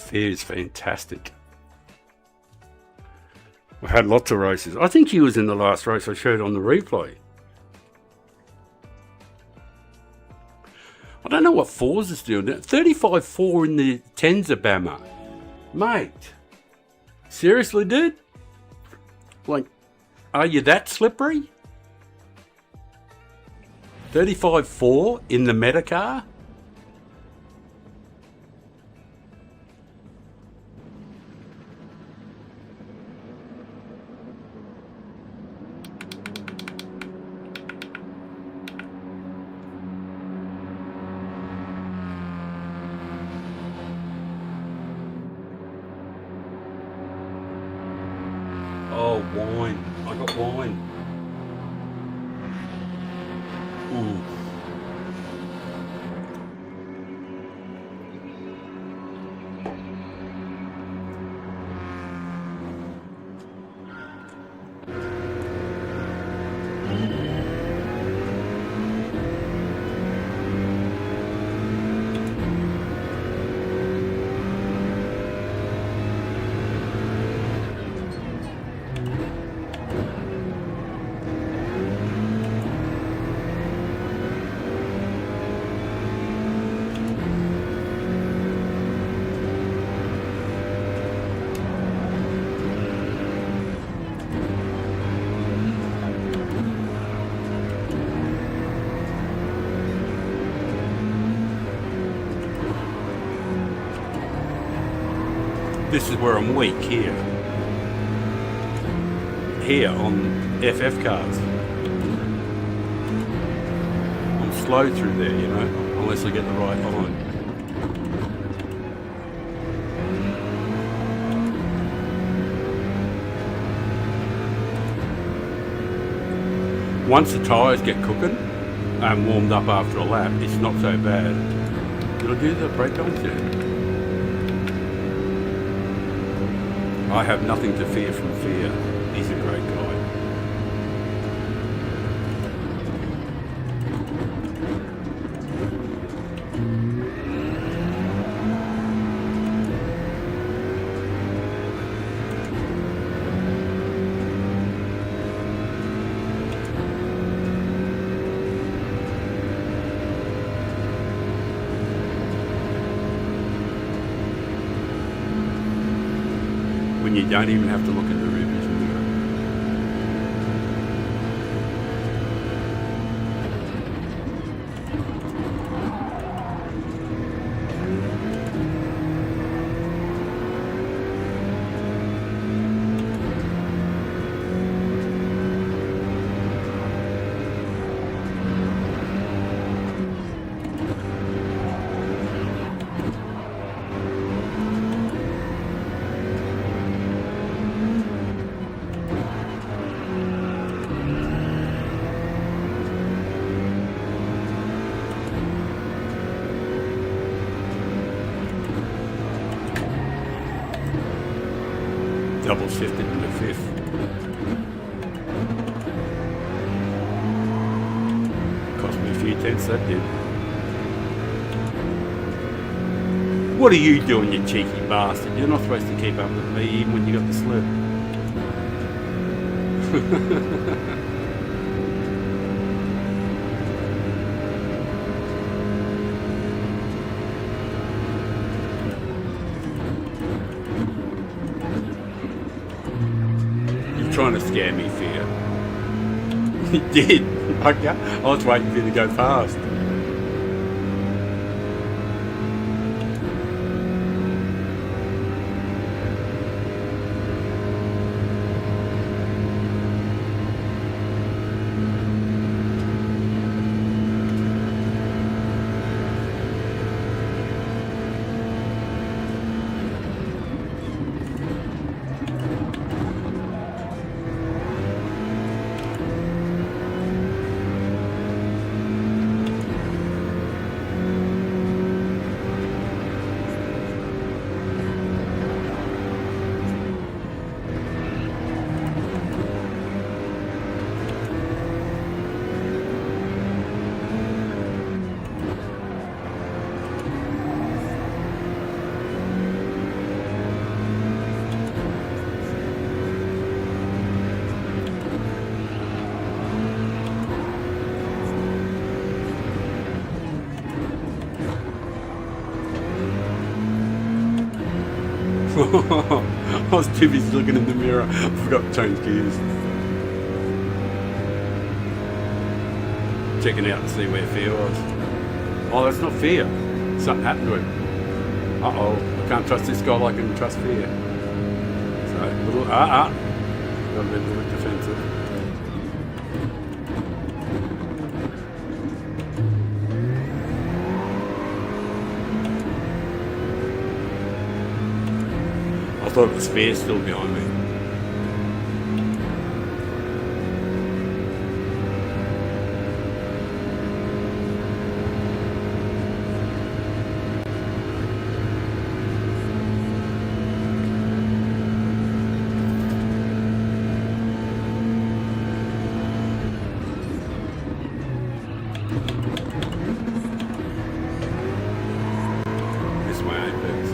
fair is fantastic. I've had lots of races. I think he was in the last race I showed on the replay. I don't know what Fours is doing. 35.4 in the Tenza Bama. Mate. Seriously, dude? Like, are you that slippery? 35.4 in the Metacar? Oh, wine. I got wine. Ooh. This is where I'm weak here. Here on FF cars. I'm slow through there, you know, unless I get the right line. Once the tyres get cooking and warmed up after a lap, it's not so bad. Did I do the breakdowns yet? I have nothing to fear from fear. He's a great guy. When you don't even have to look at the rearview mirror. Double shifted into fifth. Cost me a few tenths, that did. What are you doing, you cheeky bastard? You're not supposed to keep up with me even when you got the slip. Trying to scare me, fear. He did. Okay. I was waiting for you to go past. I was too busy looking in the mirror. I forgot to change gears. Checking out to see where Fear was. Oh, that's not Fear. Something happened to him. Uh-oh. I can't trust this guy like I can trust Fear. So, little, got a little bit defensive. I thought it was Fear still behind me. This my apex.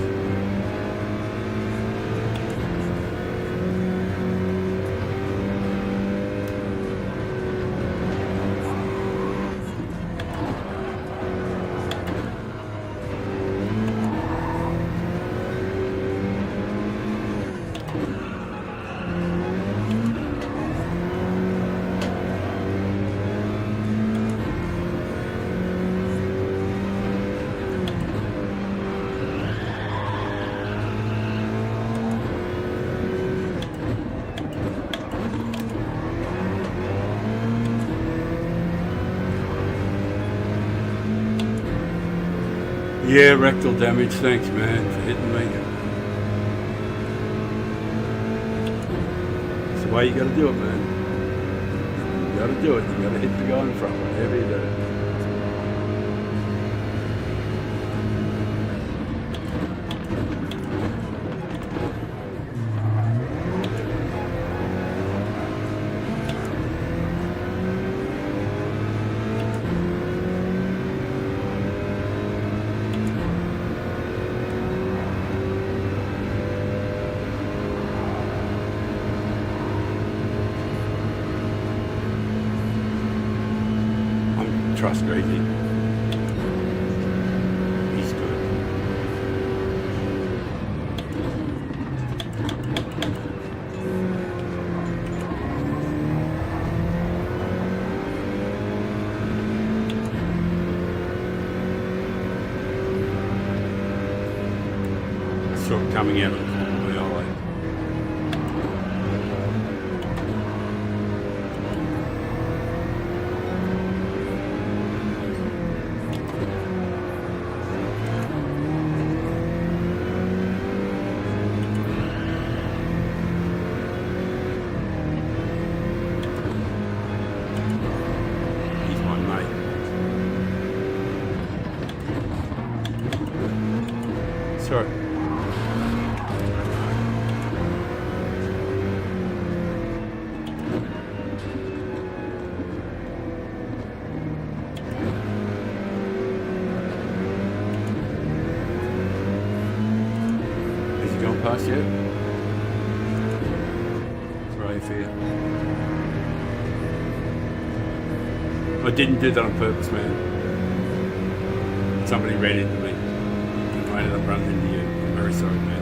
Yeah, rectal damage. Thanks, man, for hitting me. It's the way you gotta do it, man. You gotta do it. You gotta hit the guy in front, whatever you do. Trust Gracie. He's good. Sort of coming out of the corner, all right. He's my mate. Sorry. Has he gone past yet? Sorry for you. I didn't do that on purpose, man. Somebody ran into me. I ended up running into you. I'm very sorry, man.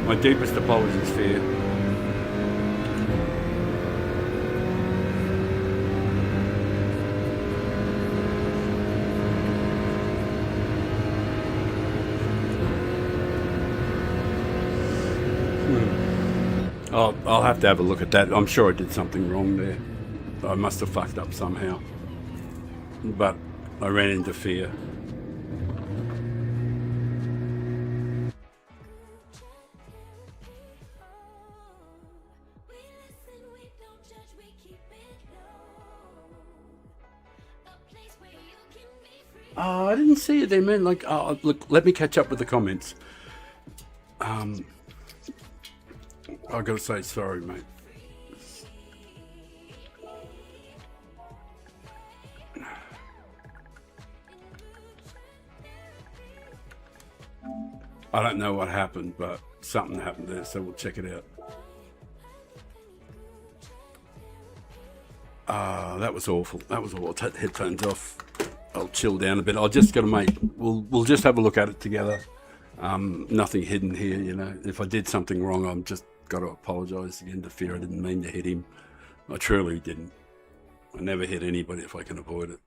My deepest apologies, Fear. I'll have to have a look at that. I'm sure I did something wrong there. I must have fucked up somehow. But I ran into Fear. We listen, we don't judge, we keep it low. A place where you can be free. Oh, I didn't see it there, man. Like, oh, look, let me catch up with the comments. I gotta say sorry, mate. I don't know what happened, but something happened there, so we'll check it out. That was awful. That was awful. I'll take the headphones off. I'll chill down a bit. I'll just gotta make. We'll just have a look at it together. Nothing hidden here, you know. If I did something wrong, I'm just got to apologise again to Fear. I didn't mean to hit him. I truly didn't. I never hit anybody if I can avoid it.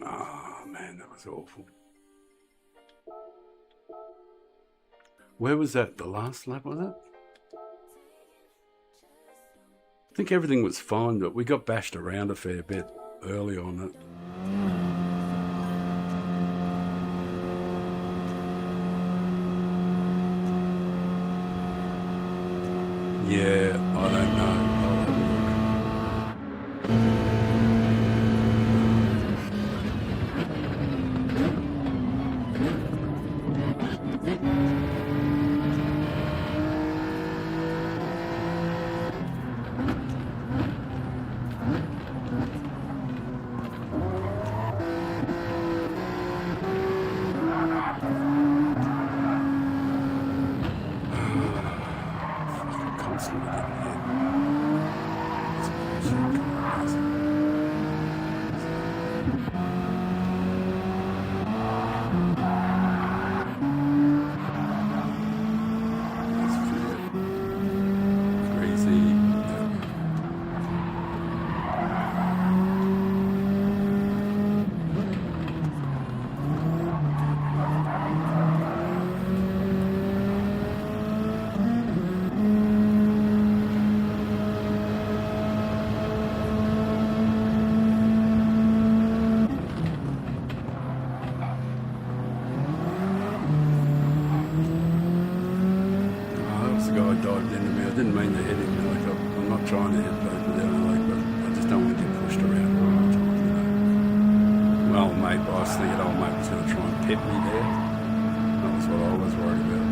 Oh man, that was awful. Where was that? The last lap, was it? I think everything was fine, but we got bashed around a fair bit early on it. Yeah, I don't know. I'll have a look. Constantly getting hit. It's bullshit. Dived into me. I didn't mean to hit him. Like I'm not trying to hit people down the leg, but I just don't want to get pushed around all the time, you know. Well, mate, I was thinking old mate was going to try and pet me there. That was what I was worried about.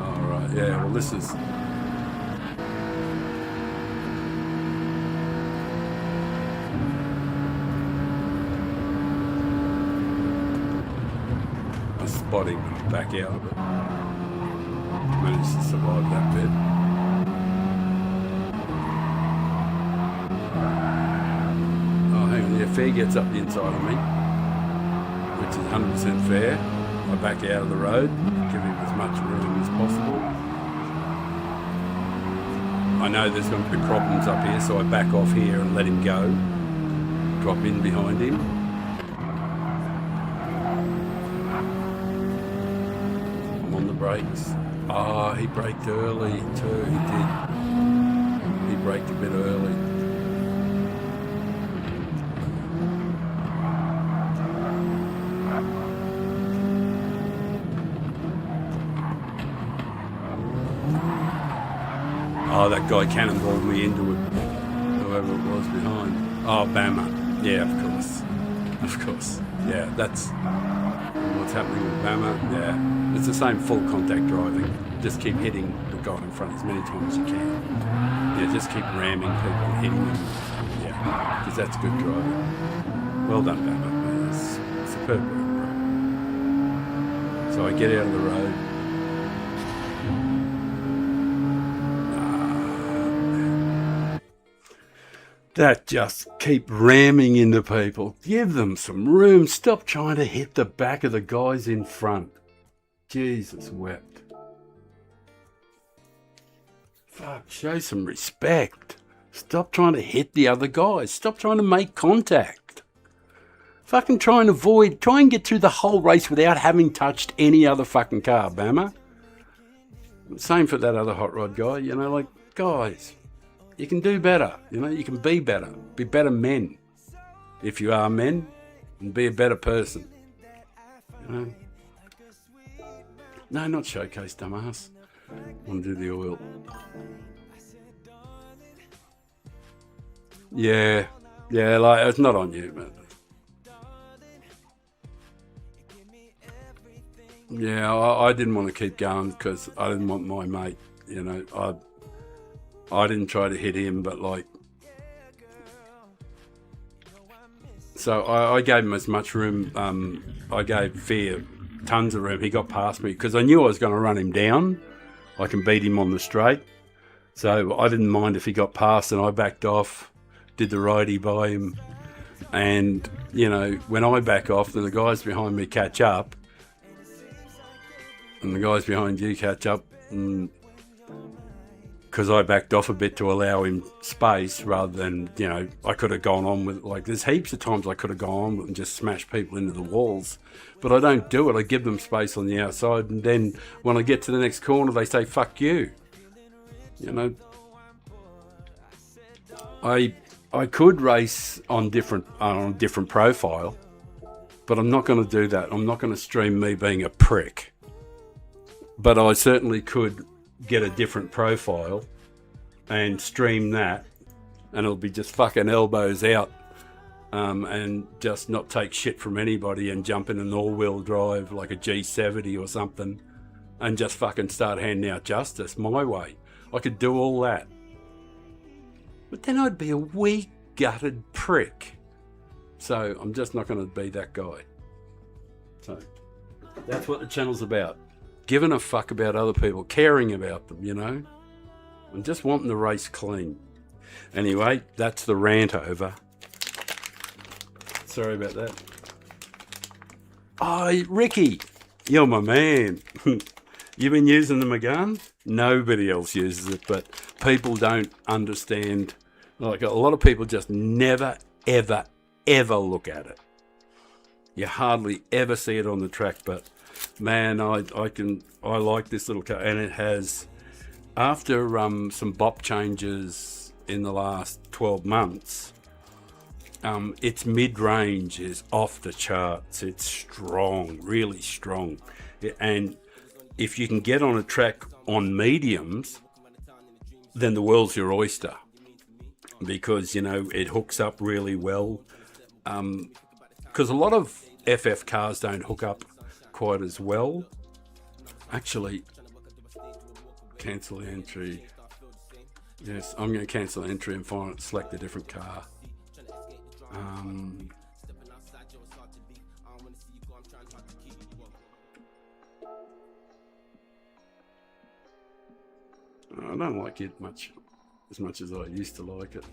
All right, yeah. Well, this is. Spotting back out of it. Managed to survive that bit. Oh, hang on. Yeah, Fair gets up the inside of me, which is 100% fair. I back out of the road, give him as much room as possible. I know there's going to be problems up here, so I back off here and let him go. Drop in behind him. Brakes. Oh, he braked early too. He did. He braked a bit early. Oh, that guy cannonballed me into it. Whoever it was behind. Oh, Bama. Yeah, of course. Of course. Yeah, that's what's happening with Bama. Yeah. It's the same full contact driving. Just keep hitting the guy in front as many times as you can. Yeah, just keep ramming people and hitting them. Yeah, because that's good driving. Well done, Bama. That's superb work, bro. So I get out of the road. That just keep ramming into people. Give them some room. Stop trying to hit the back of the guys in front. Jesus wept. Fuck, show some respect. Stop trying to hit the other guys. Stop trying to make contact. Fucking try and get through the whole race without having touched any other fucking car, Bama. Same for that other hot rod guy, you know, like, guys, you can do better, you know, you can be better. Be better men. If you are men, and be a better person. You know? No, not showcase, dumbass. I want to do the oil. Yeah, like, it's not on you, man. Yeah, I didn't want to keep going because I didn't want my mate, you know, I didn't try to hit him, but like, so I gave him as much room. I gave Fear tons of room. He got past me because I knew I was going to run him down. I can beat him on the straight. So I didn't mind if he got past, and I backed off, did the righty by him. And, you know, when I back off, then the guys behind me catch up. And the guys behind you catch up. Because I backed off a bit to allow him space rather than, you know, I could have gone on with, like, there's heaps of times I could have gone on with and just smashed people into the walls. But I don't do it. I give them space on the outside. And then when I get to the next corner, they say, fuck you. You know, I could race on a different profile, but I'm not going to do that. I'm not going to stream me being a prick. But I certainly could get a different profile and stream that, and it'll be just fucking elbows out, and just not take shit from anybody and jump in an all-wheel drive like a G70 or something and just fucking start handing out justice my way. I could do all that. But then I'd be a wee gutted prick. So I'm just not going to be that guy. So that's what the channel's about. Giving a fuck about other people, caring about them, you know, and just wanting the race clean. Anyway, that's the rant over. Sorry about that. Oh, Ricky, you're my man. You've been using the Megane? Nobody else uses it, but people don't understand. Like, a lot of people just never, ever, ever look at it. You hardly ever see it on the track, but man, I like this little car, and it has, after some bop changes in the last 12 months, its mid-range is off the charts. It's strong, really strong, and if you can get on a track on mediums, then the world's your oyster, because, you know, it hooks up really well, because a lot of FF cars don't hook up quite as well. Actually, cancel the entry. Yes, I'm going to cancel the entry and select a different car. I don't like it as much as I used to like it.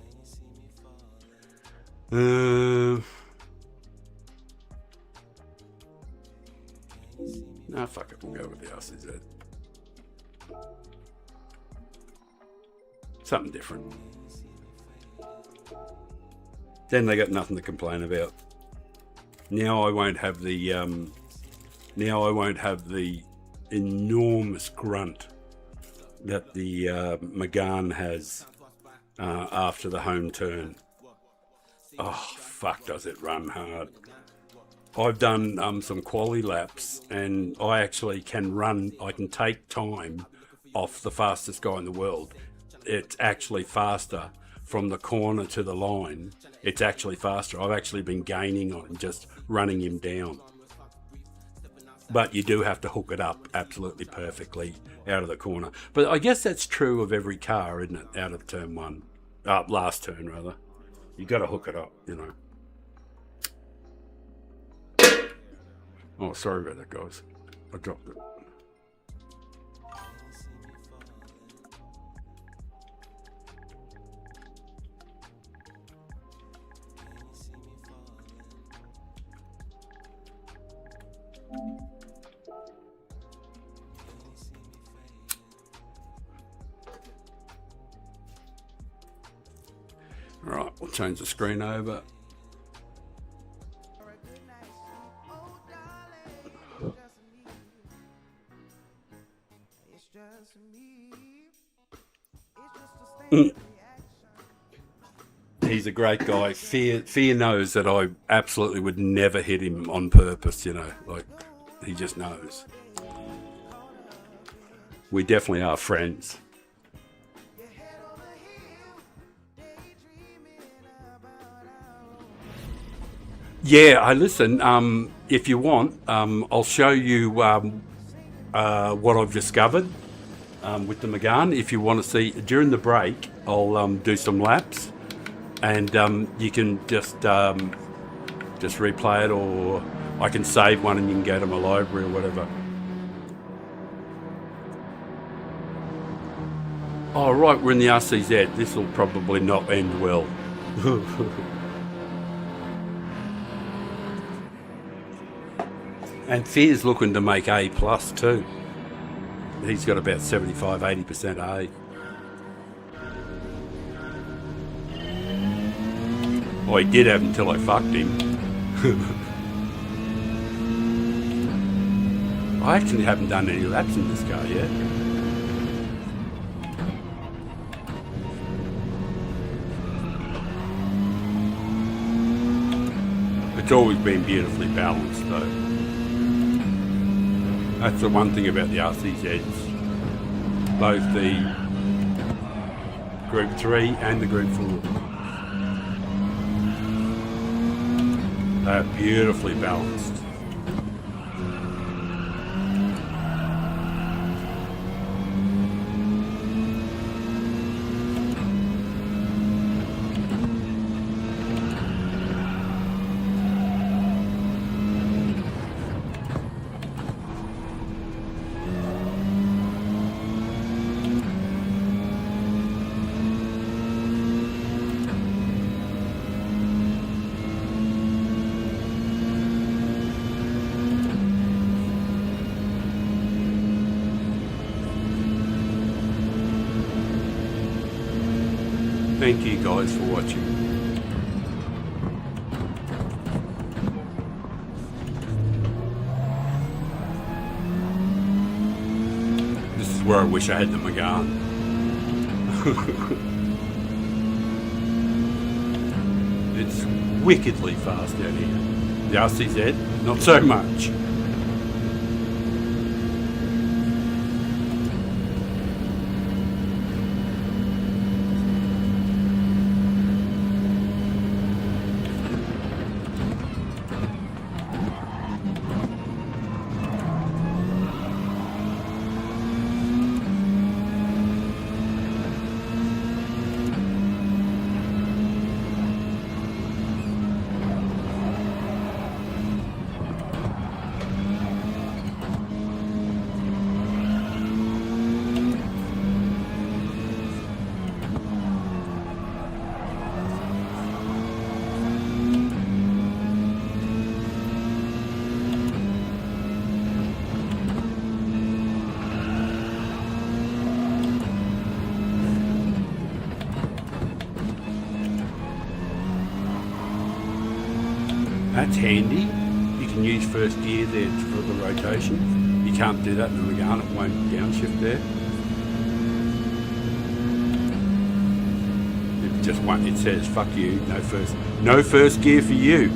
Nah, fuck it, we'll go with the RCZ. Something different. Then they got nothing to complain about. Now I won't have the enormous grunt that the Megane has after the home turn. Oh, fuck, does it run hard. I've done some quali laps, and I actually can run, I can take time off the fastest guy in the world. It's actually faster from the corner to the line. It's actually faster. I've actually been gaining on him, just running him down. But you do have to hook it up absolutely perfectly out of the corner. But I guess that's true of every car, isn't it? Out of turn one. Last turn, rather. You got to hook it up, you know. Oh, sorry about that, guys. I dropped it. All right, we'll change the screen over. He's a great guy. Fear knows that I absolutely would never hit him on purpose, you know, like, he just knows. We definitely are friends. Yeah, I listen. If you want, I'll show you what I've discovered with the Megane. If you want to see during the break, I'll do some laps, and you can just replay it, or I can save one and you can go to my library or whatever. Oh, right, we're in the RCZ. This will probably not end well. And Fear's looking to make A+ too. He's got about 75-80% A. Oh, he did have until I fucked him. I actually haven't done any laps in this car yet. It's always been beautifully balanced though. That's the one thing about the RCZs. Both the Group 3 and the Group 4. They're beautifully balanced. Thank you guys for watching. This is where I wish I had the Megane. It's wickedly fast out here. The RCZ, not so much. That's handy. You can use first gear there for the rotation. You can't do that in the Megane, it won't downshift there. It just won't, it says, fuck you, no first gear for you.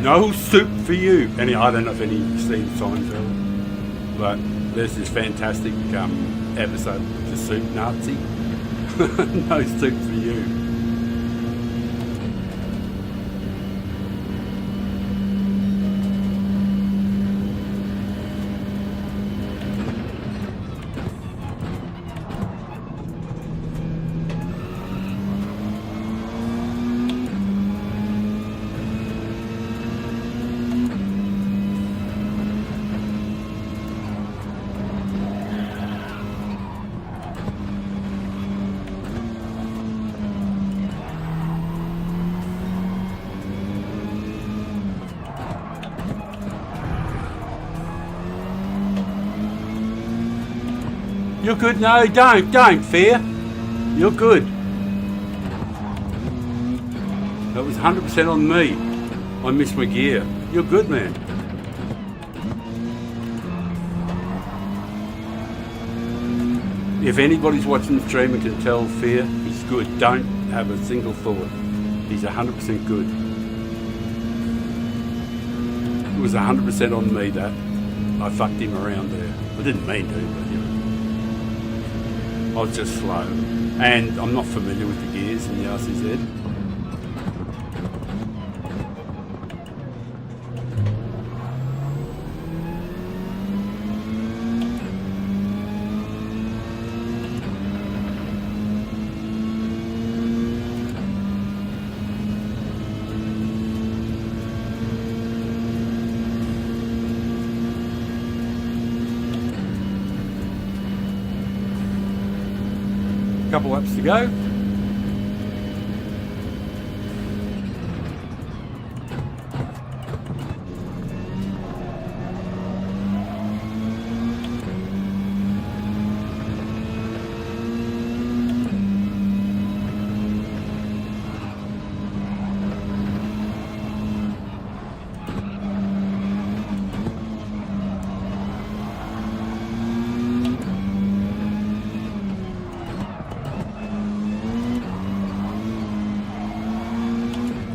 No soup for you. I don't know if any of you seen Seinfeld, but there's this fantastic episode with the soup Nazi. No soup for you. You're good. No, don't fear. You're good. That was 100% on me. I missed my gear. You're good, man. If anybody's watching the stream and can tell Fear, he's good. Don't have a single thought. He's 100% good. It was 100% on me that I fucked him around there. I didn't mean to, but you know. I was just slow. And I'm not familiar with the gears in the RCZ. Couple laps to go.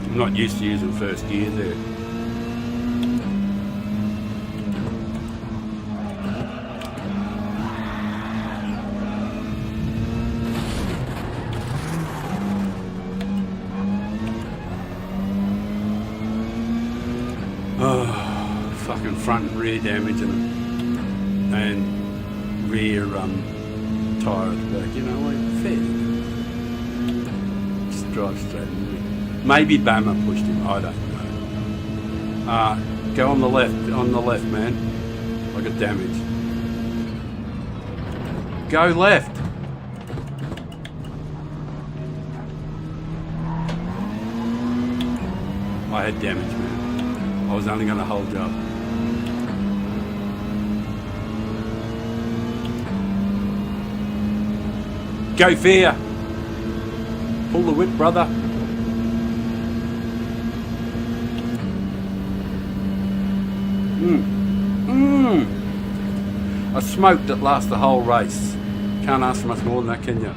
I'm not used to using first gear there. Oh, fucking front and rear damage and rear tyre at the back, you know, like fair. Just drive straight into it. Maybe Bama pushed him, I don't know. Go on the left, man. I got damage. Go left. I had damage, man. I was only going to hold you up. Go fair. Pull the whip, brother. A smoke that lasts the whole race. Can't ask for much more than that, can you?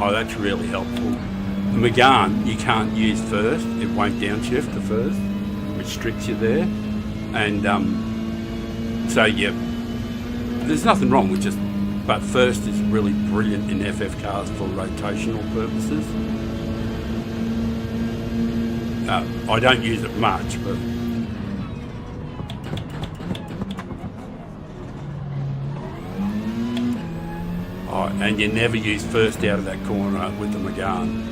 Oh, that's really helpful. The Megane, you can't use first. It won't downshift to first. It restricts you there. And so, yeah, there's nothing wrong with just... But first is really brilliant in FF cars for rotational purposes. I don't use it much, but... Oh, and you never use first out of that corner with the Megane.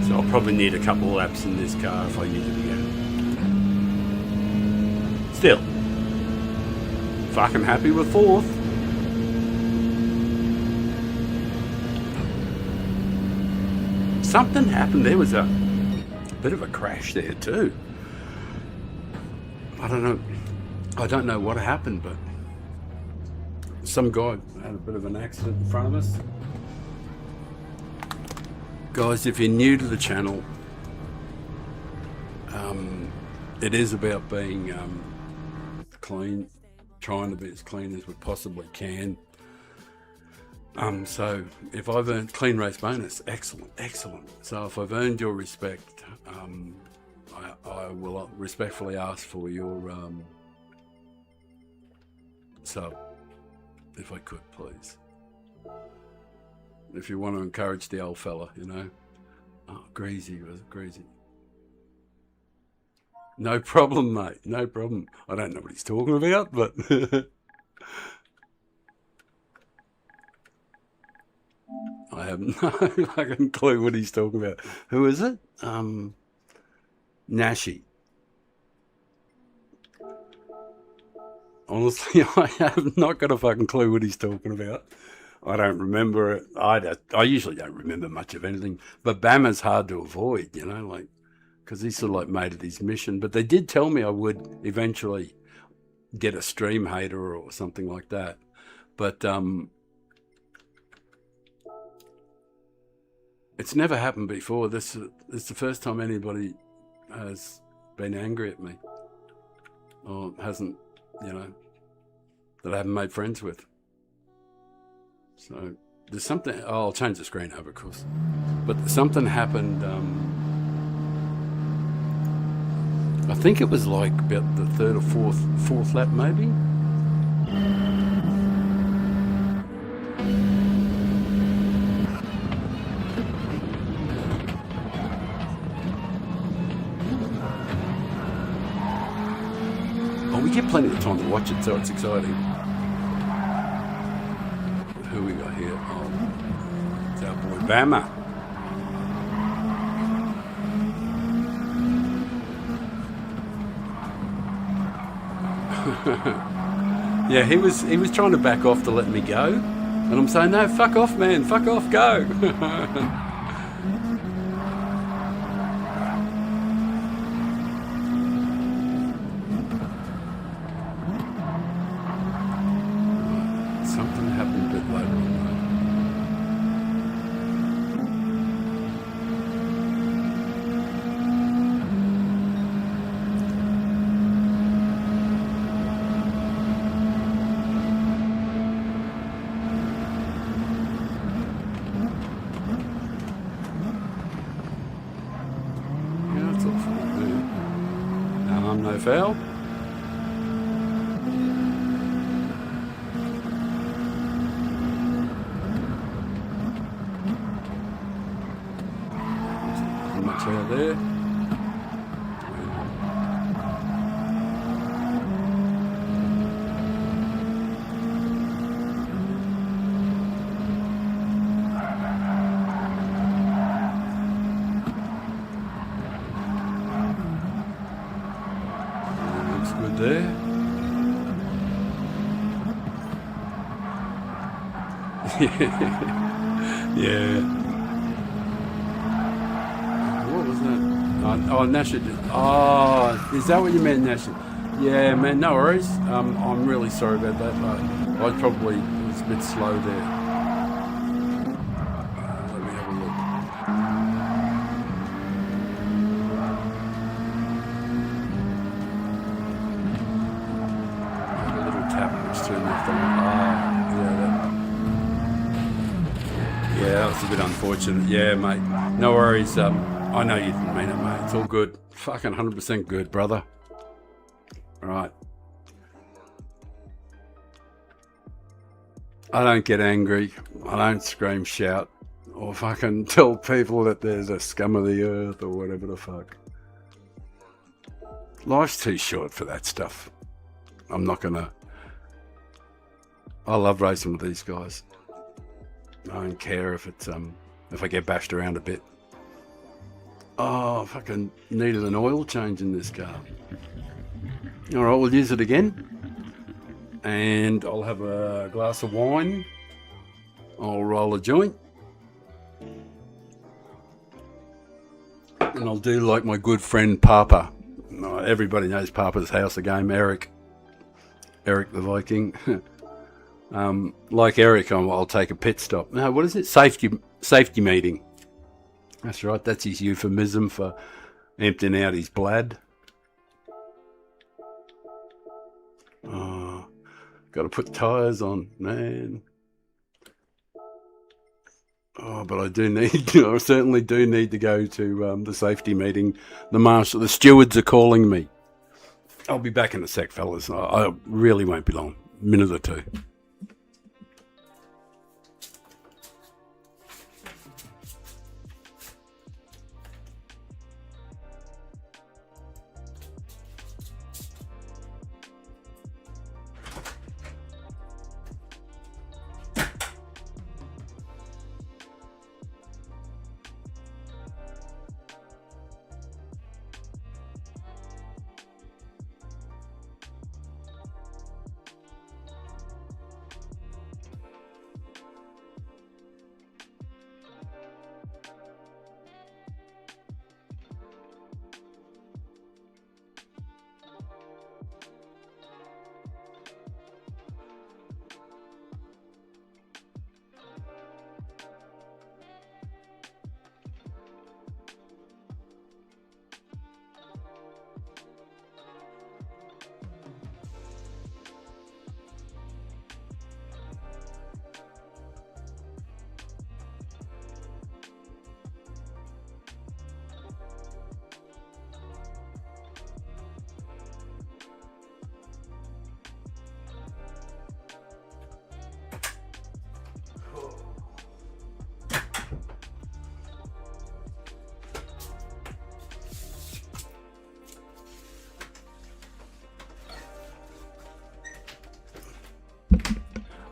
So I'll probably need a couple of laps in this car if I use it again. Still, fucking happy with fourth. Something happened. There was a bit of a crash there too. I don't know what happened, but some guy had a bit of an accident in front of us. Guys, if you're new to the channel, it is about being clean, trying to be as clean as we possibly can. So if I've earned clean race bonus, excellent. So if I've earned your respect, I will respectfully ask for your sub, if I could, please. If you want to encourage the old fella, you know. Oh, Greasy, was it Greasy? No problem, mate, no problem. I don't know what he's talking about, but... I have no fucking clue what he's talking about. Who is it? Nashi. Honestly, I have not got a fucking clue what he's talking about. I don't remember it. I usually don't remember much of anything. But Bama's hard to avoid, you know, like, because he's sort of like made it his mission. But they did tell me I would eventually get a stream hater or something like that. But it's never happened before. This is the first time anybody has been angry at me, or hasn't, you know, that I haven't made friends with. So there's something. Oh, I'll change the screen over, of course. But something happened. I think it was like about the third or fourth lap, maybe. Oh, we get plenty of time to watch it, so it's exciting. Who we got here? Oh, it's our boy Bama. Yeah, he was trying to back off to let me go, and I'm saying, no, fuck off, man, fuck off, go. Something happened a bit later on, yeah, it's all fine, yeah. No harm, no foul. Much out there. Looks good there. Yeah. What was that? Oh, Nasher. Oh, is that what you meant, Nasher? Yeah, man, no worries. I'm really sorry about that. I probably was a bit slow there. Let me have a look. A little tap which turned left on. Yeah, that was a bit unfortunate. Yeah, mate. No worries. I know you didn't mean it, mate. It's all good. Fucking 100% good, brother. All right. I don't get angry. I don't scream, shout, or fucking tell people that there's a scum of the earth or whatever the fuck. Life's too short for that stuff. I'm not gonna. I love racing with these guys. I don't care if it's if I get bashed around a bit. Oh, fucking needed an oil change in this car. All right, we'll use it again, and I'll have a glass of wine. I'll roll a joint, and I'll do like my good friend Papa. Everybody knows Papa's house, a game, Eric the Viking. Like Eric, I'll take a pit stop. No, what is it? Safety meeting. That's right. That's his euphemism for emptying out his blood. Oh, got to put tyres on, man. Oh, but I do need. I certainly do need to go to the safety meeting. The stewards are calling me. I'll be back in a sec, fellas. I really won't be long. Minute or two.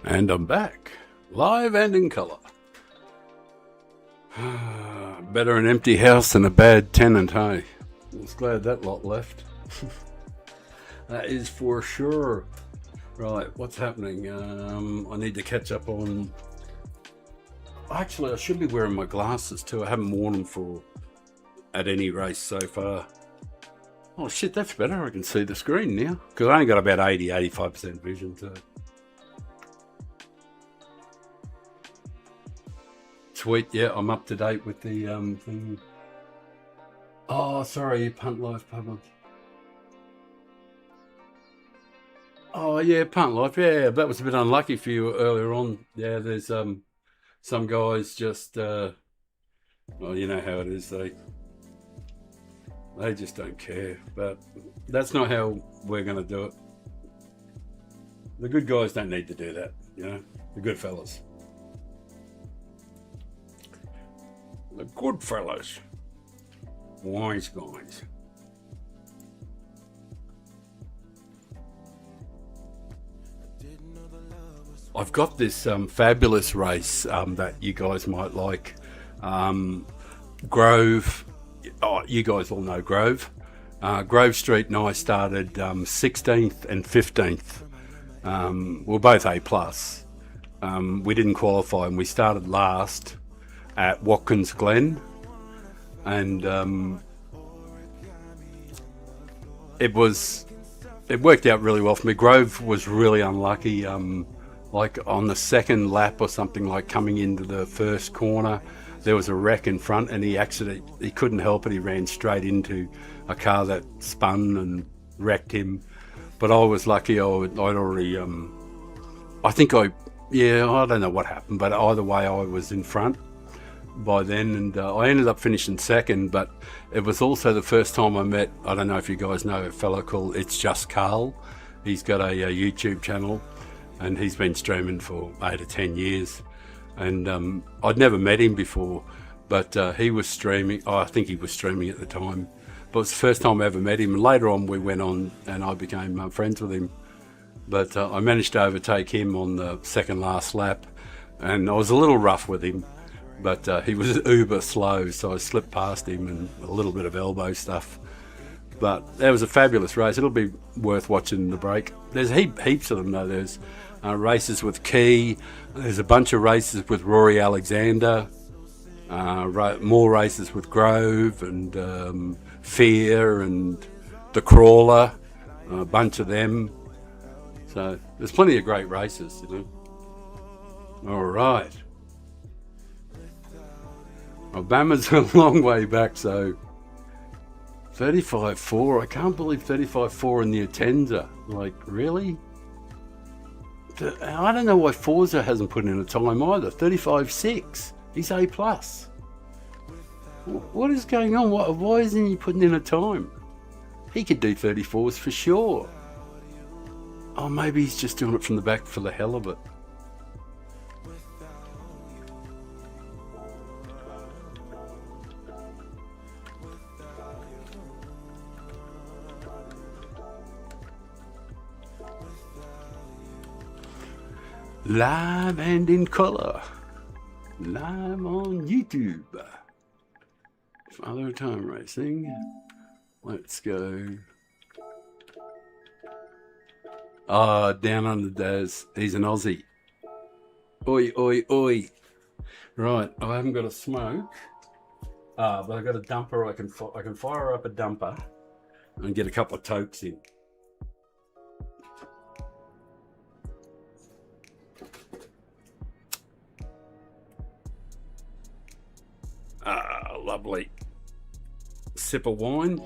And I'm back, live and in colour. Better an empty house than a bad tenant, hey? I was glad that lot left. That is for sure. Right, what's happening? I need to catch up on... Actually, I should be wearing my glasses too. I haven't worn them at any race so far. Oh shit, that's better. I can see the screen now. Because I only got about 85% vision too. Sweet, yeah, I'm up to date with the thing. Oh, sorry, Punt Life Public. Oh yeah, Punt Life, yeah, that was a bit unlucky for you earlier on. Yeah, there's some guys just well, you know how it is, they just don't care. But that's not how we're gonna do it. The good guys don't need to do that, you know, the good fellas. The good fellas. Wise guys. I've got this fabulous race that you guys might like. Grove. Oh, you guys all know Grove. Grove Street and I started 16th and 15th. We're both A+. We didn't qualify and we started last at Watkins Glen, and it worked out really well for me. Grove was really unlucky, like on the second lap or something, like coming into the first corner, there was a wreck in front and he couldn't help it. He ran straight into a car that spun and wrecked him. But I was lucky. I'd already, I don't know what happened, but either way I was in front by then, and I ended up finishing second. But it was also the first time I met, I don't know if you guys know, a fellow called It's Just Carl. He's got a YouTube channel and he's been streaming for 8 or 10 years, and I'd never met him before, but he was streaming. I think he was streaming at the time, but it was the first time I ever met him. And later on we went on and I became friends with him, but I managed to overtake him on the second last lap, and I was a little rough with him, but he was uber slow, so I slipped past him and a little bit of elbow stuff. But that was a fabulous race. It'll be worth watching the break. There's heaps of them though. There's races with Key. There's a bunch of races with Rory Alexander. More races with Grove and Fear and The Crawler. A bunch of them. So there's plenty of great races, you know. All right. Obama's a long way back, so 35.4. I can't believe 35.4 in the Atenza. Like, really? I don't know why Forza hasn't put in a time either. 35.6. He's A+. What is going on? Why isn't he putting in a time? He could do 34s for sure. Oh, maybe he's just doing it from the back for the hell of it. Live and in colour. Live on YouTube. Father Time Racing. Let's go. Down under Daz. He's an Aussie. Oi, oi, oi. Right, I haven't got a smoke. But I've got a dumper. I can fire up a dumper and get a couple of tokes in. Lovely. Sip of wine.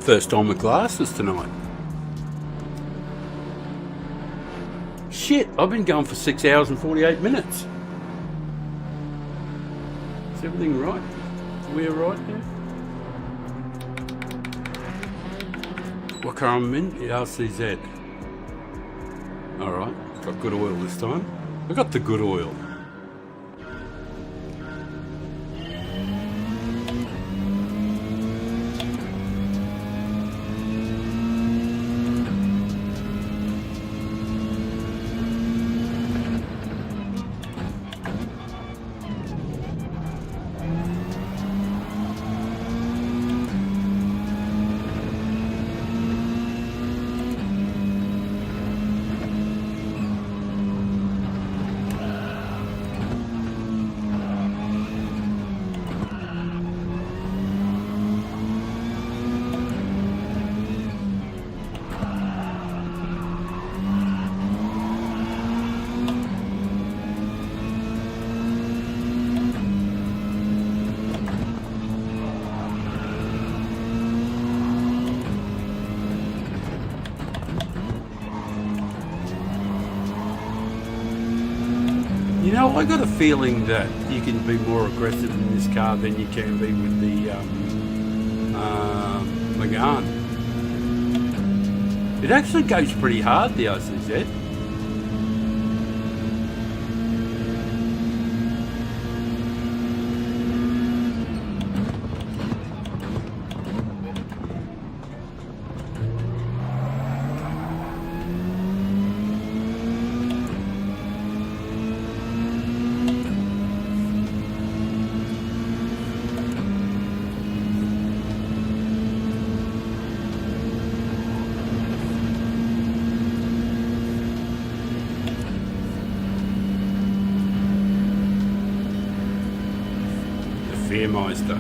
First time with glasses tonight. Shit, I've been going for 6 hours and 48 minutes. everything right? We're right now? What car am I in? The RCZ. Alright, got good oil this time. I got the good oil. You know, I got a feeling that you can be more aggressive in this car than you can be with the Megane. It actually goes pretty hard, the RCZ. Fearmeister.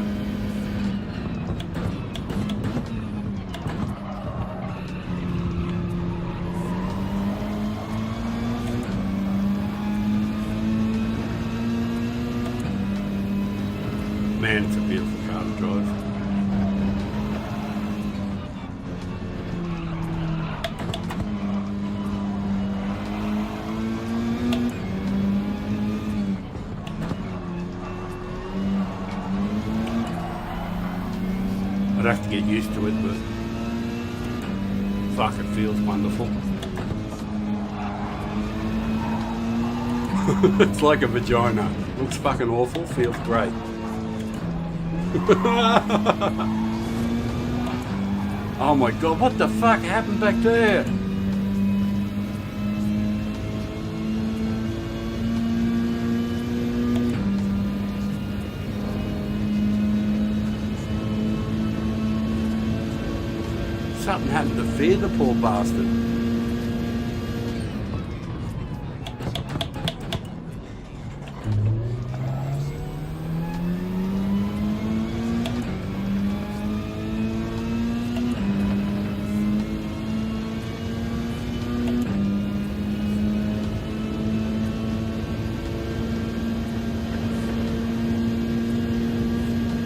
Man, it's a beautiful car to drive. I'd have to get used to it, but fuck, it feels wonderful. It's like a vagina. Looks fucking awful, feels great. Oh my god, what the fuck happened back there? Something happened to fear the poor bastard.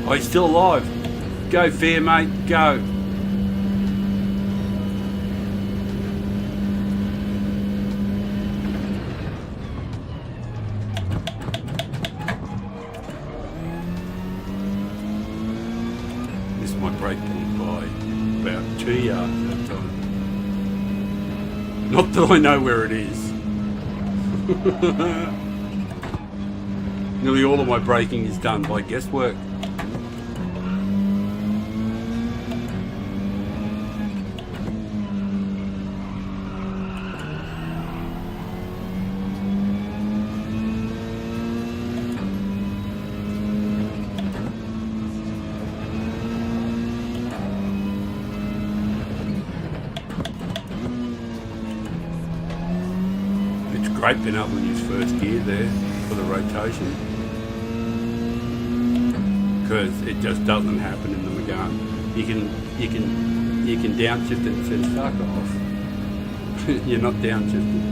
Oh, he's still alive. Go, Fear, mate, go. Missed my brake point by about 2 yards that time. Not that I know where it is. Nearly all of my braking is done by guesswork. It's great being able to use first gear there for the rotation, because it just doesn't happen in the Megane. You can downshift it and it says fuck off. You're not downshifted.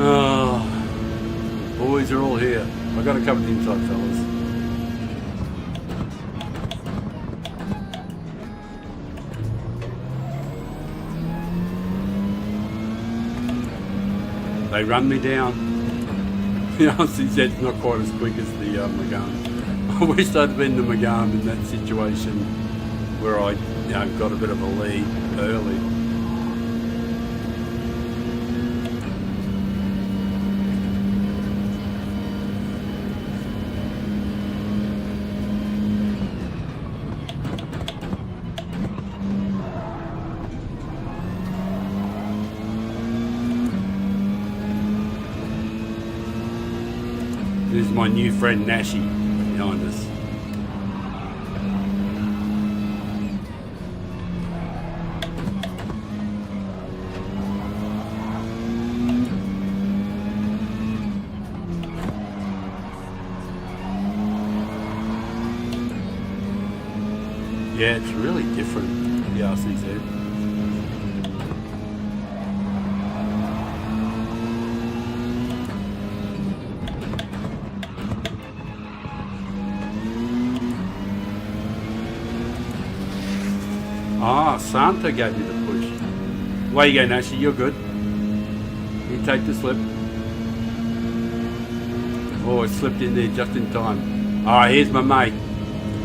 Oh, boys are all here. I got to cover the inside, fellas. They run me down. The Aussie jet's not quite as quick as the Megane. I wish I'd been the Megane in that situation where I got a bit of a lead early. This is my new friend Nashi behind us. Yeah, it's really different, the RCZ. Ah, Santa gave me the push. Way you go, Nashi, you're good. You take the slip. Oh, it slipped in there just in time. Alright, here's my mate,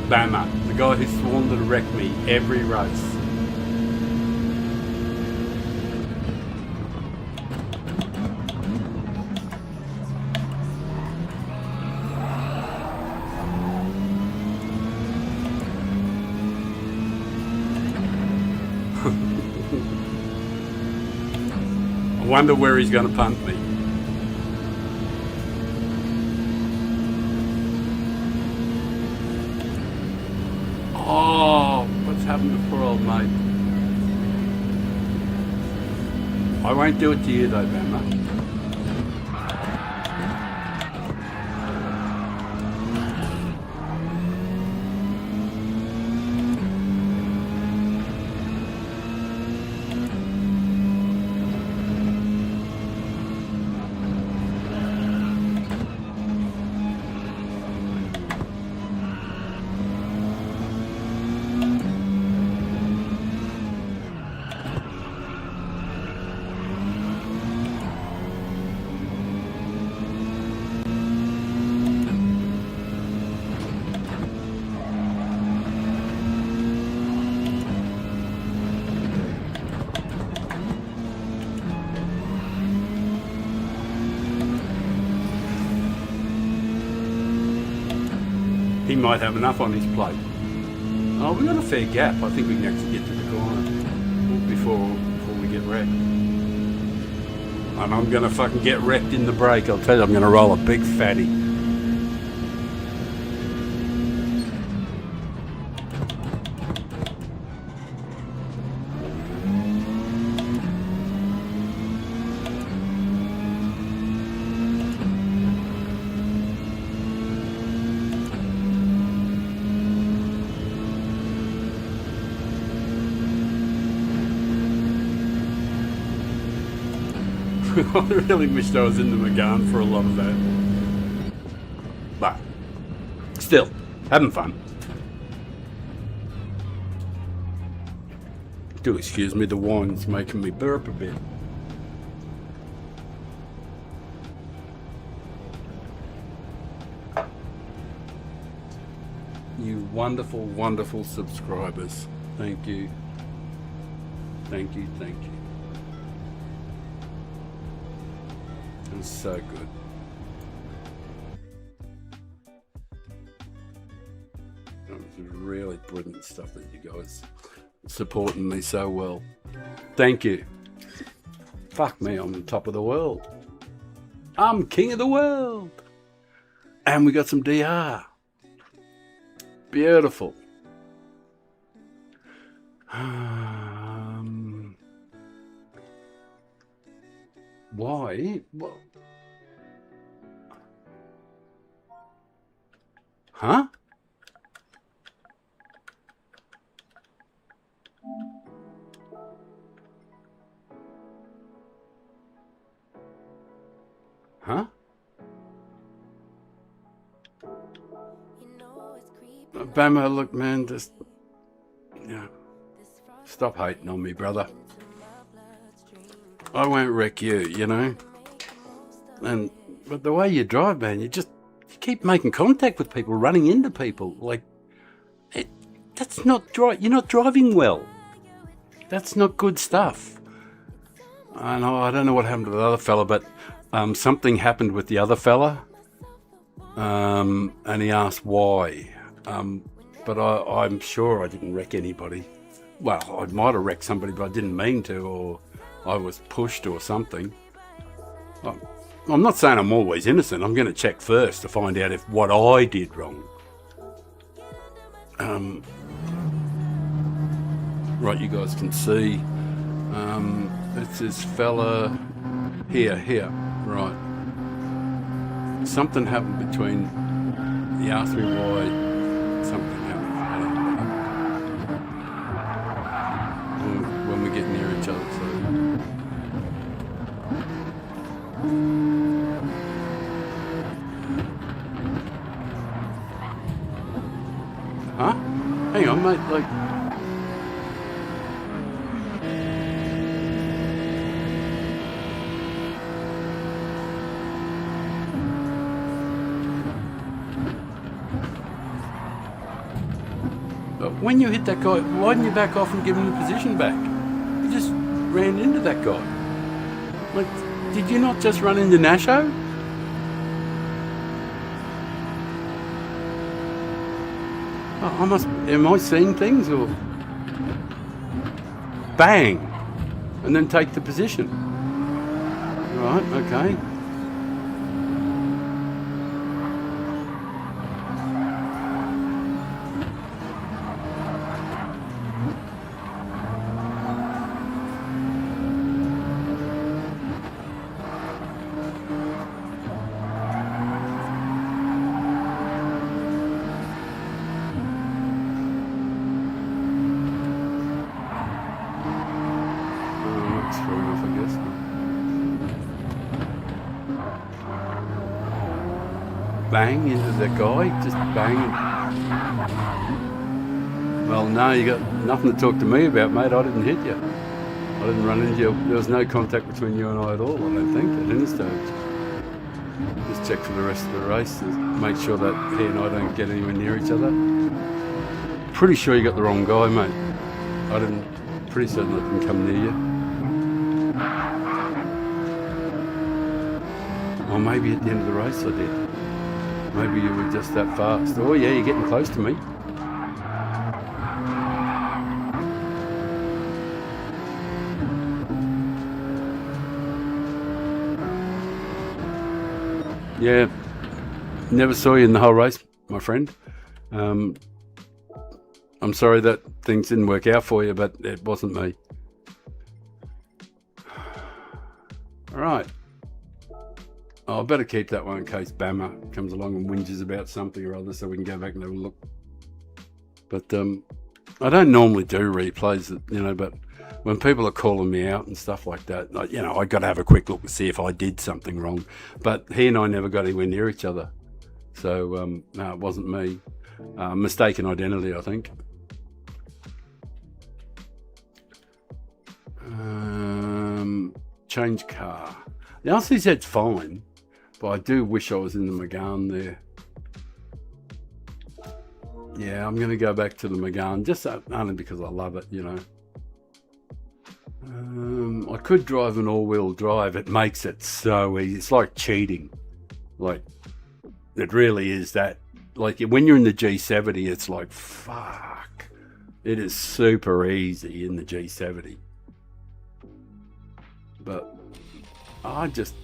Bama, the guy who's sworn to wreck me every race. I wonder where he's going to punt me. Oh, what's happened to poor old mate? I won't do it to you though, Bama. He might have enough on his plate. Oh, we've got a fair gap. I think we can actually get to the corner before we get wrecked. And I'm going to fucking get wrecked in the break. I'll tell you, I'm going to roll a big fatty. I really wished I was in the Megane for a lot of that. But, still, having fun. Do excuse me, the wine's making me burp a bit. You wonderful, wonderful subscribers. Thank you. Thank you, thank you. It's so good. That was really brilliant stuff that you guys supporting me so well. Thank you. Fuck me, I'm on top of the world. I'm king of the world. And we got some DR. Beautiful. Why? What? Huh? Huh? Bama, look, man, just, yeah, stop hating on me, brother. I won't wreck you, you know? And But the way you drive, man, you keep making contact with people, running into people. Like, that's not you're not driving well. That's not good stuff. I know, I don't know what happened to the other fella, but something happened with the other fella, and he asked why. But I'm sure I didn't wreck anybody. Well, I might have wrecked somebody, but I didn't mean to, or I was pushed or something. I'm not saying I'm always innocent. I'm going to check first to find out if what I did wrong. Right, you guys can see. It's this fella here, right. Something happened between. He asked me why something happened when we get near each other. So. Huh? Hang on, mate. Like. When you hit that guy, why didn't you back off and give him the position back? You just ran into that guy. Like, did you not just run into Nasho? Oh, am I seeing things or? Bang! And then take the position. Right, okay. Bang into the guy, just bang. Well, no, you got nothing to talk to me about, mate. I didn't hit you. I didn't run into you. There was no contact between you and I at all, I don't think, at any stage. Just check for the rest of the race to make sure that he and I don't get anywhere near each other. Pretty sure you got the wrong guy, mate. Pretty certain I didn't come near you. Or maybe at the end of the race I did. Maybe you were just that fast. Oh yeah, you're getting close to me. Yeah, never saw you in the whole race, my friend. I'm sorry that things didn't work out for you, but it wasn't me. All right. Oh, I better keep that one in case Bama comes along and whinges about something or other so we can go back and have a look. But I don't normally do replays, but when people are calling me out and stuff like that, I got to have a quick look and see if I did something wrong. But he and I never got anywhere near each other. So, no, it wasn't me. Mistaken identity, I think. Change car. The RCZ's fine. But I do wish I was in the Megane there. Yeah, I'm going to go back to the Megane, just only because I love it, I could drive an all-wheel drive. It makes it so easy. It's like cheating. Like, it really is that. Like, when you're in the G70, it's like, fuck. It is super easy in the G70. But I just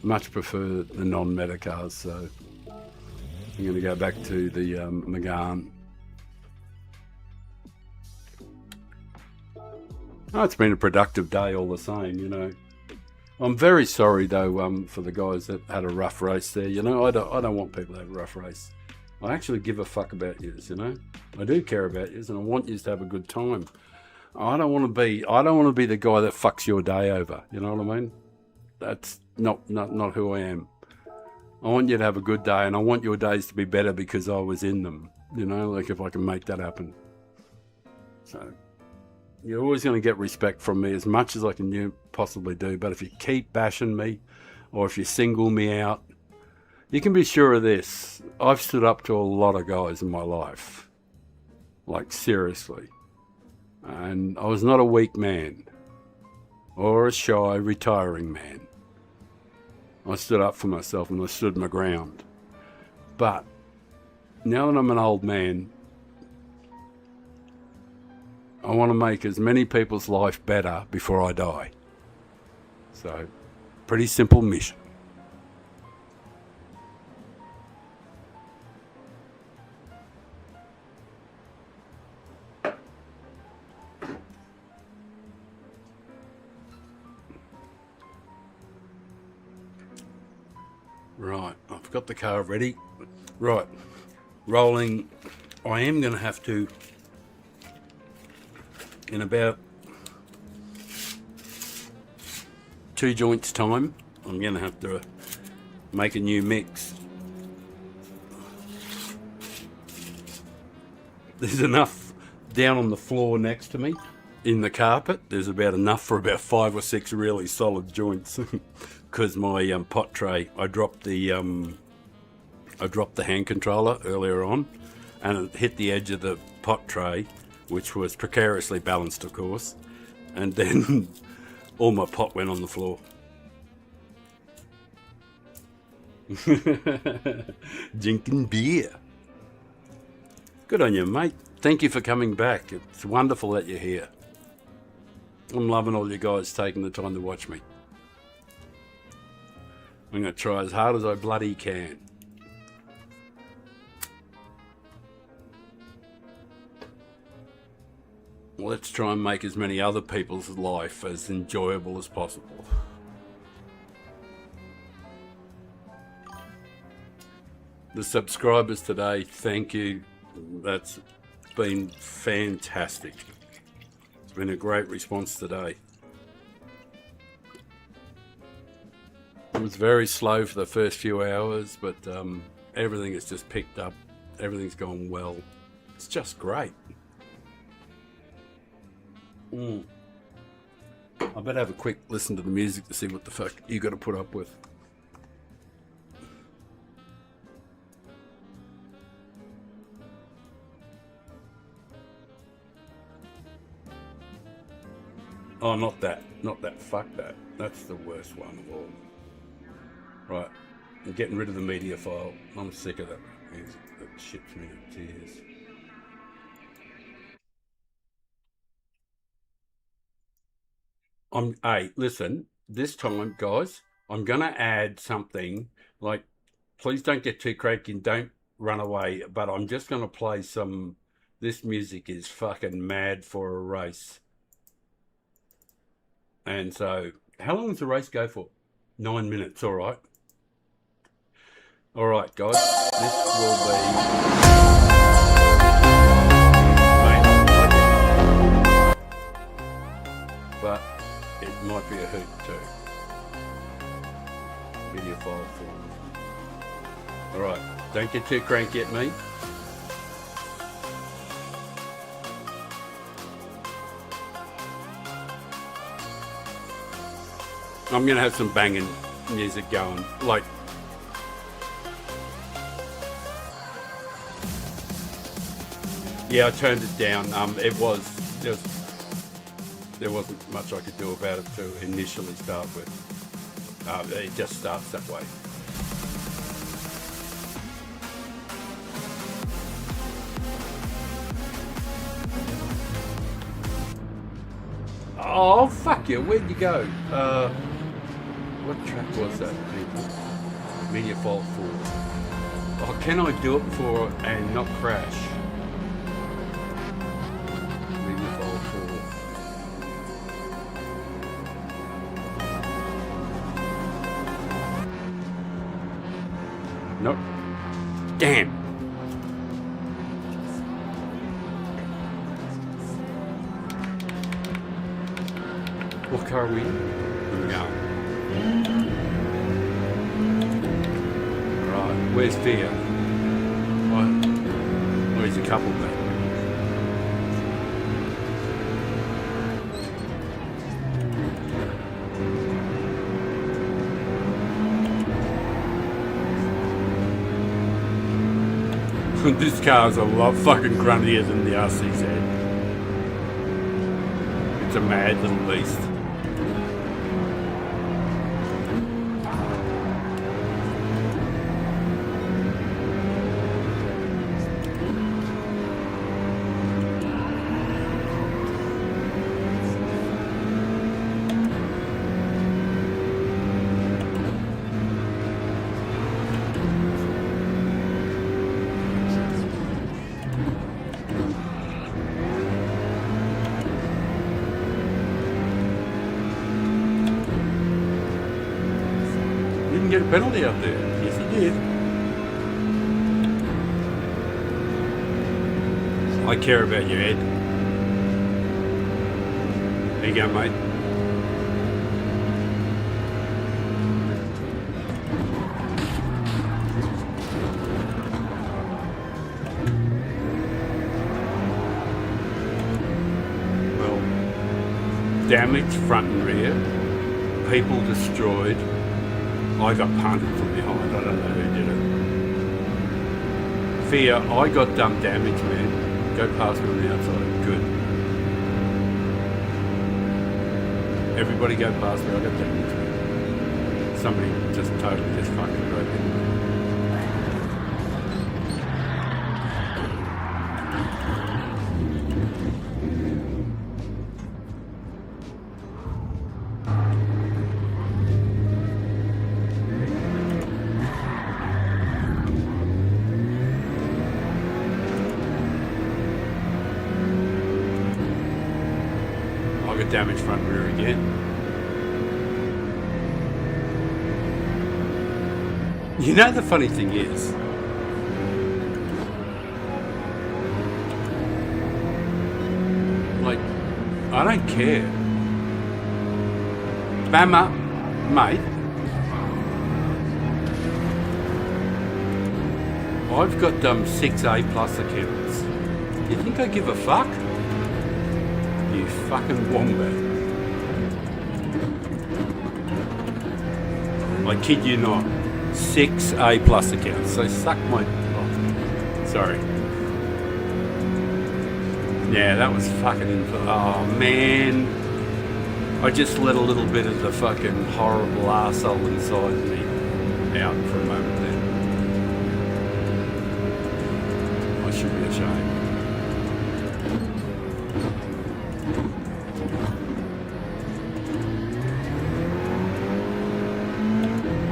much prefer the non-meta cars, so I'm going to go back to the Megane. Oh, it's been a productive day all the same, I'm very sorry though for the guys that had a rough race there. I don't want people to have a rough race. I actually give a fuck about yous, I do care about yous, and I want yous to have a good time. I don't want to be the guy that fucks your day over. You know what I mean? That's not who I am. I want you to have a good day, and I want your days to be better because I was in them. Like if I can make that happen. So you're always going to get respect from me as much as I can possibly do. But if you keep bashing me, or if you single me out, You can be sure of this. I've stood up to a lot of guys in my life. Like, seriously. And I was not a weak man. Or a shy, retiring man. I stood up for myself and I stood my ground. But, now that I'm an old man, I want to make as many people's life better before I die. So, pretty simple mission. Right, I've got the car ready. Right, rolling. I am going to have to, in about 2 joints time, I'm going to have to make a new mix. There's enough down on the floor next to me in the carpet. There's about enough for about 5 or 6 really solid joints. Because my pot tray, I dropped the hand controller earlier on, and it hit the edge of the pot tray, which was precariously balanced, of course, and then all my pot went on the floor. Drinking beer. Good on you, mate. Thank you for coming back. It's wonderful that you're here. I'm loving all you guys taking the time to watch me. I'm going to try as hard as I bloody can. Let's try and make as many other people's life as enjoyable as possible. The subscribers today, thank you. That's been fantastic. It's been a great response today. It was very slow for the first few hours, but everything has just picked up. Everything's gone well. It's just great. I better have a quick listen to the music to see what the fuck you got to put up with. Oh, not that. Not that. Fuck that. That's the worst one of all. Right. I'm getting rid of the media file. I'm sick of that music. That shits me to tears. Hey, listen. This time, guys, I'm going to add something. Like, please don't get too cranky and don't run away. But I'm just going to play some... This music is fucking mad for a race. And so, how long does the race go for? 9 minutes, all right. All right, guys, this will be... But it might be a hoot too. Media file form. All right, don't get too cranky at me. I'm going to have some banging music going, like... Yeah, I turned it down. It was just... There wasn't much I could do about it to initially start with. It just starts that way. Oh, fuck you. Where'd you go? What track was that, people? Media file 4. Oh, can I do it before and not crash? Media file 4. Nope. Damn. What car are we in? No. Right, where's Fear? What? Oh, he's a couple back. This car's a lot fucking gruntier than the RCZ. It's a mad little beast. Didn't get a penalty out there. Yes, he did. I care about your head. There you go, mate. Well, damaged front and rear, people destroyed. I got punted from behind. I don't know who did it. Fear, I got dumb damage, man. Go past me on the outside. Good. Everybody go past me. I got damage, man. Somebody just totally just fucking broke in. Damaged front rear again. You know the funny thing is, like, I don't care. Bama, mate, I've got 6 A+ accounts. You think I give a fuck? You fucking wombat. I kid you not. 6 A+ accounts. So suck my... Oh, sorry. Yeah, that was fucking... Oh, man. I just let a little bit of the fucking horrible arsehole inside me out for a moment there. I should be ashamed.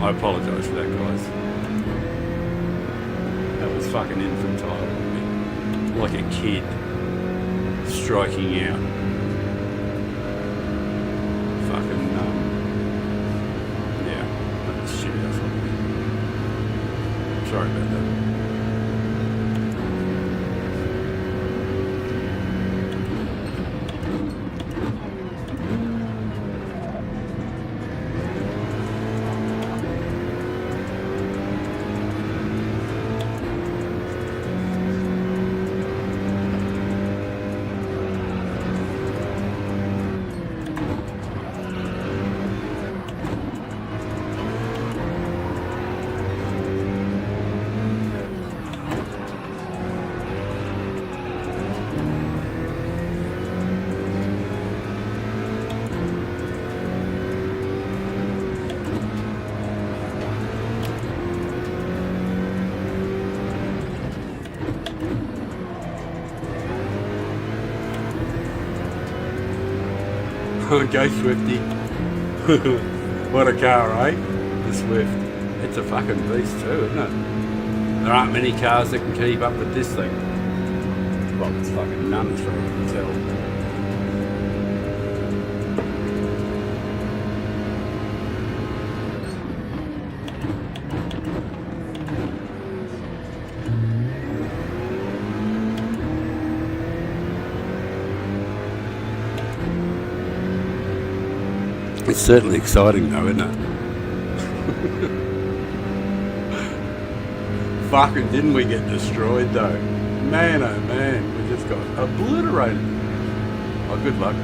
I apologise for that, guys. That was fucking infantile of me. Like a kid striking out. Fucking, yeah, that's shit. That's what I mean. Sorry about that. Go Swifty. What a car, eh? The Swift. It's a fucking beast too, isn't it? There aren't many cars that can keep up with this thing. Well, it's fucking none as far as I can tell. It's certainly exciting though, isn't it? Fucking didn't we get destroyed though? Man, oh man, we just got obliterated. Oh, good luck.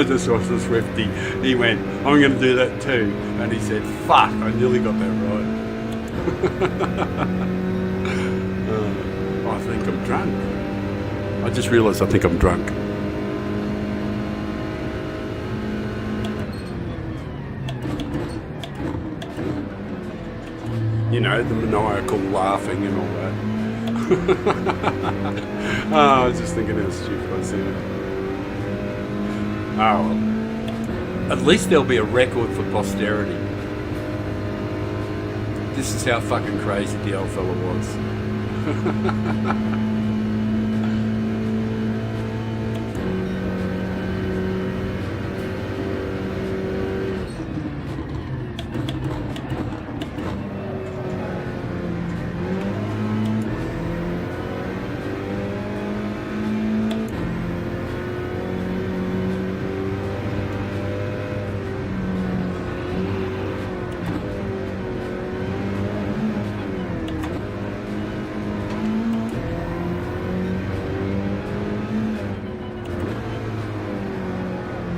I just watched the Swifty. He went, I'm going to do that too. And he said, fuck, I nearly got that right. I think I'm drunk. I just realised I think I'm drunk. You know, the maniacal laughing and all that. Oh, I was just thinking how stupid I said it. Oh, well. At least there'll be a record for posterity. This is how fucking crazy the old fella was.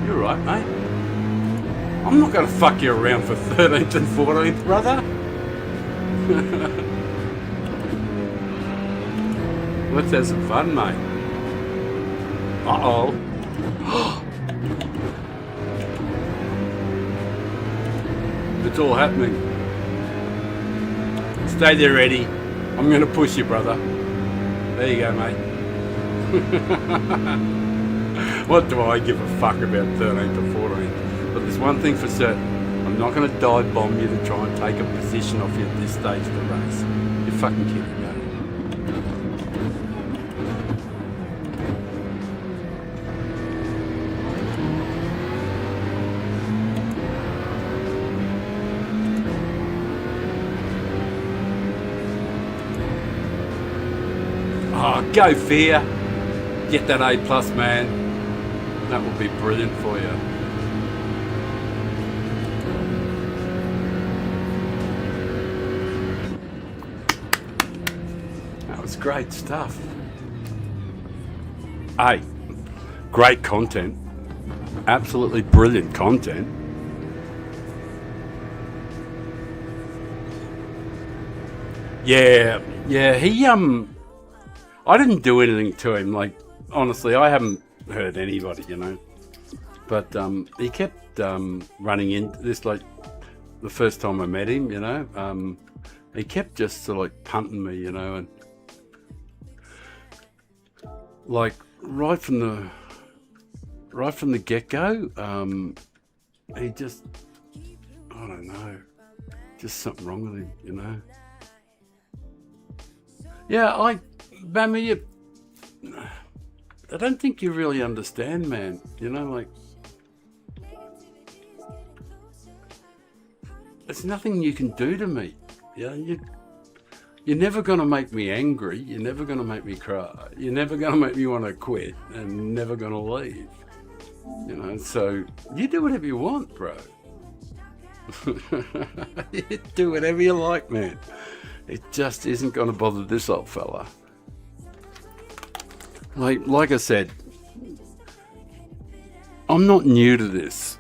You're right, mate. I'm not going to fuck you around for 13th and 14th, brother. Let's have some fun, mate. Uh-oh. It's all happening. Stay there, Eddie. I'm going to push you, brother. There you go, mate. What do I give a fuck about 13th or 14th? But there's one thing for certain. I'm not going to dive bomb you to try and take a position off you at this stage of the race. You're fucking kidding me. Oh, go Fear. Get that A+, man. That would be brilliant for you. That was great stuff. Hey, great content. Absolutely brilliant content. Yeah, he I didn't do anything to him, like, honestly, I haven't hurt anybody, you know, but he kept running into this, like, the first time I met him, you know, he kept just sort of like punting me, you know, and like right from the get-go, he just, I don't know, just something wrong with him, you know. Yeah, I don't think you really understand, man. You know, like, there's nothing you can do to me. You know, you're never going to make me angry. You're never going to make me cry. You're never going to make me want to quit and never going to leave. You know, so you do whatever you want, bro. You do whatever you like, man. It just isn't going to bother this old fella. Like I said, I'm not new to this,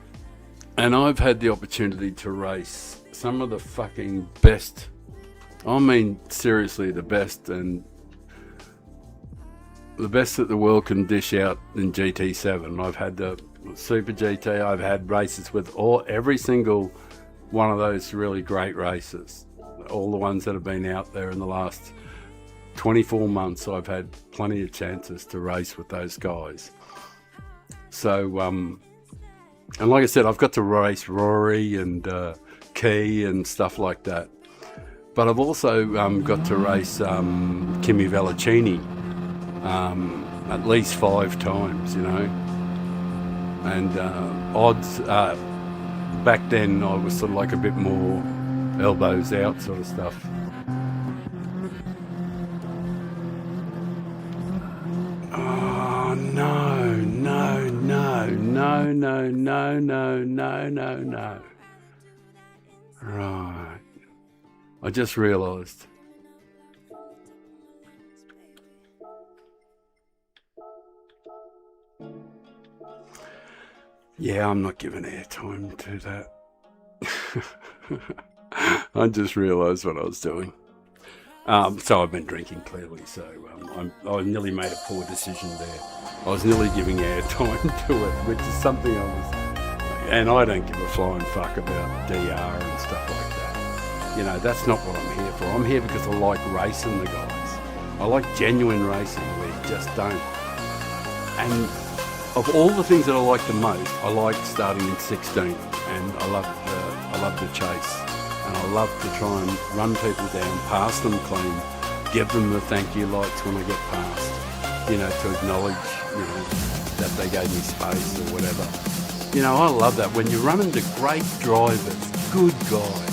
and I've had the opportunity to race some of the fucking best, I mean seriously the best, and the best that the world can dish out in GT7. I've had the Super GT, I've had races with every single one of those really great races, all the ones that have been out there in the last 24 months. I've had plenty of chances to race with those guys. So, and like I said, I've got to race Rory and Key and stuff like that. But I've also got to race Kimi Valentini at least 5 times, you know. And odds, back then I was sort of like a bit more elbows out sort of stuff. Oh, no. Right. I just realised. Yeah, I'm not giving airtime to that. I just realised what I was doing. So I've been drinking clearly. So I nearly made a poor decision there. I was nearly giving airtime to it, which is something I was. And I don't give a flying fuck about DR and stuff like that. You know, that's not what I'm here for. I'm here because I like racing the guys. I like genuine racing where you just don't. And of all the things that I like the most, I like starting in 16, and I love the chase. And I love to try and run people down, pass them clean, give them the thank you lights when I get past, you know, to acknowledge, you know, that they gave me space or whatever. You know, I love that. When you run into great drivers, good guys,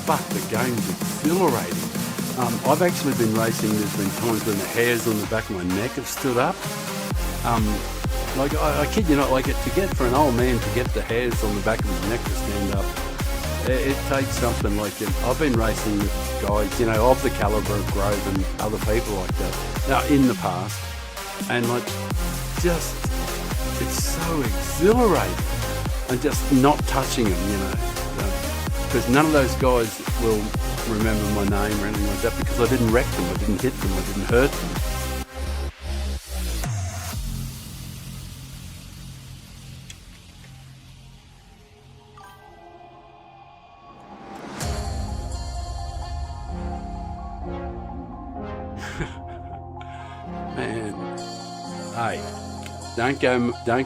fuck, the game's exhilarating. I've actually been racing, there's been times when the hairs on the back of my neck have stood up. Like, I kid you not, like, to get for an old man to get the hairs on the back of his neck to stand up, it takes something. Like, I've been racing with guys, you know, of the calibre of Grove and other people like that, now in the past, and like, just, it's so exhilarating, and just not touching them, you know, because none of those guys will remember my name or anything like that, because I didn't wreck them, I didn't hit them, I didn't hurt them. Man, hey, don't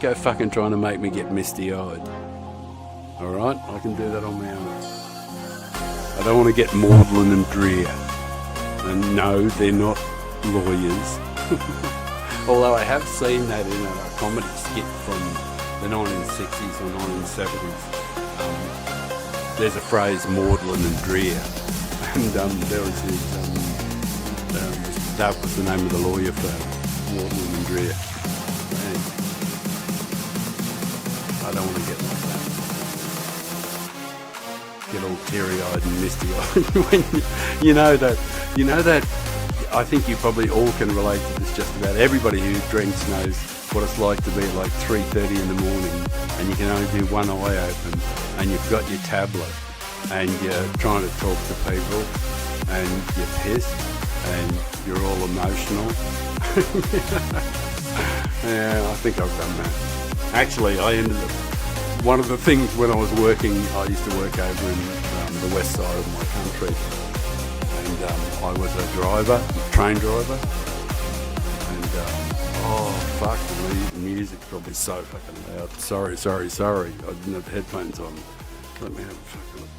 go fucking trying to make me get misty-eyed. All right, I can do that on my own. I don't want to get maudlin and drear. And no, they're not lawyers. Although I have seen that in a comedy skit from the 1960s or 1970s. There's a phrase, maudlin and drear, and there was his. That was the name of the lawyer firm, Maudlin and Dreer. And I don't want to get like that. Get all teary-eyed and misty-eyed when you know that. I think you probably all can relate to this. Just about everybody who drinks knows what it's like to be at like 3:30 in the morning, and you can only do one eye open, and you've got your tablet, and you're trying to talk to people, and you're pissed. And you're all emotional. Yeah, I think I've done that. Actually, I ended up, one of the things when I was working, I used to work over in the west side of my country, and I was a driver, train driver, and oh fuck, the music's probably so fucking loud. Sorry, I didn't have headphones on. Let me have a fucking look.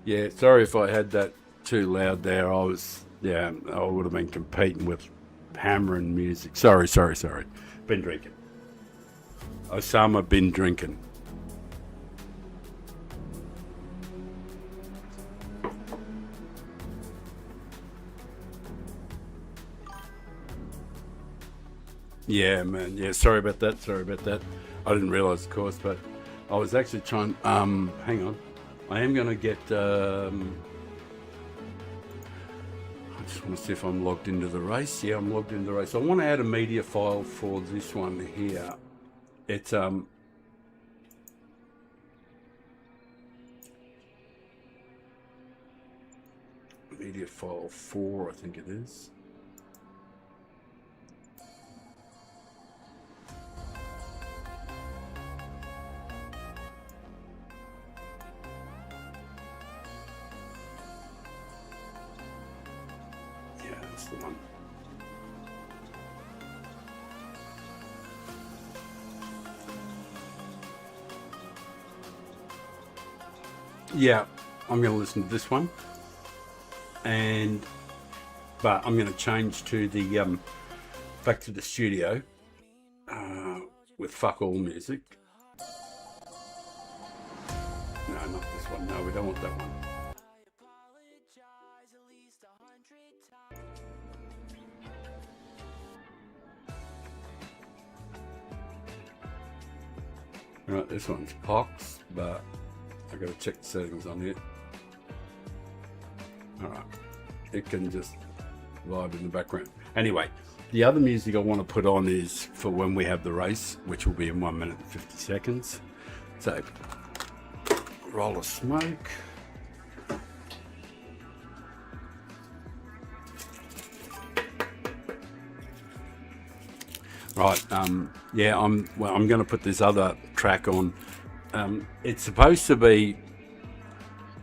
Yeah, sorry if I had that too loud there. I would have been competing with hammering music. Sorry. Been drinking. Osama been drinking. Yeah, man. Yeah, sorry about that. I didn't realise, of course, but I was actually trying. Hang on. I am going to get. I just want to see if I'm logged into the race. Yeah, I'm logged into the race. I want to add a media file for this one here. It's media file 4, I think it is. The one. Yeah, I'm going to listen to this one, but I'm going to change to the back to the studio with fuck all music. No, not this one. No, we don't want that one. Right, this one's Pox, but I gotta check the settings on it. All right, it can just vibe in the background. Anyway, the other music I want to put on is for when we have the race, which will be in 1 minute and 50 seconds. So, roll of smoke. Right, yeah, I'm going to put this other track on. It's supposed to be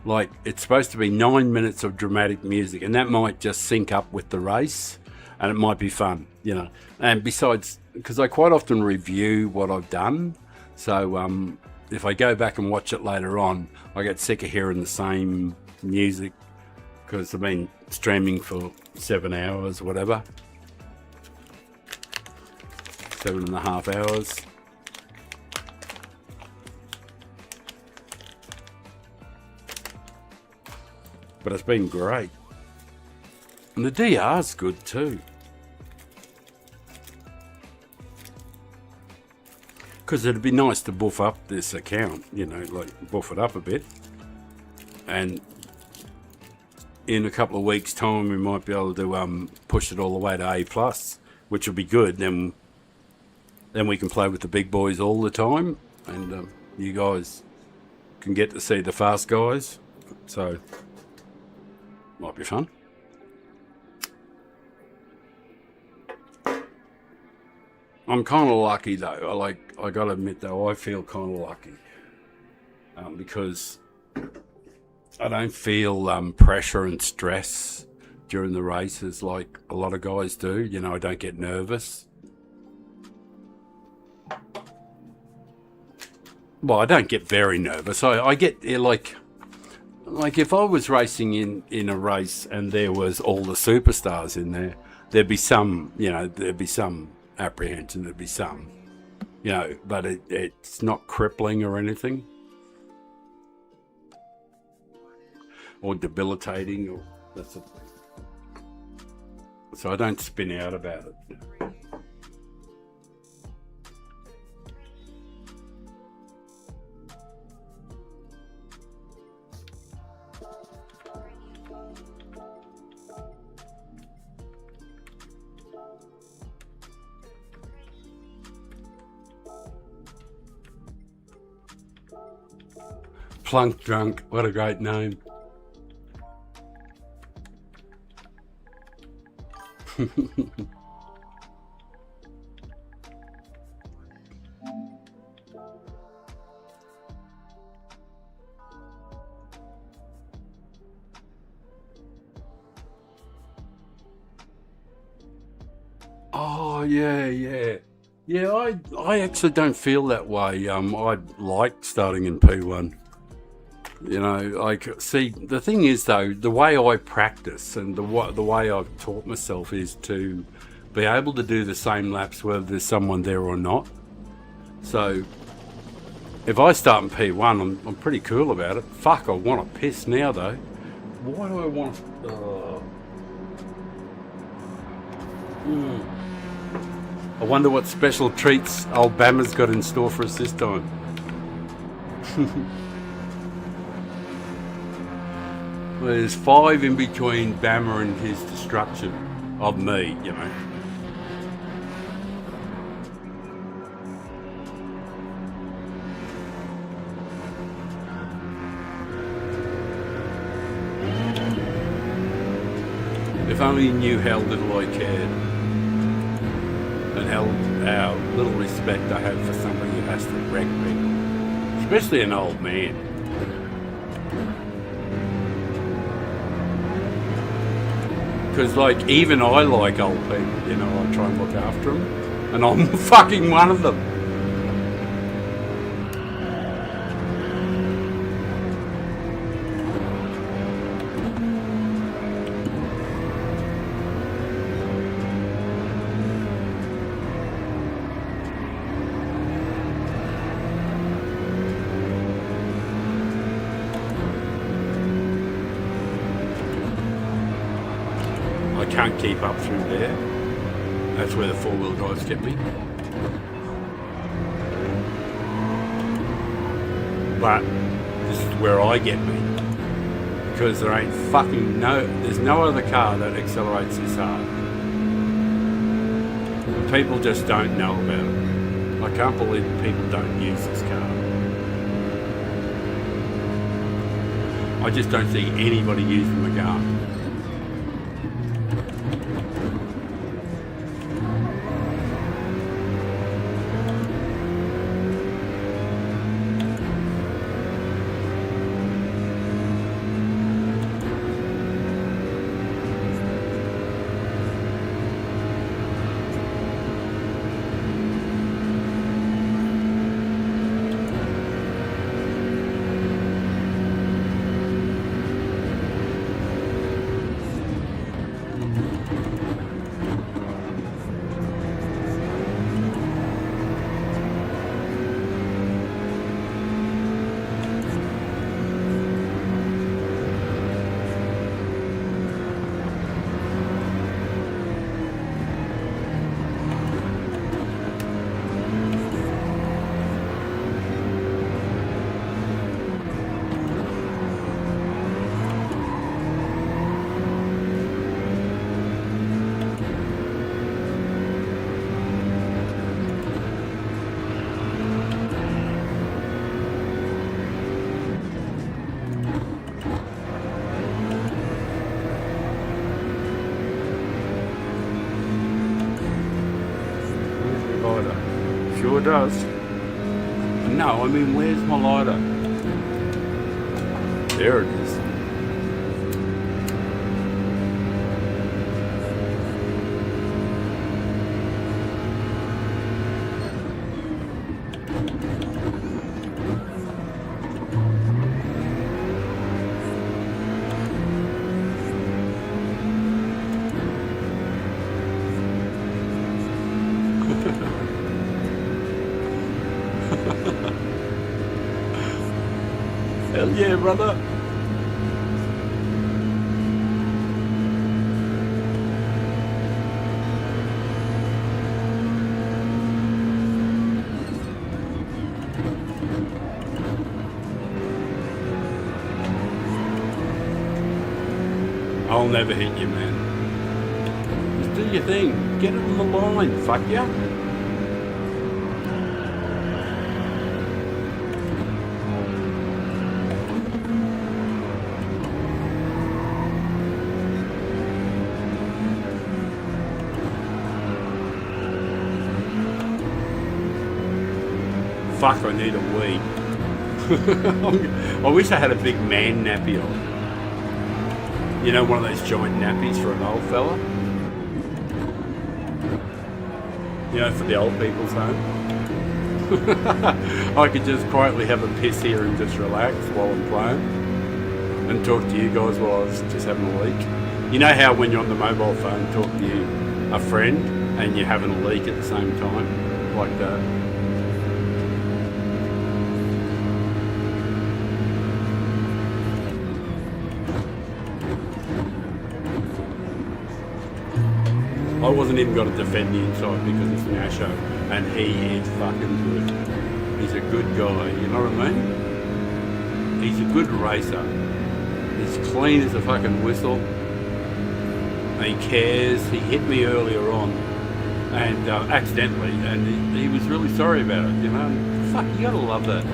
9 minutes of dramatic music, and that might just sync up with the race, and it might be fun, you know. And besides, because I quite often review what I've done, so if I go back and watch it later on, I get sick of hearing the same music because I've been streaming for 7 hours, whatever. 7.5 hours. But it's been great. And the DR's good too. Because it'd be nice to buff up this account, you know, like buff it up a bit. And in a couple of weeks' time, we might be able to push it all the way to A+, which will be good. Then we can play with the big boys all the time, and you guys can get to see the fast guys. So, might be fun. I'm kind of lucky though. I gotta admit though, I feel kind of lucky because I don't feel pressure and stress during the races like a lot of guys do. You know, I don't get nervous. Well, I don't get very nervous. I get like if I was racing in a race and there was all the superstars in there, there'd be some, you know, there'd be some apprehension, there'd be some, you know, but it's not crippling or anything, or debilitating, or that's a, so I don't spin out about it. Plunk Drunk, what a great name. Oh yeah. I actually don't feel that way. I like starting in P1. You know, like, see, the thing is though, the way I practice and the way I've taught myself is to be able to do the same laps whether there's someone there or not. So if I start in P1, I'm pretty cool about it. Fuck, I want to piss now though. Why do I want to... I wonder what special treats old Bama's got in store for us this time. Well, there's 5 in between Bama and his destruction of me, you know. If only you knew how little I cared, and how little respect I have for somebody who has to wreck me, especially an old man. Because, like, even I like old people, you know, I try and look after them, and I'm fucking one of them. Can't keep up through there. That's where the 4-wheel drives get me. But this is where I get me, because there ain't fucking there's no other car that accelerates this hard. People just don't know about it. I can't believe people don't use this car. I just don't see anybody using the car. Sure does. No, I mean, where's my lighter? There it is. Hell yeah, brother. I'll never hit you, man. Just do your thing. Get it on the line, fuck ya. Fuck, I need a wee. I wish I had a big man nappy on. You know, one of those giant nappies for an old fella? You know, for the old people's home? I could just quietly have a piss here and just relax while I'm playing. And talk to you guys while I was just having a leak. You know how when you're on the mobile phone, talk to you, a friend, and you're having a leak at the same time? Like that. I wasn't even going to defend the inside because it's Nasho, and he is fucking good. He's a good guy, you know what I mean? He's a good racer. He's clean as a fucking whistle. And he cares. He hit me earlier on, and accidentally, and he was really sorry about it, you know? Fuck, you gotta love that.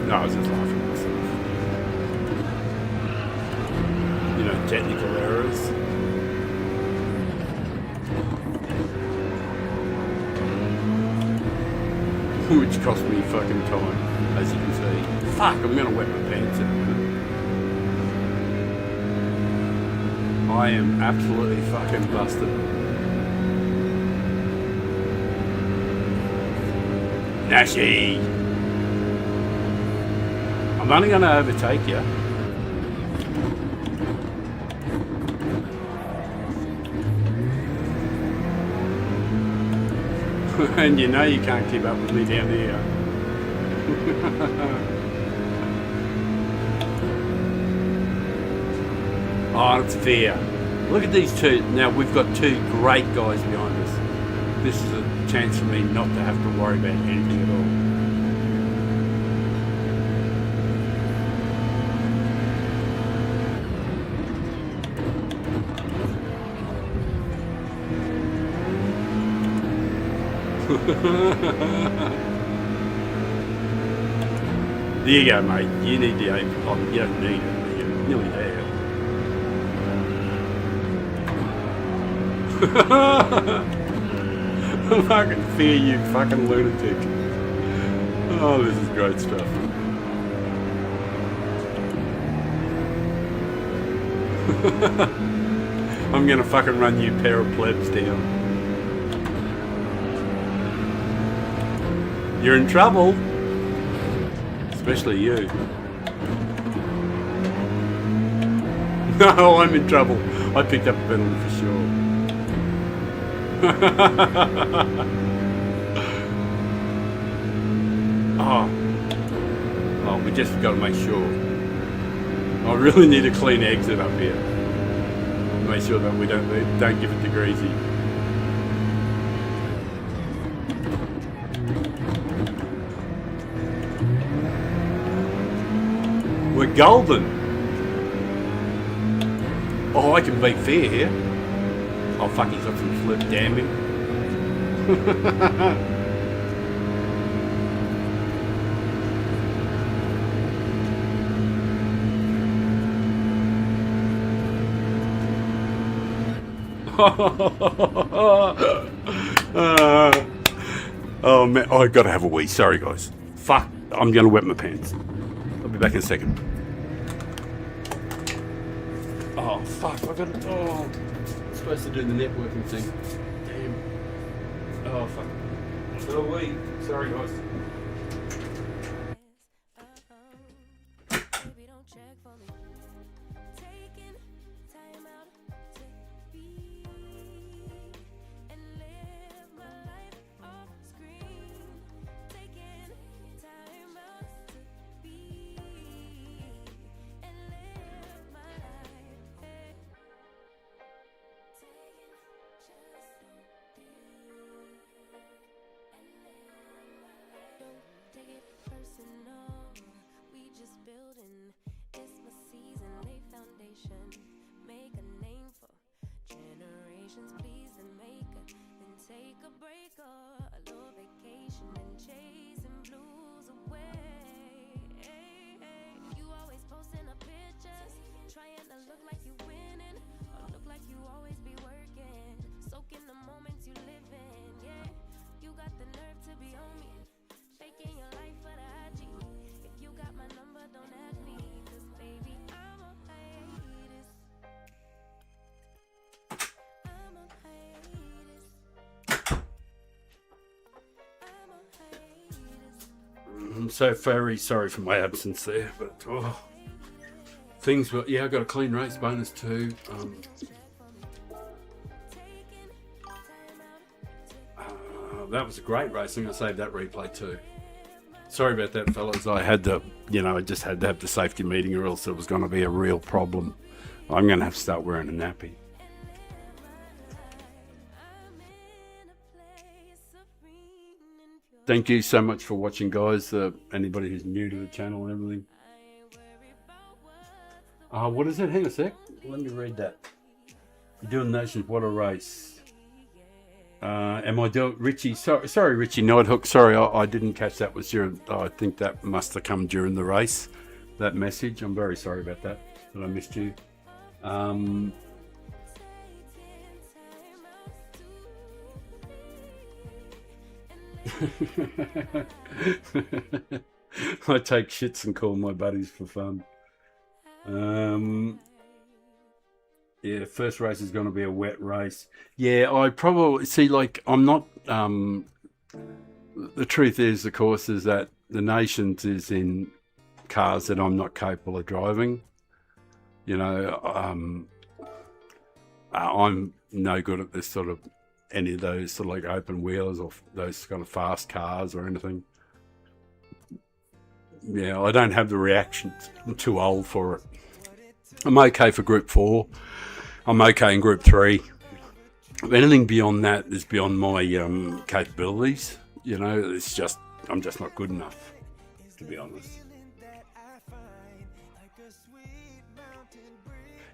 No, I was just laughing at myself. You know, technical errors. Which cost me fucking time, as you can see. Fuck, I'm gonna wet my pants in a minute. I am absolutely fucking busted. Nashy! I'm only going to overtake you. And you know you can't keep up with me down here. Oh, it's fair. Look at these two. Now we've got two great guys behind us. This is a chance for me not to have to worry about anything at all. There you go, mate. You need the aim. Oh, you don't need it, but you're nearly there. I can fear you, fucking lunatic. Oh, this is great stuff. I'm gonna fucking run you pair of plebs down. You're in trouble. Especially you. No, I'm in trouble. I picked up a penalty for sure. Oh, we just got to make sure. I really need a clean exit up here. Make sure that we don't give it to Greasy. We're golden. Oh, I can beat fair here. Oh fuck, he's got some flip, damn him. Oh man, oh, I gotta have a wee. Sorry guys. Fuck, I'm gonna wet my pants. I'll be back in a second. Oh fuck, I gotta. Oh, I'm supposed to do the networking thing. Damn. Oh fuck. Oh wait. Sorry guys. Baby, don't check for me. Taking time out to be and live my life off screen. Taking time out to be and live my life. Hey. Taking just don't take it personal. We just building. It's my season. Lay foundation. Make a name for generations. Please and make a then take a break or a little vacation and chasing blues away. Hey, hey. You always posting up pictures, trying to look like you winning or look like you always be working. Soaking the moments you live in. Yeah, you got the nerve to be on me. Faking your life for the IG. If you got my number, don't add me. Cause baby, I'm on hiatus. I'm on hiatus. I'm on hiatus. I'm so very sorry for my absence there, but things were. Yeah, I got a clean race bonus too. That was a great race. I'm gonna save that replay too. Sorry about that, fellas. I had to, I just had to have the safety meeting, or else it was going to be a real problem. I'm going to have to start wearing a nappy. Thank you so much for watching, guys. Anybody who's new to the channel and everything. What is it? Hang on a sec. Let me read that. Doing Nations, what a race. Am I doing Richie? Sorry, Richie Nighthook. Sorry, I didn't catch that. I think that must have come during the race. That message. I'm very sorry about that. That I missed you. I take shits and call my buddies for fun. Yeah, first race is going to be a wet race. Yeah, I probably see. Like, I'm not. the truth is, of course, is that the nations is in cars that I'm not capable of driving. You know, I'm no good at this sort of, any of those sort of like open wheelers or those kind of fast cars or anything. Yeah, I don't have the reaction. I'm too old for it. I'm okay for Group 4. I'm okay in Group 3. Anything beyond that is beyond my capabilities. You know, it's just, I'm just not good enough, to be honest.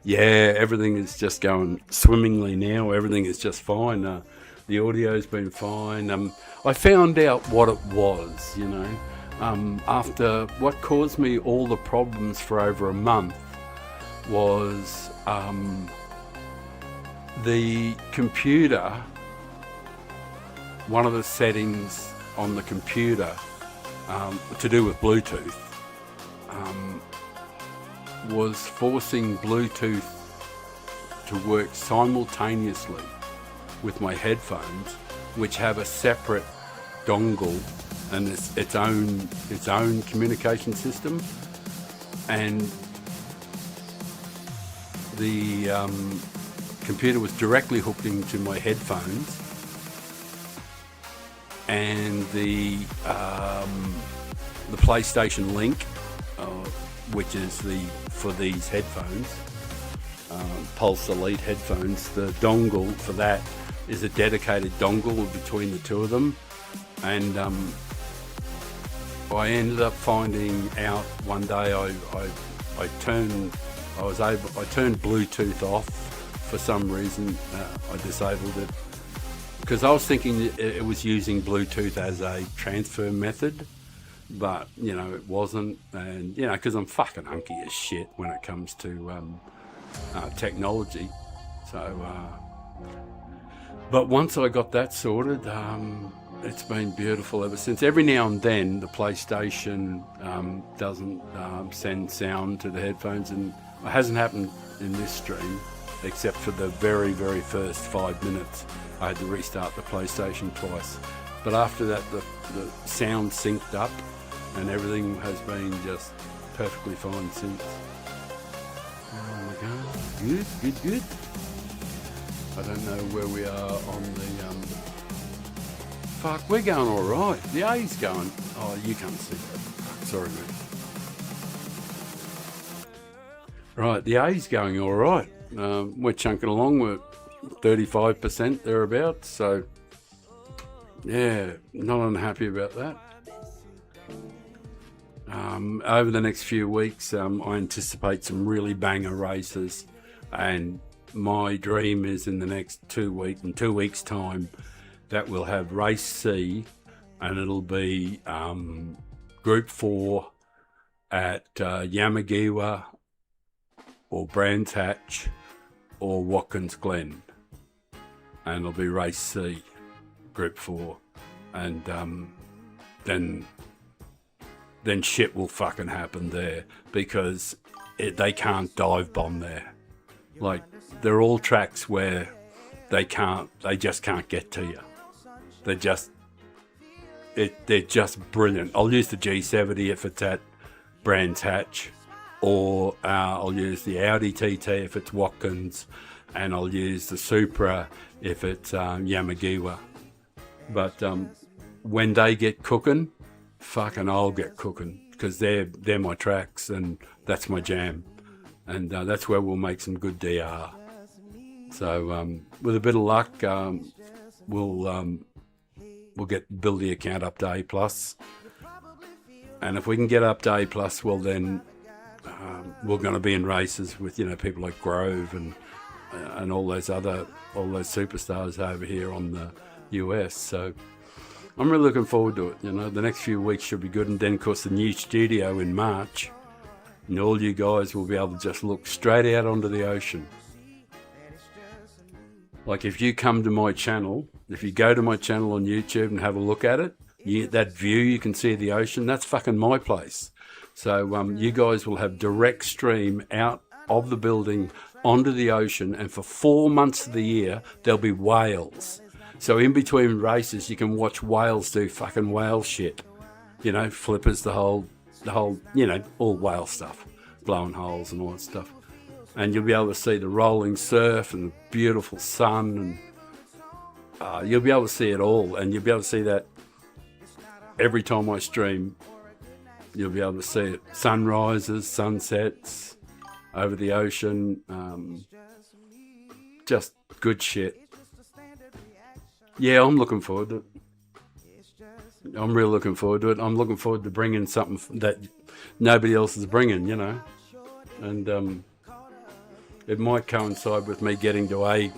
Yeah, everything is just going swimmingly now. Everything is just fine. The audio's been fine. I found out what it was, you know, after what caused me all the problems for over a month was the computer. One of the settings on the computer to do with Bluetooth was forcing Bluetooth to work simultaneously with my headphones, which have a separate dongle and its own communication system, and the computer was directly hooked into my headphones, and the PlayStation Link, which is for these headphones, Pulse Elite headphones, the dongle for that is a dedicated dongle between the two of them, and I ended up finding out one day I turned Bluetooth off for some reason. I disabled it because I was thinking it was using Bluetooth as a transfer method, but you know it wasn't. And you know, because I'm fucking hunky as shit when it comes to technology. So but once I got that sorted, it's been beautiful ever since. Every now and then the PlayStation doesn't send sound to the headphones, and it hasn't happened in this stream except for the very, very first 5 minutes. I had to restart the PlayStation twice, but after that the sound synced up and everything has been just perfectly fine since. Oh my god, good. I don't know where we are on the fuck, we're going alright. The A's going, oh, you can't see that. Fuck, sorry man. Right, the A's going alright. We're chunking along, we're 35% thereabouts, so yeah, not unhappy about that. Over the next few weeks, I anticipate some really banger races, and my dream is in the next 2 weeks, in 2 weeks' time, that we'll have Race C, and it'll be Group 4 at Yamagiwa or Brands Hatch or Watkins Glen, and it'll be Race C, Group 4, and then shit will fucking happen there, because they can't dive bomb there. Like, they're all tracks where they just can't get to you. They're just brilliant. I'll use the G70 if it's at Brands Hatch, or I'll use the Audi TT if it's Watkins, and I'll use the Supra if it's Yamagiwa. But when they get cooking, fucking I'll get cooking, because they're my tracks and that's my jam, and that's where we'll make some good DR. So with a bit of luck, we'll build the account up to A+, and if we can get up to A+, well then we're going to be in races with, you know, people like Grove and all those superstars over here on the US. So I'm really looking forward to it. You know, the next few weeks should be good, and then of course the new studio in March, and all you guys will be able to just look straight out onto the ocean. Like, if you come to my channel, if you go to my channel on YouTube and have a look at it, that view you can see of the ocean, that's fucking my place. So you guys will have direct stream out of the building onto the ocean, and for 4 months of the year there'll be whales. So in between races, you can watch whales do fucking whale shit. You know, flippers, the whole, you know, all whale stuff, blowing holes and all that stuff. And you'll be able to see the rolling surf and the beautiful sun, and you'll be able to see it all. And you'll be able to see that every time I stream. You'll be able to see it. Sunrises, sunsets, over the ocean. Just good shit. Yeah, I'm looking forward to it. I'm really looking forward to it. I'm looking forward to bringing something that nobody else is bringing, you know. And it might coincide with me getting to A+.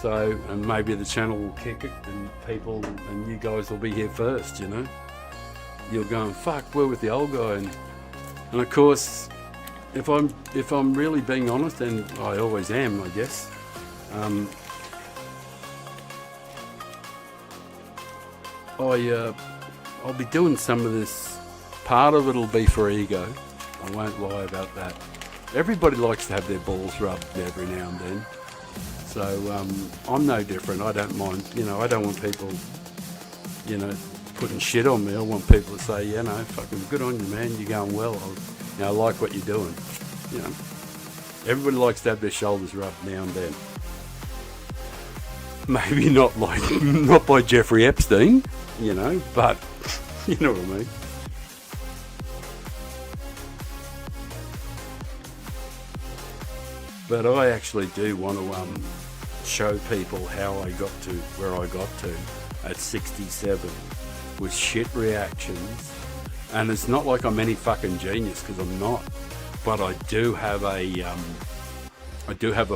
So, and maybe the channel will kick it, and people and you guys will be here first, you know. You're going, fuck, we're with the old guy, and of course, if I'm really being honest, and I always am, I guess. I'll be doing some of this. Part of it'll be for ego. I won't lie about that. Everybody likes to have their balls rubbed every now and then. So I'm no different. I don't mind. You know, I don't want people, you know, putting shit on me. I want people to say, you know, fucking good on you, man. You're going well. I like what you're doing. You know, everybody likes to have their shoulders rubbed now and then. Maybe not by Jeffrey Epstein, you know, but you know what I mean. But I actually do want to show people how I got to where I got to at 67 with shit reactions. And it's not like I'm any fucking genius, because I'm not. But I do have a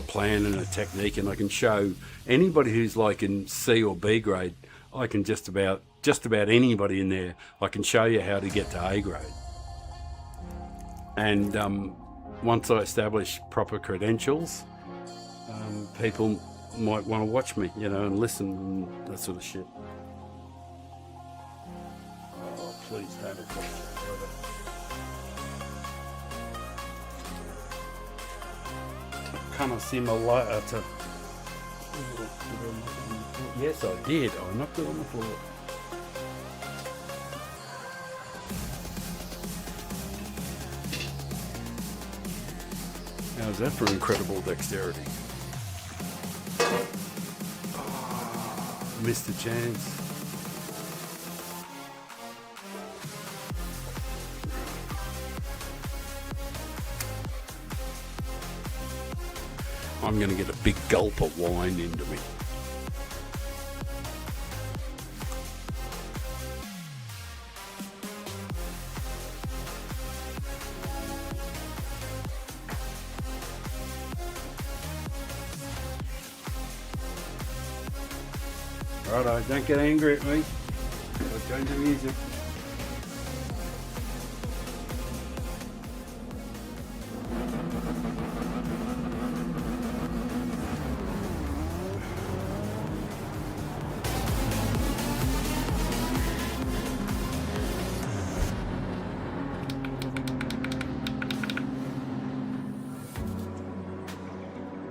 plan and a technique, and I can show anybody who's like in C or B grade. I can just about anybody in there. I can show you how to get to A grade. And once I establish proper credentials, people might want to watch me, you know, and listen and that sort of shit. Oh, please have it. Kind of similar to. Yes, I did. I knocked it on the floor. How's that for incredible dexterity? Oh, missed a chance. I'm going to get a big gulp of wine into me. Righto, don't get angry at me. I'll change the music.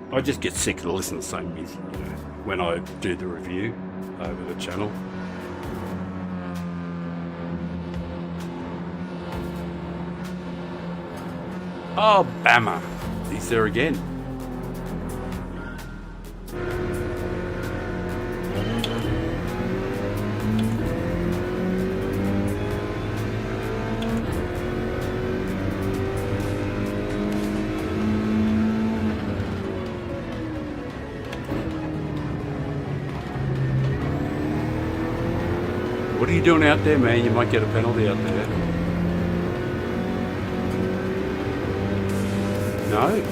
I just get sick of listening to the same music, you know, when I do the review over the channel. Oh, Bama. He's there again. What are you doing out there, man? You might get a penalty out there. No?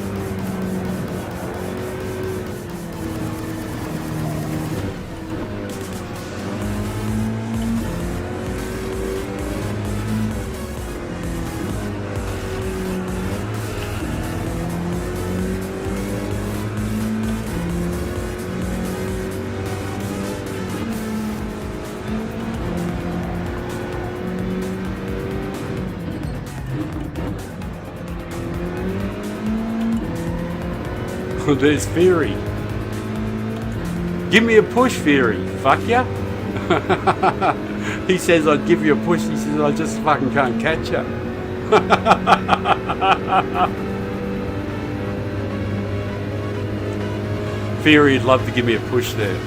There's Fury. Give me a push, Fury. Fuck ya. He says I'd give you a push. He says I just fucking can't catch ya. Fury'd love to give me a push there.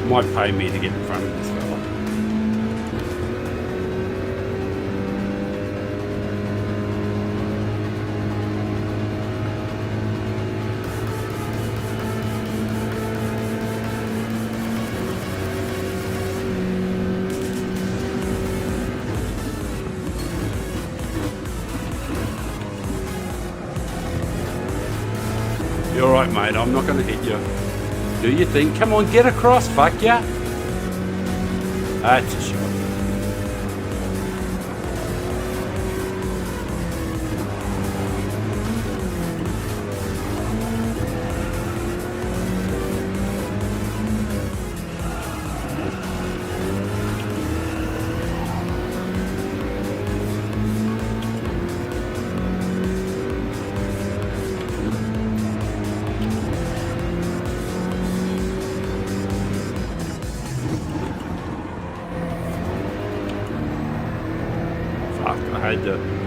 Might pay me to get in front of this fella. You're alright, mate. I'm not going to hit you. Do you think? Come on, get across, fuck ya. That's a shot.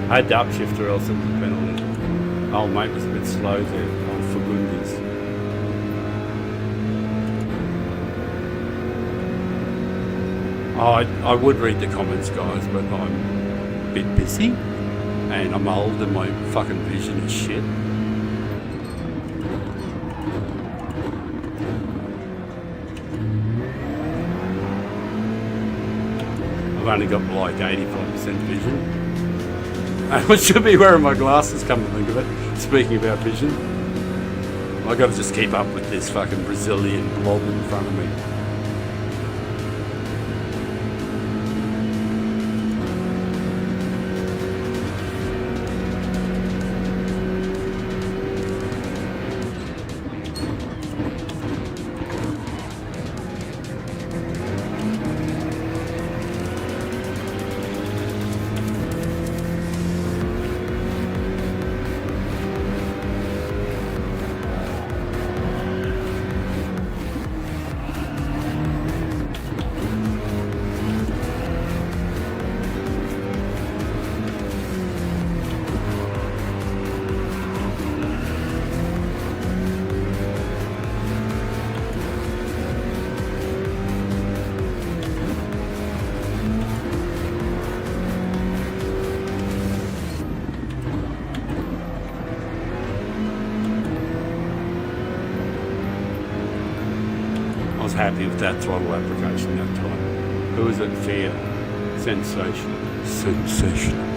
I had to upshift or else it would have been on. Old mate was a bit slow there. Oh, for goodness. Oh, I would read the comments, guys, but I'm a bit busy. And I'm old and my fucking vision is shit. I've only got like 85% vision. I should be wearing my glasses, come to think of it. Speaking about vision, I got to just keep up with this fucking Brazilian blob in front of me. I was happy with that throttle application that time. Who was it? Fear. Sensational. Sensational.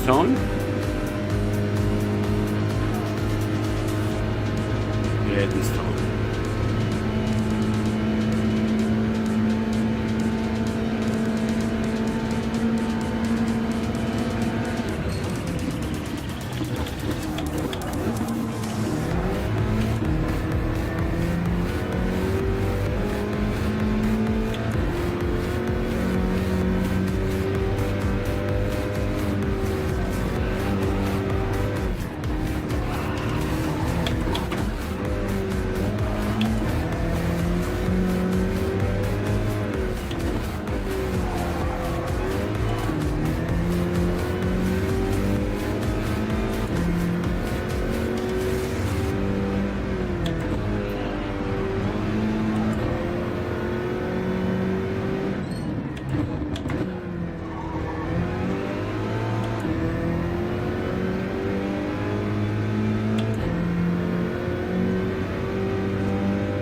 Time? Yeah, this time.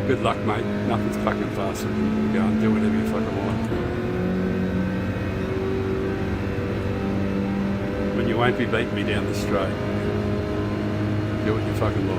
Good luck, mate. Nothing's fucking faster than you go and do whatever you fucking want. won't be beating me down the straight. Do what you fucking like.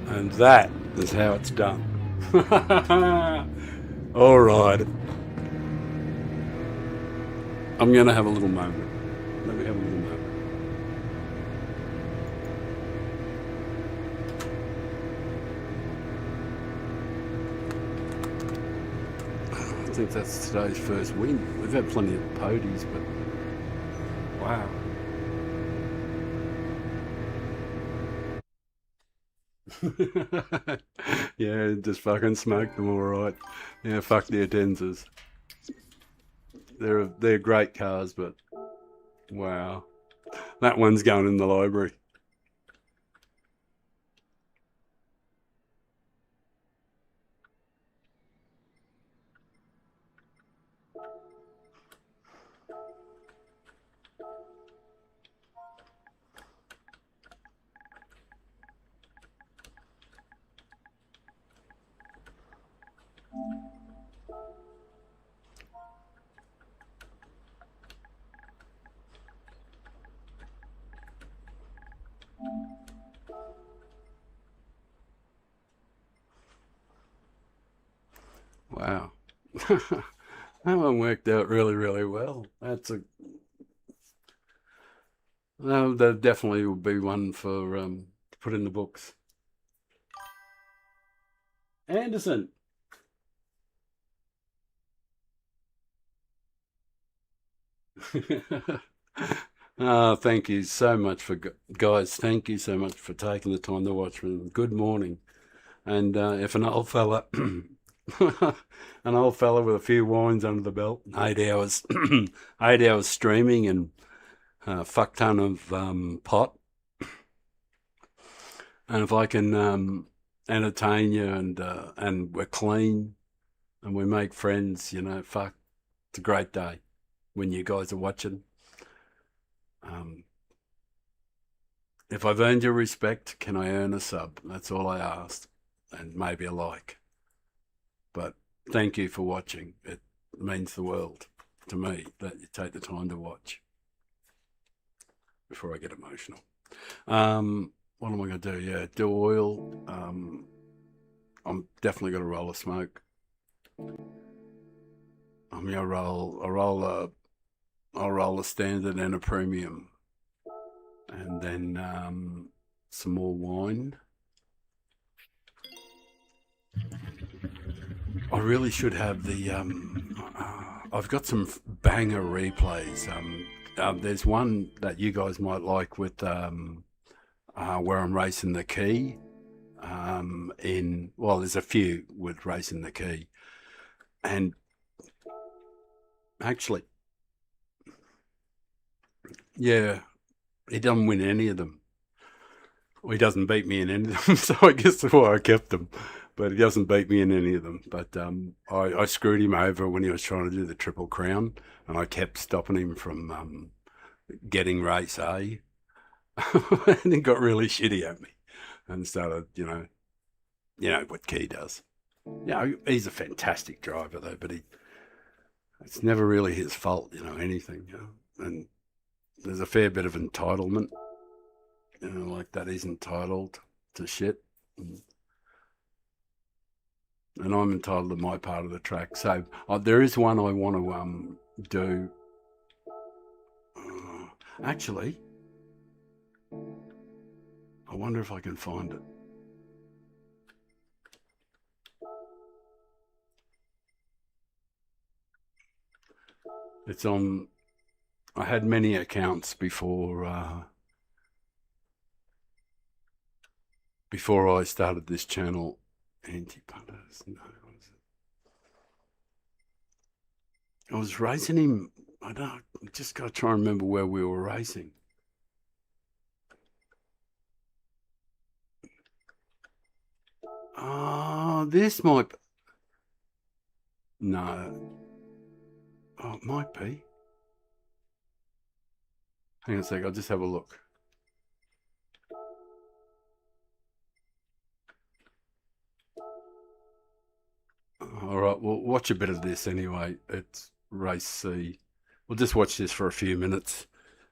And that is how it's done. All right. I'm going to have a little moment. Let me have a little moment. I think that's today's first win. We've had plenty of podies, but wow. Yeah, just fucking smoked them all right. Yeah, fuck the Adenzas. They're great cars, but wow, that one's going in the library. Wow. That one worked out really, really well. That definitely will be one for to put in the books. Anderson. Thank you so much guys. Thank you so much for taking the time to watch me. Good morning. And if an old fella, an old fella with a few wines under the belt, 8 hours, 8 hours streaming, and a fuck ton of pot, and if I can entertain you and we're clean and we make friends, you know, fuck, it's a great day when you guys are watching. If I've earned your respect, can I earn a sub? That's all I asked, and maybe a like. But thank you for watching. It means the world to me that you take the time to watch. Before I get emotional. What am I going to do? Yeah, do oil. I'm definitely going to roll a smoke. I'm going to roll a standard and a premium. And then some more wine. I really should have the. I've got some banger replays. There's one that you guys might like with where I'm racing the key. There's a few with racing the key, and actually, yeah, he doesn't win any of them. Well, he doesn't beat me in any of them, so I guess that's why I kept them. But he doesn't beat me in any of them. But I screwed him over when he was trying to do the Triple Crown, and I kept stopping him from getting race A. And he got really shitty at me and started, you know what Key does. He's a fantastic driver though, but it's never really his fault, anything, and there's a fair bit of entitlement, like that he's entitled to shit. And I'm entitled to my part of the track. So there is one I want to do. Actually, I wonder if I can find it. It's on. I had many accounts before I started this channel. Anti-punters, no, what is it? I was racing him. I just got to try and remember where we were racing. This might. No. Oh, it might be. Hang on a sec. I'll just have a look. All right, we'll watch a bit of this anyway. It's race C. We'll just watch this for a few minutes.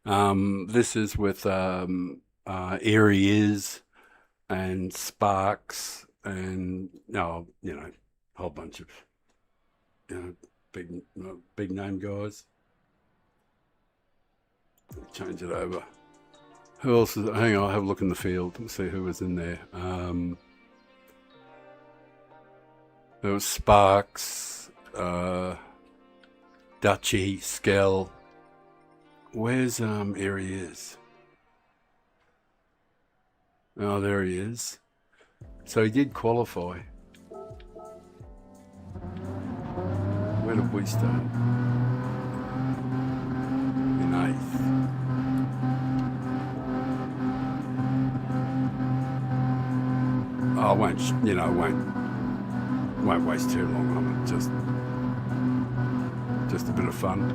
This is with Airy Is and Sparks and a whole bunch of big name guys. Change it over. Who else is? Hang on, I'll have a look in the field and see who was in there. There was Sparks, Dutchy, Skell. Where's Airy Is? Oh, there he is. So he did qualify. Where did we start? In 8th. I won't waste too long on it. Just a bit of fun.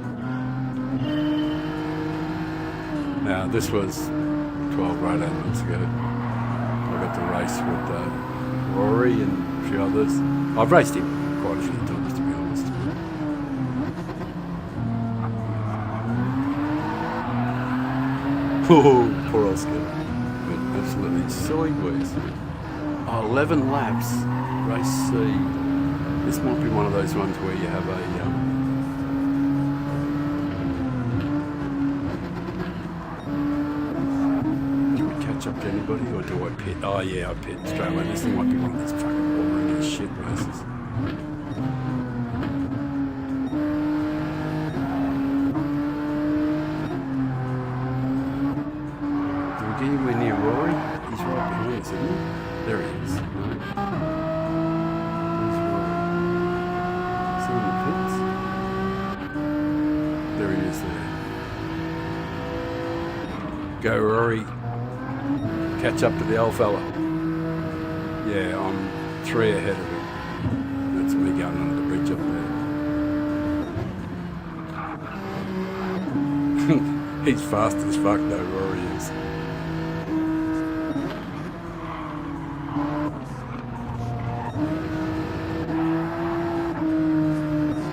Now this was 12 or 18 months ago. I got to race with Rory and a few others. I've raced him quite a few times, to be honest. Oh, poor Oscar. Went absolutely sideways. 11 laps, race C. This might be one of those ones where you have a... do we catch up to anybody, or do I pit? Oh yeah, I pit straight away. This might be one of those fucking boring as shit races. Do we get anywhere near Rory? He's right behind us, isn't he? There he is. No. Where's Rory? Is he in the pits? There he is there. Go Rory. Catch up to the old fella. Yeah, I'm 3 ahead of him. That's me going under the bridge up there. He's fast as fuck though, Rory is.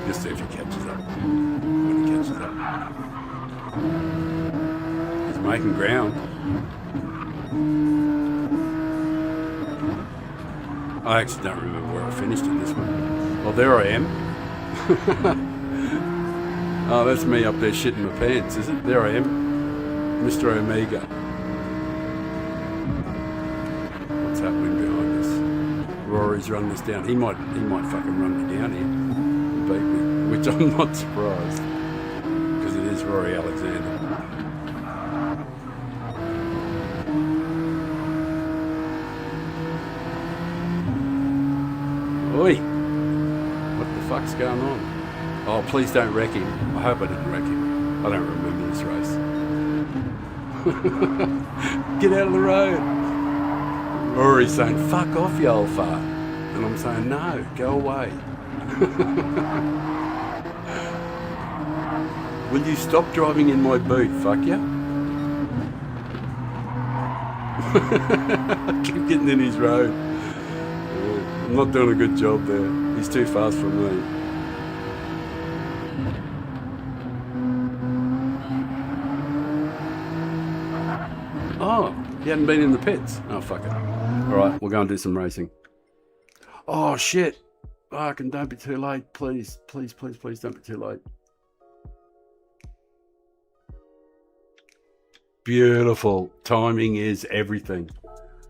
Just see if he catches up. When he catches up. He's making ground. I actually don't remember where I finished in this one. Well, there I am. Oh, that's me up there shitting my pants, is it? There I am. Mr. Omega. What's happening behind us? Rory's run this down. He might fucking run me down here and beat me, which I'm not surprised because it is Rory Alexander. Oi! What the fuck's going on? Oh, please don't wreck him. I hope I didn't wreck him. I don't remember this race. Get out of the road. Rory's saying, fuck off, you old fart. And I'm saying, no, go away. Will you stop driving in my boot, fuck ya? I keep getting in his road. I'm not doing a good job there. He's too fast for me. Oh, he hadn't been in the pits. Oh, fuck it. Alright, we'll go and do some racing. Oh, shit. Fucking don't be too late. Please, please, please, please don't be too late. Beautiful. Timing is everything.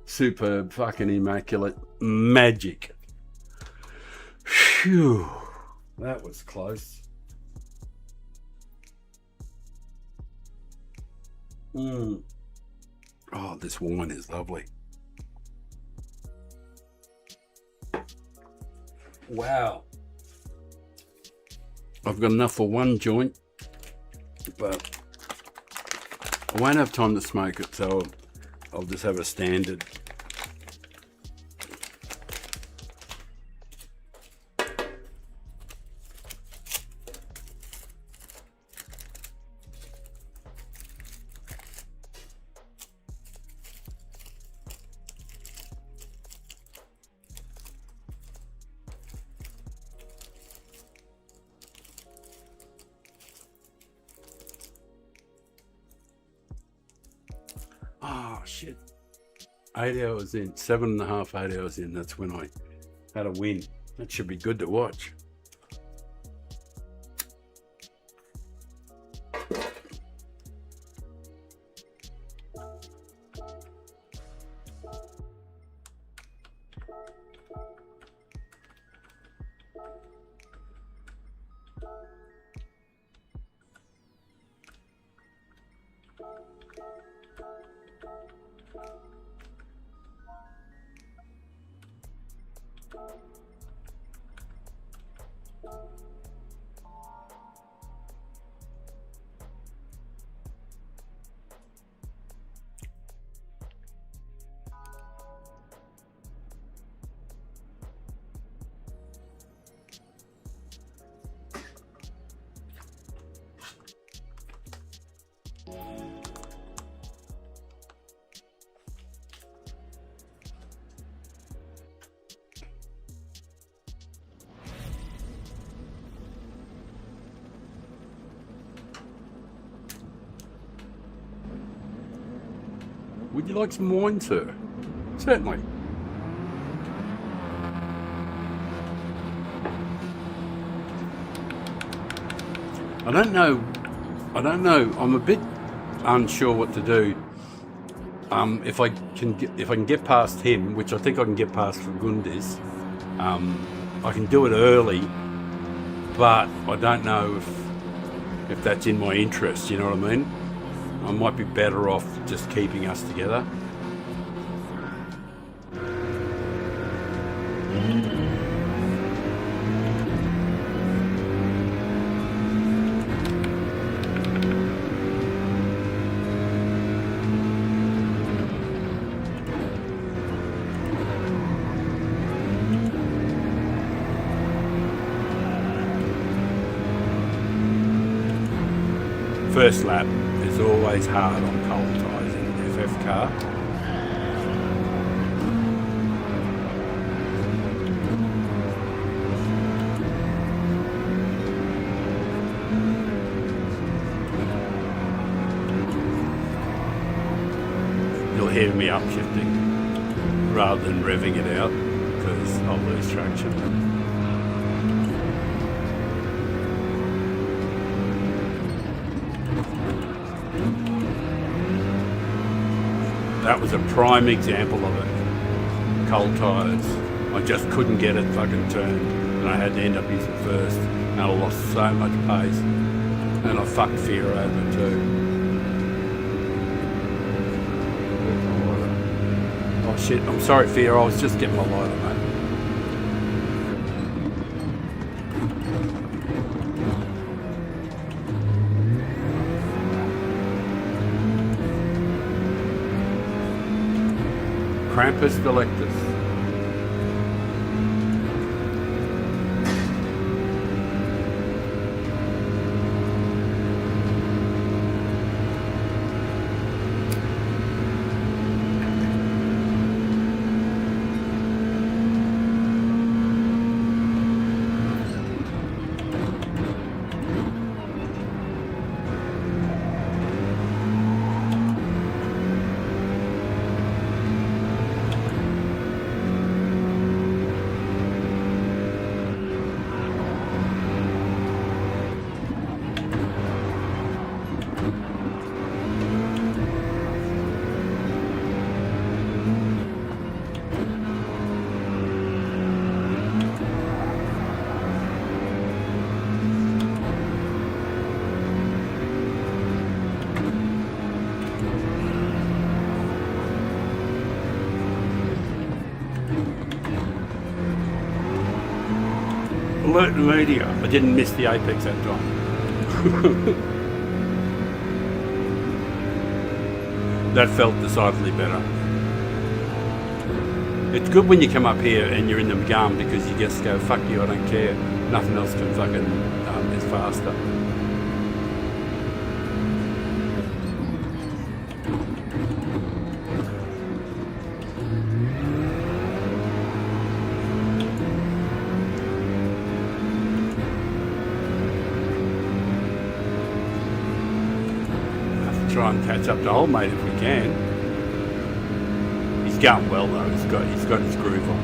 Superb. Fucking immaculate. Magic. Phew. That was close. Oh, this wine is lovely. Wow. I've got enough for one joint, but I won't have time to smoke it, so I'll just have a standard. Oh, shit. 8 hours in, 7.5, 8 hours in, that's when I had a win. That should be good to watch. Would you like some wine, sir? Certainly. I don't know. I'm a bit unsure what to do. If I can get past him, which I think I can get past Fagundes, I can do it early, but I don't know if that's in my interest. You know what I mean? I might be better off just keeping us together. First lap is always hard on cold tyres in an FF car. You'll hear me upshifting rather than revving it out because I'll lose traction. That was a prime example of it. Cold tyres. I just couldn't get it fucking turned, and I had to end up using first, and I lost so much pace, and I fucked Fear over too. Oh shit, I'm sorry Fear, I was just getting my lighter, mate. Krampus Delectus. Alert media. I didn't miss the apex that time. That felt decidedly better. It's good when you come up here and you're in the gum because you just go, fuck you, I don't care. Nothing else can fucking is faster. Try and catch up to old mate if we can. He's going well though. He's got his groove on.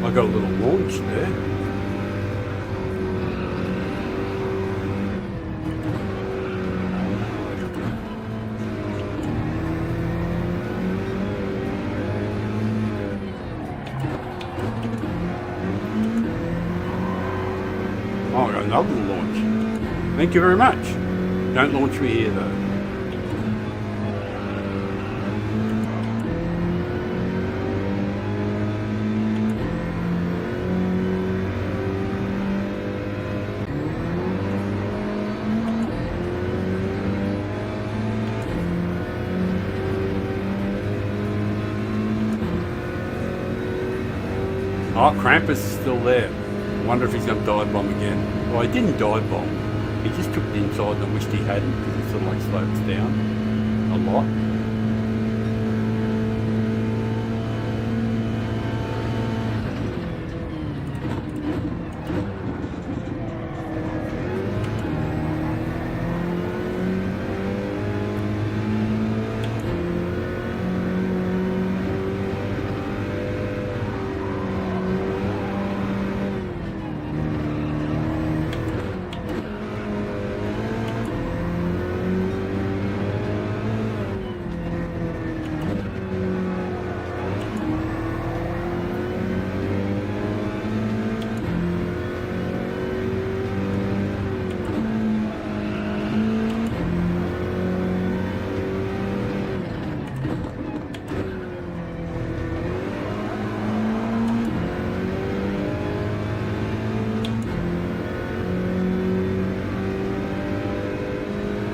I got a little launch there. Oh, I got another launch. Thank you very much. Don't launch me here though. Oh, Krampus is still there. I wonder if he's going to dive bomb again. Well, he didn't dive bomb. He just took the inside and I wished he hadn't because it sort of like slopes down a lot.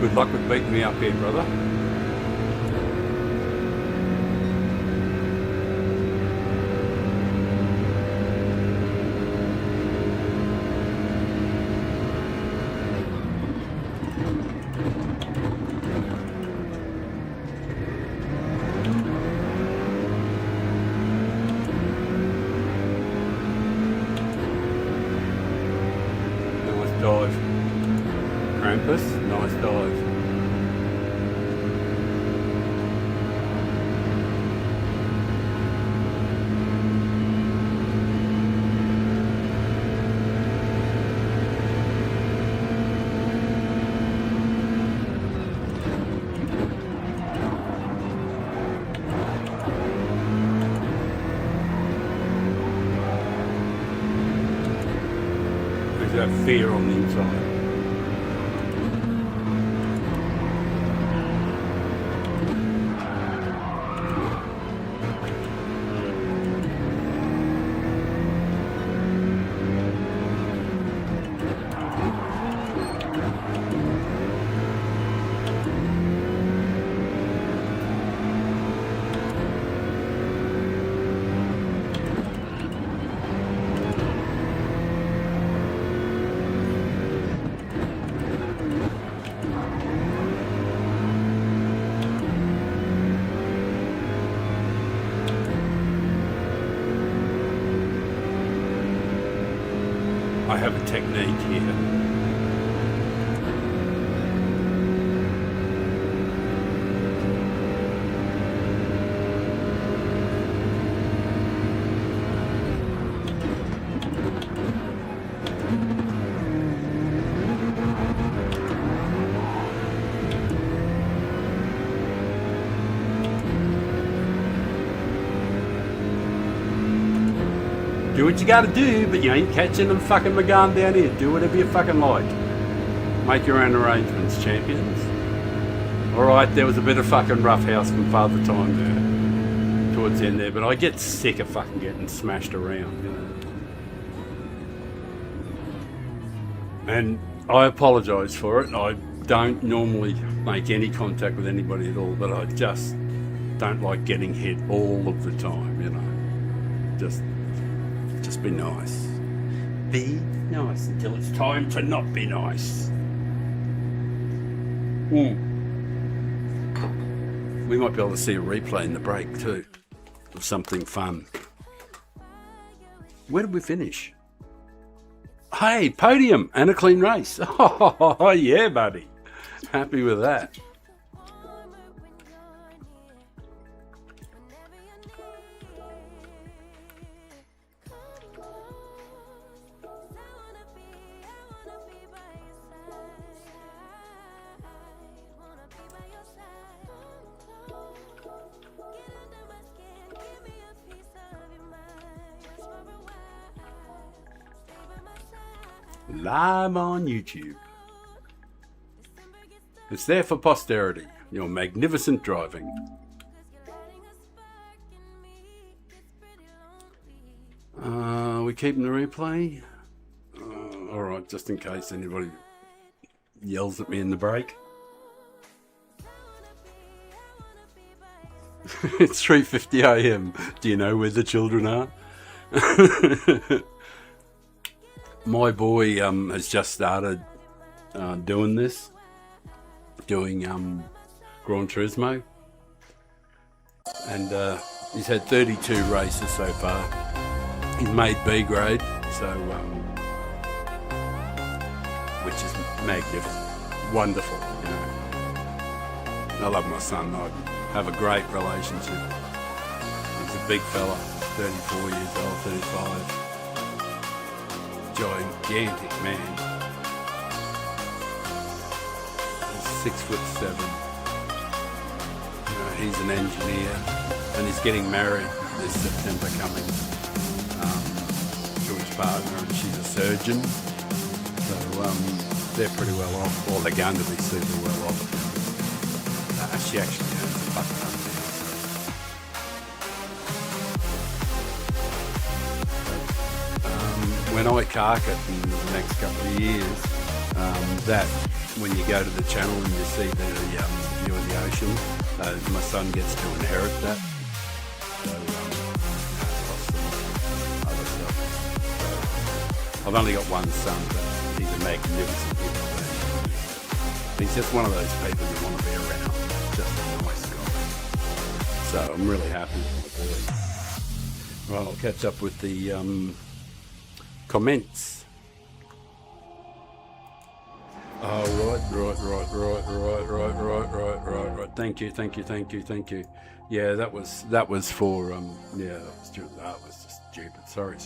Good luck with beating me up here, brother. Nice dive. Krampus, nice dive. fear on the inside. I have a technique here. Do what you gotta do, but you ain't catching them fucking McGann down here. Do whatever you fucking like. Make your own arrangements, champions. Alright, there was a bit of fucking roughhousing Father Time there towards the end there, but I get sick of fucking getting smashed around, you know. And I apologise for it. I don't normally make any contact with anybody at all, but I just don't like getting hit all of the time, you know. Just be nice. Be nice until it's time to not be nice. We might be able to see a replay in the break too of something fun. Where did we finish? Hey, podium and a clean race. Oh yeah, buddy. Happy with that. Live on YouTube. It's there for posterity. Your magnificent driving. We keeping the replay? Alright, just in case anybody yells at me in the break. It's 3:50 AM. Do you know where the children are? My boy has just started doing this, doing Gran Turismo, and he's had 32 races so far. He's made B grade, so which is magnificent, wonderful. You know, I love my son. I have a great relationship. He's a big fella, 34 years old, 35. Gigantic man. He's 6'7". You know, he's an engineer and he's getting married this September coming to his partner, and she's a surgeon. So they're pretty well off, or they're going to be super well off. She actually earns a fuck ton now. When I cark it in the next couple of years, that when you go to the channel and you see the view of the ocean, my son gets to inherit that. So, plus some other stuff. So, I've only got one son, but he's a magnificent human being. He's just one of those people you want to be around. Just a nice guy. So I'm really happy with the boy. Right, I'll catch up with the comments. Oh, right. Thank you. Yeah, that was for yeah, that was just stupid. Sorry.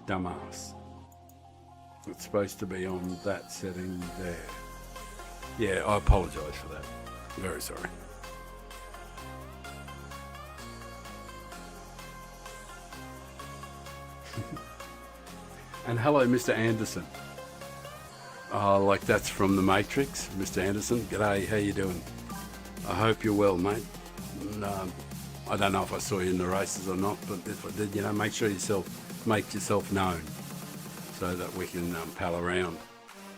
Dumbass. It's supposed to be on that setting there. Yeah, I apologise for that. Very sorry. And hello, Mr. Anderson. Oh, like that's from The Matrix, Mr. Anderson. G'day, how you doing? I hope you're well, mate. And, I don't know if I saw you in the races or not, but if I did, make sure make yourself known so that we can pal around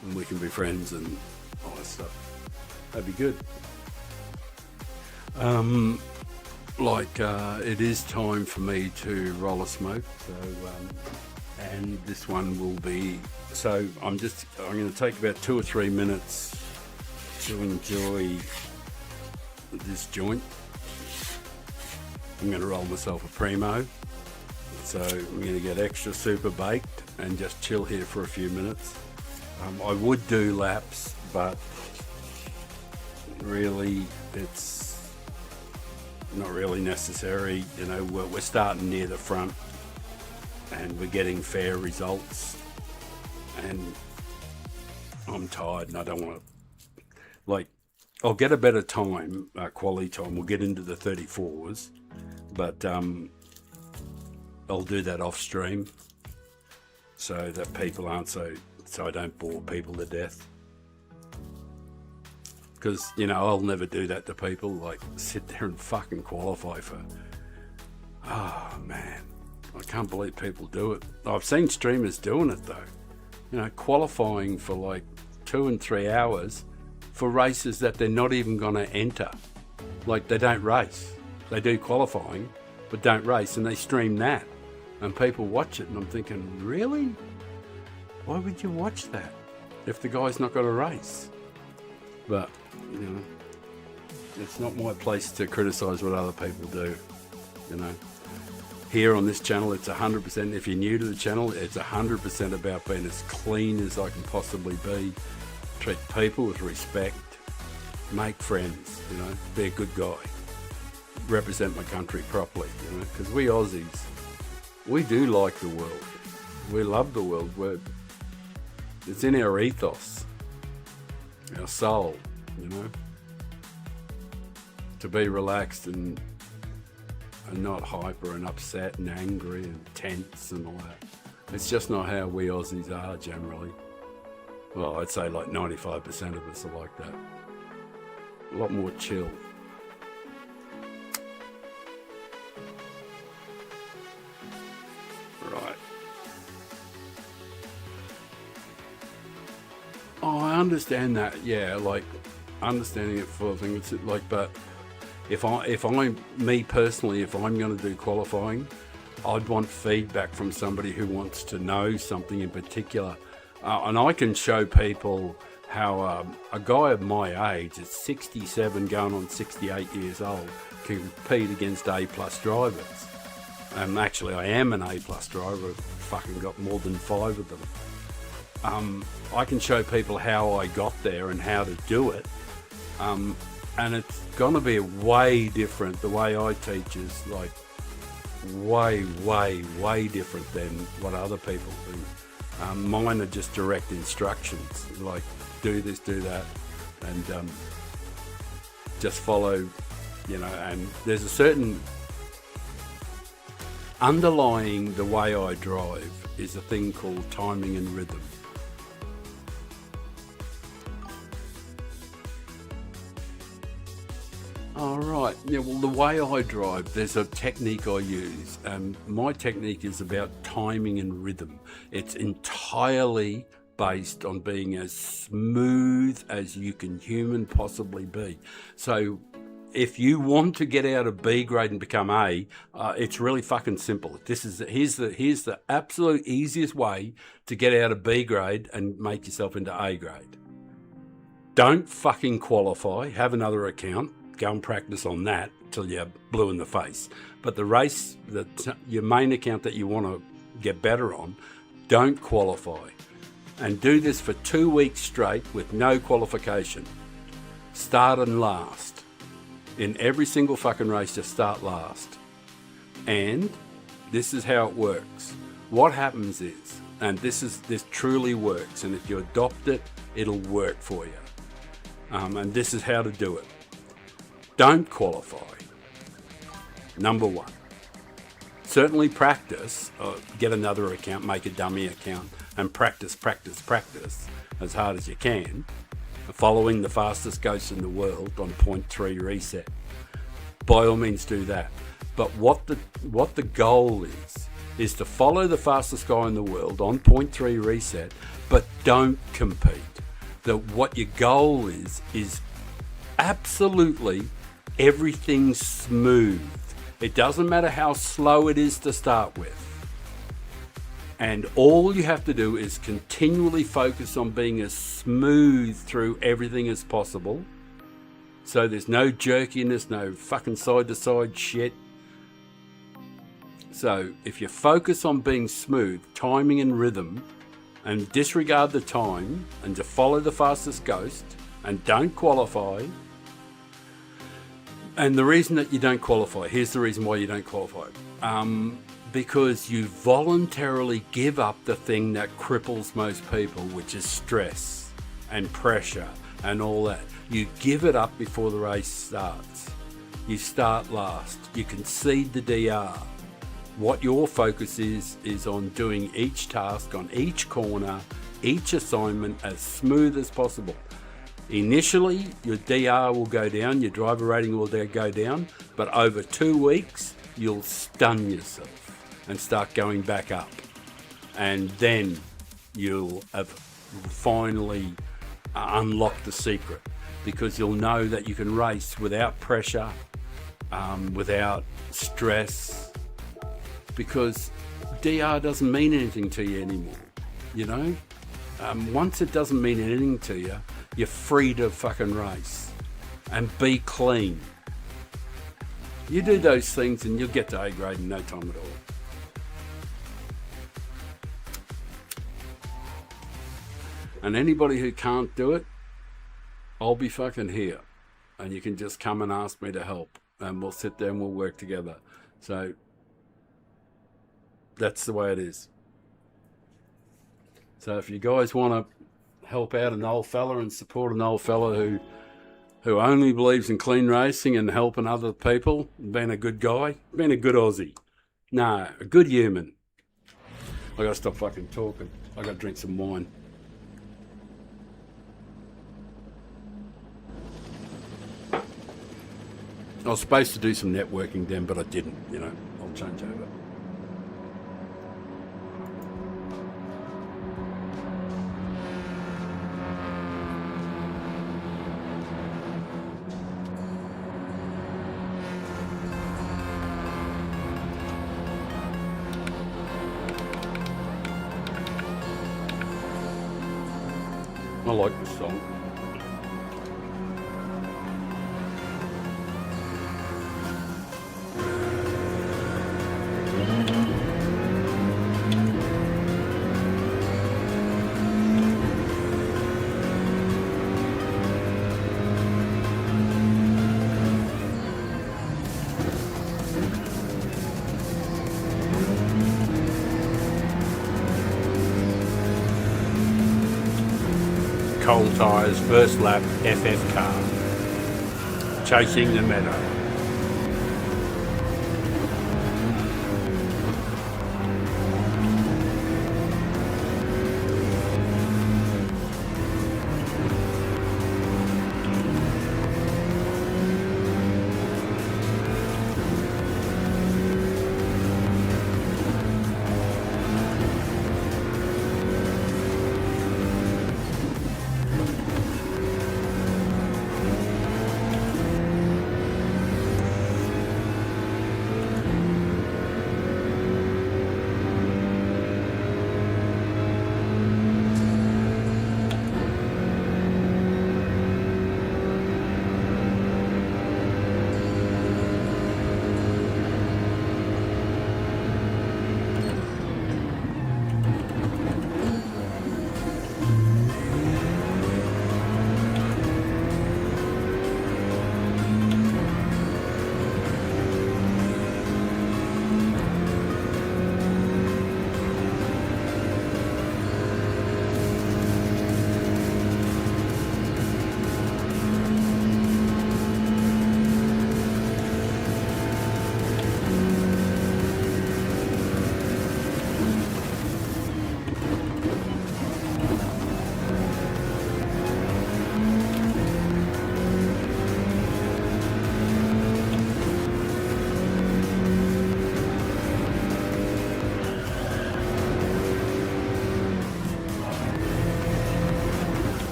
and we can be friends and all that stuff. That'd be good. It is time for me to roll a smoke, so and this one will be, so I'm going to take about 2 or 3 minutes to enjoy this joint. I'm going to roll myself a Primo, so I'm going to get extra super baked and just chill here for a few minutes. I would do laps, but really it's not really necessary. We're starting near the front and we're getting fair results, and I'm tired and I don't want to, I'll get a better time, quality time. We'll get into the 34s, but I'll do that off stream so that people aren't so I don't bore people to death. Because, I'll never do that to people, sit there and fucking qualify for, oh man, I can't believe people do it. I've seen streamers doing it though, qualifying for 2 and 3 hours for races that they're not even going to enter. They don't race. They do qualifying, but don't race, and they stream that. And people watch it, and I'm thinking, really? Why would you watch that if the guy's not got a race? But, it's not my place to criticise what other people do, Here on this channel, it's 100%, if you're new to the channel, it's 100% about being as clean as I can possibly be. Treat people with respect, make friends, be a good guy, represent my country properly, because we Aussies, we do like the world. We love the world. It's in our ethos, our soul, to be relaxed and not hyper and upset and angry and tense and all that. It's just not how we Aussies are generally. Well, I'd say 95% of us are like that. A lot more chill. Right. Oh, I understand that. Yeah, understanding it for things but if I'm me personally, if I'm going to do qualifying, I'd want feedback from somebody who wants to know something in particular. And I can show people how a guy of my age, at 67 going on 68 years old, can compete against A-plus drivers. Actually, I am an A-plus driver. I've fucking got more than 5 of them. I can show people how I got there and how to do it. And it's going to be way different. The way I teach is way, way, way different than what other people do. Mine are just direct instructions, do this, do that, and just follow, and there's a certain underlying the way I drive is a thing called timing and rhythm. All right. Yeah, well, the way I drive, there's a technique I use. My technique is about timing and rhythm. It's entirely based on being as smooth as you can human possibly be. So if you want to get out of B grade and become A, it's really fucking simple. Here's the absolute easiest way to get out of B grade and make yourself into A grade. Don't fucking qualify. Have another account. Go and practice on that till you're blue in the face. But the race, your main account that you want to get better on, don't qualify. And do this for 2 weeks straight with no qualification. Start and last. In every single fucking race, just start last. And this is how it works. What happens is, and this truly works, and if you adopt it, it'll work for you. And this is how to do it. Don't qualify. Number 1. certainly practice, get another account, make a dummy account, and practice as hard as you can, following the fastest ghost in the world on 0.3 reset. By all means do that. But what the goal is to follow the fastest guy in the world on 0.3 reset, but don't compete. What your goal is absolutely everything smooth. It doesn't matter how slow it is to start with. And all you have to do is continually focus on being as smooth through everything as possible. So there's no jerkiness, no fucking side to side shit. So if you focus on being smooth, timing and rhythm, and disregard the time, and to follow the fastest ghost, and don't qualify. And the reason that you don't qualify, here's the reason why you don't qualify. Because you voluntarily give up the thing that cripples most people, which is stress and pressure and all that. You give it up before the race starts. You start last. You concede the DR. What your focus is on doing each task on each corner, each assignment as smooth as possible. Initially, your DR will go down, your driver rating will go down, but over 2 weeks, you'll stun yourself and start going back up. And then you'll have finally unlocked the secret, because you'll know that you can race without pressure, without stress, because DR doesn't mean anything to you anymore, you know? Once it doesn't mean anything to you, you're free to fucking race and be clean. You do those things and you'll get to A grade in no time at all. And anybody who can't do it, I'll be fucking here. And you can just come and ask me to help. And we'll sit there and we'll work together. So that's the way it is. So if you guys want to help out an old fella and support an old fella who only believes in clean racing and helping other people, being a good guy, being a good Aussie. No, a good human. I gotta stop fucking talking. I gotta drink some wine. I was supposed to do some networking then, but I didn't, you know. I'll change over. I like this song. Coal Tyres first lap FF car, chasing the meadow.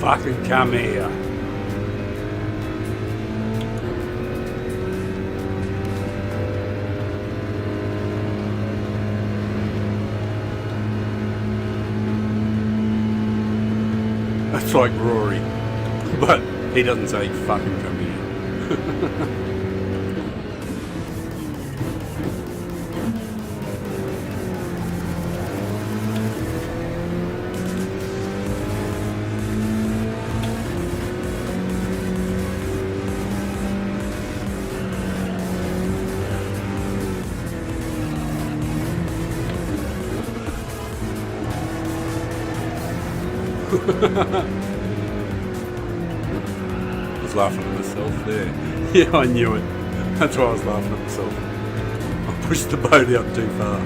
fucking come here. That's like Rory, but he doesn't say fucking come here. I was laughing at myself there. Yeah, I knew it. That's why I was laughing at myself. I pushed the boat out too far.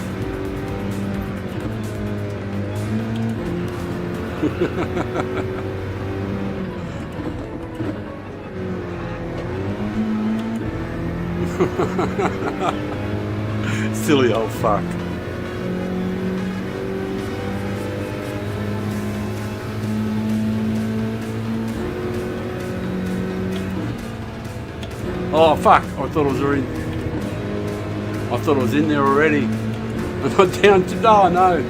Silly old fuck. Oh fuck! I thought I was already. I thought I was in there already. I'm not down to. Oh no!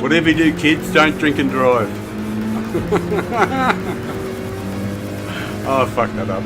Whatever you do, kids, don't drink and drive. Oh, I fucked that up.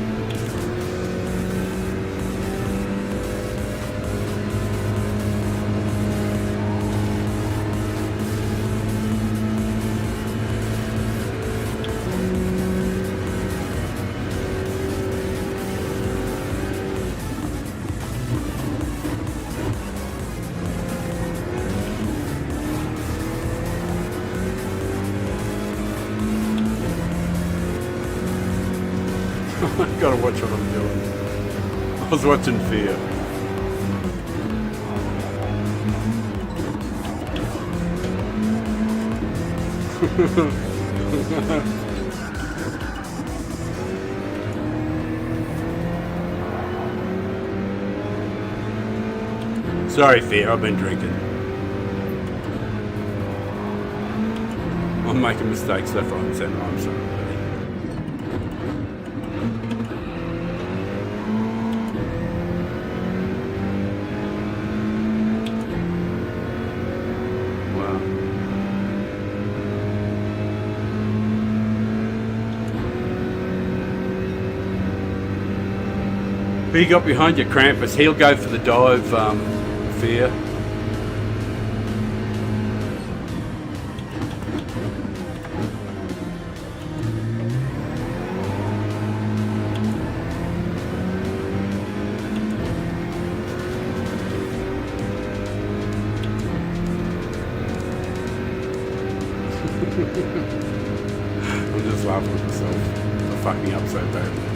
Gotta watch what I'm doing. I was watching Fear. Sorry, Fear, I've been drinking. I'm making mistakes left, right, and centre. I'm sorry. Big up behind you, Krampus. He'll go for the dive, Fear. I'm just laughing at myself. I fucked me up so badly.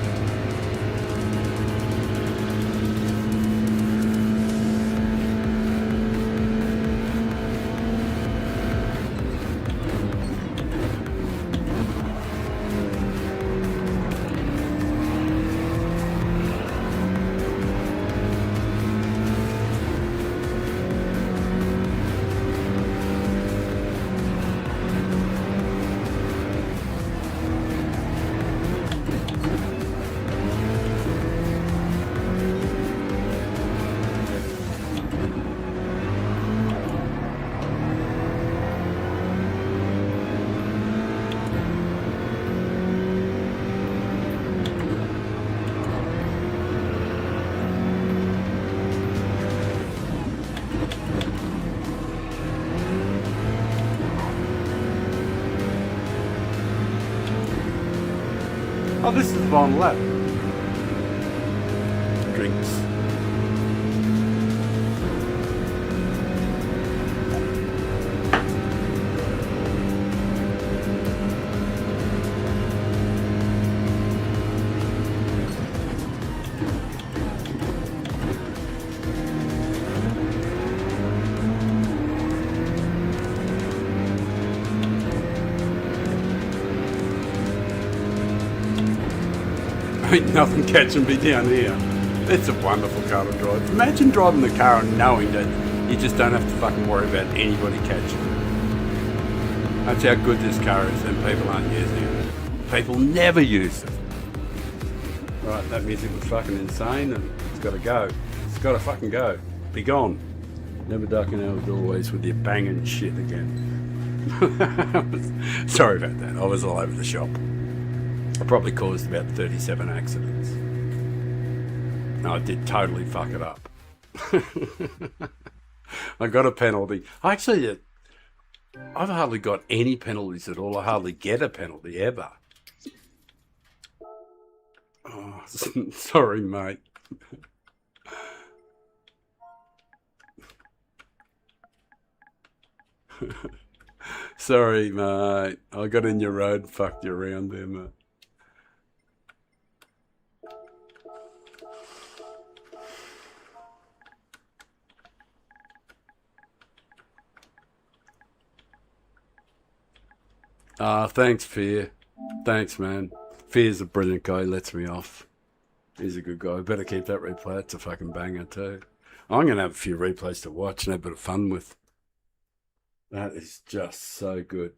Oh, this is the final lap. Drinks. Ain't nothing catching me down here. It's a wonderful car to drive. Imagine driving the car and knowing that you just don't have to fucking worry about anybody catching it. That's how good this car is, and people aren't using it. People never use it. Right, that music was fucking insane, and it's got to go. It's got to fucking go. Be gone. Never ducking out of doorways with your banging shit again. Sorry about that. I was all over the shop. I probably caused about 37 accidents. No, I did totally fuck it up. I got a penalty. Actually, I've hardly got any penalties at all. I hardly get a penalty ever. Oh, sorry, mate. Sorry, mate. I got in your road and fucked you around there, mate. Thanks, Fear. Thanks, man. Fear's a brilliant guy. He lets me off. He's a good guy. Better keep that replay. It's a fucking banger, too. I'm going to have a few replays to watch and have a bit of fun with. That is just so good.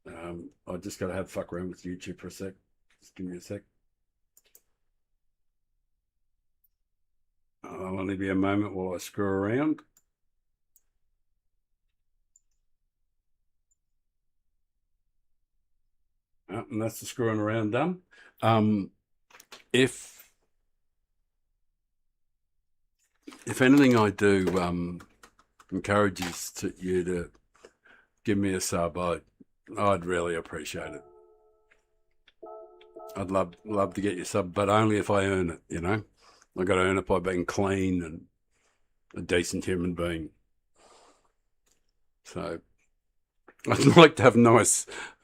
I just got to have fuck around with YouTube for a sec. Just give me a sec. I'll only be a moment while I screw around. And that's the screwing around done. If anything I do encourages you to give me a sub, I'd really appreciate it. I'd love to get your sub, but only if I earn it, you know. I got to earn it by being clean and a decent human being. So I'd like to have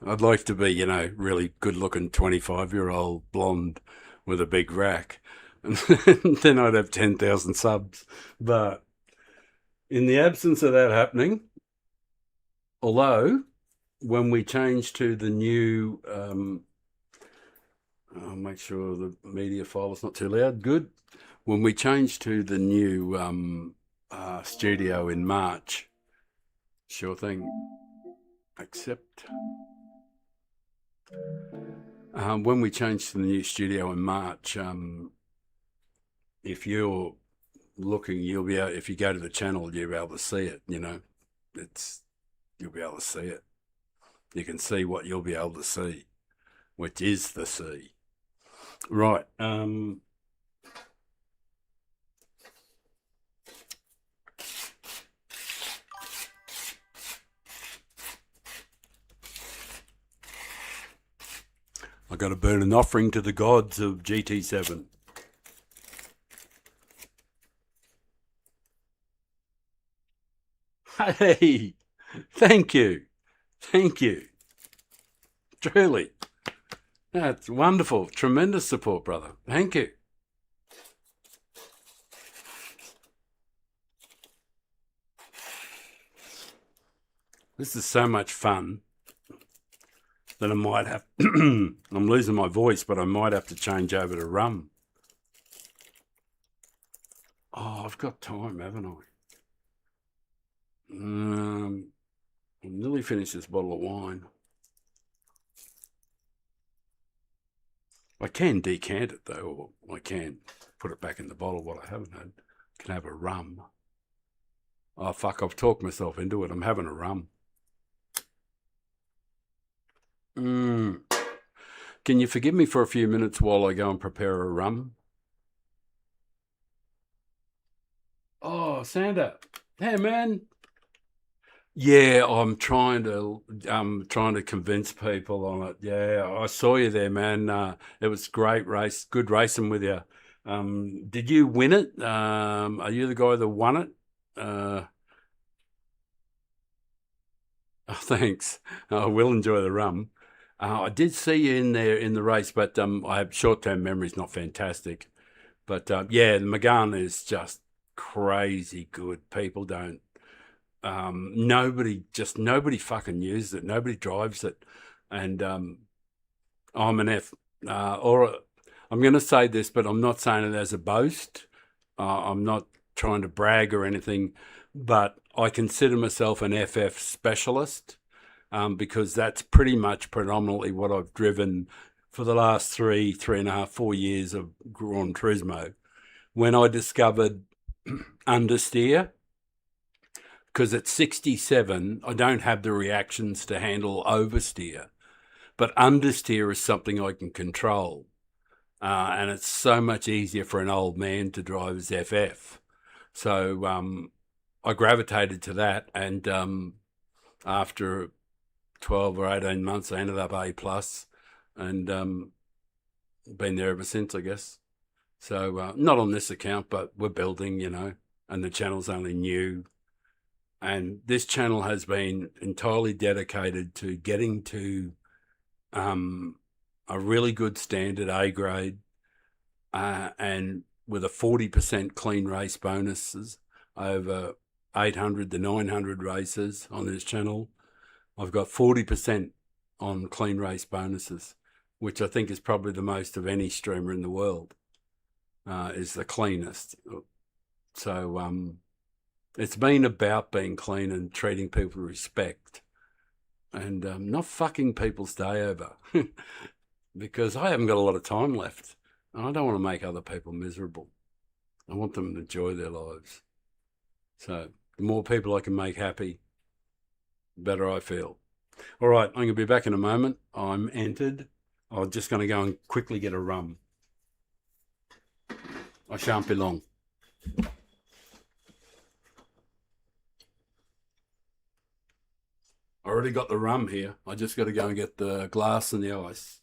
I'd like to be, you know, really good looking 25-year-old blonde with a big rack. And then I'd have 10,000 subs. But in the absence of that happening, although when we change to the new, I'll make sure the media file is not too loud. Good. When we change to the new studio in March, sure thing. Accept. When we change to the new studio in March, if you're looking, you'll be able, if you go to the channel, you'll be able to see it. You know, you'll be able to see it. You can see what you'll be able to see, which is the sea. Right. I got to burn an offering to the gods of GT7. Hey, thank you. Truly. That's wonderful. Tremendous support, brother. Thank you. This is so much fun that I might have, I'm losing my voice, but I might have to change over to rum. Oh, I've got time, haven't I? I'll nearly finished this bottle of wine. I can decant it though, or I can put it back in the bottle. What I haven't had, I can have a rum. Oh fuck, I've talked myself into it. I'm having a rum. Can you forgive me for a few minutes while I go and prepare a rum? Oh, Santa. Hey, man. Yeah, I'm trying to convince people on it. Yeah, I saw you there, man. It was great race, good racing with you. Did you win it? Are you the guy that won it? Oh, thanks. I will enjoy the rum. I did see you in there in the race, but I have short-term memories, not fantastic. But yeah, the Megane is just crazy good. People don't. Nobody fucking uses it. Nobody drives it, and I'm an F. Or I'm going to say this, but I'm not saying it as a boast. I'm not trying to brag or anything, but I consider myself an FF specialist because that's pretty much predominantly what I've driven for the last 3.5, 4 years of Gran Turismo. When I discovered understeer, because at 67, I don't have the reactions to handle oversteer, but understeer is something I can control. And it's so much easier for an old man to drive as FF. So I gravitated to that, and after 12 or 18 months, I ended up A+, and been there ever since, I guess. So not on this account, but we're building, you know, and the channel's only new. And this channel has been entirely dedicated to getting to a really good standard A grade, and with a 40% clean race bonuses over 800 to 900 races on this channel. I've got 40% on clean race bonuses, which I think is probably the most of any streamer in the world, is the cleanest. So it's been about being clean and treating people with respect, and not fucking people's day over because I haven't got a lot of time left and I don't want to make other people miserable. I want them to enjoy their lives. So the more people I can make happy, the better I feel. All right, I'm going to be back in a moment. I'm entered. I'm just going to go and quickly get a rum. I shan't be long. I already got the rum here. I just got to go and get the glass and the ice.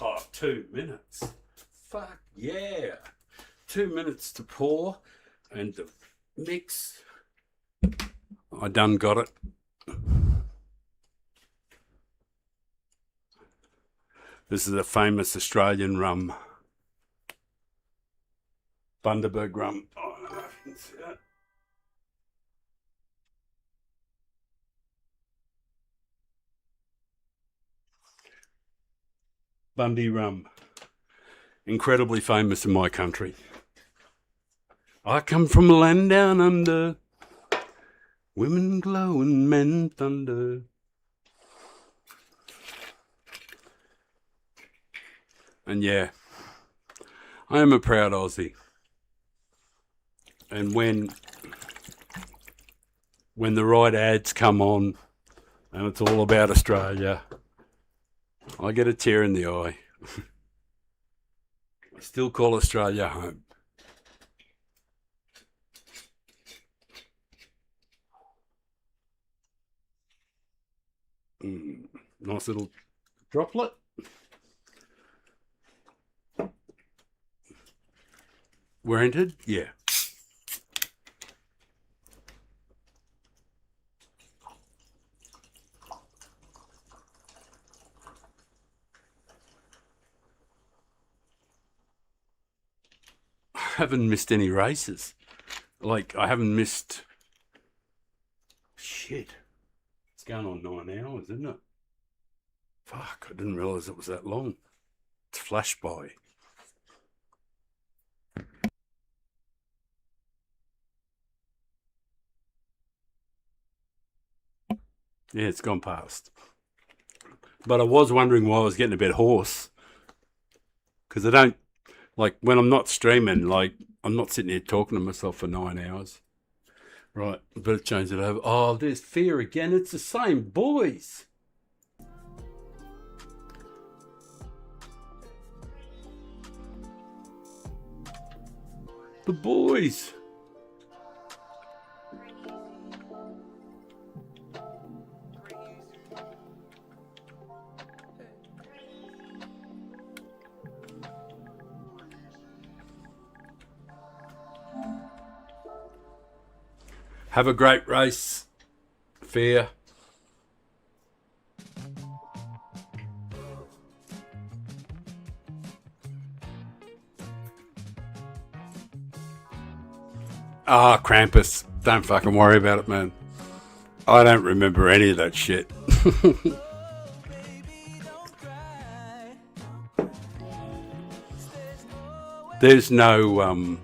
Oh, 2 minutes. Fuck yeah. 2 minutes to pour and to mix. I done got it. This is a famous Australian rum. Bundaberg rum. Oh, I don't know if you can see that. Bundy rum. Incredibly famous in my country. I come from a land down under. Women glow and men thunder. And yeah, I am a proud Aussie. And when the right ads come on and it's all about Australia, I get a tear in the eye. I still call Australia home. Nice little droplet. We're entered? Yeah. I haven't missed any races. Like, I haven't missed... Shit. It's going on 9 hours, isn't it? Fuck, I didn't realise it was that long. It's flashed by. Yeah, it's gone past. But I was wondering why I was getting a bit hoarse. Because I don't, like, when I'm not streaming, like, I'm not sitting here talking to myself for 9 hours. Right, I better change it over. Oh, there's Fear again. It's the same boys. The boys. Have a great race, Fear. Ah, Krampus. Don't fucking worry about it, man. I don't remember any of that shit. There's no,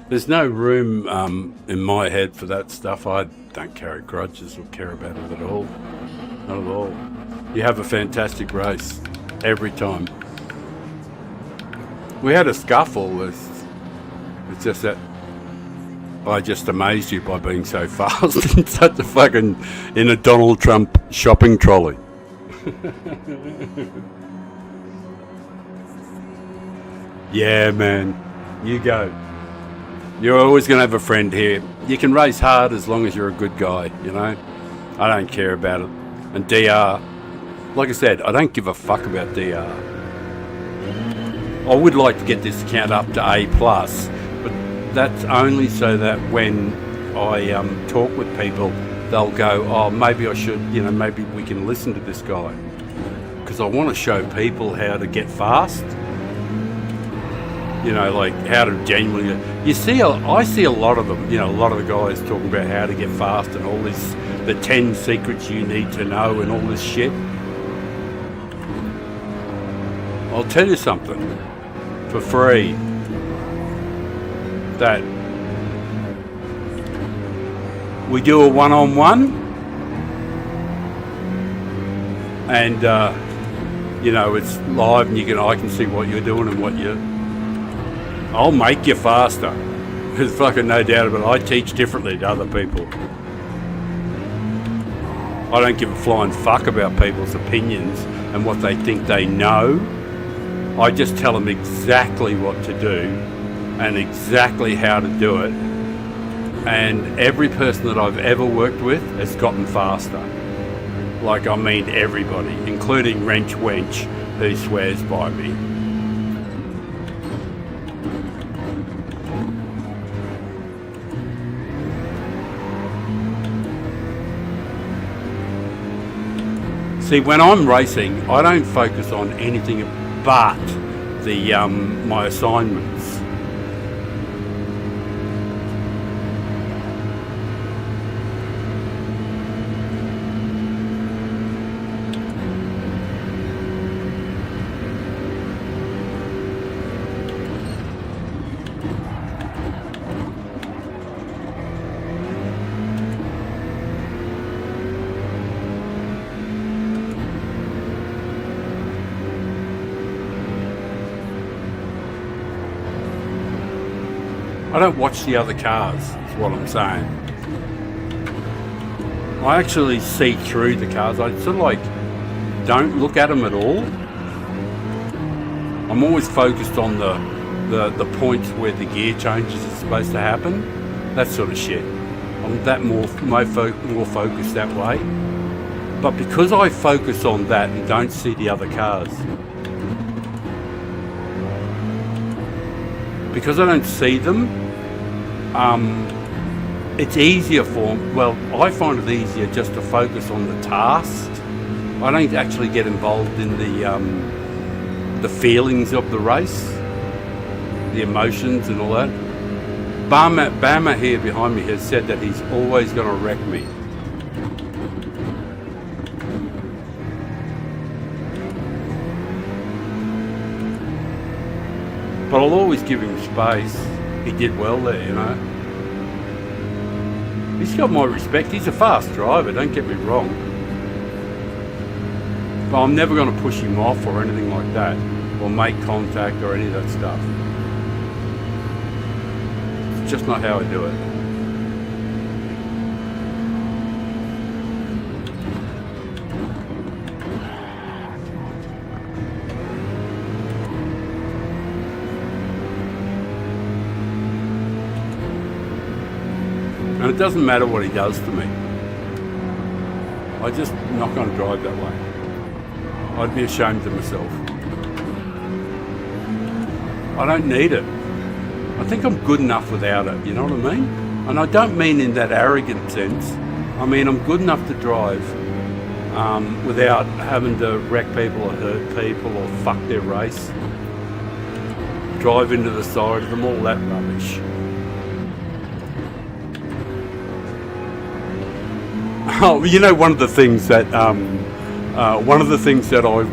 there's no room in my head for that stuff. I don't carry grudges or care about it at all. Not at all. You have a fantastic race every time. We had a scuffle. It's just that I just amazed you by being so fast in such a fucking, in a Donald Trump shopping trolley. Yeah, man. You go. You're always going to have a friend here. You can race hard as long as you're a good guy, you know? I don't care about it. And DR, like I said, I don't give a fuck about DR. I would like to get this account up to A+, but that's only so that when I talk with people, they'll go, oh, maybe I should, you know, maybe we can listen to this guy. Because I want to show people how to get fast. You know, like how to genuinely. I see a lot of them. You know, a lot of the guys talking about how to get fast and all this, the 10 secrets you need to know and all this shit. I'll tell you something for free. That we do a one-on-one, and you know, it's live, and I can see what you're doing and what you. I'll make you faster. There's fucking no doubt about it. I teach differently to other people. I don't give a flying fuck about people's opinions and what they think they know. I just tell them exactly what to do and exactly how to do it. And every person that I've ever worked with has gotten faster. Like, I mean everybody, including Wrench Wench, who swears by me. See, when I'm racing, I don't focus on anything but the my assignments. I don't watch the other cars, is what I'm saying. I actually see through the cars. I sort of like don't look at them at all. I'm always focused on the points where the gear changes are supposed to happen. That sort of shit. I'm that more focused that way. But because I focus on that and don't see the other cars, because I don't see them, it's easier I find it easier just to focus on the task. I don't actually get involved in the feelings of the race, the emotions and all that. Bama here behind me has said that he's always going to wreck me. But I'll always give him space. He did well there, you know. He's got my respect. He's a fast driver, don't get me wrong. But I'm never going to push him off or anything like that, or make contact or any of that stuff. It's just not how I do it. And it doesn't matter what he does to me. I'm just not going to drive that way. I'd be ashamed of myself. I don't need it. I think I'm good enough without it, you know what I mean? And I don't mean in that arrogant sense. I mean I'm good enough to drive without having to wreck people or hurt people or fuck their race. Drive into the side of them, all that rubbish. Oh, you know, one of the things that I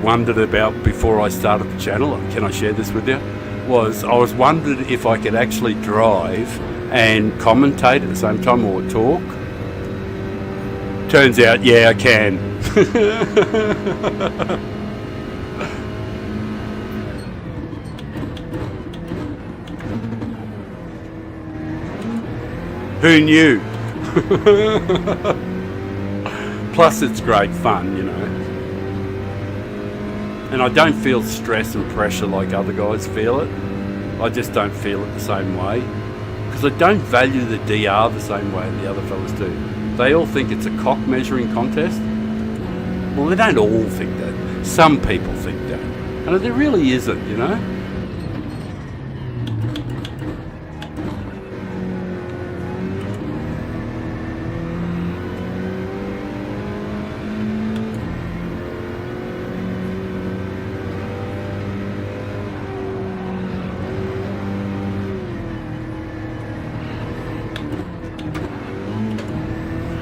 wondered about before I started the channel, can I share this with you? Was I was wondered if I could actually drive and commentate at the same time or talk. Turns out, yeah, I can. Who knew? Plus it's great fun, you know. And I don't feel stress and pressure like other guys feel it. I just don't feel it the same way. Because I don't value the DR the same way the other fellas do. They all think it's a cock measuring contest. Well, they don't all think that. Some people think that. And there really isn't, you know.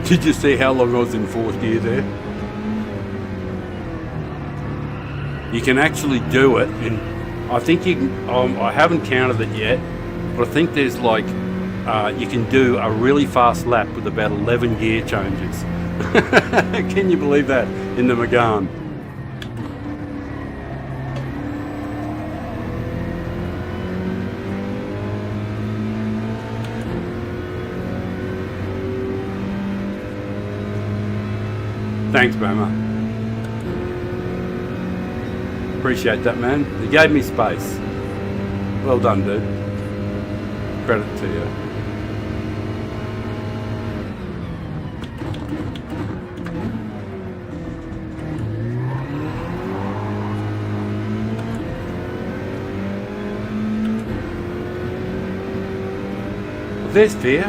Did you see how long I was in fourth gear there? You can actually do it, and I think you can, I haven't counted it yet, but I think there's like, you can do a really fast lap with about 11 gear changes. Can you believe that in the Megane? Thanks, Bama. Appreciate that, man. You gave me space. Well done, dude. Credit to you. There's Fear.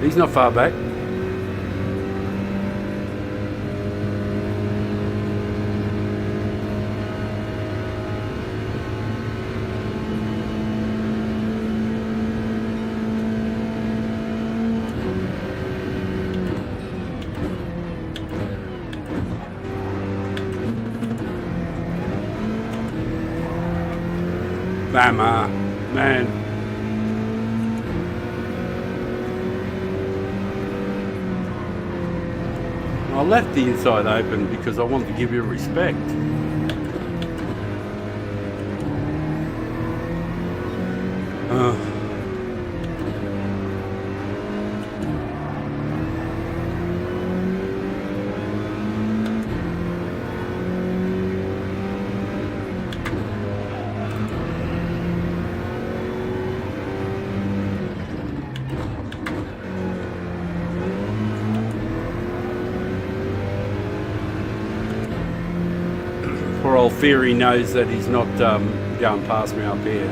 He's not far back. Bama, man. I left the inside open because I wanted to give you respect. Poor old Fury knows that he's not going past me up here.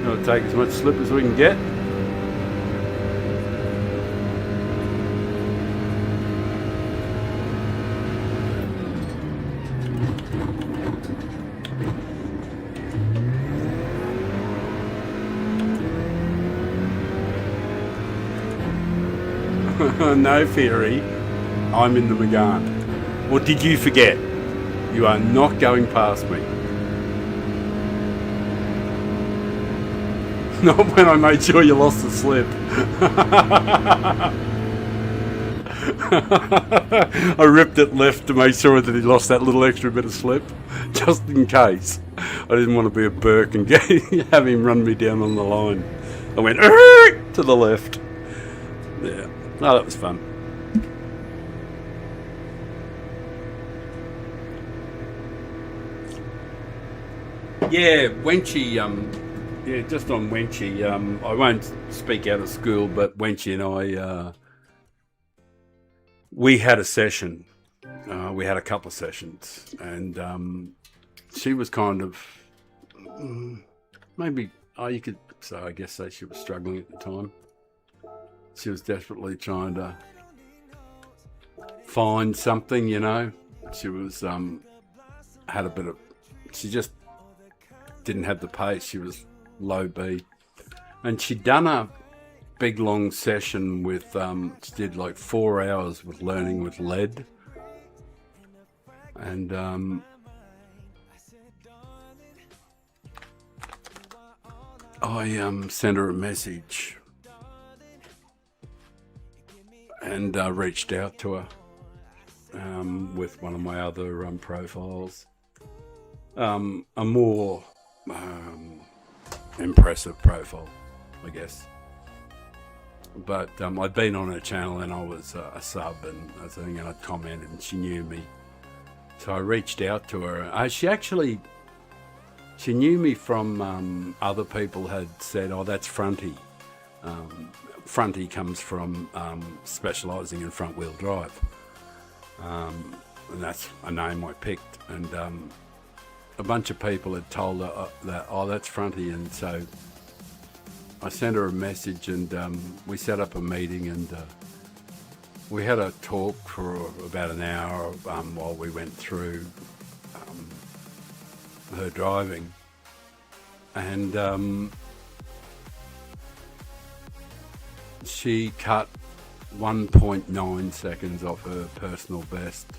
Gotta take as much slip as we can get. No, Fury. I'm in the Megane. Or did you forget? You are not going past me. Not when I made sure you lost the slip. I ripped it left to make sure that he lost that little extra bit of slip, just in case. I didn't want to be a Burke and have him run me down on the line. I went to the left. Yeah, no, that was fun. Yeah, Wenchy, just on Wenchy, I won't speak out of school, but Wenchy and I, we had a session. We had a couple of sessions, and she was kind of, maybe, you could say, I guess say she was struggling at the time. She was desperately trying to find something, you know. She was, had a bit of, she just didn't have the pace. She was low B, and she'd done a big long session with she did like 4 hours with learning with lead, and I sent her a message and reached out to her with one of my other profiles, a more impressive profile, I guess. But I'd been on her channel and I was a sub and a thing, and I'd commented and she knew me. So I reached out to her. She knew me from other people had said, oh, that's Fronty. Fronty comes from specialising in front wheel drive. And that's a name I picked. And a bunch of people had told her that, oh, that's Fronty. And so I sent her a message, and we set up a meeting, and we had a talk for about an hour while we went through her driving. And she cut 1.9 seconds off her personal best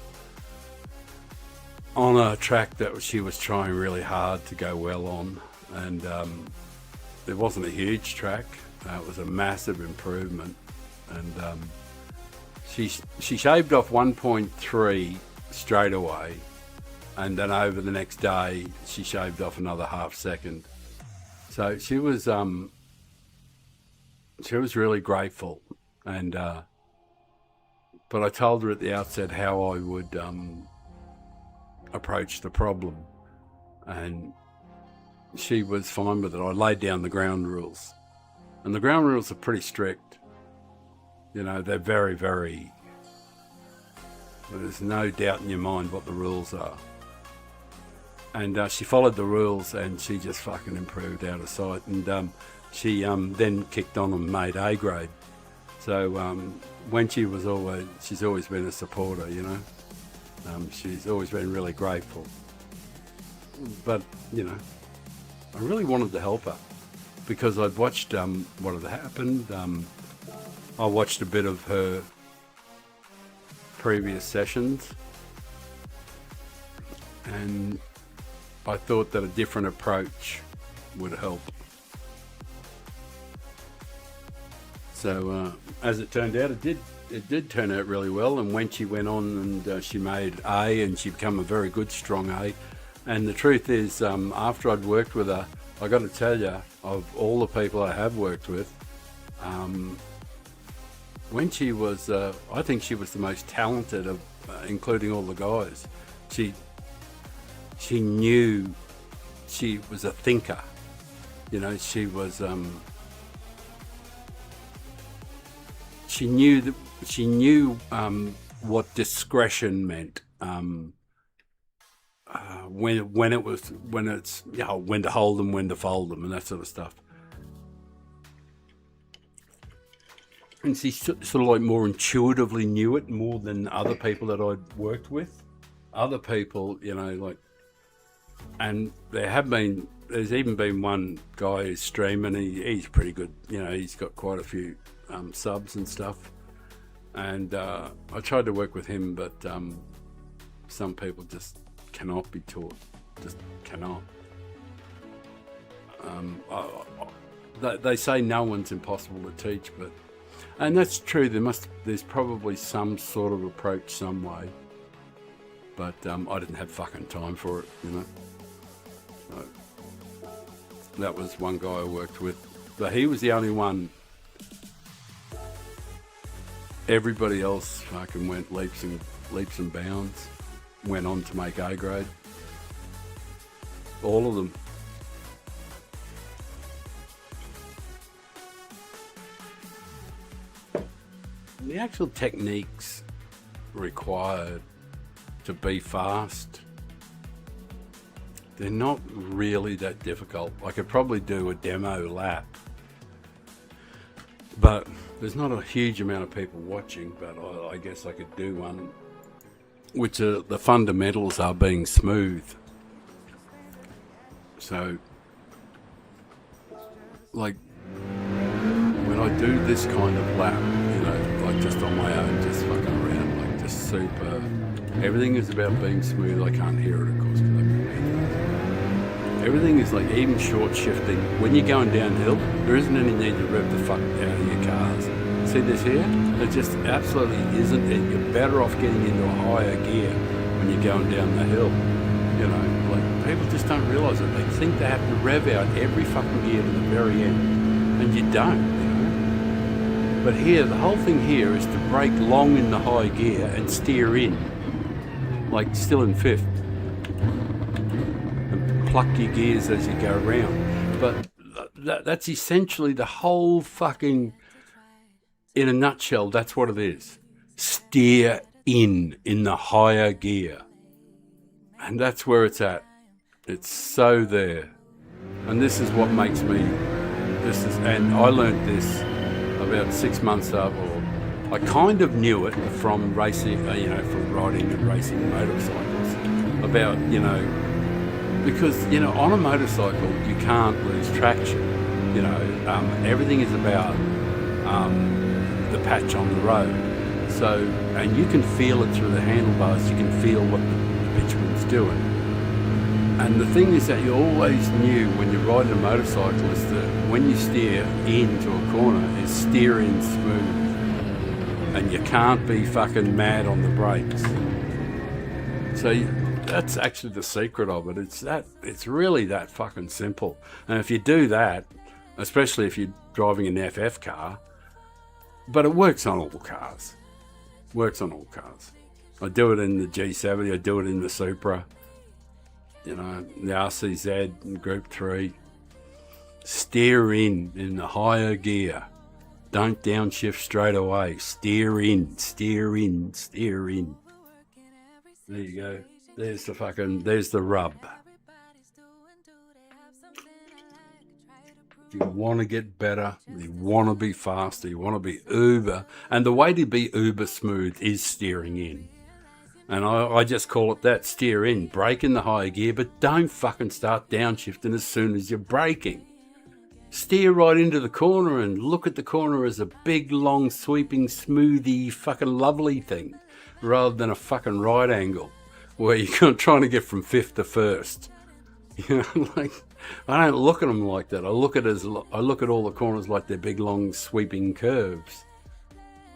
on a track that she was trying really hard to go well on. And it wasn't a huge track. It was a massive improvement. And she shaved off 1.3 straight away. And then over the next day, she shaved off another half second. So she was really grateful. And but I told her at the outset how I would approach the problem, and she was fine with it. I laid down the ground rules, and the ground rules are pretty strict. You know, they're very, very, there's no doubt in your mind what the rules are. And she followed the rules, and she just fucking improved out of sight. And she then kicked on and made A grade. So when she's always been a supporter, you know. She's always been really grateful. But, you know, I really wanted to help her because I'd watched what had happened. I watched a bit of her previous sessions, and I thought that a different approach would help. So as it turned out, it did turn out really well. And when she went on and she made A, and she became a very good, strong A. And the truth is, after I'd worked with her, I got to tell you, of all the people I have worked with, when she was, I think she was the most talented of, including all the guys. She knew, she was a thinker. You know, she was, she knew what discretion meant. When it's, you know, when to hold them, when to fold them, and that sort of stuff. And she sort of like more intuitively knew it more than other people that I'd worked with. Other people, you know, like, and there's even been one guy who's streaming, he's pretty good, you know, he's got quite a few subs and stuff. And I tried to work with him, but some people just cannot be taught. Just cannot. They say no one's impossible to teach, and that's true. There's probably some sort of approach some way, but I didn't have fucking time for it, you know. So, that was one guy I worked with, but he was the only one. Everybody else fucking went leaps and bounds, went on to make A grade. All of them. The actual techniques required to be fast, they're not really that difficult. I could probably do a demo lap, but there's not a huge amount of people watching, but I guess I could do one, which are, the fundamentals are being smooth. So, like, when I do this kind of lap, you know, like just on my own, just fucking around, like just super, everything is about being smooth. I can't hear it, of course, because I'm in. Everything is like, even short shifting. When you're going downhill, there isn't any need to rev the fuck out of your cars. See this here? It just absolutely isn't it. You're better off getting into a higher gear when you're going down the hill. You know, like, people just don't realise it. They think they have to rev out every fucking gear to the very end, and you don't, you know. But here, the whole thing here is to brake long in the high gear and steer in, like still in fifth, and pluck your gears as you go around. But that's essentially the whole fucking, in a nutshell, that's what it is. Steer in the higher gear. And that's where it's at. It's so there. And this is what makes me, and I learned this about 6 months up, or I kind of knew it from racing, you know, from riding and racing motorcycles, about, you know, because, you know, on a motorcycle, you can't lose traction. You know, everything is about the patch on the road. So, and you can feel it through the handlebars, you can feel what the bitumen's doing. And the thing is that you always knew when you're riding a motorcycle is that when you steer into a corner, is steer in smooth. And you can't be fucking mad on the brakes. So that's actually the secret of it. It's really that fucking simple. And if you do that, especially if you're driving an FF car, but it works on all cars. Works on all cars. I do it in the G70, I do it in the Supra, you know, the RCZ in Group 3. Steer in the higher gear. Don't downshift straight away. Steer in, steer in, steer in. There you go. There's the rub. If you want to get better, you want to be faster, you want to be uber. And the way to be uber smooth is steering in. And I just call it that, steer in. Brake in the higher gear, but don't fucking start downshifting as soon as you're braking. Steer right into the corner and look at the corner as a big, long, sweeping, smoothie, fucking lovely thing, rather than a fucking right angle where you're trying to get from fifth to first. You know, like, I don't look at them like that. I look at all the corners like they're big, long, sweeping curves.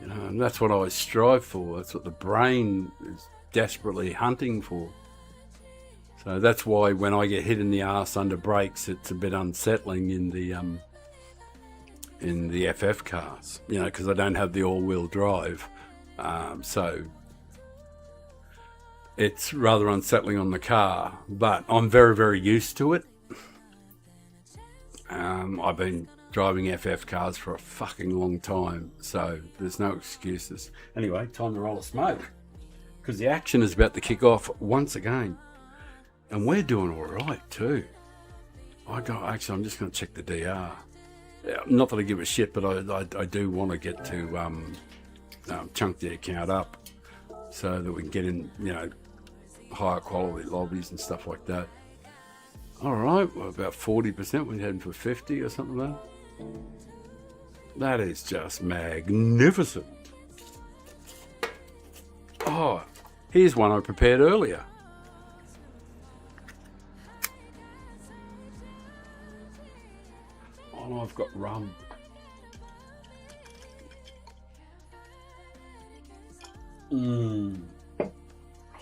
You know, and that's what I strive for. That's what the brain is desperately hunting for. So that's why when I get hit in the arse under brakes, it's a bit unsettling in the FF cars. You know, because I don't have the all-wheel drive, so it's rather unsettling on the car. But I'm very, very used to it. I've been driving FF cars for a fucking long time, so there's no excuses. Anyway, time to roll a smoke, because the action is about to kick off once again. And we're doing all right too. Actually, I'm just going to check the DR. Not that I give a shit, but I do want to get to chunk the account up so that we can get in, you know, higher quality lobbies and stuff like that. All right, well, about 40%. We're heading for 50 or something like that. That is just magnificent. Oh, here's one I prepared earlier. I've got rum. Oh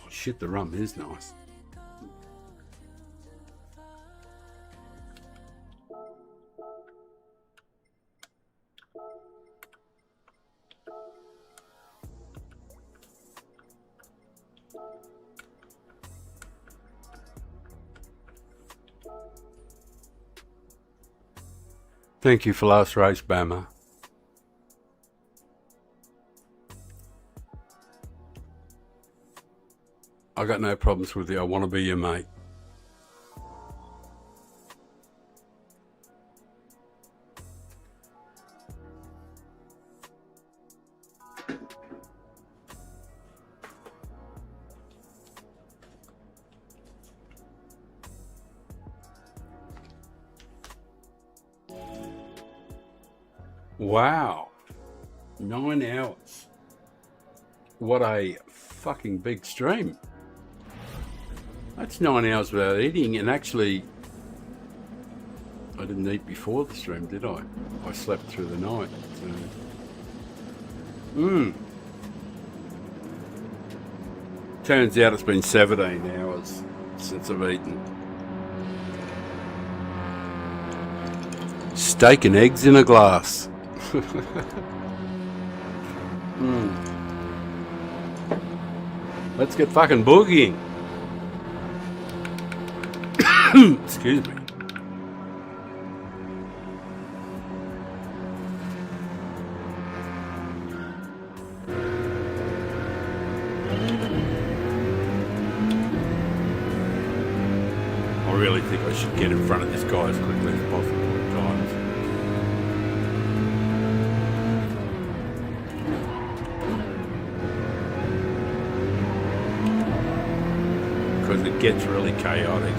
shit, the rum is nice. Thank you for last race, Bama. I got no problems with you. I want to be your mate. Wow. 9 hours. What a fucking big stream. That's 9 hours without eating, and actually, I didn't eat before the stream, did I? I slept through the night. So. Turns out it's been 17 hours since I've eaten. Steak and eggs in a glass. Let's get fucking boogieing. Excuse me. I really think I should get in front of this guy as quickly as possible at times. Because it gets really chaotic.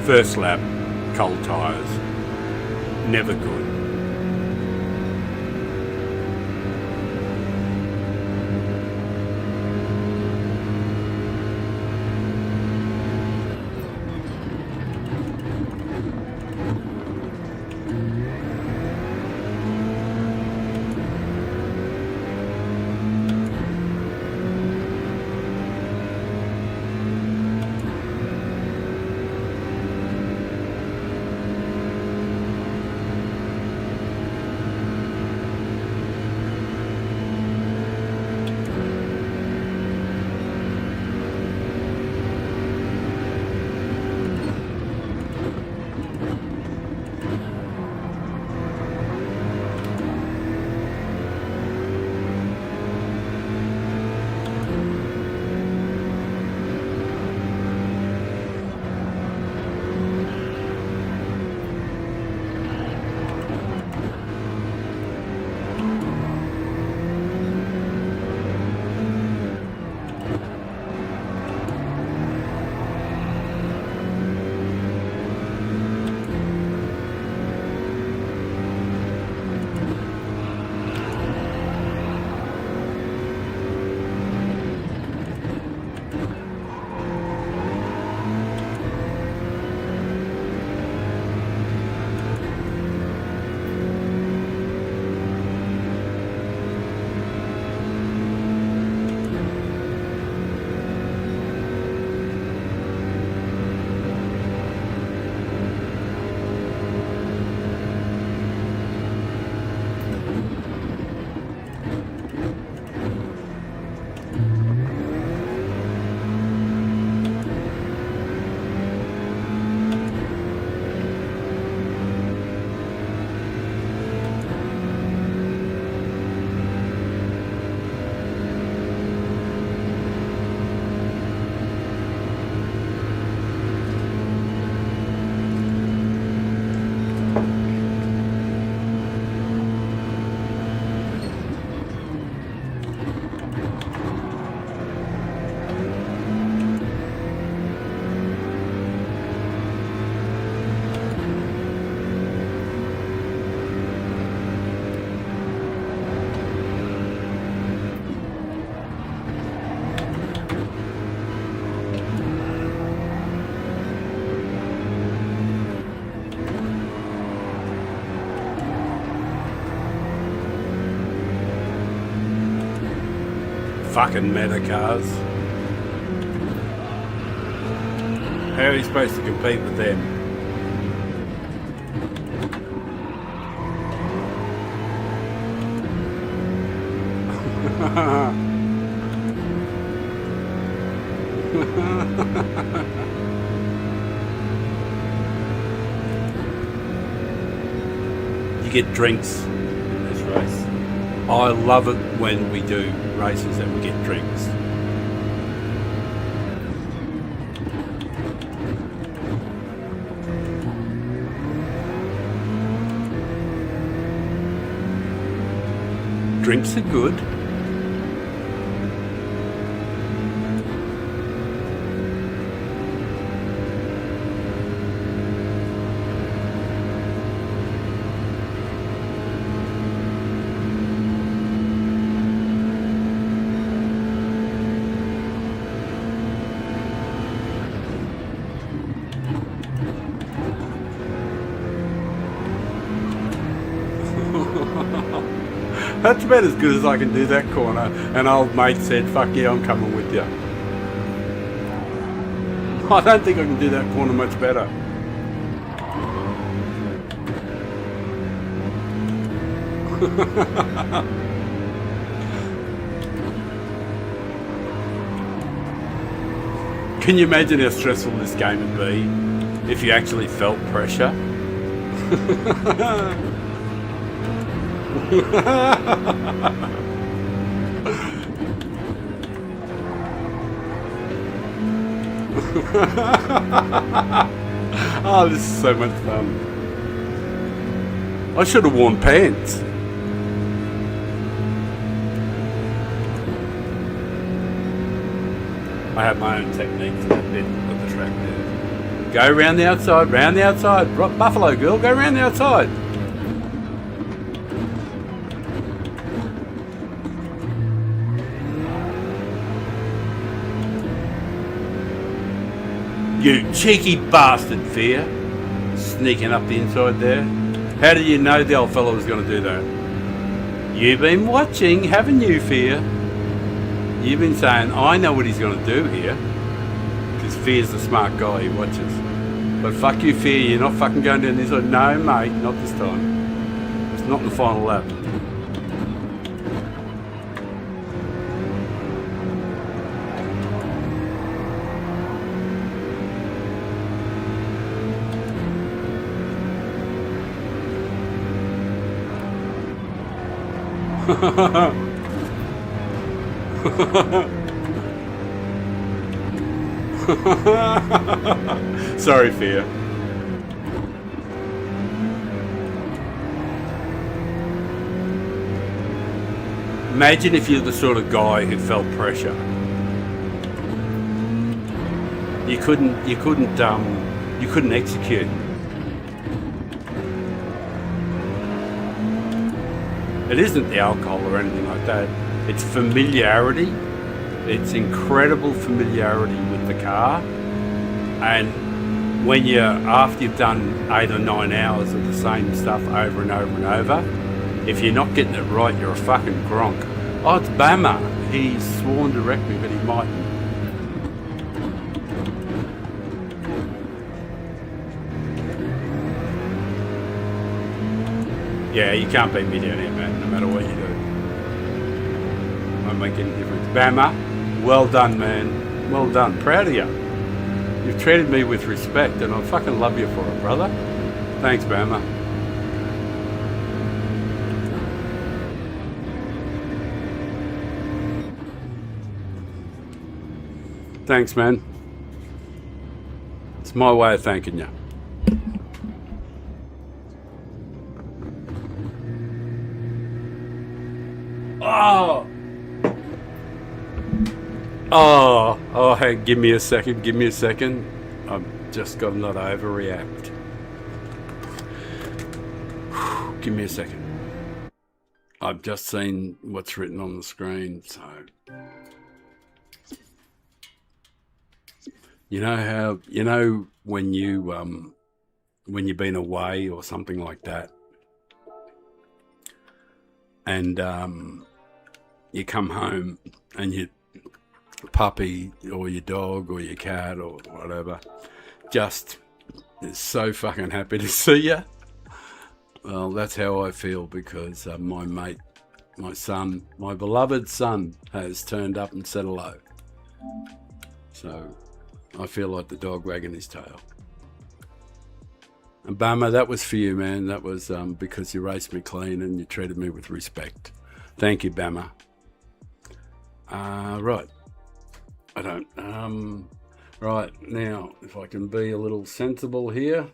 First lap, cold tyres. Never good. fucking meta cars. How are you supposed to compete with them? You get drinks in this race. I love it when we do races and we get drinks. Drinks are good. That's about as good as I can do that corner. And old mate said, fuck yeah, I'm coming with you. I don't think I can do that corner much better. Can you imagine how stressful this game would be if you actually felt pressure? Oh, this is so much fun. I should have worn pants. I have my own technique for that bit of the track there. Go round the outside, round the outside. Buffalo girl, go round the outside. You cheeky bastard, Fear. Sneaking up the inside there. How did you know the old fellow was going to do that? You've been watching, haven't you, Fear? You've been saying, I know what he's going to do here. Because Fear's the smart guy, he watches. But fuck you, Fear, you're not fucking going down this side. No, mate, not this time. It's not the final lap. Sorry, Fear. Imagine if you're the sort of guy who felt pressure. You couldn't execute. It isn't the alcohol or anything like that. It's familiarity. It's incredible familiarity with the car. And when after you've done 8 or 9 hours of the same stuff over and over and over, if you're not getting it right, you're a fucking gronk. Oh, it's Bama. He's sworn to wreck me, but he mightn't. Yeah, you can't beat me down here, man, no matter what you do. Won't make any difference. Bama, well done, man. Well done. Proud of you. You've treated me with respect, and I fucking love you for it, brother. Thanks, Bama. Thanks, man. It's my way of thanking you. Hey, give me a second. I've just got to not overreact. Give me a second. I've just seen what's written on the screen, so... You know how, when you've been away or something like that, and you come home and your puppy or your dog or your cat or whatever just is so fucking happy to see you. Well, that's how I feel, because my mate, my son, my beloved son, has turned up and said hello. So I feel like the dog wagging his tail. And Bama, that was for you, man. That was because you raced me clean and you treated me with respect. Thank you, Bama. Right. I don't. Right, now, if I can be a little sensible here.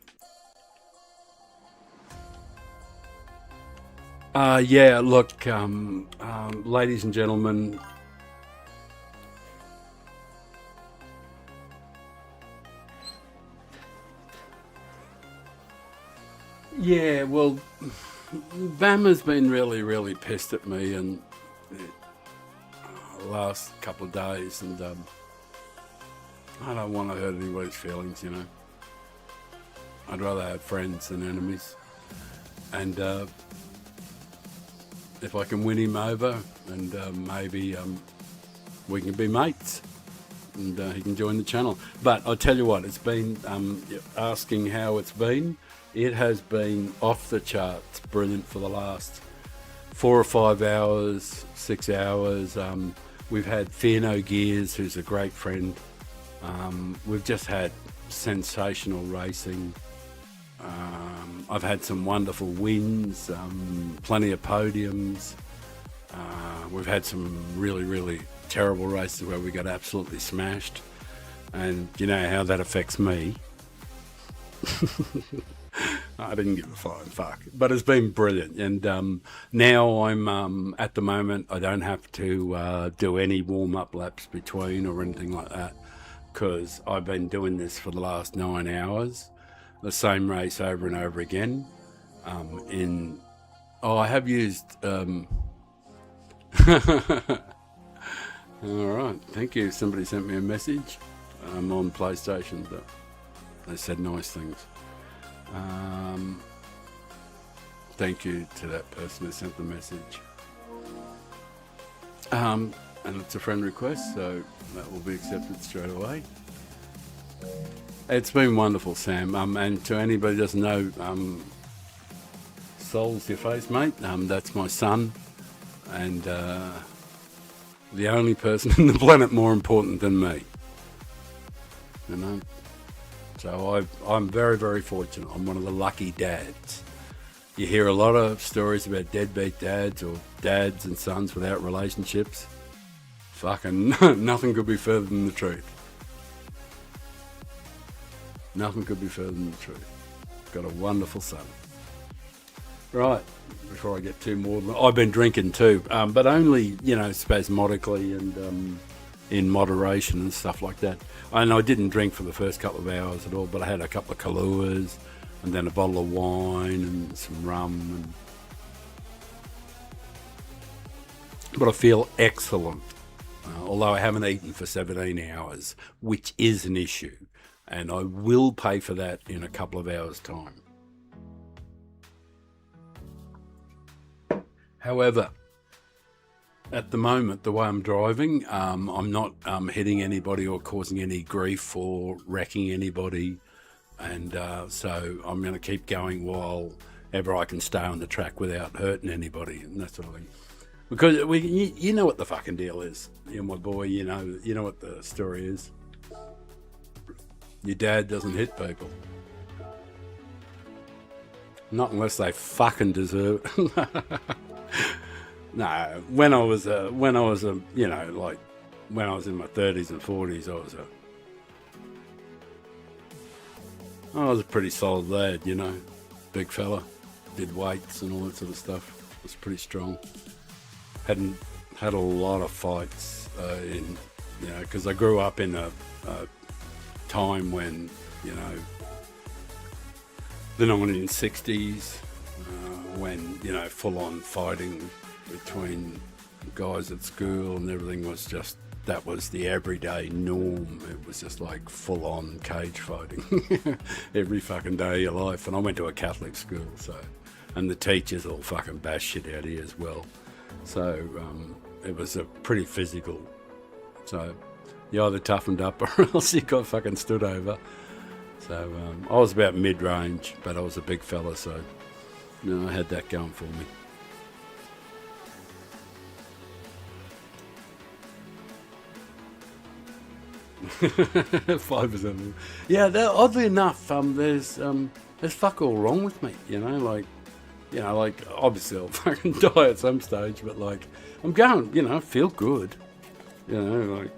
Yeah, look, ladies and gentlemen, yeah, well, Bama's been really, really pissed at me and the last couple of days, and I don't want to hurt anybody's feelings, you know. I'd rather have friends than enemies, and if I can win him over, and maybe we can be mates, and he can join the channel. But I'll tell you what, it's been, asking how it's been, it has been off the charts brilliant for the last 4 or 5 hours, 6 hours. We've had Fear No Gears, who's a great friend. We've just had sensational racing. I've had some wonderful wins, plenty of podiums. We've had some really, really terrible races where we got absolutely smashed. And you know how that affects me. I didn't give a flying fuck. But it's been brilliant. And now I'm, at the moment, I don't have to do any warm-up laps between or anything like that, because I've been doing this for the last 9 hours. The same race over and over again. I have used. All right, thank you. Somebody sent me a message. On PlayStation, but they said nice things. Thank you to that person who sent the message. And it's a friend request, so that will be accepted straight away. It's been wonderful, Sam. And to anybody who doesn't know, Sol's your face, mate. That's my son, and the only person on the planet more important than me. You know. So I'm very, very fortunate. I'm one of the lucky dads. You hear a lot of stories about deadbeat dads or dads and sons without relationships. Fucking nothing could be further than the truth. Nothing could be further than the truth. Got a wonderful son. Right, before I get too maudlin, I've been drinking too, but only, you know, spasmodically and in moderation and stuff like that. And I didn't drink for the first couple of hours at all, but I had a couple of Kahluas and then a bottle of wine and some rum. But I feel excellent, although I haven't eaten for 17 hours, which is an issue. And I will pay for that in a couple of hours' time. However, at the moment, the way I'm driving, I'm not hitting anybody or causing any grief or wrecking anybody. And so I'm going to keep going while ever I can stay on the track without hurting anybody and that sort of thing. Because you know what the fucking deal is. You're my boy, you know what the story is. Your dad doesn't hit people. Not unless they fucking deserve it. No, when I was you know, like when I was in my 30s and 40s, I was a pretty solid lad, you know, big fella, did weights and all that sort of stuff. Was pretty strong. Hadn't had a lot of fights in, you know, because I grew up in a time when, you know, the 1960s, when, you know, full-on fighting between guys at school and everything was just, that was the everyday norm. It was just like full-on cage fighting every fucking day of your life. And I went to a Catholic school, so, and the teachers all fucking bash shit out of you as well. So it was a pretty physical. So you either toughened up or else you got fucking stood over. So I was about mid-range, but I was a big fella, so I had that going for me. Five of them. Yeah, oddly enough, there's fuck all wrong with me, like obviously I'll fucking die at some stage, but like I'm going, I feel good, like.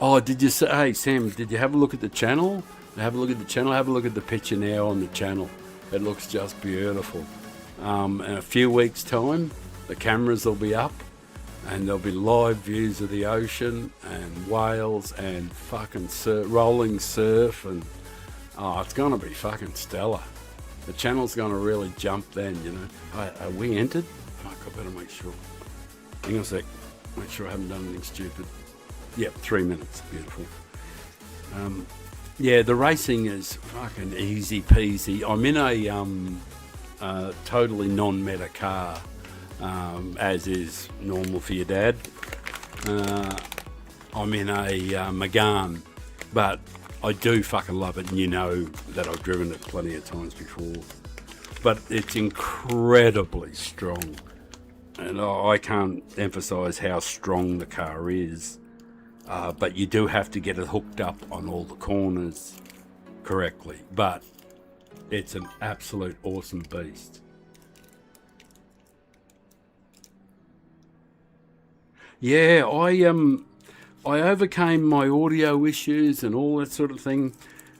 Oh, did you say, hey Sam, did you have a look at the channel? Have a look at the channel. Have a look at the picture now on the channel. It looks just beautiful. In a few weeks' time, the cameras will be up, and there'll be live views of the ocean and whales and fucking rolling surf, and it's gonna be fucking stellar. The channel's gonna really jump then, Are we entered? Fuck, I better make sure. Hang on a sec. Make sure I haven't done anything stupid. Yep, 3 minutes. Beautiful. Yeah, the racing is fucking easy peasy. I'm in a totally non-meta car, as is normal for your dad. I'm in a Megane, but I do fucking love it, and you know that I've driven it plenty of times before. But it's incredibly strong, and I can't emphasise how strong the car is. But you do have to get it hooked up on all the corners correctly. But it's an absolute awesome beast. Yeah, I overcame my audio issues and all that sort of thing.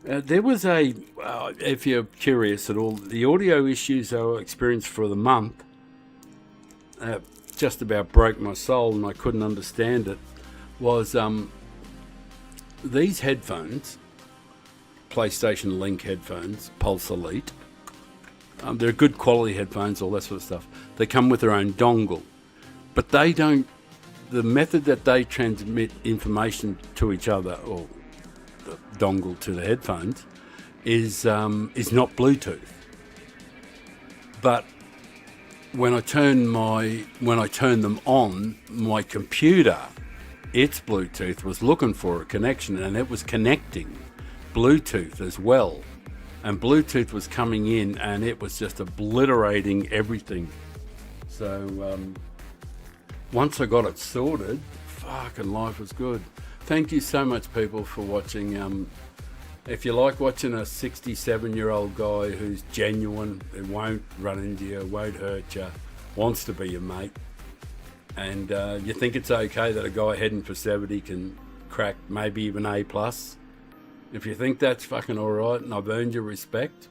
There was if you're curious at all, the audio issues I experienced for the month just about broke my soul, and I couldn't understand it. Was these headphones, PlayStation Link headphones, Pulse Elite. They're good quality headphones, all that sort of stuff. They come with their own dongle, but they don't. The method that they transmit information to each other, or the dongle to the headphones, is not Bluetooth. But when I turn them on, my computer, its Bluetooth was looking for a connection, and it was connecting Bluetooth as well. And Bluetooth was coming in, and it was just obliterating everything. So once I got it sorted, fucking life was good. Thank you so much, people, for watching. If you like watching a 67-year-old guy who's genuine, who won't run into you, won't hurt you, wants to be your mate, and you think it's okay that a guy heading for 70 can crack maybe even A+, if you think that's fucking alright and I've earned your respect,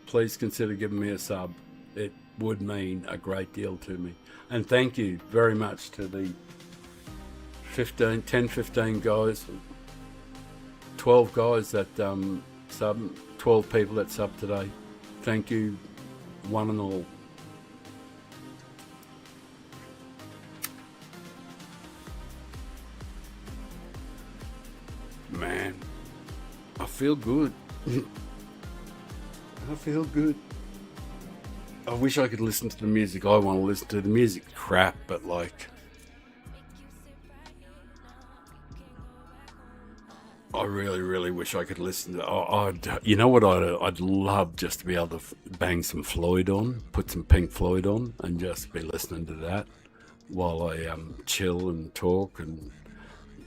please consider giving me a sub. It would mean a great deal to me. And thank you very much to the 15 guys, 12 guys that sub, 12 people that sub today. Thank you, one and all. Man, I feel good. I feel good. I wish I could listen to the music I want to listen to. The music crap, but like, I really, really wish I could listen to. You know what? I'd love just to be able to bang some Floyd on, put some Pink Floyd on, and just be listening to that while I chill and talk and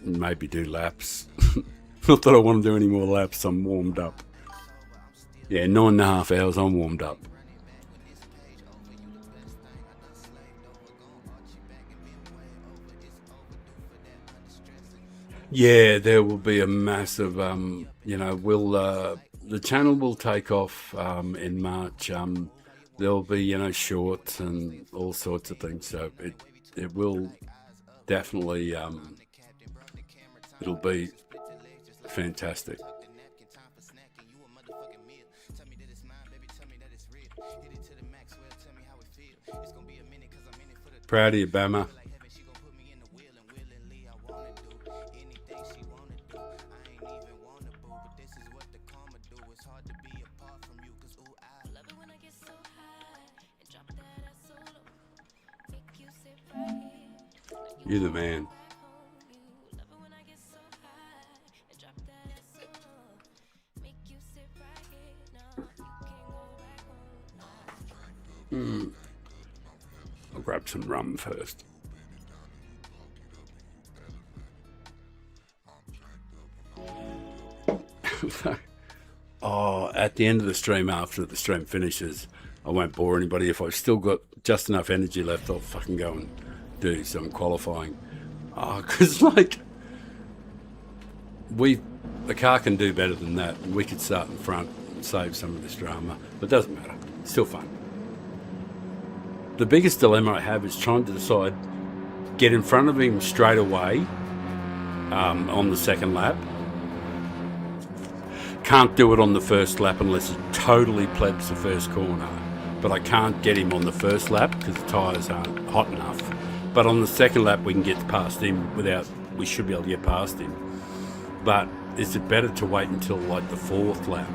maybe do laps. Not that I want to do any more laps. I'm warmed up. Yeah, 9.5 hours. I'm warmed up. Yeah, there will be a massive, the channel will take off in March. There'll be, shorts and all sorts of things. So it will definitely, it'll be fantastic. Proud of you, Bama. Love it when I get so high and drop that ass so low. Make you sit right here. You're the man. I'll grab some rum first. Oh, at the end of the stream, after the stream finishes, I won't bore anybody. If I've still got just enough energy left, I'll fucking go and do some qualifying. Because, like, the car can do better than that. We could start in front and save some of this drama, but it doesn't matter. It's still fun. The biggest dilemma I have is trying to decide, get in front of him straight away on the second lap. Can't do it on the first lap unless he totally plebs the first corner. But I can't get him on the first lap because the tyres aren't hot enough. But on the second lap we can get past him we should be able to get past him. But is it better to wait until like the fourth lap?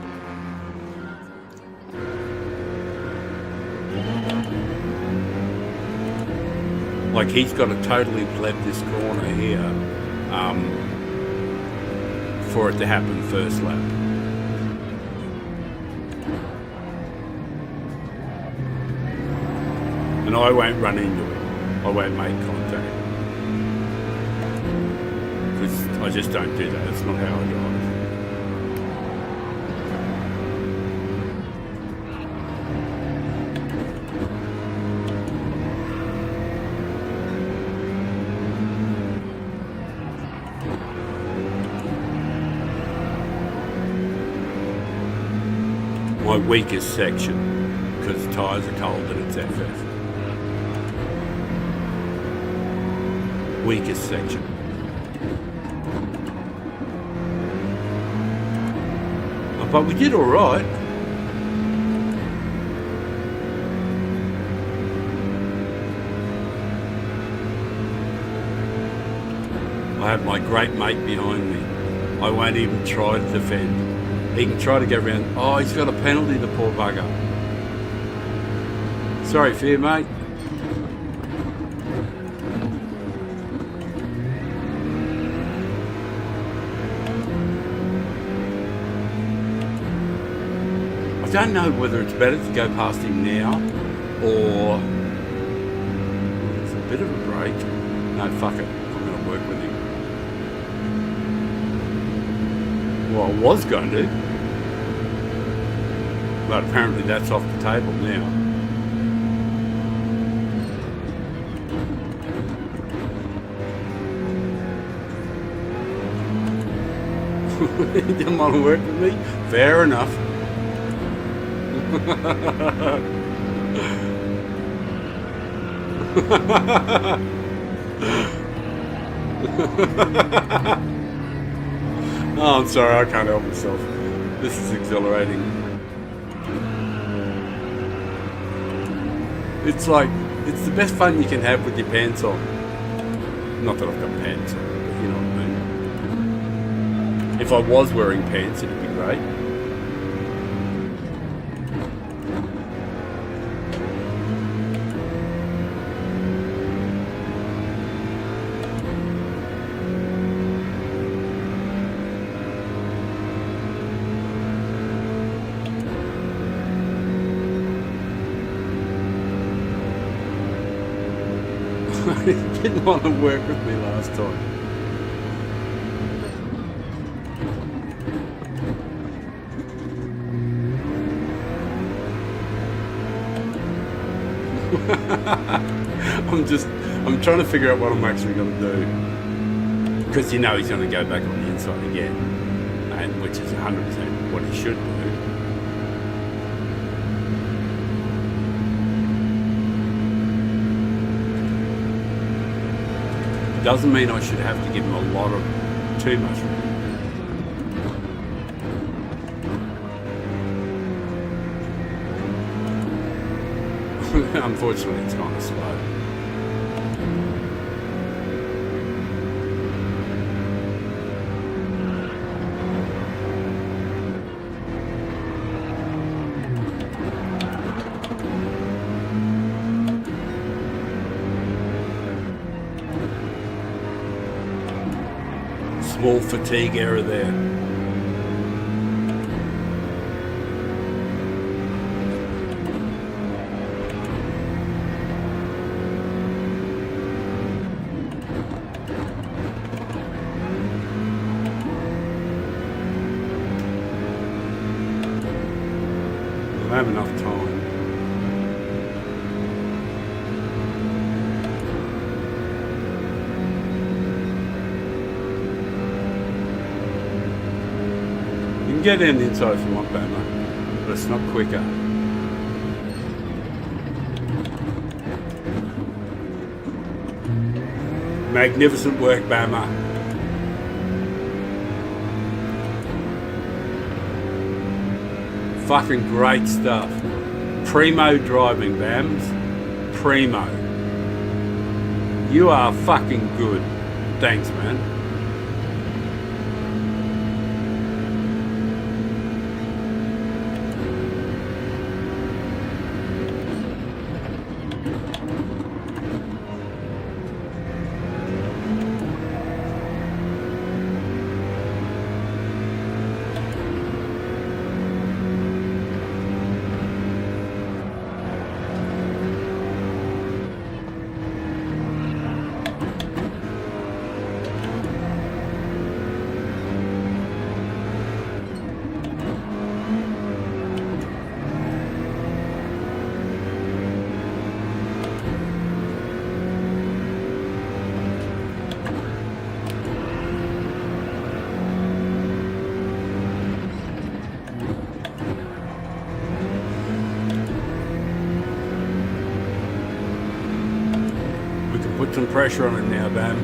Like he's got to totally pleb this corner here for it to happen first lap. And I won't run into it. I won't make contact. Because I just don't do that. It's not how I drive. My weakest section, because the tyres are cold and it's FF. Weakest section. Oh, but we did all right. I have my great mate behind me. I won't even try to defend. He can try to get around. Oh, he's got a penalty, the poor bugger. Sorry for you, mate. I don't know whether it's better to go past him now or it's a bit of a break. No, fuck it. I'm going to work with him. Well, I was going to, but apparently that's off the table now. You didn't want to work with me? Fair enough. Oh, I'm sorry, I can't help myself. This is exhilarating. It's like, it's the best fun you can have with your pants on. Not that I've got pants on, but you know what I mean. If I was wearing pants, it'd be great. He didn't want to work with me last time. I'm trying to figure out what I'm actually going to do. Because you know he's going to go back on the inside again. And which is 100% what he should do. Doesn't mean I should have to give him a lot of too much room. Unfortunately, it's kind of slow. small fatigue error there. I have enough time. You can get in the inside if you want, Bama, but it's not quicker. Magnificent work, Bama. Fucking great stuff. Primo driving, Bams. Primo. You are fucking good. Thanks, man. Put some pressure on it now, Bam.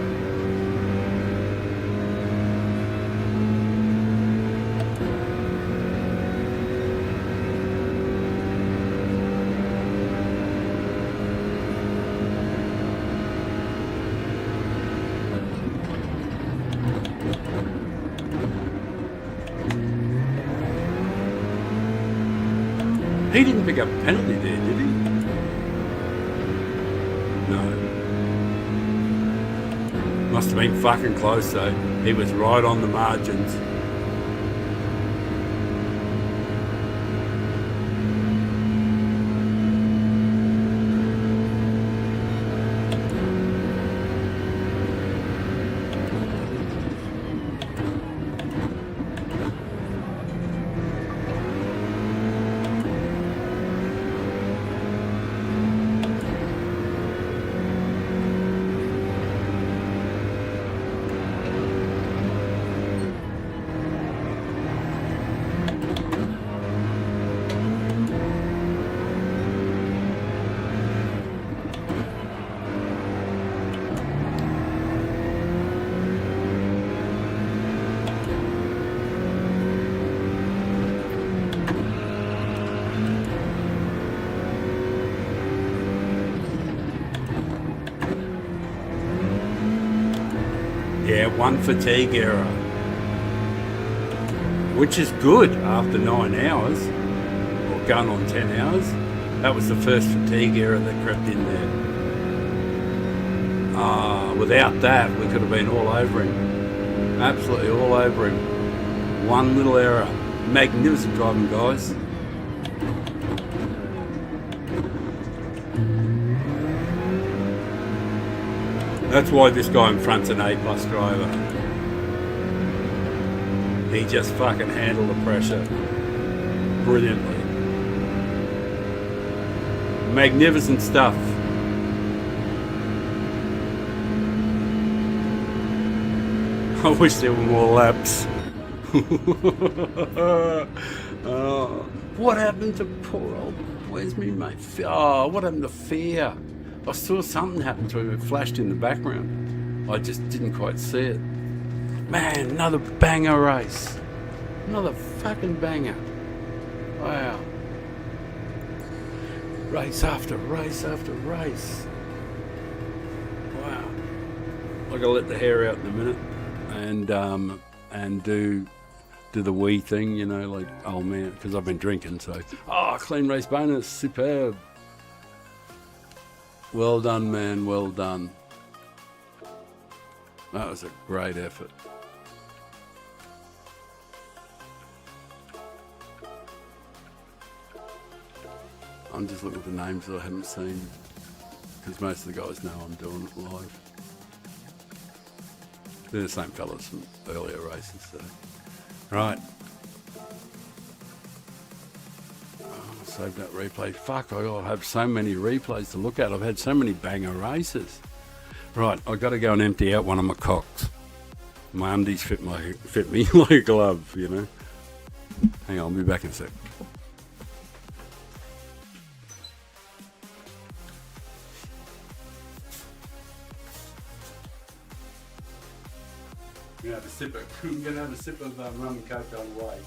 He didn't pick up a penalty there, did he? No. Must have been fucking close though. He was right on the margins. Yeah, one fatigue error, which is good after 9 hours, or going on 10 hours. That was the first fatigue error that crept in there. Without that, we could have been all over him. Absolutely all over him. One little error. Magnificent driving, guys. That's why this guy in front's an A+ driver. He just fucking handled the pressure brilliantly. Magnificent stuff. I wish there were more laps. What happened to poor old, where's me mate? Oh, what happened to Fear? I saw something happen to him, it flashed in the background. I just didn't quite see it. Man, another banger race. Another fucking banger. Wow. Race after race after race. Wow. I gotta let the hair out in a minute and do the wee thing, you know, like, oh man, because I've been drinking, so. Oh, clean race bonus, superb. Well done, man, well done. That was a great effort. I'm just looking at the names that I haven't seen, because most of the guys know I'm doing it live. They're the same fellas from earlier races, so. Right. Oh, save that replay. Fuck, I have so many replays to look at. I've had so many banger races. Right, I've got to go and empty out one of my cocks. My undies fit me like a glove, you know. Hang on, I'll be back in a sec. I'm gonna have a sip of rum and coke on the way.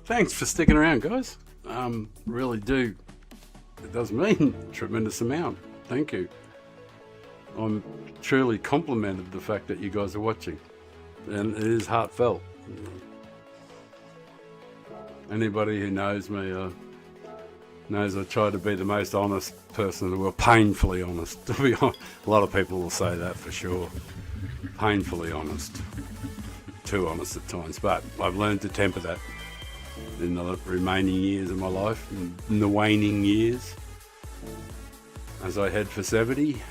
Thanks for sticking around, guys. Really do. It does mean a tremendous amount. Thank you. I'm truly complimented the fact that you guys are watching, and it is heartfelt. Anybody who knows me knows I try to be the most honest person in the world, painfully honest. To be honest, a lot of people will say that for sure. Painfully honest. Too honest at times, but I've learned to temper that in the remaining years of my life, in the waning years, as I head for 70.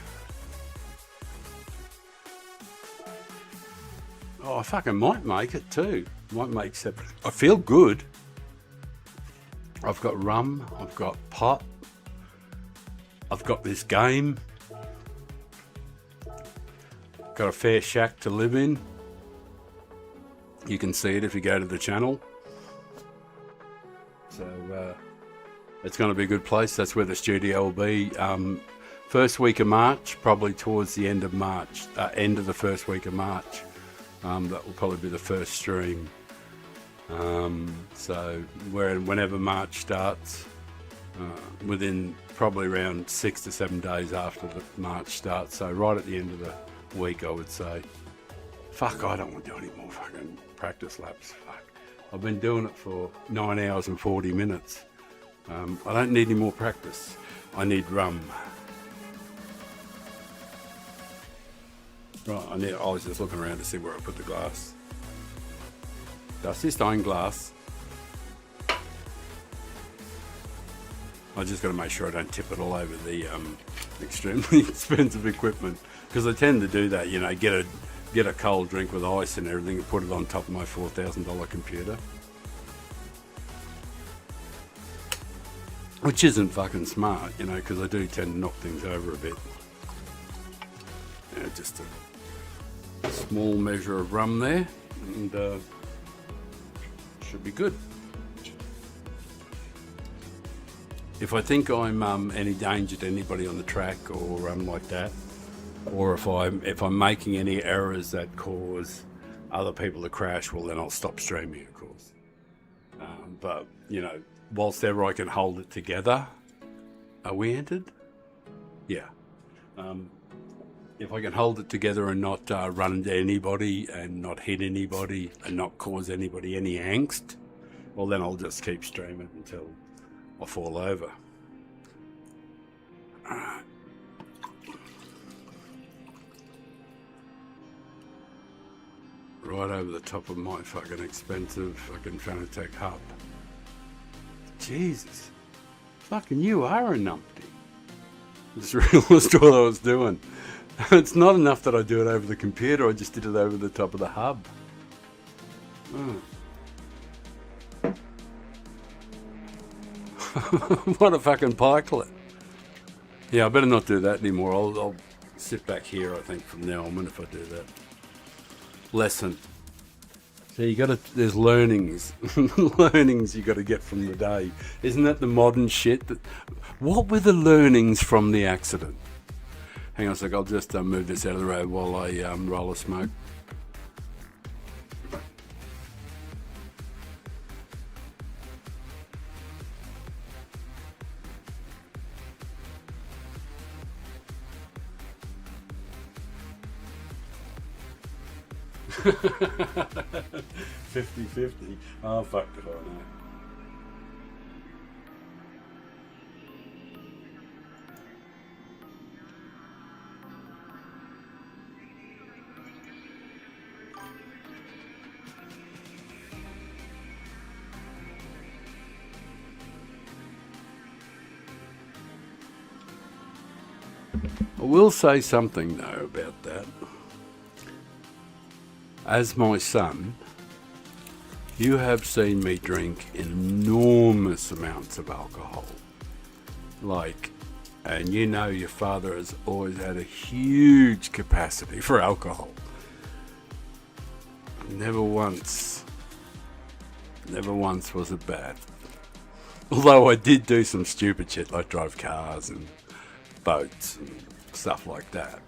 Oh, I fucking might make it too. Might make 70. I feel good. I've got rum, I've got pot, I've got this game, got a fair shack to live in. You can see it if you go to the channel. So it's going to be a good place. That's where the studio will be. First week of March, probably towards the end of March, end of the first week of March. That will probably be the first stream. So whenever March starts, within probably around 6 to 7 days after the March starts. So right at the end of the week, I would say. Fuck, I don't want to do any more fucking practice laps. Fuck. I've been doing it for 9 hours and 40 minutes. I don't need any more practice. I need rum. Right, I was just looking around to see where I put the glass. Das ist ein Glas. I just got to make sure I don't tip it all over the extremely expensive equipment, because I tend to do that. You know, get a cold drink with ice and everything and put it on top of my $4,000 computer. which isn't fucking smart, you know, because I do tend to knock things over a bit. Yeah, just a small measure of rum there, and should be good. If I think I'm any danger to anybody on the track or like that, or if I'm making any errors that cause other people to crash, well then I'll stop streaming, of course. But you know, whilst ever I can hold it together. Are we entered? Yeah. If I can hold it together and not run into anybody and not hit anybody and not cause anybody any angst, well then I'll just keep streaming until I fall over. Alright. Right over the top of my fucking expensive fucking Fanatec hub. Jesus. Fucking you are a numpty. I just realised what I was doing. It's not enough that I do it over the computer, I just did it over the top of the hub. Oh. What a fucking pikelet. Yeah, I better not do that anymore. I'll sit back here, I think, from now on if I do that. Lesson. So you gotta, there's learnings. Learnings you gotta get from the day. Isn't that the modern shit? What were the learnings from the accident? Hang on a sec, I'll just move this out of the road while I roll a smoke. $50-50. Oh, fuck if I know. I will say something though about that. As my son, you have seen me drink enormous amounts of alcohol. Like, and you know your father has always had a huge capacity for alcohol. Never once was it bad. Although I did do some stupid shit like drive cars and boats and stuff like that.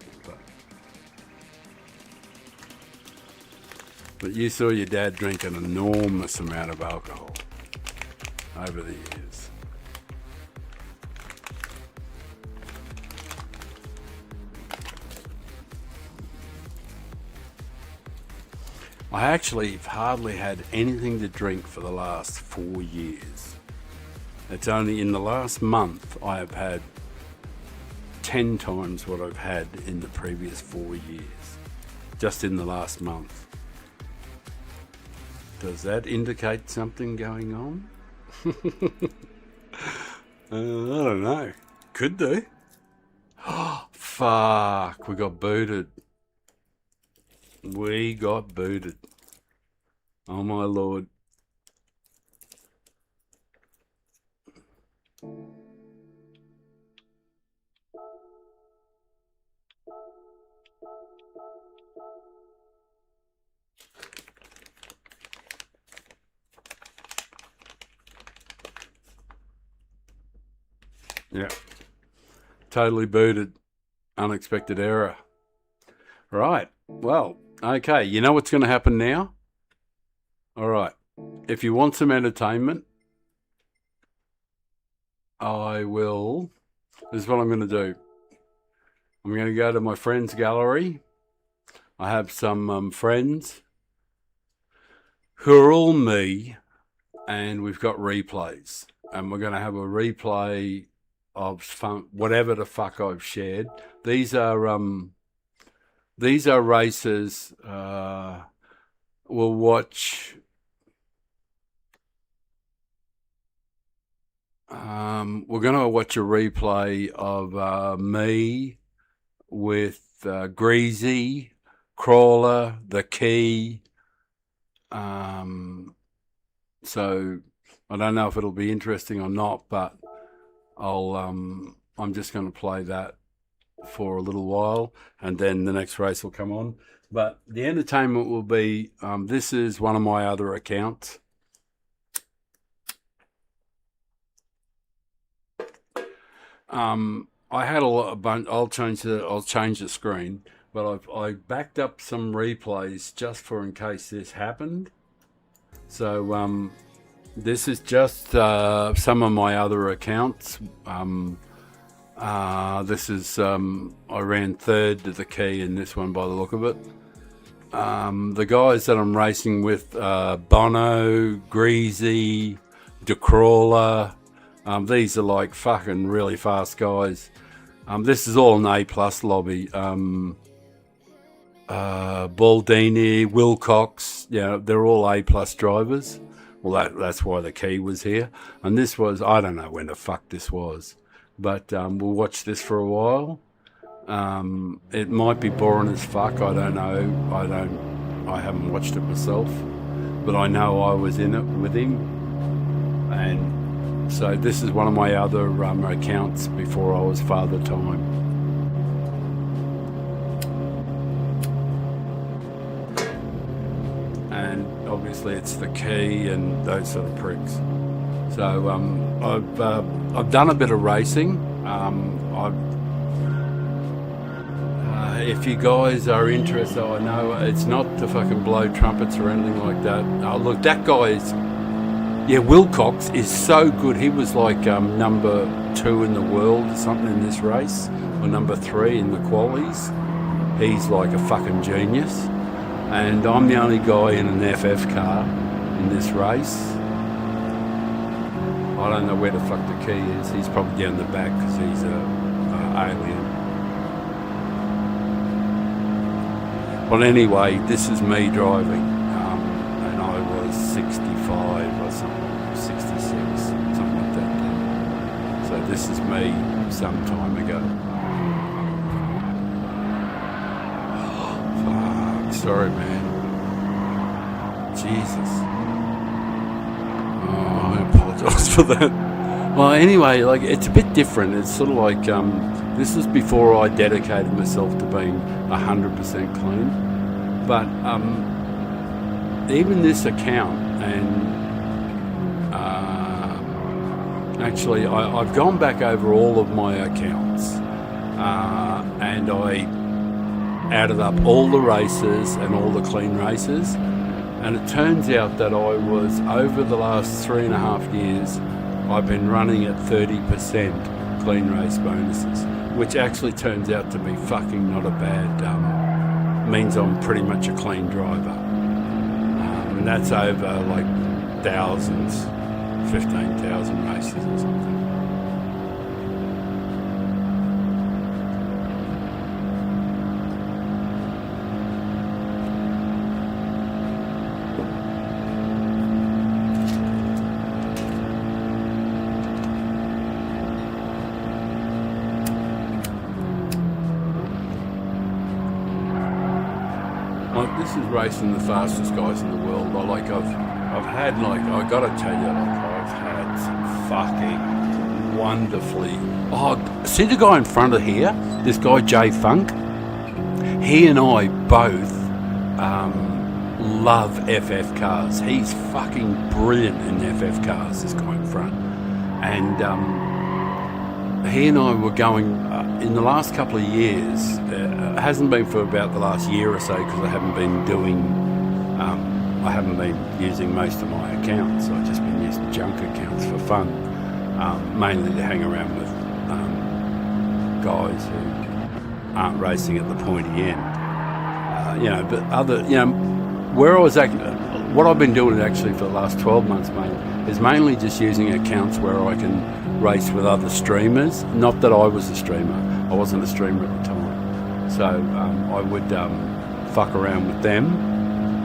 But you saw your dad drink an enormous amount of alcohol over the years. I actually have hardly had anything to drink for the last 4 years. It's only in the last month I have had 10 times what I've had in the previous 4 years. Just in the last month. Does that indicate something going on? I don't know. Could do. Oh, fuck. We got booted. We got booted. Oh my lord. Yeah. Totally booted. Unexpected error. Right. Well, okay. You know what's going to happen now? All right. If you want some entertainment, I will. This is what I'm going to do. I'm going to go to my friends gallery. I have some friends who are all me, and we've got replays. And we're going to have a replay of whatever the fuck I've shared. These are races. We'll watch. We're going to watch a replay of me with Greasy, Crawler, The Key. So I don't know if it'll be interesting or not, but I'm just going to play that for a little while, and then the next race will come on. But the entertainment will be, this is one of my other accounts. I had a bunch. I'll change the screen, but I backed up some replays just for in case this happened. So this is just some of my other accounts. This is I ran third to the key in this one by the look of it. The guys that I'm racing with, Bono, Greasy, DeCrawler. These are like fucking really fast guys. This is all an A+ lobby. Baldini, Wilcox, they're all A+ drivers. Well, that's why the key was here. And this was, I don't know when the fuck this was, but we'll watch this for a while. It might be boring as fuck. I don't know. I haven't watched it myself, but I know I was in it with him. And so this is one of my other accounts before I was Father Time. And obviously it's the key and those sort of pricks. So I've done a bit of racing. If you guys are interested, I know it's not to fucking blow trumpets or anything like that. Look, that guy is... Yeah, Wilcox is so good. He was like number 2 in the world or something in this race, or number 3 in the qualies. He's like a fucking genius. And I'm the only guy in an FF car in this race. I don't know where the fuck the key is. He's probably down the back because he's a alien. Well, anyway, this is me driving. And I was 65 or something, 66, something like that. So this is me some time ago. Fuck, sorry, man. Jesus. Oh, I apologise for that. Well, anyway, like it's a bit different. It's sort of like this is before I dedicated myself to being 100% clean. But even this account, and actually I've gone back over all of my accounts, and I added up all the races and all the clean races, and it turns out that I was, over the last 3.5 years, I've been running at 30% clean race bonuses, which actually turns out to be fucking not a bad, means I'm pretty much a clean driver. And that's over like thousands, 15,000 races or something. This is racing the fastest guys in the world. I've had, like, I gotta tell you, like, I've had some fucking wonderfully... Oh, see the guy in front of here? This guy, Jay Funk? He and I both love FF cars. He's fucking brilliant in FF cars, this guy in front. And he and I were going, in the last couple of years, it hasn't been for about the last year or so because I haven't been using most of my accounts. I've just been using junk accounts for fun, mainly to hang around with guys who aren't racing at the pointy end. But other, where I was what I've been doing actually for the last 12 months, mate, is mainly just using accounts where I can race with other streamers. Not that I was a streamer. I wasn't a streamer at the time. So I would fuck around with them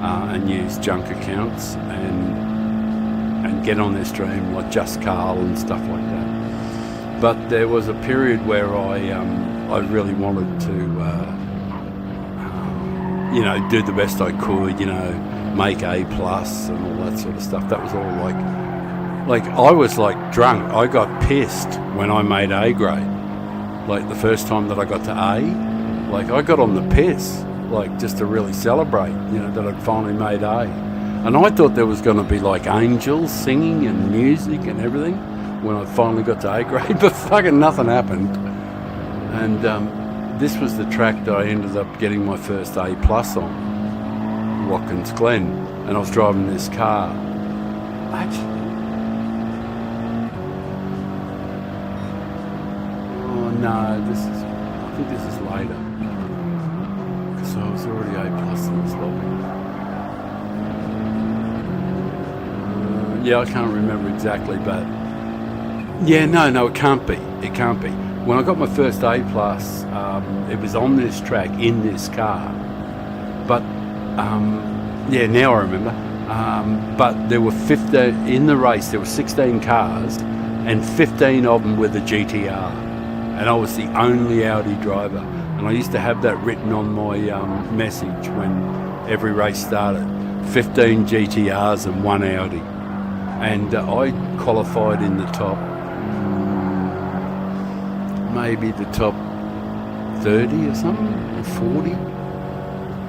and use junk accounts and get on their stream, like Just Carl and stuff like that. But there was a period where I really wanted to do the best I could, make A+ and all that sort of stuff. That was all like Like, I was like drunk. I got pissed when I made A grade. Like the first time that I got to A, like I got on the piss, like just to really celebrate, you know, that I'd finally made A. And I thought there was going to be like angels singing and music and everything when I finally got to A grade, but fucking nothing happened. And this was the track that I ended up getting my first A plus on, Watkins Glen, and I was driving this car. Actually, oh no, I think this is later, because I was already A plus in this lobby. Yeah, I can't remember exactly, but yeah, no, it can't be. It can't be. When I got my first A plus, it was on this track in this car. But yeah, now I remember. But there were 15 in the race. There were 16 cars, and 15 of them were the GTR, and I was the only Audi driver. And I used to have that written on my message when every race started: 15 GTRs and 1 Audi. And I qualified in the top, maybe the top 30 or something, or 40.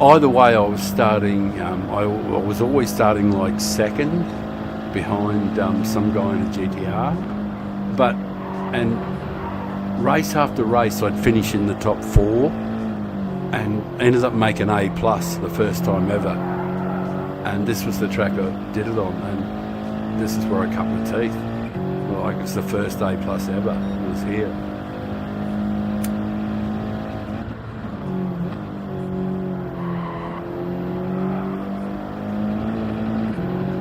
Either way, I was starting, I was always starting like second behind some guy in a GTR. But, and race after race, I'd finish in the top 4 and ended up making A plus the first time ever. And this was the track I did it on. And this is where I cut my teeth. Like, it's the first A plus ever. It was here.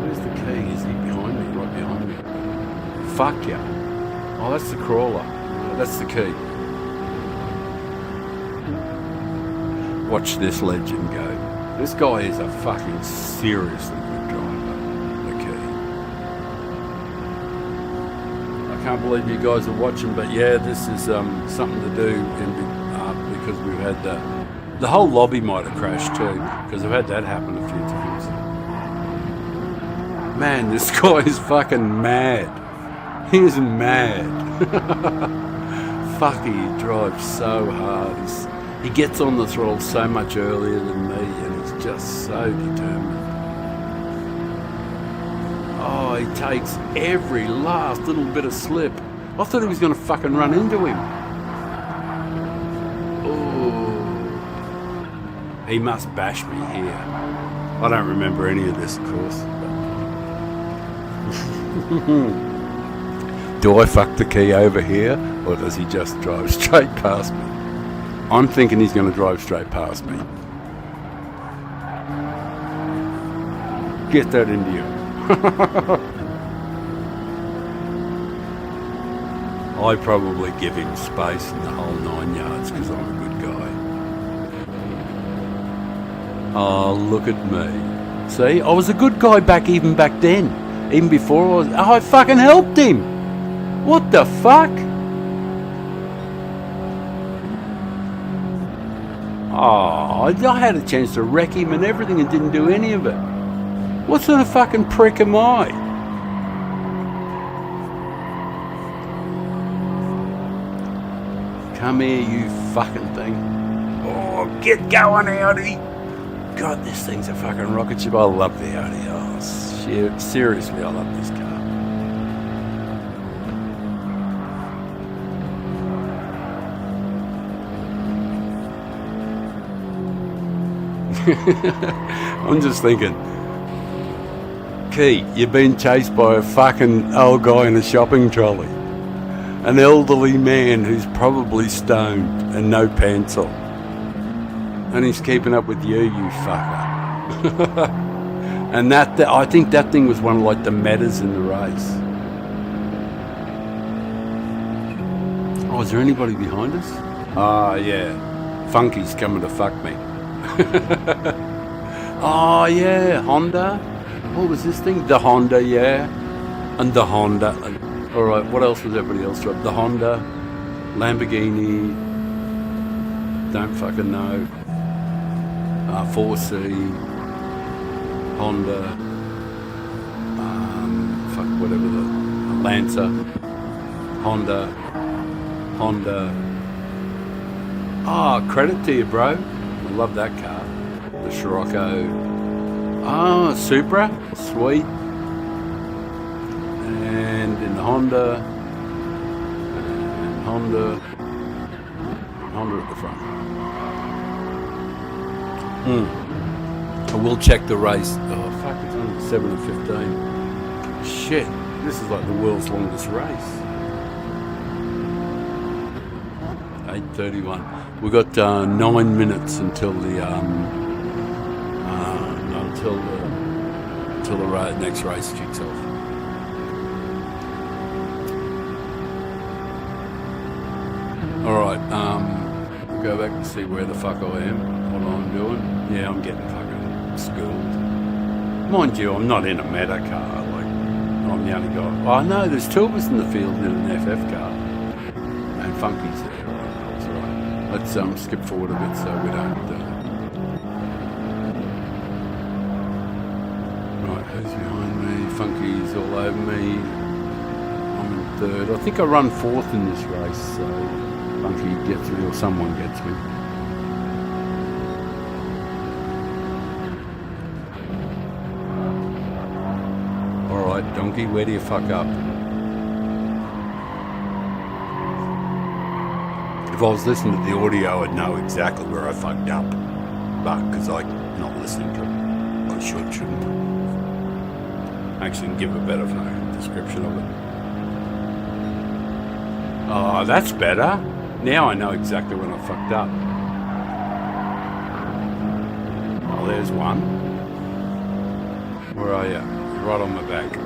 Where's the key? Is he behind me? Right behind me. Fuck yeah. Oh, that's the crawler. That's the key. Watch this legend go. This guy is a fucking seriously good driver. I can't believe you guys are watching, but yeah, this is something to do because we've had the whole lobby might have crashed too, because I've had that happen a few times. Man, this guy is fucking mad. He is mad. Fuck, he drives so hard. He gets on the throttle so much earlier than me, and he's just so determined. Oh, he takes every last little bit of slip. I thought he was going to fucking run into him. Oh, he must bash me here. I don't remember any of this, of course. Do I fuck the key over here, or does he just drive straight past me? I'm thinking he's going to drive straight past me. Get that into you. I probably give him space in the whole 9 yards because I'm a good guy. Oh, look at me. See, I was a good guy even back then. Even before I fucking helped him. What the fuck? Oh, I had a chance to wreck him and everything and didn't do any of it. What sort of fucking prick am I? Come here, you fucking thing. Oh, get going, Audi. God, this thing's a fucking rocket ship. I love the Audi. Oh, shit. Seriously, I love this car. I'm just thinking, Key, you've been chased by a fucking old guy in a shopping trolley. An elderly man who's probably stoned and no pants on. And he's keeping up with you fucker. And I think that thing was one of like the metas in the race. Oh, is there anybody behind us? Ah, yeah. Funky's coming to fuck me. Oh, yeah. Honda. What was this thing? The Honda, yeah. And the Honda. All right, what else was everybody else driving? The Honda, Lamborghini, don't fucking know, 4C, Honda, fuck, whatever the Lancer, Honda. Oh, credit to you, bro. I love that car. The Scirocco. Oh, Supra. Sweet. And in the Honda. And Honda at the front. I will check the race. Oh, fuck, it's only 7:15. Shit, this is like the world's longest race. 8:31. We've got 9 minutes until the next race kicks off. All right, we'll go back and see where the fuck I am, what I'm doing. Yeah, I'm getting fucking schooled. Mind you, I'm not in a meta car. Like, I'm the only guy. Oh no, there's two of us in the field in an FF car, and Funky's there. That's all right. Let's skip forward a bit so we don't. Right, who's behind me? Funky's all over me. I'm in third. I think I run fourth in this race, so Funky gets me or someone gets me. Alright, donkey, where do you fuck up? If I was listening to the audio, I'd know exactly where I fucked up. But because I'm not listening to it, I shouldn't. Actually, can give a better description of it. Oh, that's better. Now I know exactly when I fucked up. Oh, there's one. Where are you? You're right on my back.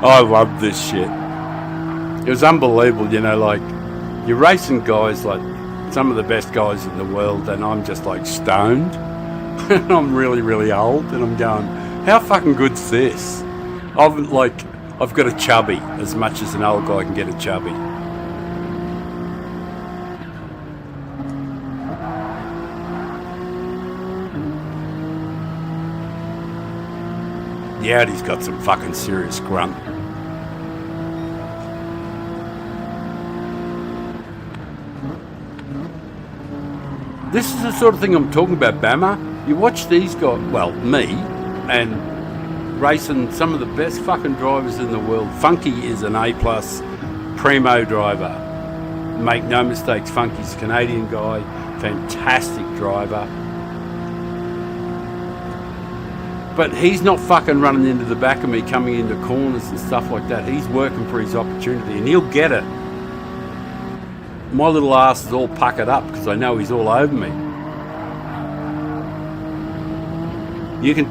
I love this shit. It was unbelievable, you know, like, you're racing guys like some of the best guys in the world, and I'm just like stoned. And I'm really, really old, and I'm going, how fucking good's this? I've got a chubby as much as an old guy can get a chubby. The Audi's got some fucking serious grunt. This is the sort of thing I'm talking about, Bama. You watch these guys, well, me, and racing some of the best fucking drivers in the world. Funky is an A+ primo driver. Make no mistakes, Funky's a Canadian guy, fantastic driver. But he's not fucking running into the back of me, coming into corners and stuff like that. He's working for his opportunity, and he'll get it. My little ass is all puckered up because I know he's all over me. You can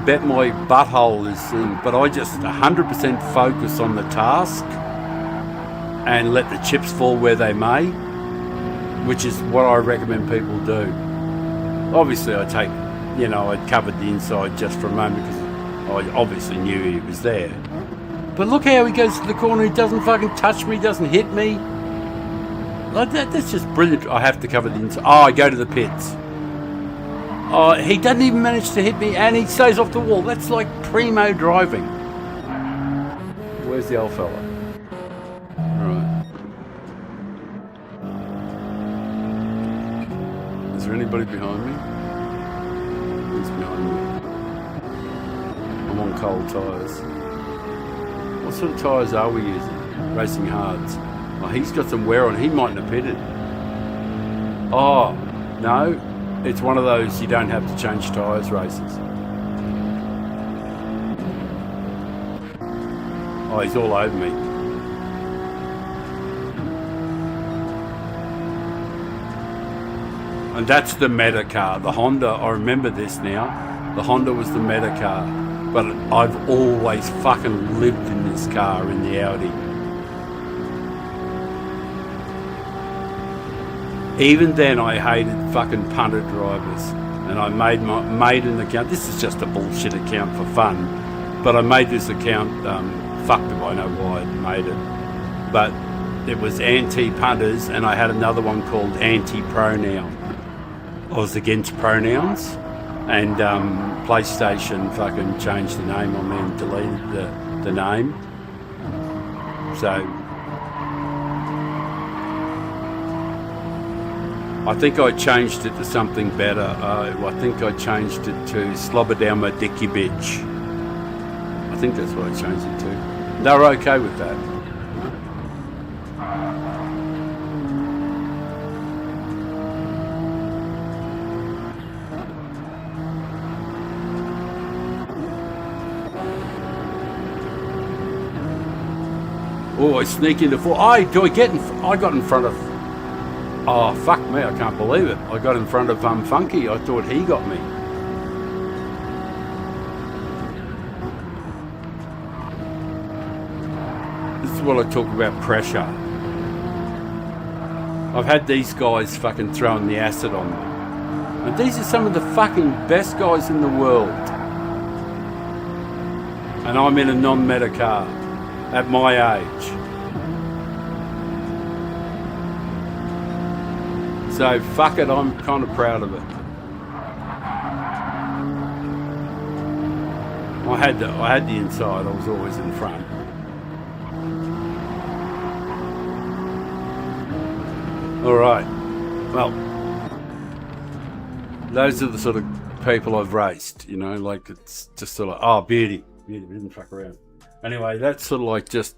bet my butthole is in, but I just 100% focus on the task and let the chips fall where they may, which is what I recommend people do. Obviously, I covered the inside just for a moment because I obviously knew he was there. But look how he goes to the corner. He doesn't fucking touch me, doesn't hit me. Like that's just brilliant. I have to cover the inside. Oh, I go to the pits. Oh, he doesn't even manage to hit me, and he stays off the wall. That's like primo driving. Where's the old fella? Right. Is there anybody behind me? Who's behind me? I'm on cold tyres. What sort of tyres are we using? Racing hards. Oh, he's got some wear on. He mightn't have pitted. Oh, no. It's one of those you don't have to change tyres races. Oh, he's all over me. And that's the meta car. The Honda, I remember this now. The Honda was the meta car. But I've always fucking lived in this car, in the Audi. Even then, I hated fucking punter drivers, and I made an account. This is just a bullshit account for fun, but I made this account. Fucked if I know why I made it, but it was anti-punters, and I had another one called anti-pronoun. I was against pronouns, and PlayStation fucking changed the name on me and deleted the name. So I think I changed it to something better. I think I changed it to Slobber Down My Dicky Bitch. I think that's what I changed it to. They were okay with that. Oh, I sneak into four. I got in front of. Oh, fuck me, I can't believe it. I got in front of Funky. I thought he got me. This is what I talk about pressure. I've had these guys fucking throwing the acid on me. And these are some of the fucking best guys in the world. And I'm in a non-meta car at my age. So fuck it, I'm kind of proud of it. I had the inside. I was always in front. All right. Well, those are the sort of people I've raced. You know, like it's just sort of beauty. We didn't fuck around. Anyway, that's sort of like just.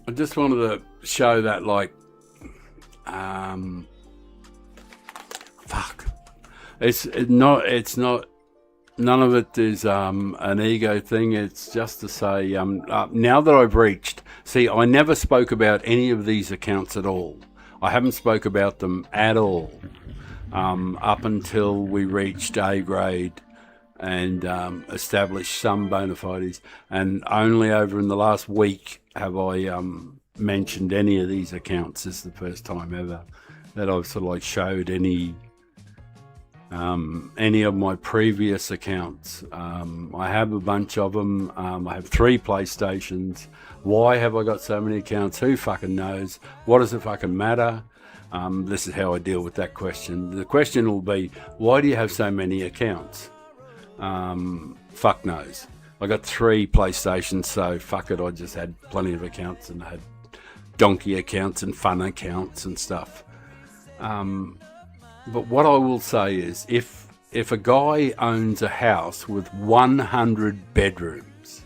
I just wanted to show that, like, fuck. It's not, none of it is an ego thing. It's just to say, now that I've reached, I never spoke about any of these accounts at all. I haven't spoke about them at all up until we reached A grade and established some bona fides. And only over in the last week have I mentioned any of these accounts. This is the first time ever that I've sort of like showed any of my previous accounts. I have a bunch of them. I have 3 PlayStations. Why have I got so many accounts? Who fucking knows? What does it fucking matter? This is how I deal with that question. The question will be, why do you have so many accounts? Fuck knows. I got 3 PlayStations, so fuck it, I just had plenty of accounts, and I had donkey accounts and fun accounts and stuff. But what I will say is, if a guy owns a house with 100 bedrooms,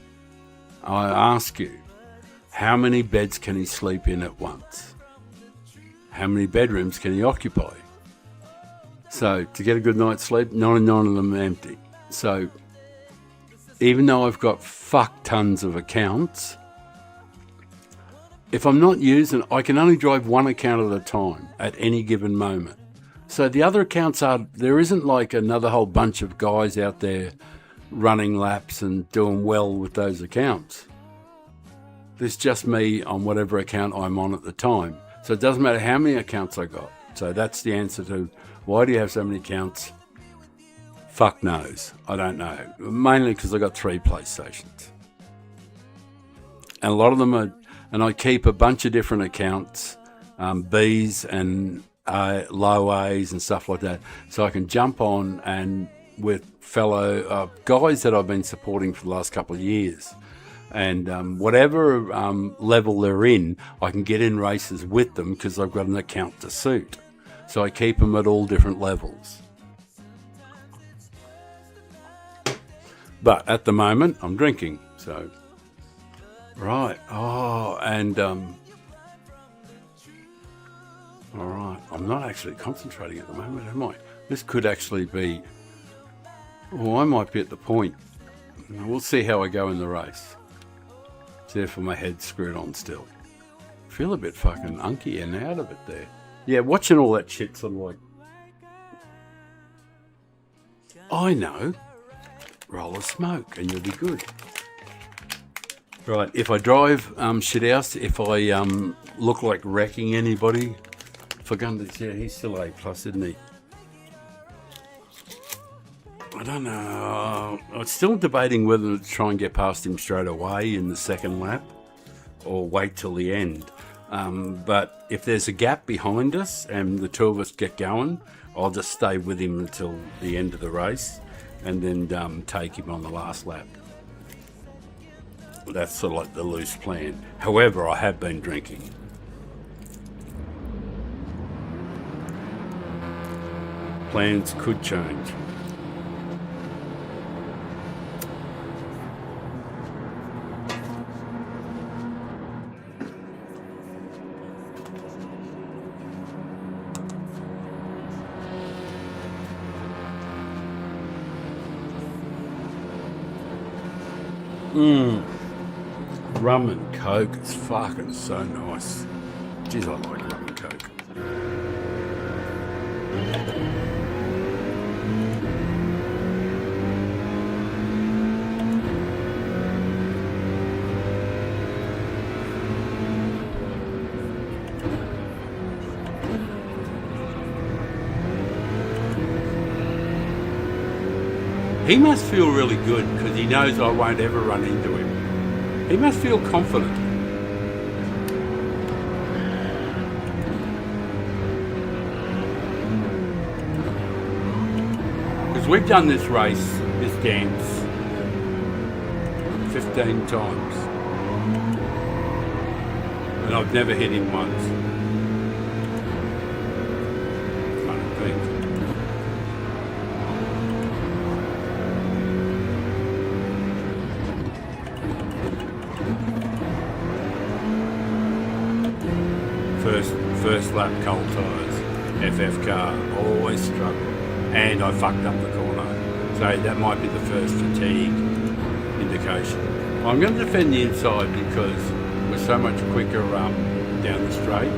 I ask you, how many beds can he sleep in at once? How many bedrooms can he occupy? So to get a good night's sleep, 99 of them are empty. So even though I've got fuck tons of accounts, if I'm not using, I can only drive one account at a time at any given moment. So the other accounts there isn't like another whole bunch of guys out there running laps and doing well with those accounts. There's just me on whatever account I'm on at the time. So it doesn't matter how many accounts I got. So that's the answer to why do you have so many accounts? Fuck knows. I don't know. Mainly because I got 3 PlayStations. And a lot of them are, and I keep a bunch of different accounts, Bs and low A's and stuff like that. So I can jump on and with fellow guys that I've been supporting for the last couple of years. And whatever level they're in, I can get in races with them because I've got an account to suit. So I keep them at all different levels. But at the moment, I'm drinking. So, right. Oh, and all right. I'm not actually concentrating at the moment, am I? This could actually be. Oh, I might be at the point. We'll see how I go in the race. Therefore, my head's screwed on still. I feel a bit fucking unky and out of it there. Yeah, watching all that shit sort of like. I know. Roll a smoke and you'll be good. Right, if I drive shit house, if I look like wrecking anybody, for Gundas, yeah, he's still A+, isn't he? I don't know. I'm still debating whether to try and get past him straight away in the second lap or wait till the end. But if there's a gap behind us and the two of us get going, I'll just stay with him until the end of the race and then take him on the last lap. That's sort of like the loose plan. However, I have been drinking. Plans could change. Rum and Coke, it's fucking so nice. Jeez, I like rum and Coke. He must feel really good because he knows I won't ever run into him. He must feel confident. Because we've done this race, this dance, 15 times. And I've never hit him once. I don't think. First lap cold tyres, FF car, always struggle. And I fucked up the corner. So that might be the first fatigue indication. I'm going to defend the inside because we're so much quicker down the straight.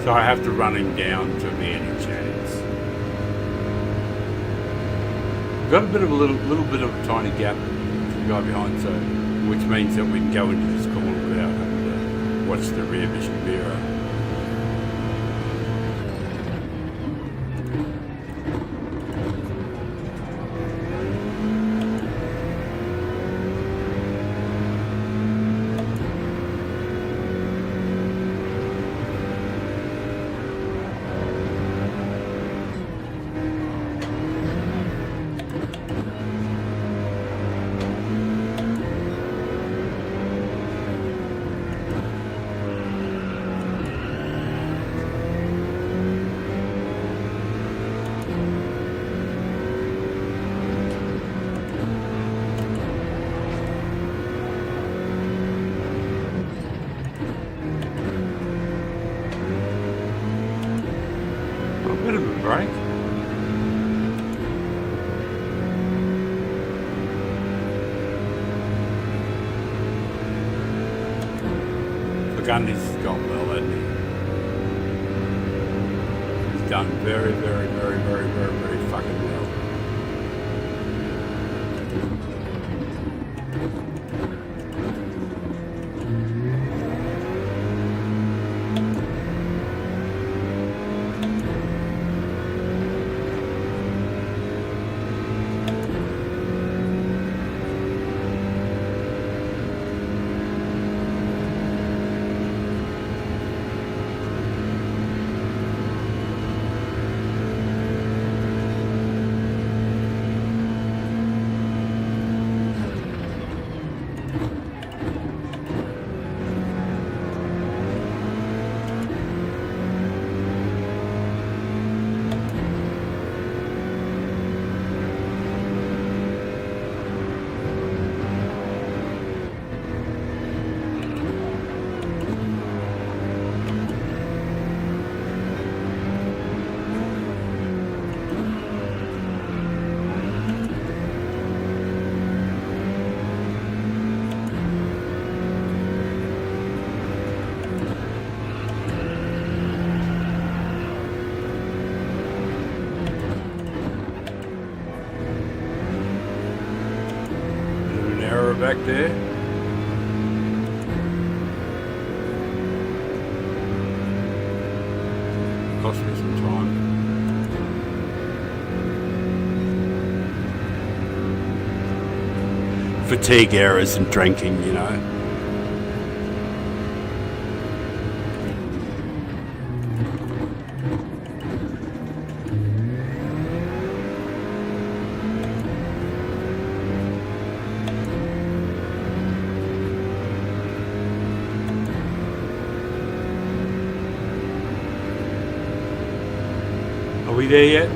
So I have to run him down to be any chance. Got a little bit of a tiny gap to the guy behind, so which means that we can go into this corner without having to watch the rear vision mirror. A bit of a break. Gundy's gone well, hasn't he? He's done very, very, very, very, very, very fucking well. back there. Cost me some time. Fatigue errors and drinking, you know. Are we there yet?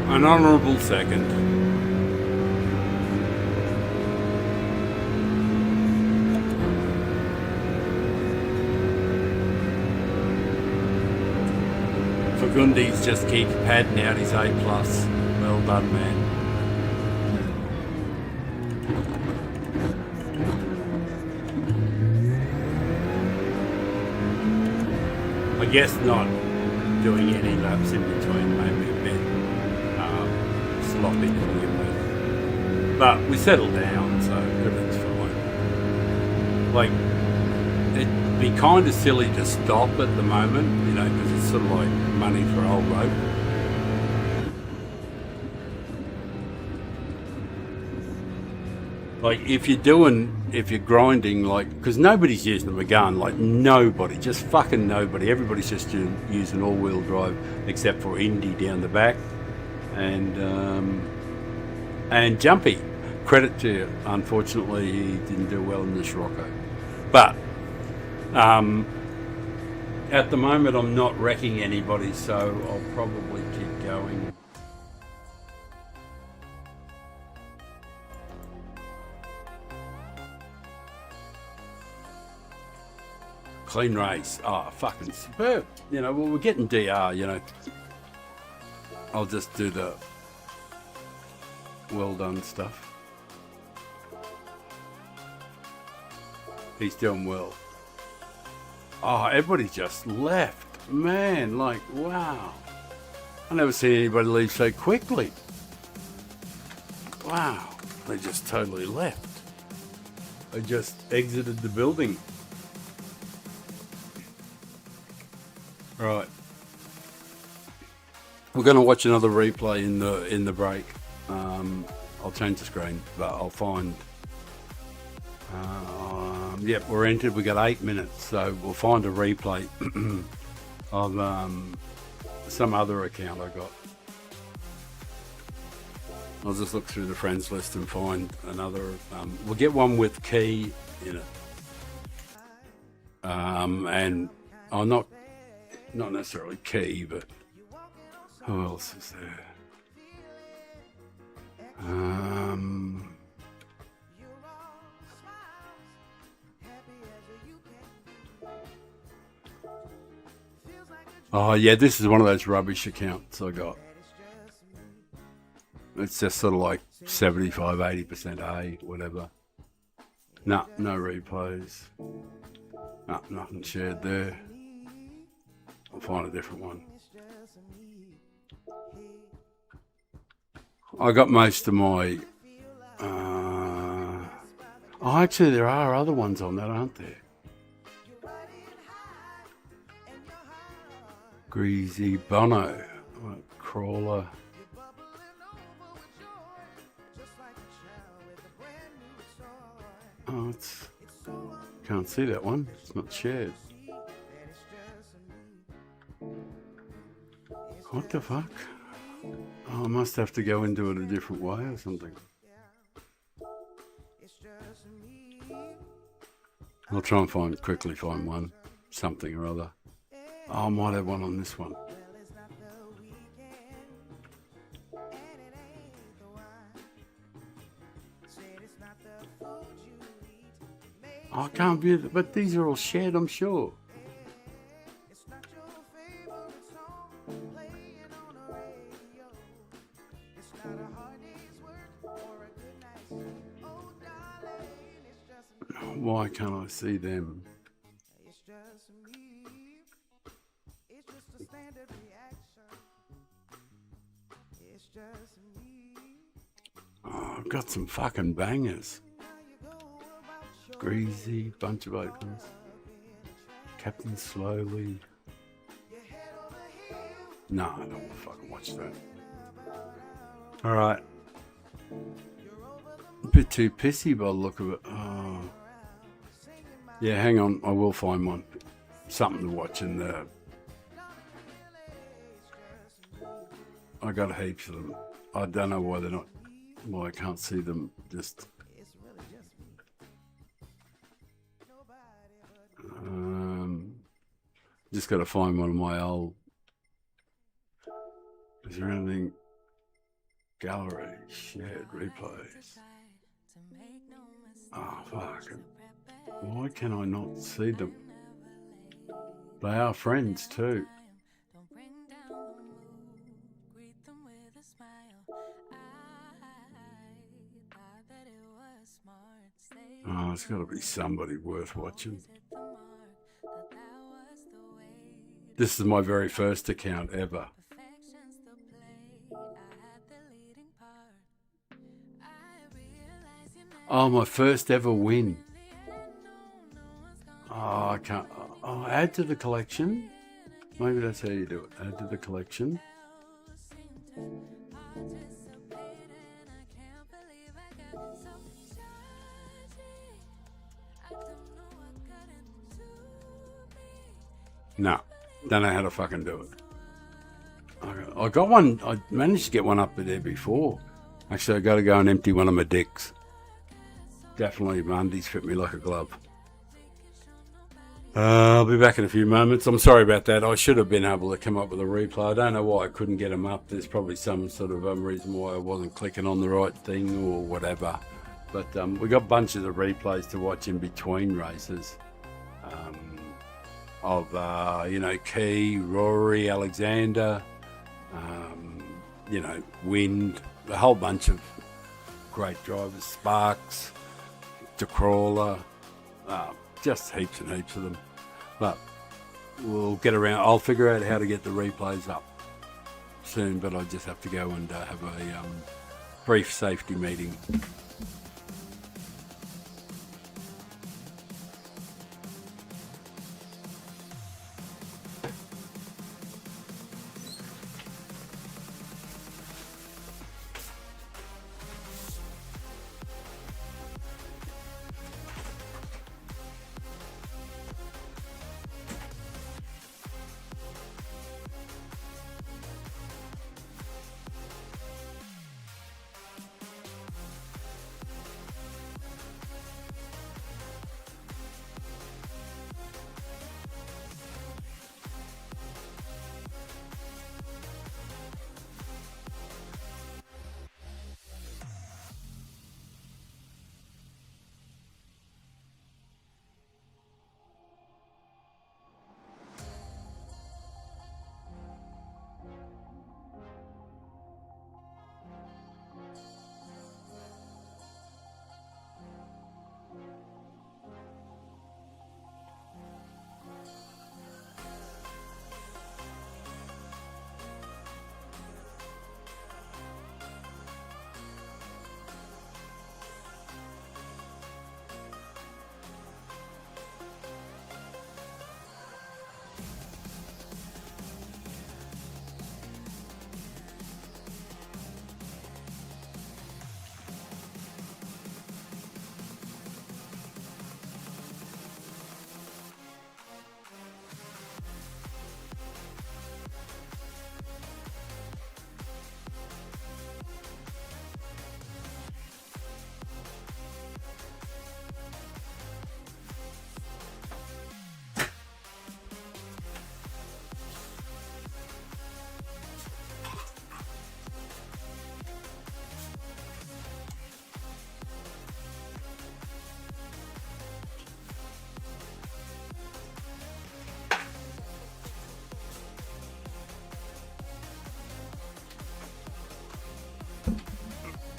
An honourable second. Fagundes just keeps padding out his A+. Well done, man. I guess not doing any laps in between, maybe a bit sloppy to begin with. But we settled down, so everything's fine. Like, it'd be kind of silly to stop at the moment, you know, because it's sort of like money for old rope. Like, if you're grinding, like, because nobody's using them again, like, nobody, just fucking nobody. Everybody's just using all-wheel drive, except for Indy down the back. And Jumpy, credit to you. Unfortunately, he didn't do well in the Scirocco. But, at the moment, I'm not wrecking anybody, so I'll probably keep going. Clean race. Oh, fucking superb. You know, well, we're getting DR, you know. I'll just do the well done stuff. He's doing well. Oh, everybody just left. Man, like, wow. I never seen anybody leave so quickly. Wow, they just totally left. They just exited the building. Right. We're going to watch another replay in the break. I'll change the screen, but I'll find. Yep, we're entered. We got 8 minutes, so we'll find a replay of some other account I got. I'll just look through the friends list and find another. We'll get one with Key in it, and not necessarily Key, but who else is there? Oh yeah, this is one of those rubbish accounts I got. It's just sort of like 75, 80% A, whatever. No replays. No, nothing shared there. I'll find a different one. I got most of my... actually there are other ones on that, aren't there? Greasy Bono, Crawler. Oh, can't see that one. It's not shared. What the fuck? Oh, I must have to go into it a different way or something. I'll try and quickly find one, something or other. Oh, I might have one on this one. I can't view it, but these are all shared, I'm sure. Why can't I see them? Oh, I've got some fucking bangers. Greasy, bunch of opens. Captain Slowly. No, I don't want to fucking watch that. Alright. A bit too pissy by the look of it. Oh. Yeah, hang on. I will find one. Something to watch in there. I got heaps of them. I don't know why they're not. Why I can't see them. Just. Just got to find one of my old. Is there anything? Gallery, shared replays. Oh, fuck. Why can I not see them? They are friends too. Oh, it's got to be somebody worth watching. This is my very first account ever. Oh, my first ever win. Oh, I can't. Oh, add to the collection. Maybe that's how you do it. Add to the collection. No, don't know how to fucking do it. I got one. I managed to get one up there before. Actually, I got to go and empty one of my dicks. Definitely, my undies fit me like a glove. I'll be back in a few moments. I'm sorry about that. I should have been able to come up with a replay. I don't know why I couldn't get them up. There's probably some sort of reason why I wasn't clicking on the right thing or whatever. But we got bunches of replays to watch in between races. Of Key, Rory, Alexander, Wind, a whole bunch of great drivers, Sparks, DeCrawler, just heaps and heaps of them. But we'll get around. I'll figure out how to get the replays up. soon, but I just have to go and have a brief safety meeting.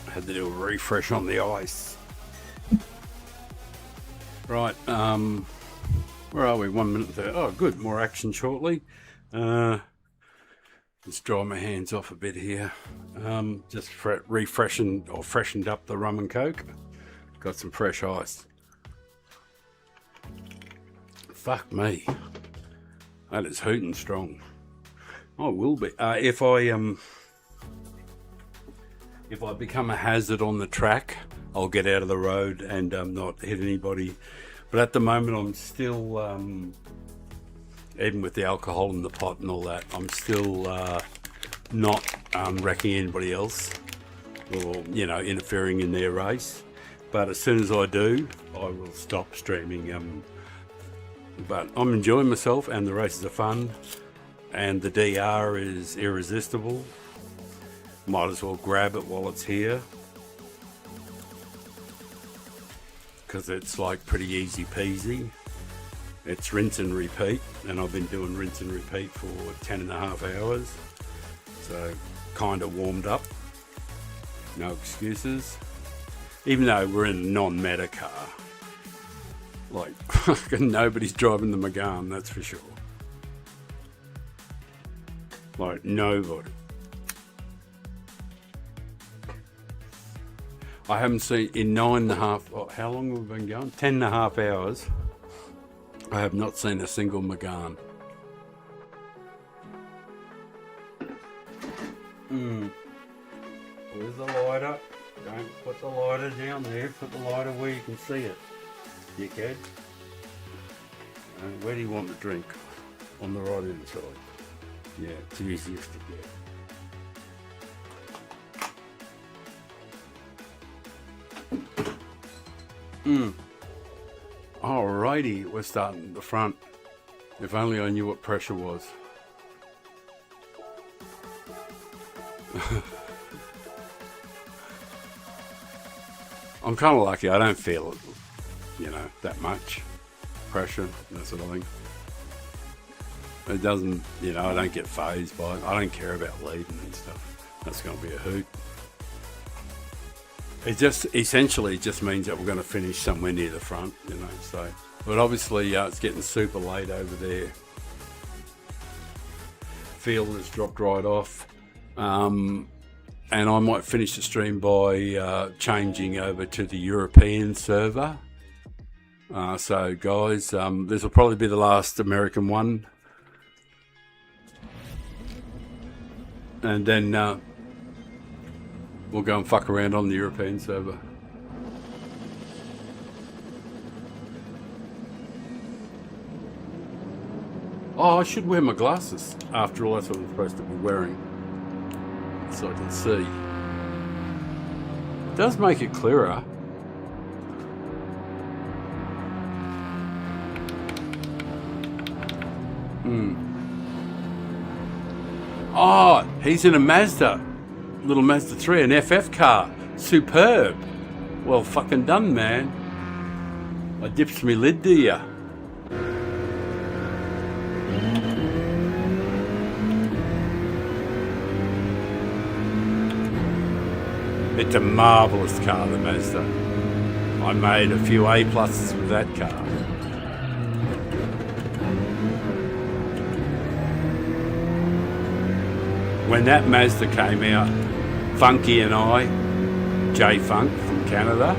Had to do a refresh on the ice. Right, where are we? 1 minute there. Oh, good. More action shortly. Let's dry my hands off a bit here. Just refreshing or freshened up the rum and coke. Got some fresh ice. Fuck me. That is hooting strong. I will be. If I become a hazard on the track, I'll get out of the road and not hit anybody. But at the moment, I'm still, even with the alcohol in the pot and all that, I'm still not wrecking anybody else or, interfering in their race. But as soon as I do, I will stop streaming. But I'm enjoying myself and the races are fun and the DR is irresistible. Might as well grab it while it's here because it's like pretty easy peasy. It's rinse and repeat, and I've been doing rinse and repeat for 10.5 hours, so kind of warmed up. No excuses. Even though we're in a non-meta car, like nobody's driving the Megane, that's for sure. Like nobody. I haven't seen in 9.5. How long have we been going? 10.5 hours. I have not seen a single Megane. Where's the lighter? Don't put the lighter down there. Put the lighter where you can see it, dickhead. Where do you want the drink? On the right hand side. Yeah, it's easiest to get. Alrighty, we're starting at the front. If only I knew what pressure was. I'm kind of lucky. I don't feel it, that much pressure, that sort of thing. It doesn't, I don't get phased by it. I don't care about leading and stuff. That's going to be a hoot. It just essentially just means that we're going to finish somewhere near the front, so. But obviously it's getting super late over there. Field has dropped right off. And I might finish the stream by changing over to the European server. So guys, this will probably be the last American one. And then we'll go and fuck around on the European server. Oh, I should wear my glasses. After all, that's what I'm supposed to be wearing. So I can see. It does make it clearer. Oh, he's in a Mazda. Little Mazda 3, an FF car. Superb. Well fucking done, man. I dips me lid, do ya? It's a marvellous car, the Mazda. I made a few A+ with that car. When that Mazda came out, Funky and I, J Funk from Canada,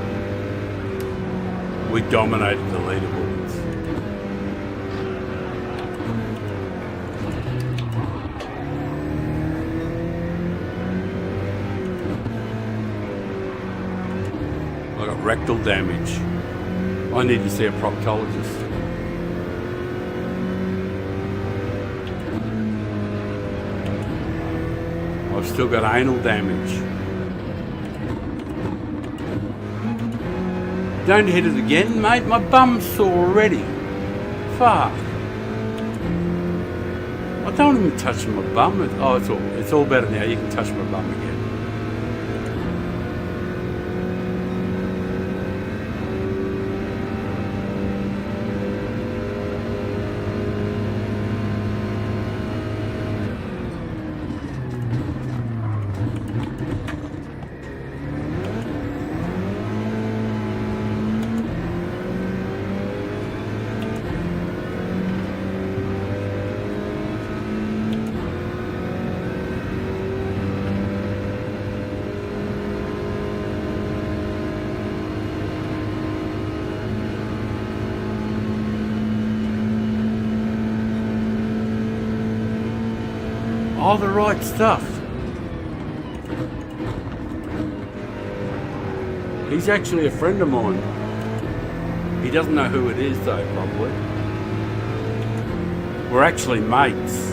we dominated the leaderboards. I got rectal damage. I need to see a proctologist. I've still got anal damage. Don't hit it again, mate. My bum's sore already. Fuck. I don't even touch my bum. Oh, it's all better now. You can touch my bum again. All the right stuff. He's actually a friend of mine. He doesn't know who it is though, probably. We're actually mates.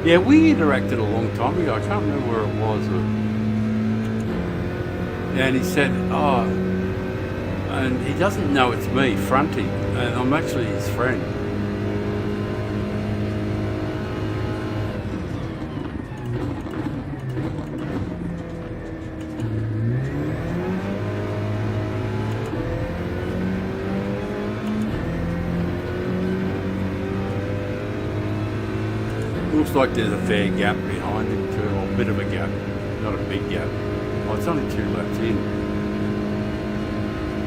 Yeah, we interacted a long time ago. I can't remember where it was. And he said, oh, and he doesn't know it's me, Fronty, and I'm actually his friend. Looks like there's a fair gap behind him too, or a bit of a gap, not a big gap. Oh, it's only 2 laps in.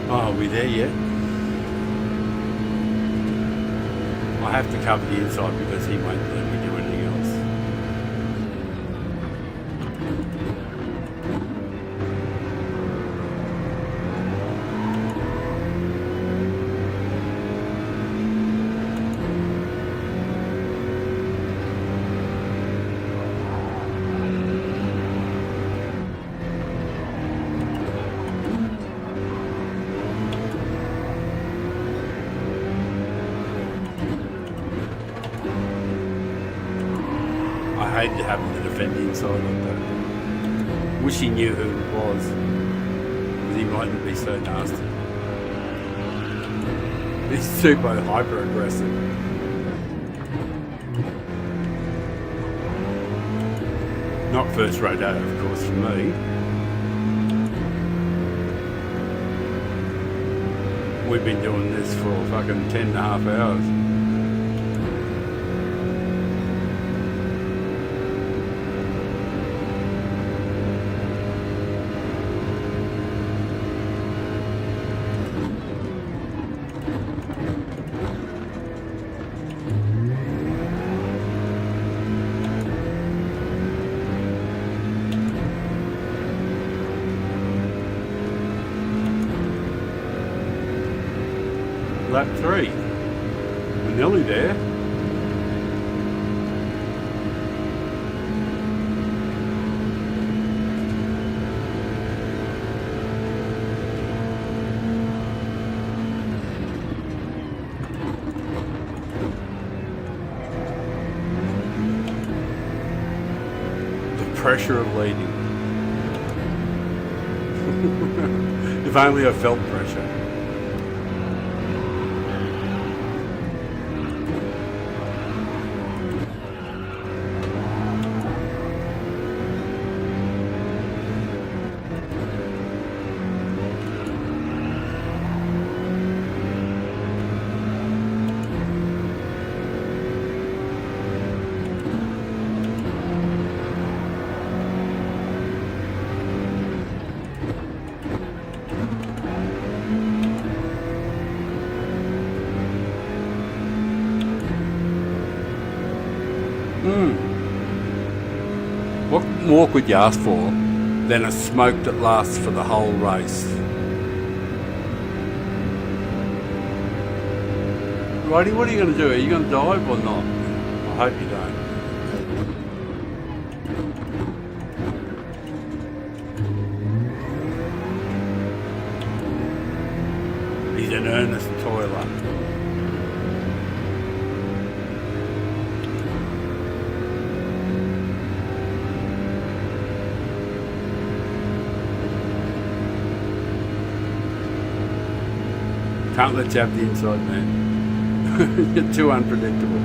Oh, are we there yet? I have to cover the inside because he won't let me do anything else. I hated having to defend the inside like that. Wish he knew who it was, because he mightn't be so nasty. He's super hyper aggressive. Not first rodeo, of course, for me. We've been doing this for fucking 10.5 hours. Lap 3. We're nearly there. The pressure of leading. If only I felt pressure. What more could you ask for than a smoke that lasts for the whole race? Righty, what are you going to do? Are you going to dive or not? I hope you don't. He's an earnest toiler. Can't let you have the inside man. You're too unpredictable.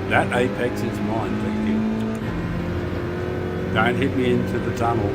That apex is mine, thank you. Don't hit me into the tunnel.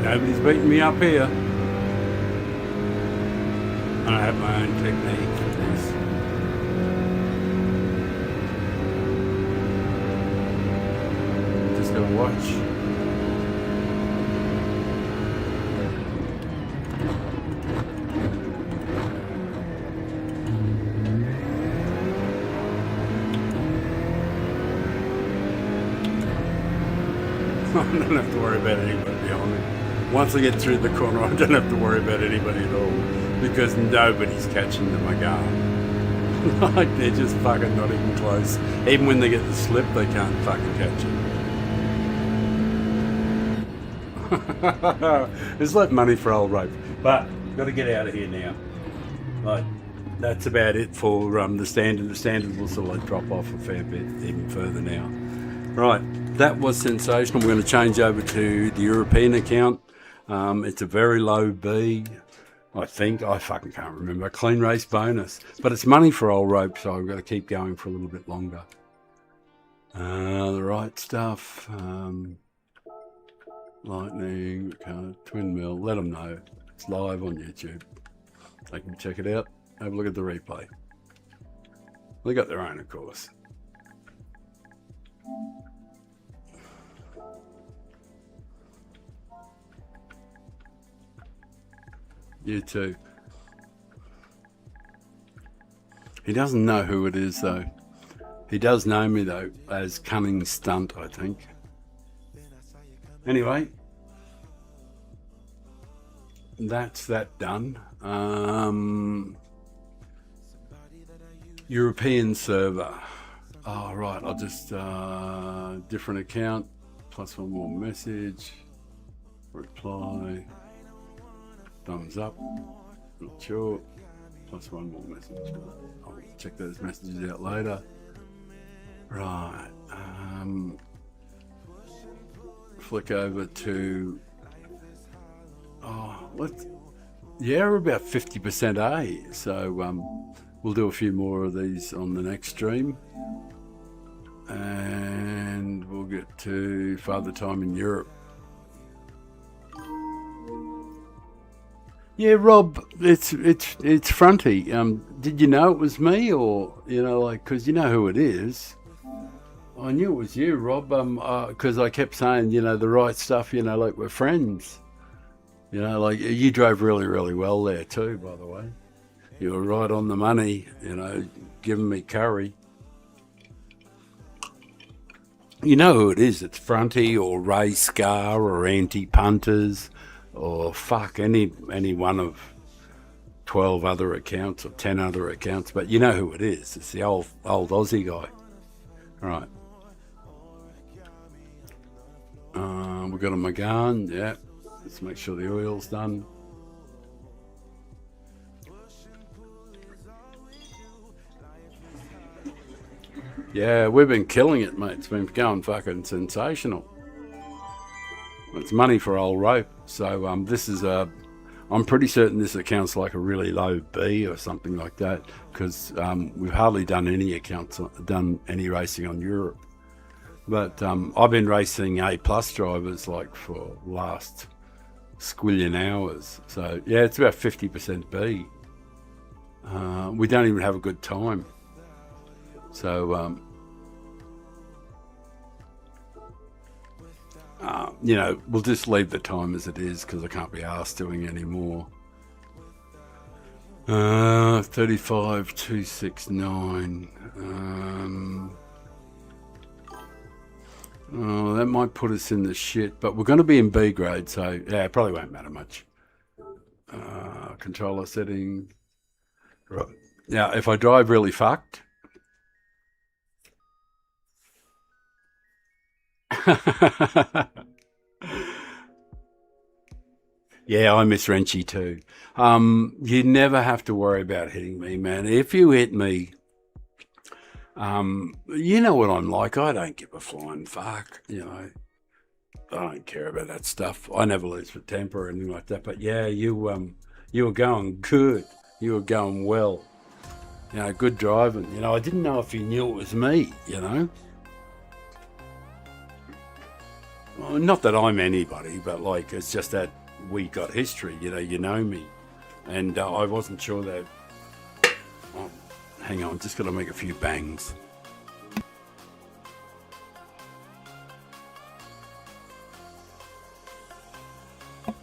Nobody's beating me up here. I have my own technique for this. Just gotta watch. I don't have to worry about anybody behind me. Once I get through the corner, I don't have to worry about anybody at all because nobody's catching them. I can't. Like, they're just fucking not even close. Even when they get the slip, they can't fucking catch it. There's like money for old rope. But, got to get out of here now. Like, that's about it for the standard. The standard will sort of drop off a fair bit, even further now. Right, that was sensational. We're going to change over to the European account. It's a very low B, I think. I fucking can't remember. A clean race bonus. But it's money for old rope, so I've got to keep going for a little bit longer. The right stuff. Lightning, twin mill. Let them know. It's live on YouTube. They can check it out. Have a look at the replay. They got their own, of course. You too. He doesn't know who it is though. He does know me though as Cunning Stunt, I think. Anyway, that's that done. European server. Oh, right. I'll just different account plus one more message. Reply. Thumbs up. Not sure. Plus one more message. I'll check those messages out later. Right. Flick over to. Oh, what? Yeah, we're about 50% A. So we'll do a few more of these on the next stream. And we'll get to Father Time in Europe. Yeah, Rob, it's Fronty. Did you know it was me, or because you know who it is? I knew it was you, Rob. Because I kept saying, the right stuff. Like we're friends. Like you drove really, really well there too. By the way, you were right on the money. Giving me curry. You know who it is. It's Fronty or Ray Scar or Anti-Punters or any one of 12 other accounts or 10 other accounts. But you know who it is. It's the old Aussie guy. All right. We've got a Magan. Yeah. Let's make sure the oil's done. Yeah, we've been killing it, mate. It's been going fucking sensational. It's money for old rope. So this is I'm pretty certain this account's like a really low B or something like that, because we've hardly done any racing on Europe. But I've been racing A+ drivers like for last squillion hours. So yeah, it's about 50% B. We don't even have a good time. So, we'll just leave the time as it is because I can't be asked doing any more. 35,269. Oh, that might put us in the shit, but we're going to be in B grade, so yeah, it probably won't matter much. Controller setting. Right. Now, if I drive really fucked, yeah, I miss Wrenchy too. You never have to worry about hitting me, man. If you hit me, you know what I'm like. I don't give a flying fuck, I don't care about that stuff. I never lose for temper or anything like that. But yeah, you were going good. You were going well. Good driving. I didn't know if you knew it was me, Well, not that I'm anybody, but it's just that we got history, you know me. And I wasn't sure that... Oh, hang on, just got to make a few bangs. I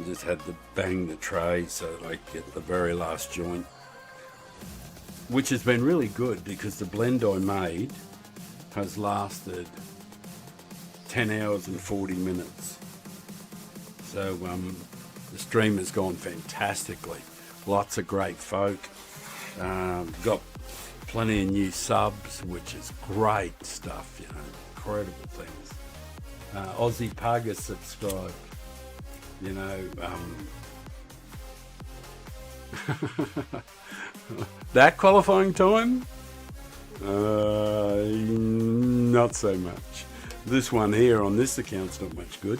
just had to bang the tray so that I get the very last joint. Which has been really good because the blend I made has lasted 10 hours and 40 minutes. So the stream has gone fantastically. Lots of great folk. Got plenty of new subs, which is great stuff, incredible things. Aussie Pug has subscribed. That qualifying time? Not so much. This one here on this account's not much good.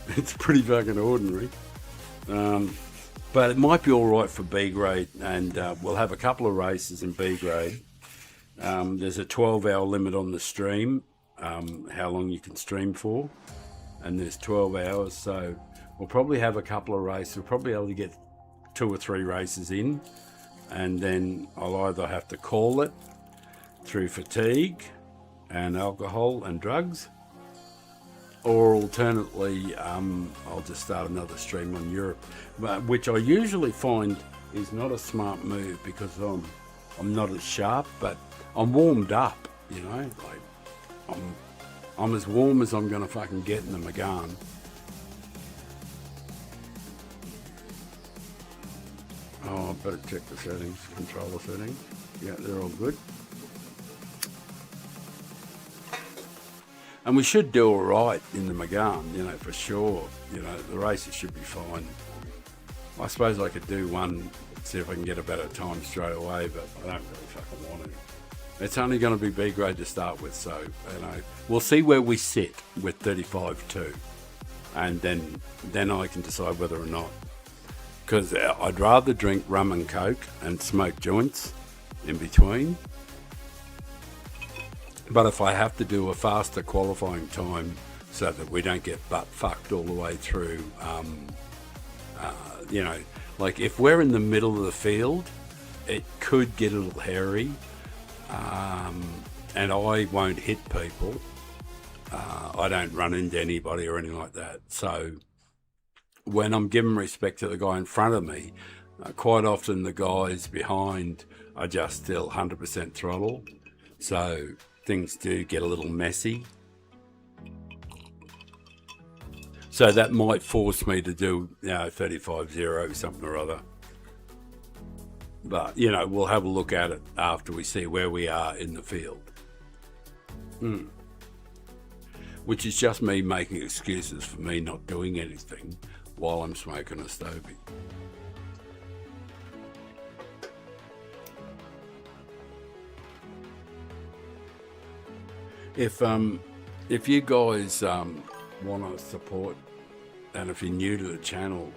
It's pretty fucking ordinary. But it might be all right for B grade, and we'll have a couple of races in B grade. There's a 12-hour limit on the stream, how long you can stream for, and there's 12 hours, so we'll probably have a couple of races. We'll probably be able to get 2 or 3 races in, and then I'll either have to call it through fatigue and alcohol and drugs, or alternately I'll just start another stream on Europe, which I usually find is not a smart move because I'm not as sharp, but I'm warmed up, you know, like I'm as warm as I'm gonna fucking get in the McGahn. Oh, I better check the settings, controller settings. Yeah, they're all good. And we should do all right in the McGahn, you know, for sure. You know, the races should be fine. I suppose I could do one, see if I can get a better time straight away, but I don't really fucking want to. It's only going to be B grade to start with, so, you know, we'll see where we sit with 35.2. And then I can decide whether or not. Because I'd rather drink rum and coke and smoke joints in between. But if I have to do a faster qualifying time so that we don't get butt fucked all the way through, you know, like if we're in the middle of the field, it could get a little hairy, and I won't hit people. I don't run into anybody or anything like that. So when I'm giving respect to the guy in front of me, quite often the guys behind are just still 100% throttle. So things do get a little messy. So that might force me to do, you know, 35.0 something or other. But, you know, we'll have a look at it after we see where we are in the field. Which is just me making excuses for me not doing anything while I'm smoking a Stobie. If you guys want to support, and if you're new to the channel,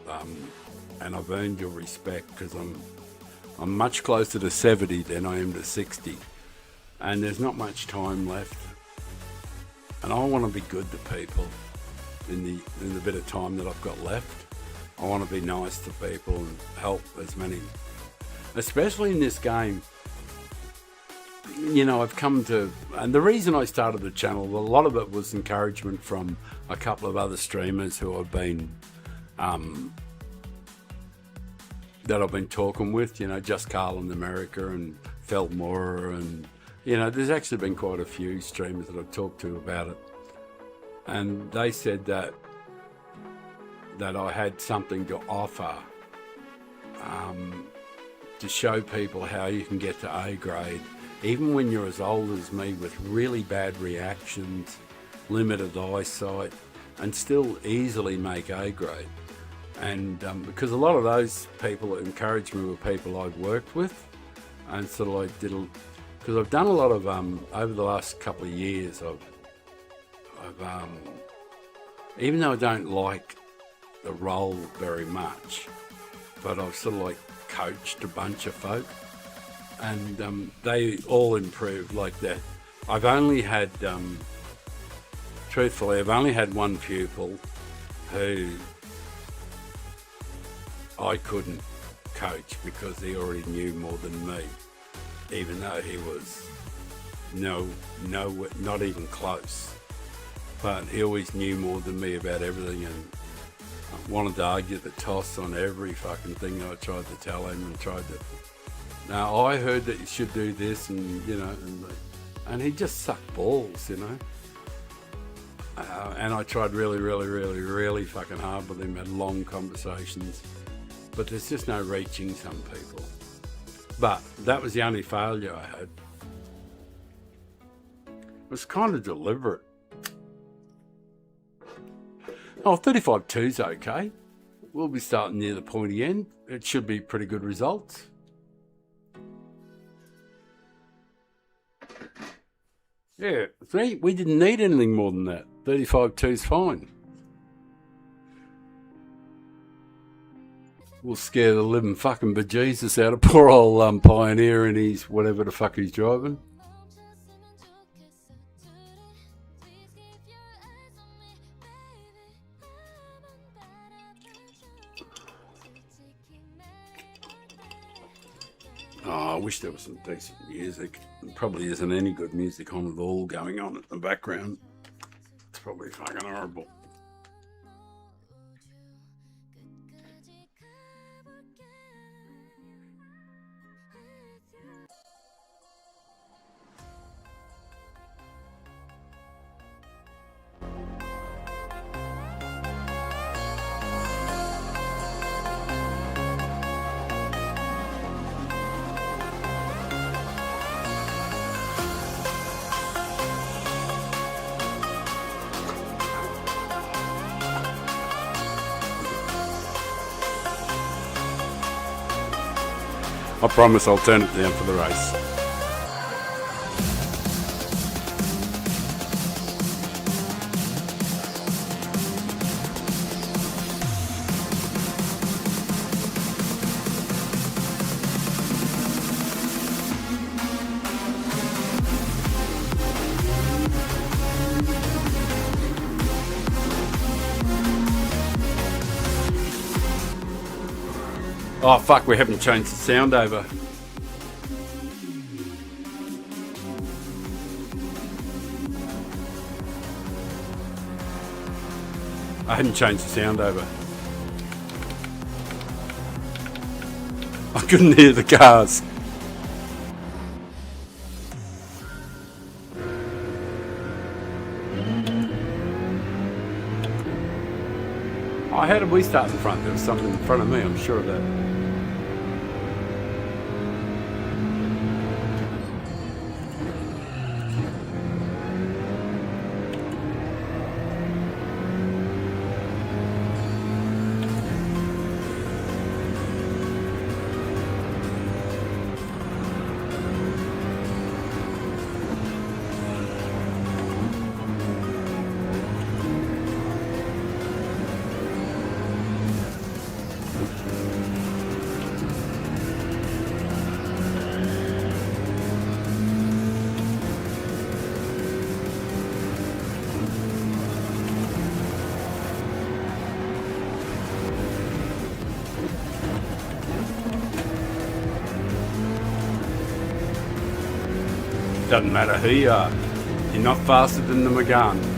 and I've earned your respect because I'm much closer to 70 than I am to 60, and there's not much time left, and I want to be good to people in the bit of time that I've got left. I want to be nice to people and help as many, especially in this game. You know, I've come to, and the reason I started the channel, a lot of it was encouragement from a couple of other streamers who I've been, that I've been talking with, you know, Just Carl in America and Feldmore, and, you know, there's actually been quite a few streamers that I've talked to about it. And they said that I had something to offer, to show people how you can get to A grade, even when you're as old as me, with really bad reactions, limited eyesight, and still easily make A grade. And because a lot of those people that encouraged me were people I'd worked with, and sort of like because I've done a lot of, over the last couple of years, I've even though I don't like the role very much, but I've sort of like coached a bunch of folk, and they all improved like that. I've only had, truthfully, I've only had one pupil who I couldn't coach because he already knew more than me, even though he was not even close. But he always knew more than me about everything, and wanted to argue the toss on every fucking thing I tried to tell him, and tried to. Now I heard that you should do this, and you know, and he just sucked balls, you know. And I tried really fucking hard with him, had long conversations, but there's just no reaching some people. But that was the only failure I had. It was kind of deliberate. Oh, 35.2's okay. We'll be starting near the pointy end. It should be pretty good results. Yeah, see, we didn't need anything more than that. 35.2's fine. We'll scare the living fucking bejesus out of poor old Pioneer and his whatever the fuck he's driving. Oh, I wish there was some decent music. There probably isn't any good music on at all going on in the background. It's probably fucking horrible. I promise I'll turn it down for the race. Oh fuck, we haven't changed the sound over. I hadn't changed the sound over. I couldn't hear the cars. Oh, how did we start in front? There was something in front of me, I'm sure of that. Doesn't matter who you are, you're not faster than the Megane.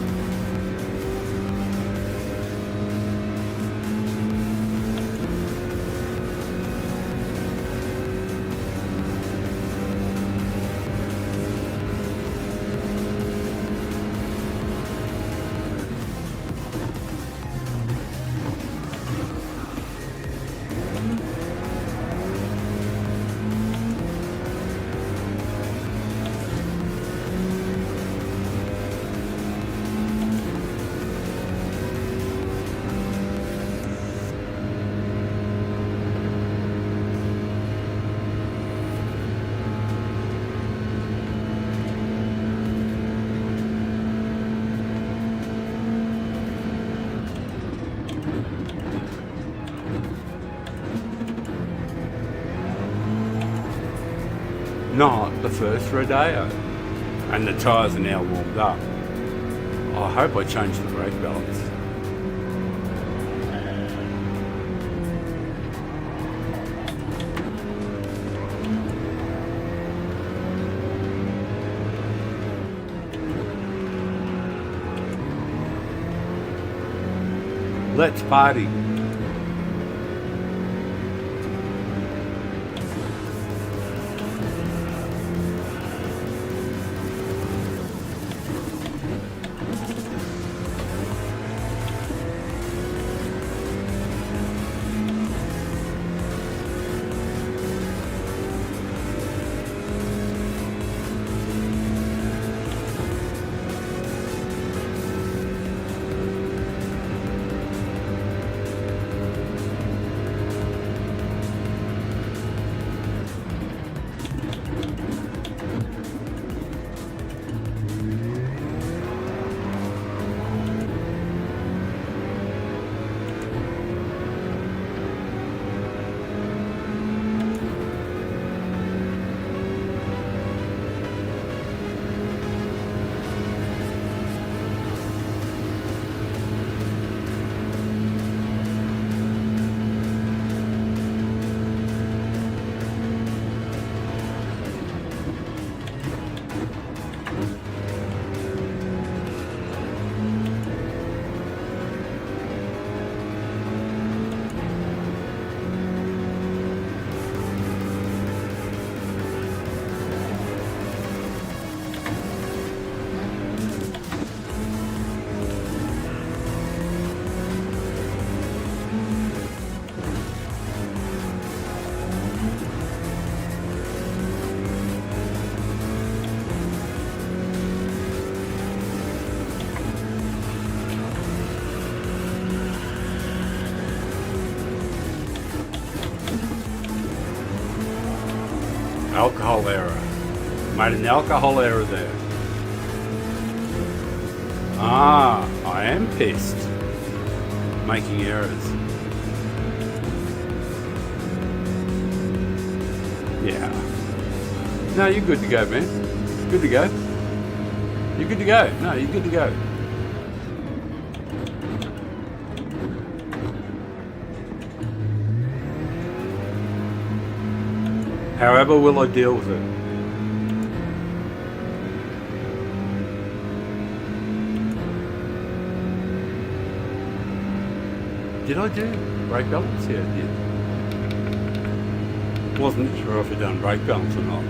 Not the first Rodeo. And the tyres are now warmed up. I hope I changed the brake balance. Let's party. Alcohol error. Made an alcohol error there. Ah, I am pissed. Making errors. Yeah. No, you're good to go, man. Good to go. You're good to go. No, you're good to go. However will I deal with it? Did I do brake balance? Yeah, I did. Wasn't sure if I'd done brake balance or not.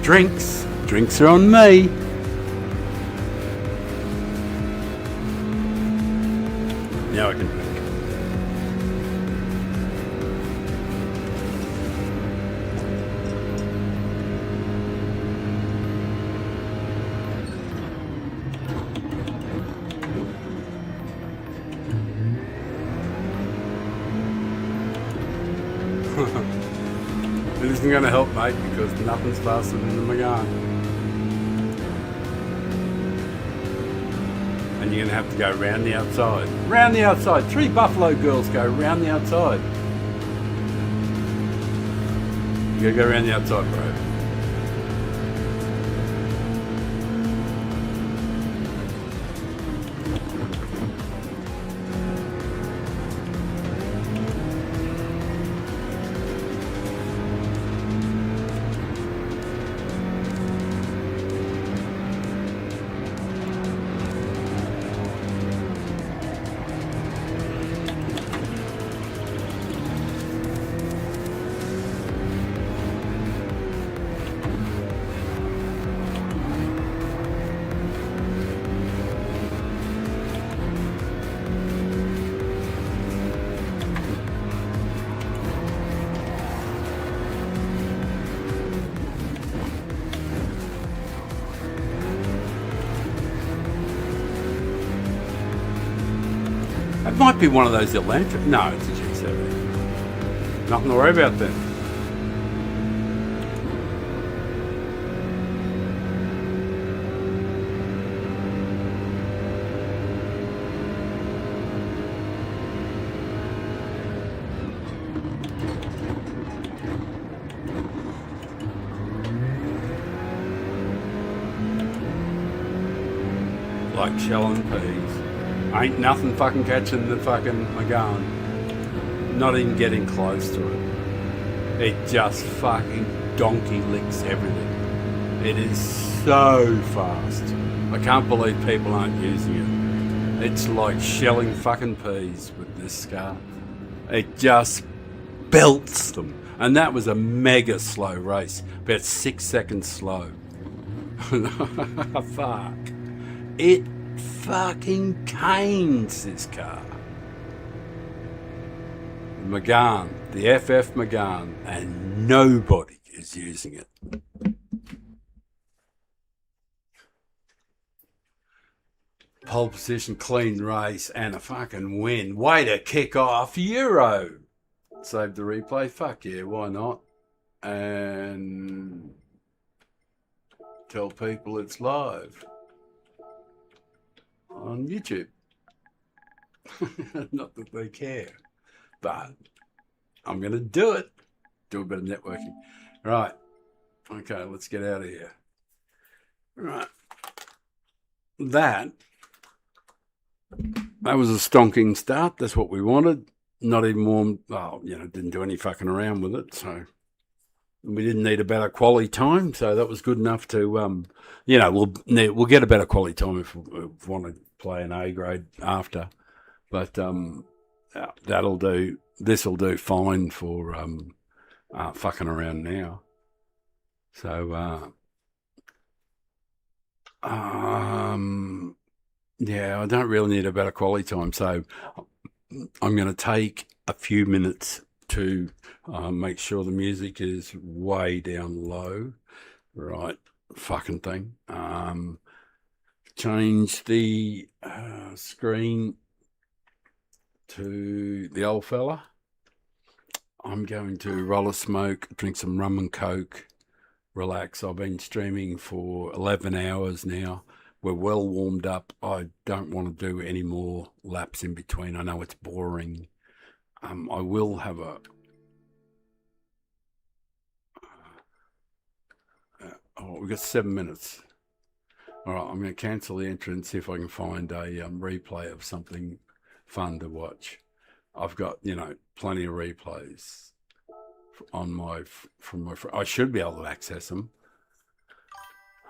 Drinks. Drinks are on me. Now I can drink. It isn't going to help, mate, because nothing's faster than the Megane. And you're going to have to go round the outside. Round the outside. 3 Buffalo girls go round the outside. You got to go round the outside, bro. It might be one of those Elantra. No, it's a G70. Nothing to worry about then. Like shelling peas. Ain't nothing fucking catching the fucking Megane. Not even getting close to it. It just fucking donkey licks everything. It is so fast. I can't believe people aren't using it. It's like shelling fucking peas with this car. It just belts them. And that was a mega slow race. About 6 seconds slow. Fuck. It fucking canes this car. Megane, the FF Megane, and nobody is using it. Pole position, clean race, and a fucking win. Way to kick off Euro. Save the replay. Fuck yeah, why not? And tell people it's live on YouTube. Not that they care, but I'm going to do it. Do a bit of networking. Right. Okay, let's get out of here. Right. that was a stonking start. That's what we wanted. Not even warm. Well, didn't do any fucking around with it. So we didn't need a better quality time. So that was good enough to, we'll get a better quality time if we want to play an A grade after. But that'll do. This'll do fine for fucking around now. So, yeah, I don't really need a better quality time. So I'm going to take a few minutes to make sure the music is way down low. Right, fucking thing. Change the screen to the old fella. I'm going to roll a smoke, drink some rum and coke, relax. I've been streaming for 11 hours now. We're well warmed up. I don't want to do any more laps in between. I know it's boring. I will have we've got 7 minutes. All right, I'm going to cancel the entry and see if I can find a replay of something fun to watch. I've got, plenty of replays on I should be able to access them.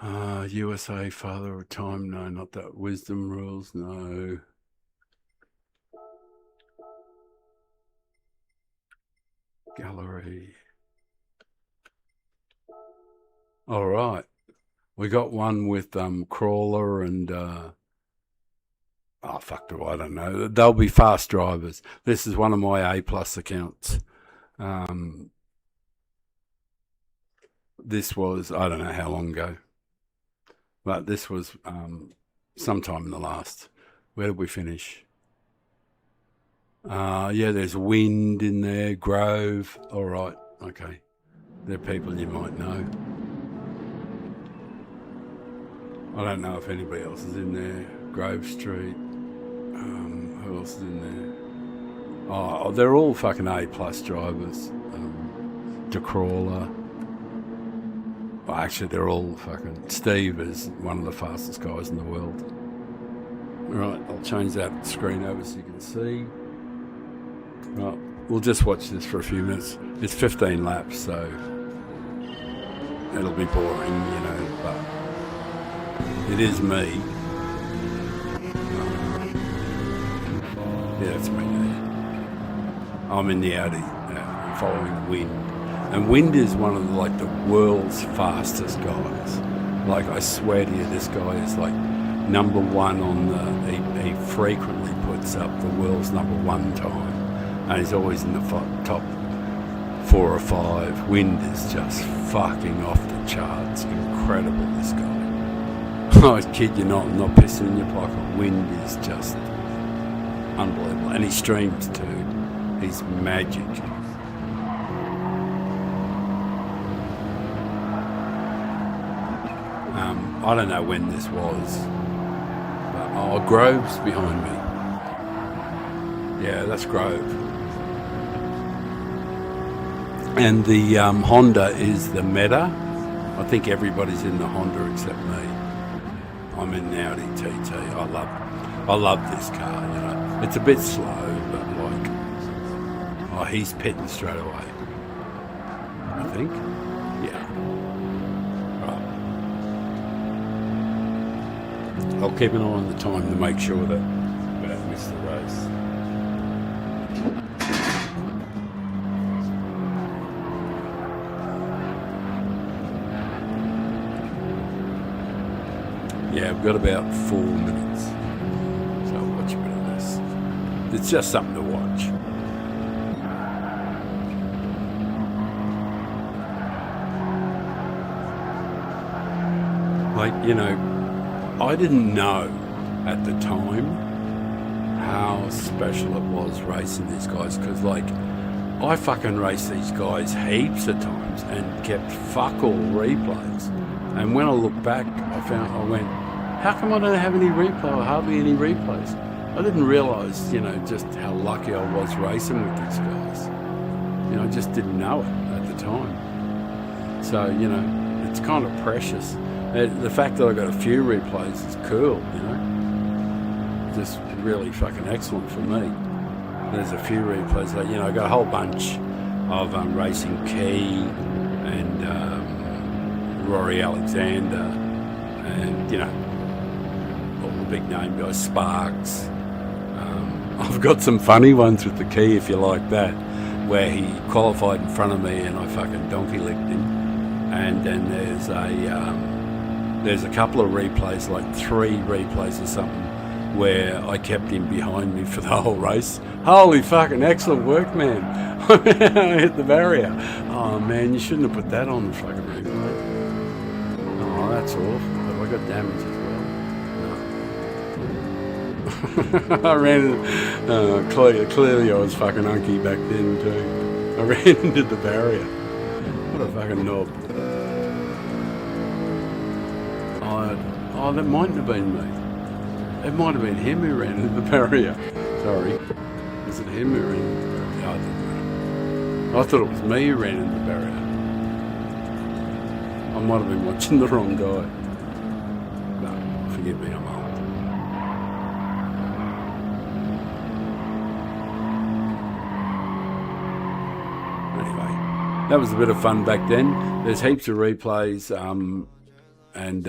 USA Father of Time, no, not that. Wisdom Rules, no. Gallery. All right. We got one with Crawler and I don't know. They'll be fast drivers. This is one of my A+ accounts. This was, I don't know how long ago, but this was sometime in the last. Where did we finish? Yeah, there's Wind in there, Grove. All right, okay. They're people you might know. I don't know if anybody else is in there. Grove Street. Who else is in there? Oh, they're all fucking A+ drivers. DeCrawler. Well, actually, they're all fucking... Steve is one of the fastest guys in the world. Right, I'll change that screen over so you can see. Right, we'll just watch this for a few minutes. It's 15 laps, so it'll be boring, but it is me. Yeah, it's me now. I'm in the Audi, following Wind. And Wind is one of the world's fastest guys. Like, I swear to you, this guy is number one on he frequently puts up the world's number one time. And he's always in the top 4 or 5. Wind is just fucking off the charts. Incredible, this guy. I kid you not, I'm not pissing in your pocket. Wind is just unbelievable. And he streams too. He's magic. I don't know when this was, but Grove's behind me. Yeah, that's Grove. And the Honda is the Meta. I think everybody's in the Honda except me. I'm in the Audi TT. I love this car. It's a bit slow, but he's pitting straight away. I think. Yeah. I'll keep an eye on the time to make sure that we don't miss the race. Yeah, we've got about 4 minutes. So I'll watch a bit of this. It's just something to watch. I didn't know at the time how special it was racing these guys, because I fucking raced these guys heaps of times and kept fuck all replays. And when I look back, I went, how come I don't have any replay or hardly any replays? I didn't realise, just how lucky I was racing with these guys. I just didn't know it at the time. So, it's kind of precious. The fact that I got a few replays is cool, you know. Just really fucking excellent for me. There's a few replays that, you know, I got a whole bunch of Racing Key and Rory Alexander and, you know, all the big name guys, Sparks. I've got some funny ones with the Key, if you like that, where he qualified in front of me and I fucking donkey licked him. And then there's a couple of replays, like 3 replays or something, where I kept him behind me for the whole race. Holy fucking excellent work, man. I hit the barrier. Oh man, you shouldn't have put that on the fucking replay. Oh, that's awful. Have I got damage as well? No. I ran clearly I was fucking unky back then too. I ran into the barrier. What a fucking knob. Oh, that mightn't have been me. It might have been him who ran into the barrier. Sorry. Was it him who ran into the barrier? No, I didn't know. I thought it was me who ran into the barrier. I might have been watching the wrong guy. No, forgive me, I'm old. Anyway, that was a bit of fun back then. There's heaps of replays, and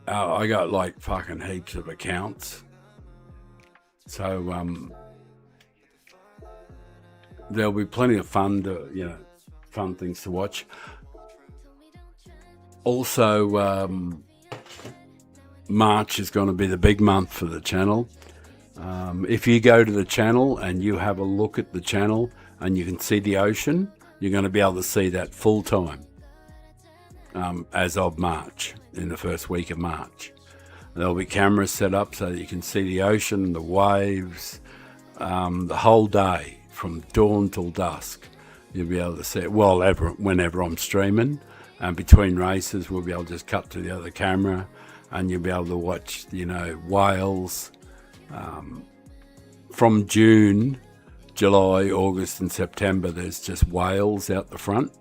I got like fucking heaps of accounts. So there'll be plenty of fun to, you know, fun things to watch. Also, March is going to be the big month for the channel. If you go to the channel and you have a look at the channel and you can see the ocean, you're going to be able to see that full time as of March, in the first week of March. There'll be cameras set up so that you can see the ocean, the waves, the whole day from dawn till dusk. You'll be able to see it. Well, whenever I'm streaming, and between races, we'll be able to just cut to the other camera, and you'll be able to watch, you know, whales from June, July, August, and September. There's just whales out the front,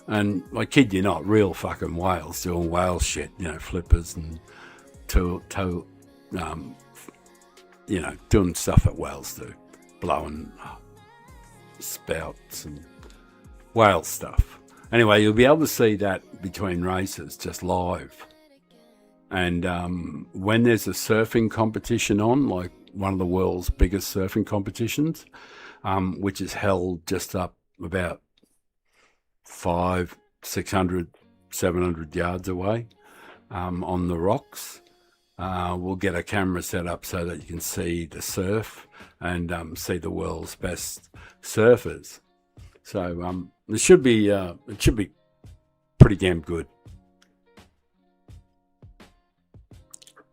and I kid you not, real fucking whales doing whale shit. You know, flippers and you know, doing stuff that whales do, blowing spouts and whale stuff. Anyway, you'll be able to see that between races, just live. And when there's a surfing competition on, like one of the world's biggest surfing competitions, which is held just up about 500, 600, 700 yards away on the rocks, we'll get a camera set up so that you can see the surf and see the world's best surfers. So it should be pretty damn good.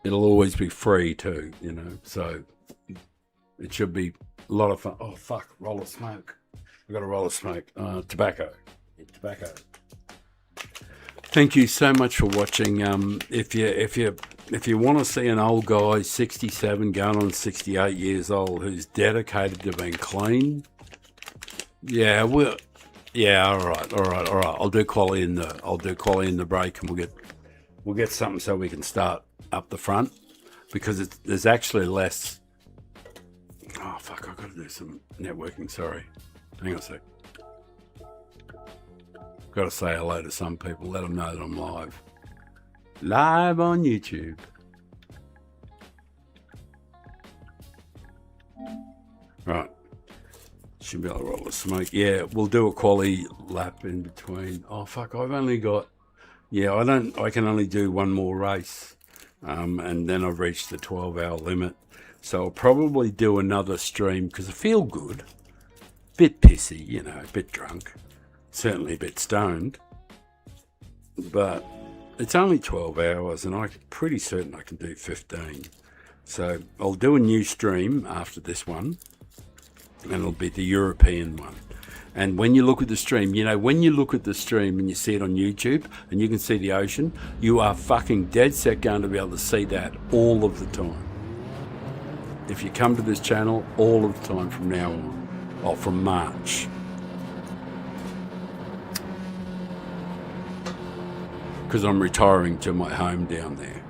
It'll always be free too, you know, so it should be a lot of fun. Oh fuck, roll of smoke. I've got a roll of smoke. Tobacco. Thank you so much for watching. If you want to see an old guy, 67 going on 68 years old, who's dedicated to being clean, all right. I'll do quality in the break, and we'll get something so we can start up the front, because there's actually less. Oh fuck! I've got to do some networking. Sorry, hang on a sec. Got to say hello to some people. Let them know that I'm live on YouTube. Right. Should be able to roll the smoke. Yeah, we'll do a quality lap in between. Oh fuck! I've only got. Yeah, I can only do one more race, and then I've reached the 12-hour limit. So I'll probably do another stream because I feel good. Bit pissy, you know, a bit drunk, certainly a bit stoned. But it's only 12 hours, and I'm pretty certain I can do 15. So I'll do a new stream after this one, and it'll be the European one. And when you look at the stream, you know, when you look at the stream and you see it on YouTube and you can see the ocean, you are fucking dead set going to be able to see that all of the time. If you come to this channel, all of the time from now on, or from March. because I'm retiring to my home down there.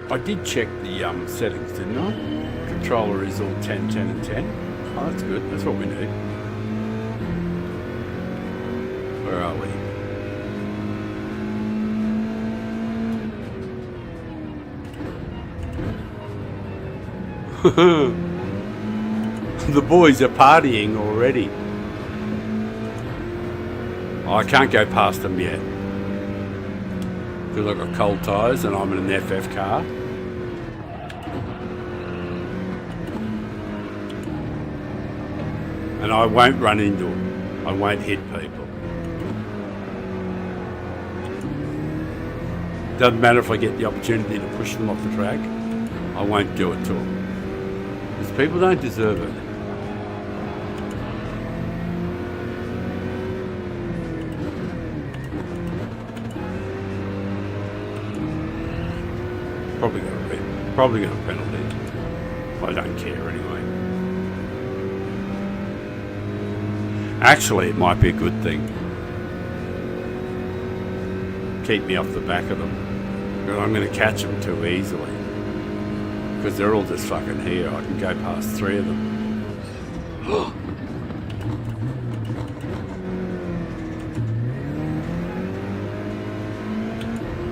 I did check the settings, didn't I? Controller is all 10, 10 and 10. Oh, that's good. That's what we need. Where are we? The boys are partying already. Oh, I can't go past them yet. Because I've got cold tyres and I'm in an FF car. And I won't run into them. I won't hit people. Doesn't matter if I get the opportunity to push them off the track. I won't do it to them. Because people don't deserve it. Probably got a penalty. I don't care anyway. Actually, it might be a good thing. Keep me off the back of them. But I'm going to catch them too easily. Because they're all just fucking here. I can go past 3 of them.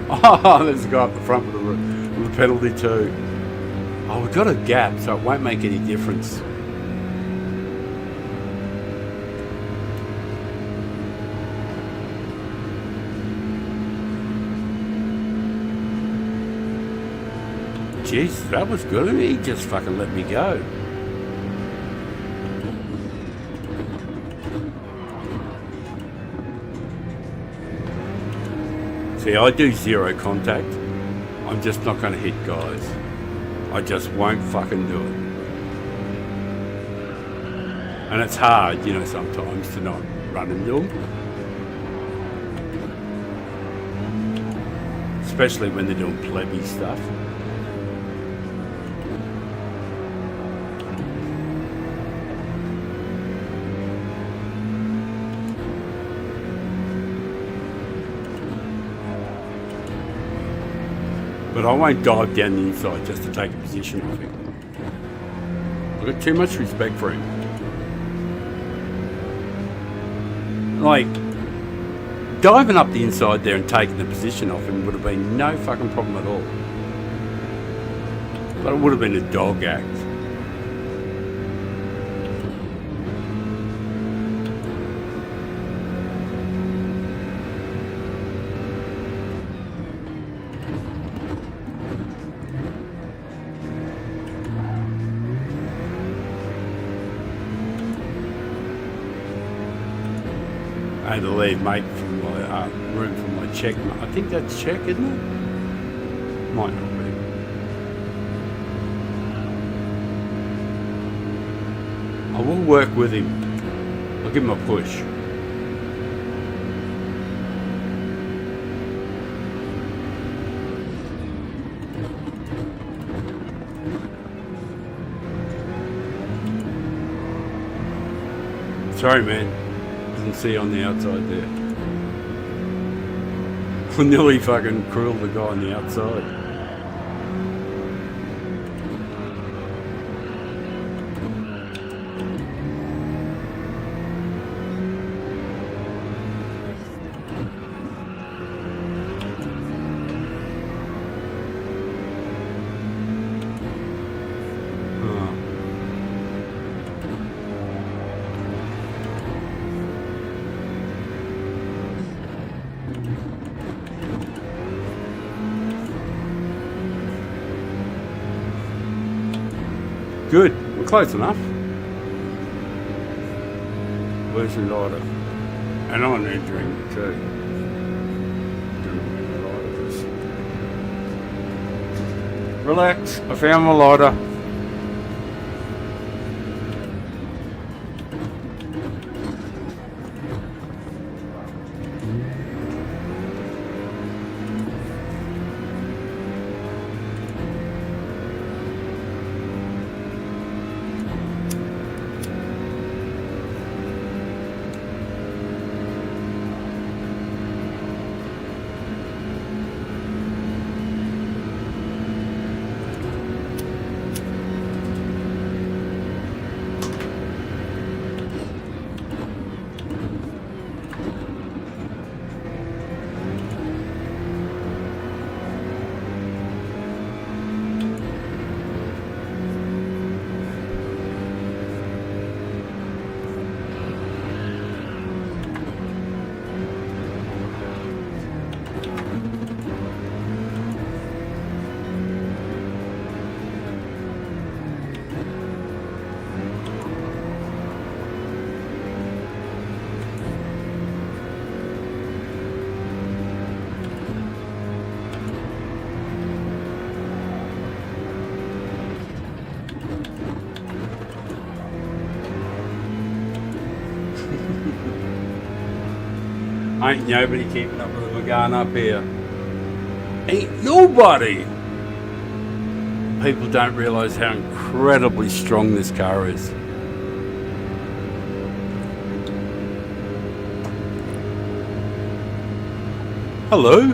Oh, there's a guy up the front with the penalty too. Oh, we've got a gap, so it won't make any difference. Jeez, that was good of me. He just fucking let me go. See, I do 0 contact. I'm just not going to hit guys. I just won't fucking do it. And it's hard, you know, sometimes to not run into them. Especially when they're doing plebby stuff. But I won't dive down the inside just to take a position off him. I've got too much respect for him. Like, diving up the inside there and taking the position off him would have been no fucking problem at all. But it would have been a dog act. I had to leave mate from my room for my check. I think that's check, isn't it? Might not be. I will work with him. I'll give him a push. Sorry, man. Didn't see on the outside there. I nearly fucking crewed the guy on the outside. Good, we're close enough. Where's your lighter? And I'm entering too. Relax, I found my lighter. Ain't nobody keeping up with the Megane up here. Ain't nobody. People don't realise how incredibly strong this car is. Hello?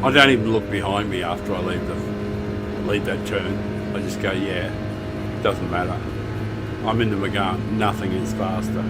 I don't even look behind me after I leave that turn. I just go, yeah, doesn't matter. I'm in the Megane, nothing is faster.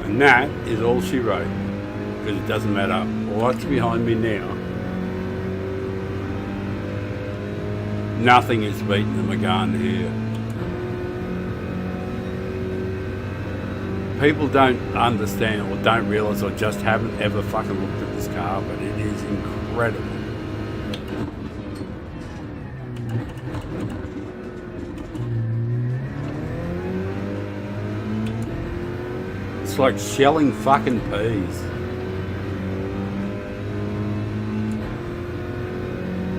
And that is all she wrote, because it doesn't matter what's behind me now. Nothing is beating the Megane here. People don't understand or don't realise, or just haven't ever fucking looked at this car, but it is incredible. It's like shelling fucking peas.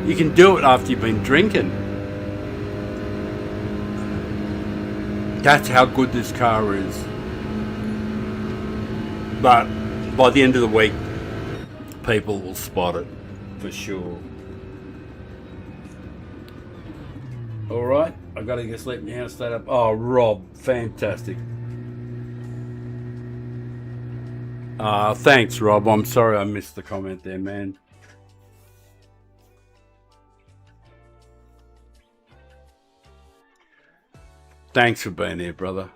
You can do it after you've been drinking. That's how good this car is. But by the end of the week, people will spot it for sure. All right, I gotta just let me house that up. Oh, Rob, fantastic. Thanks, Rob. I'm sorry I missed the comment there, man. Thanks for being here, brother.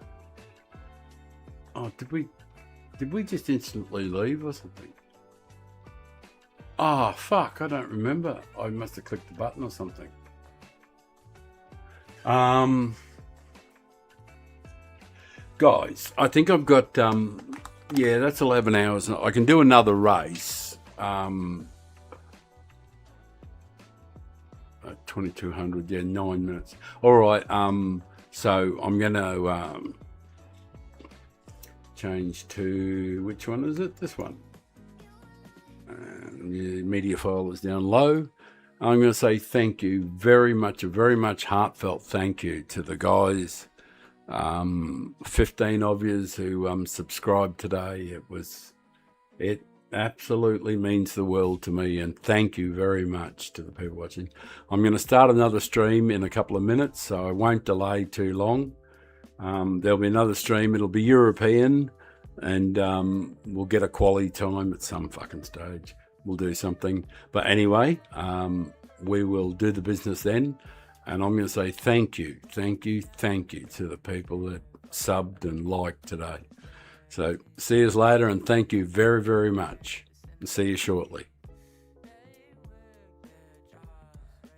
Oh, did we just instantly leave or something? Oh, fuck, I don't remember. I must have clicked the button or something. Guys, I think I've got, yeah, that's 11 hours. I can do another race. 2200, yeah, 9 minutes. All right, so I'm going to change to, which one is it? This one. The media file is down low. I'm going to say thank you very much, a very much heartfelt thank you to the guys, 15 of yous who subscribed today. It absolutely means the world to me, and thank you very much to the people watching. I'm going to start another stream in a couple of minutes, so I won't delay too long. There'll be another stream. It'll be European, and we'll get a quality time at some fucking stage. We'll do something. But anyway, we will do the business then. And I'm going to say thank you to the people that subbed and liked today. So see you later, and thank you very, very much. And see you shortly.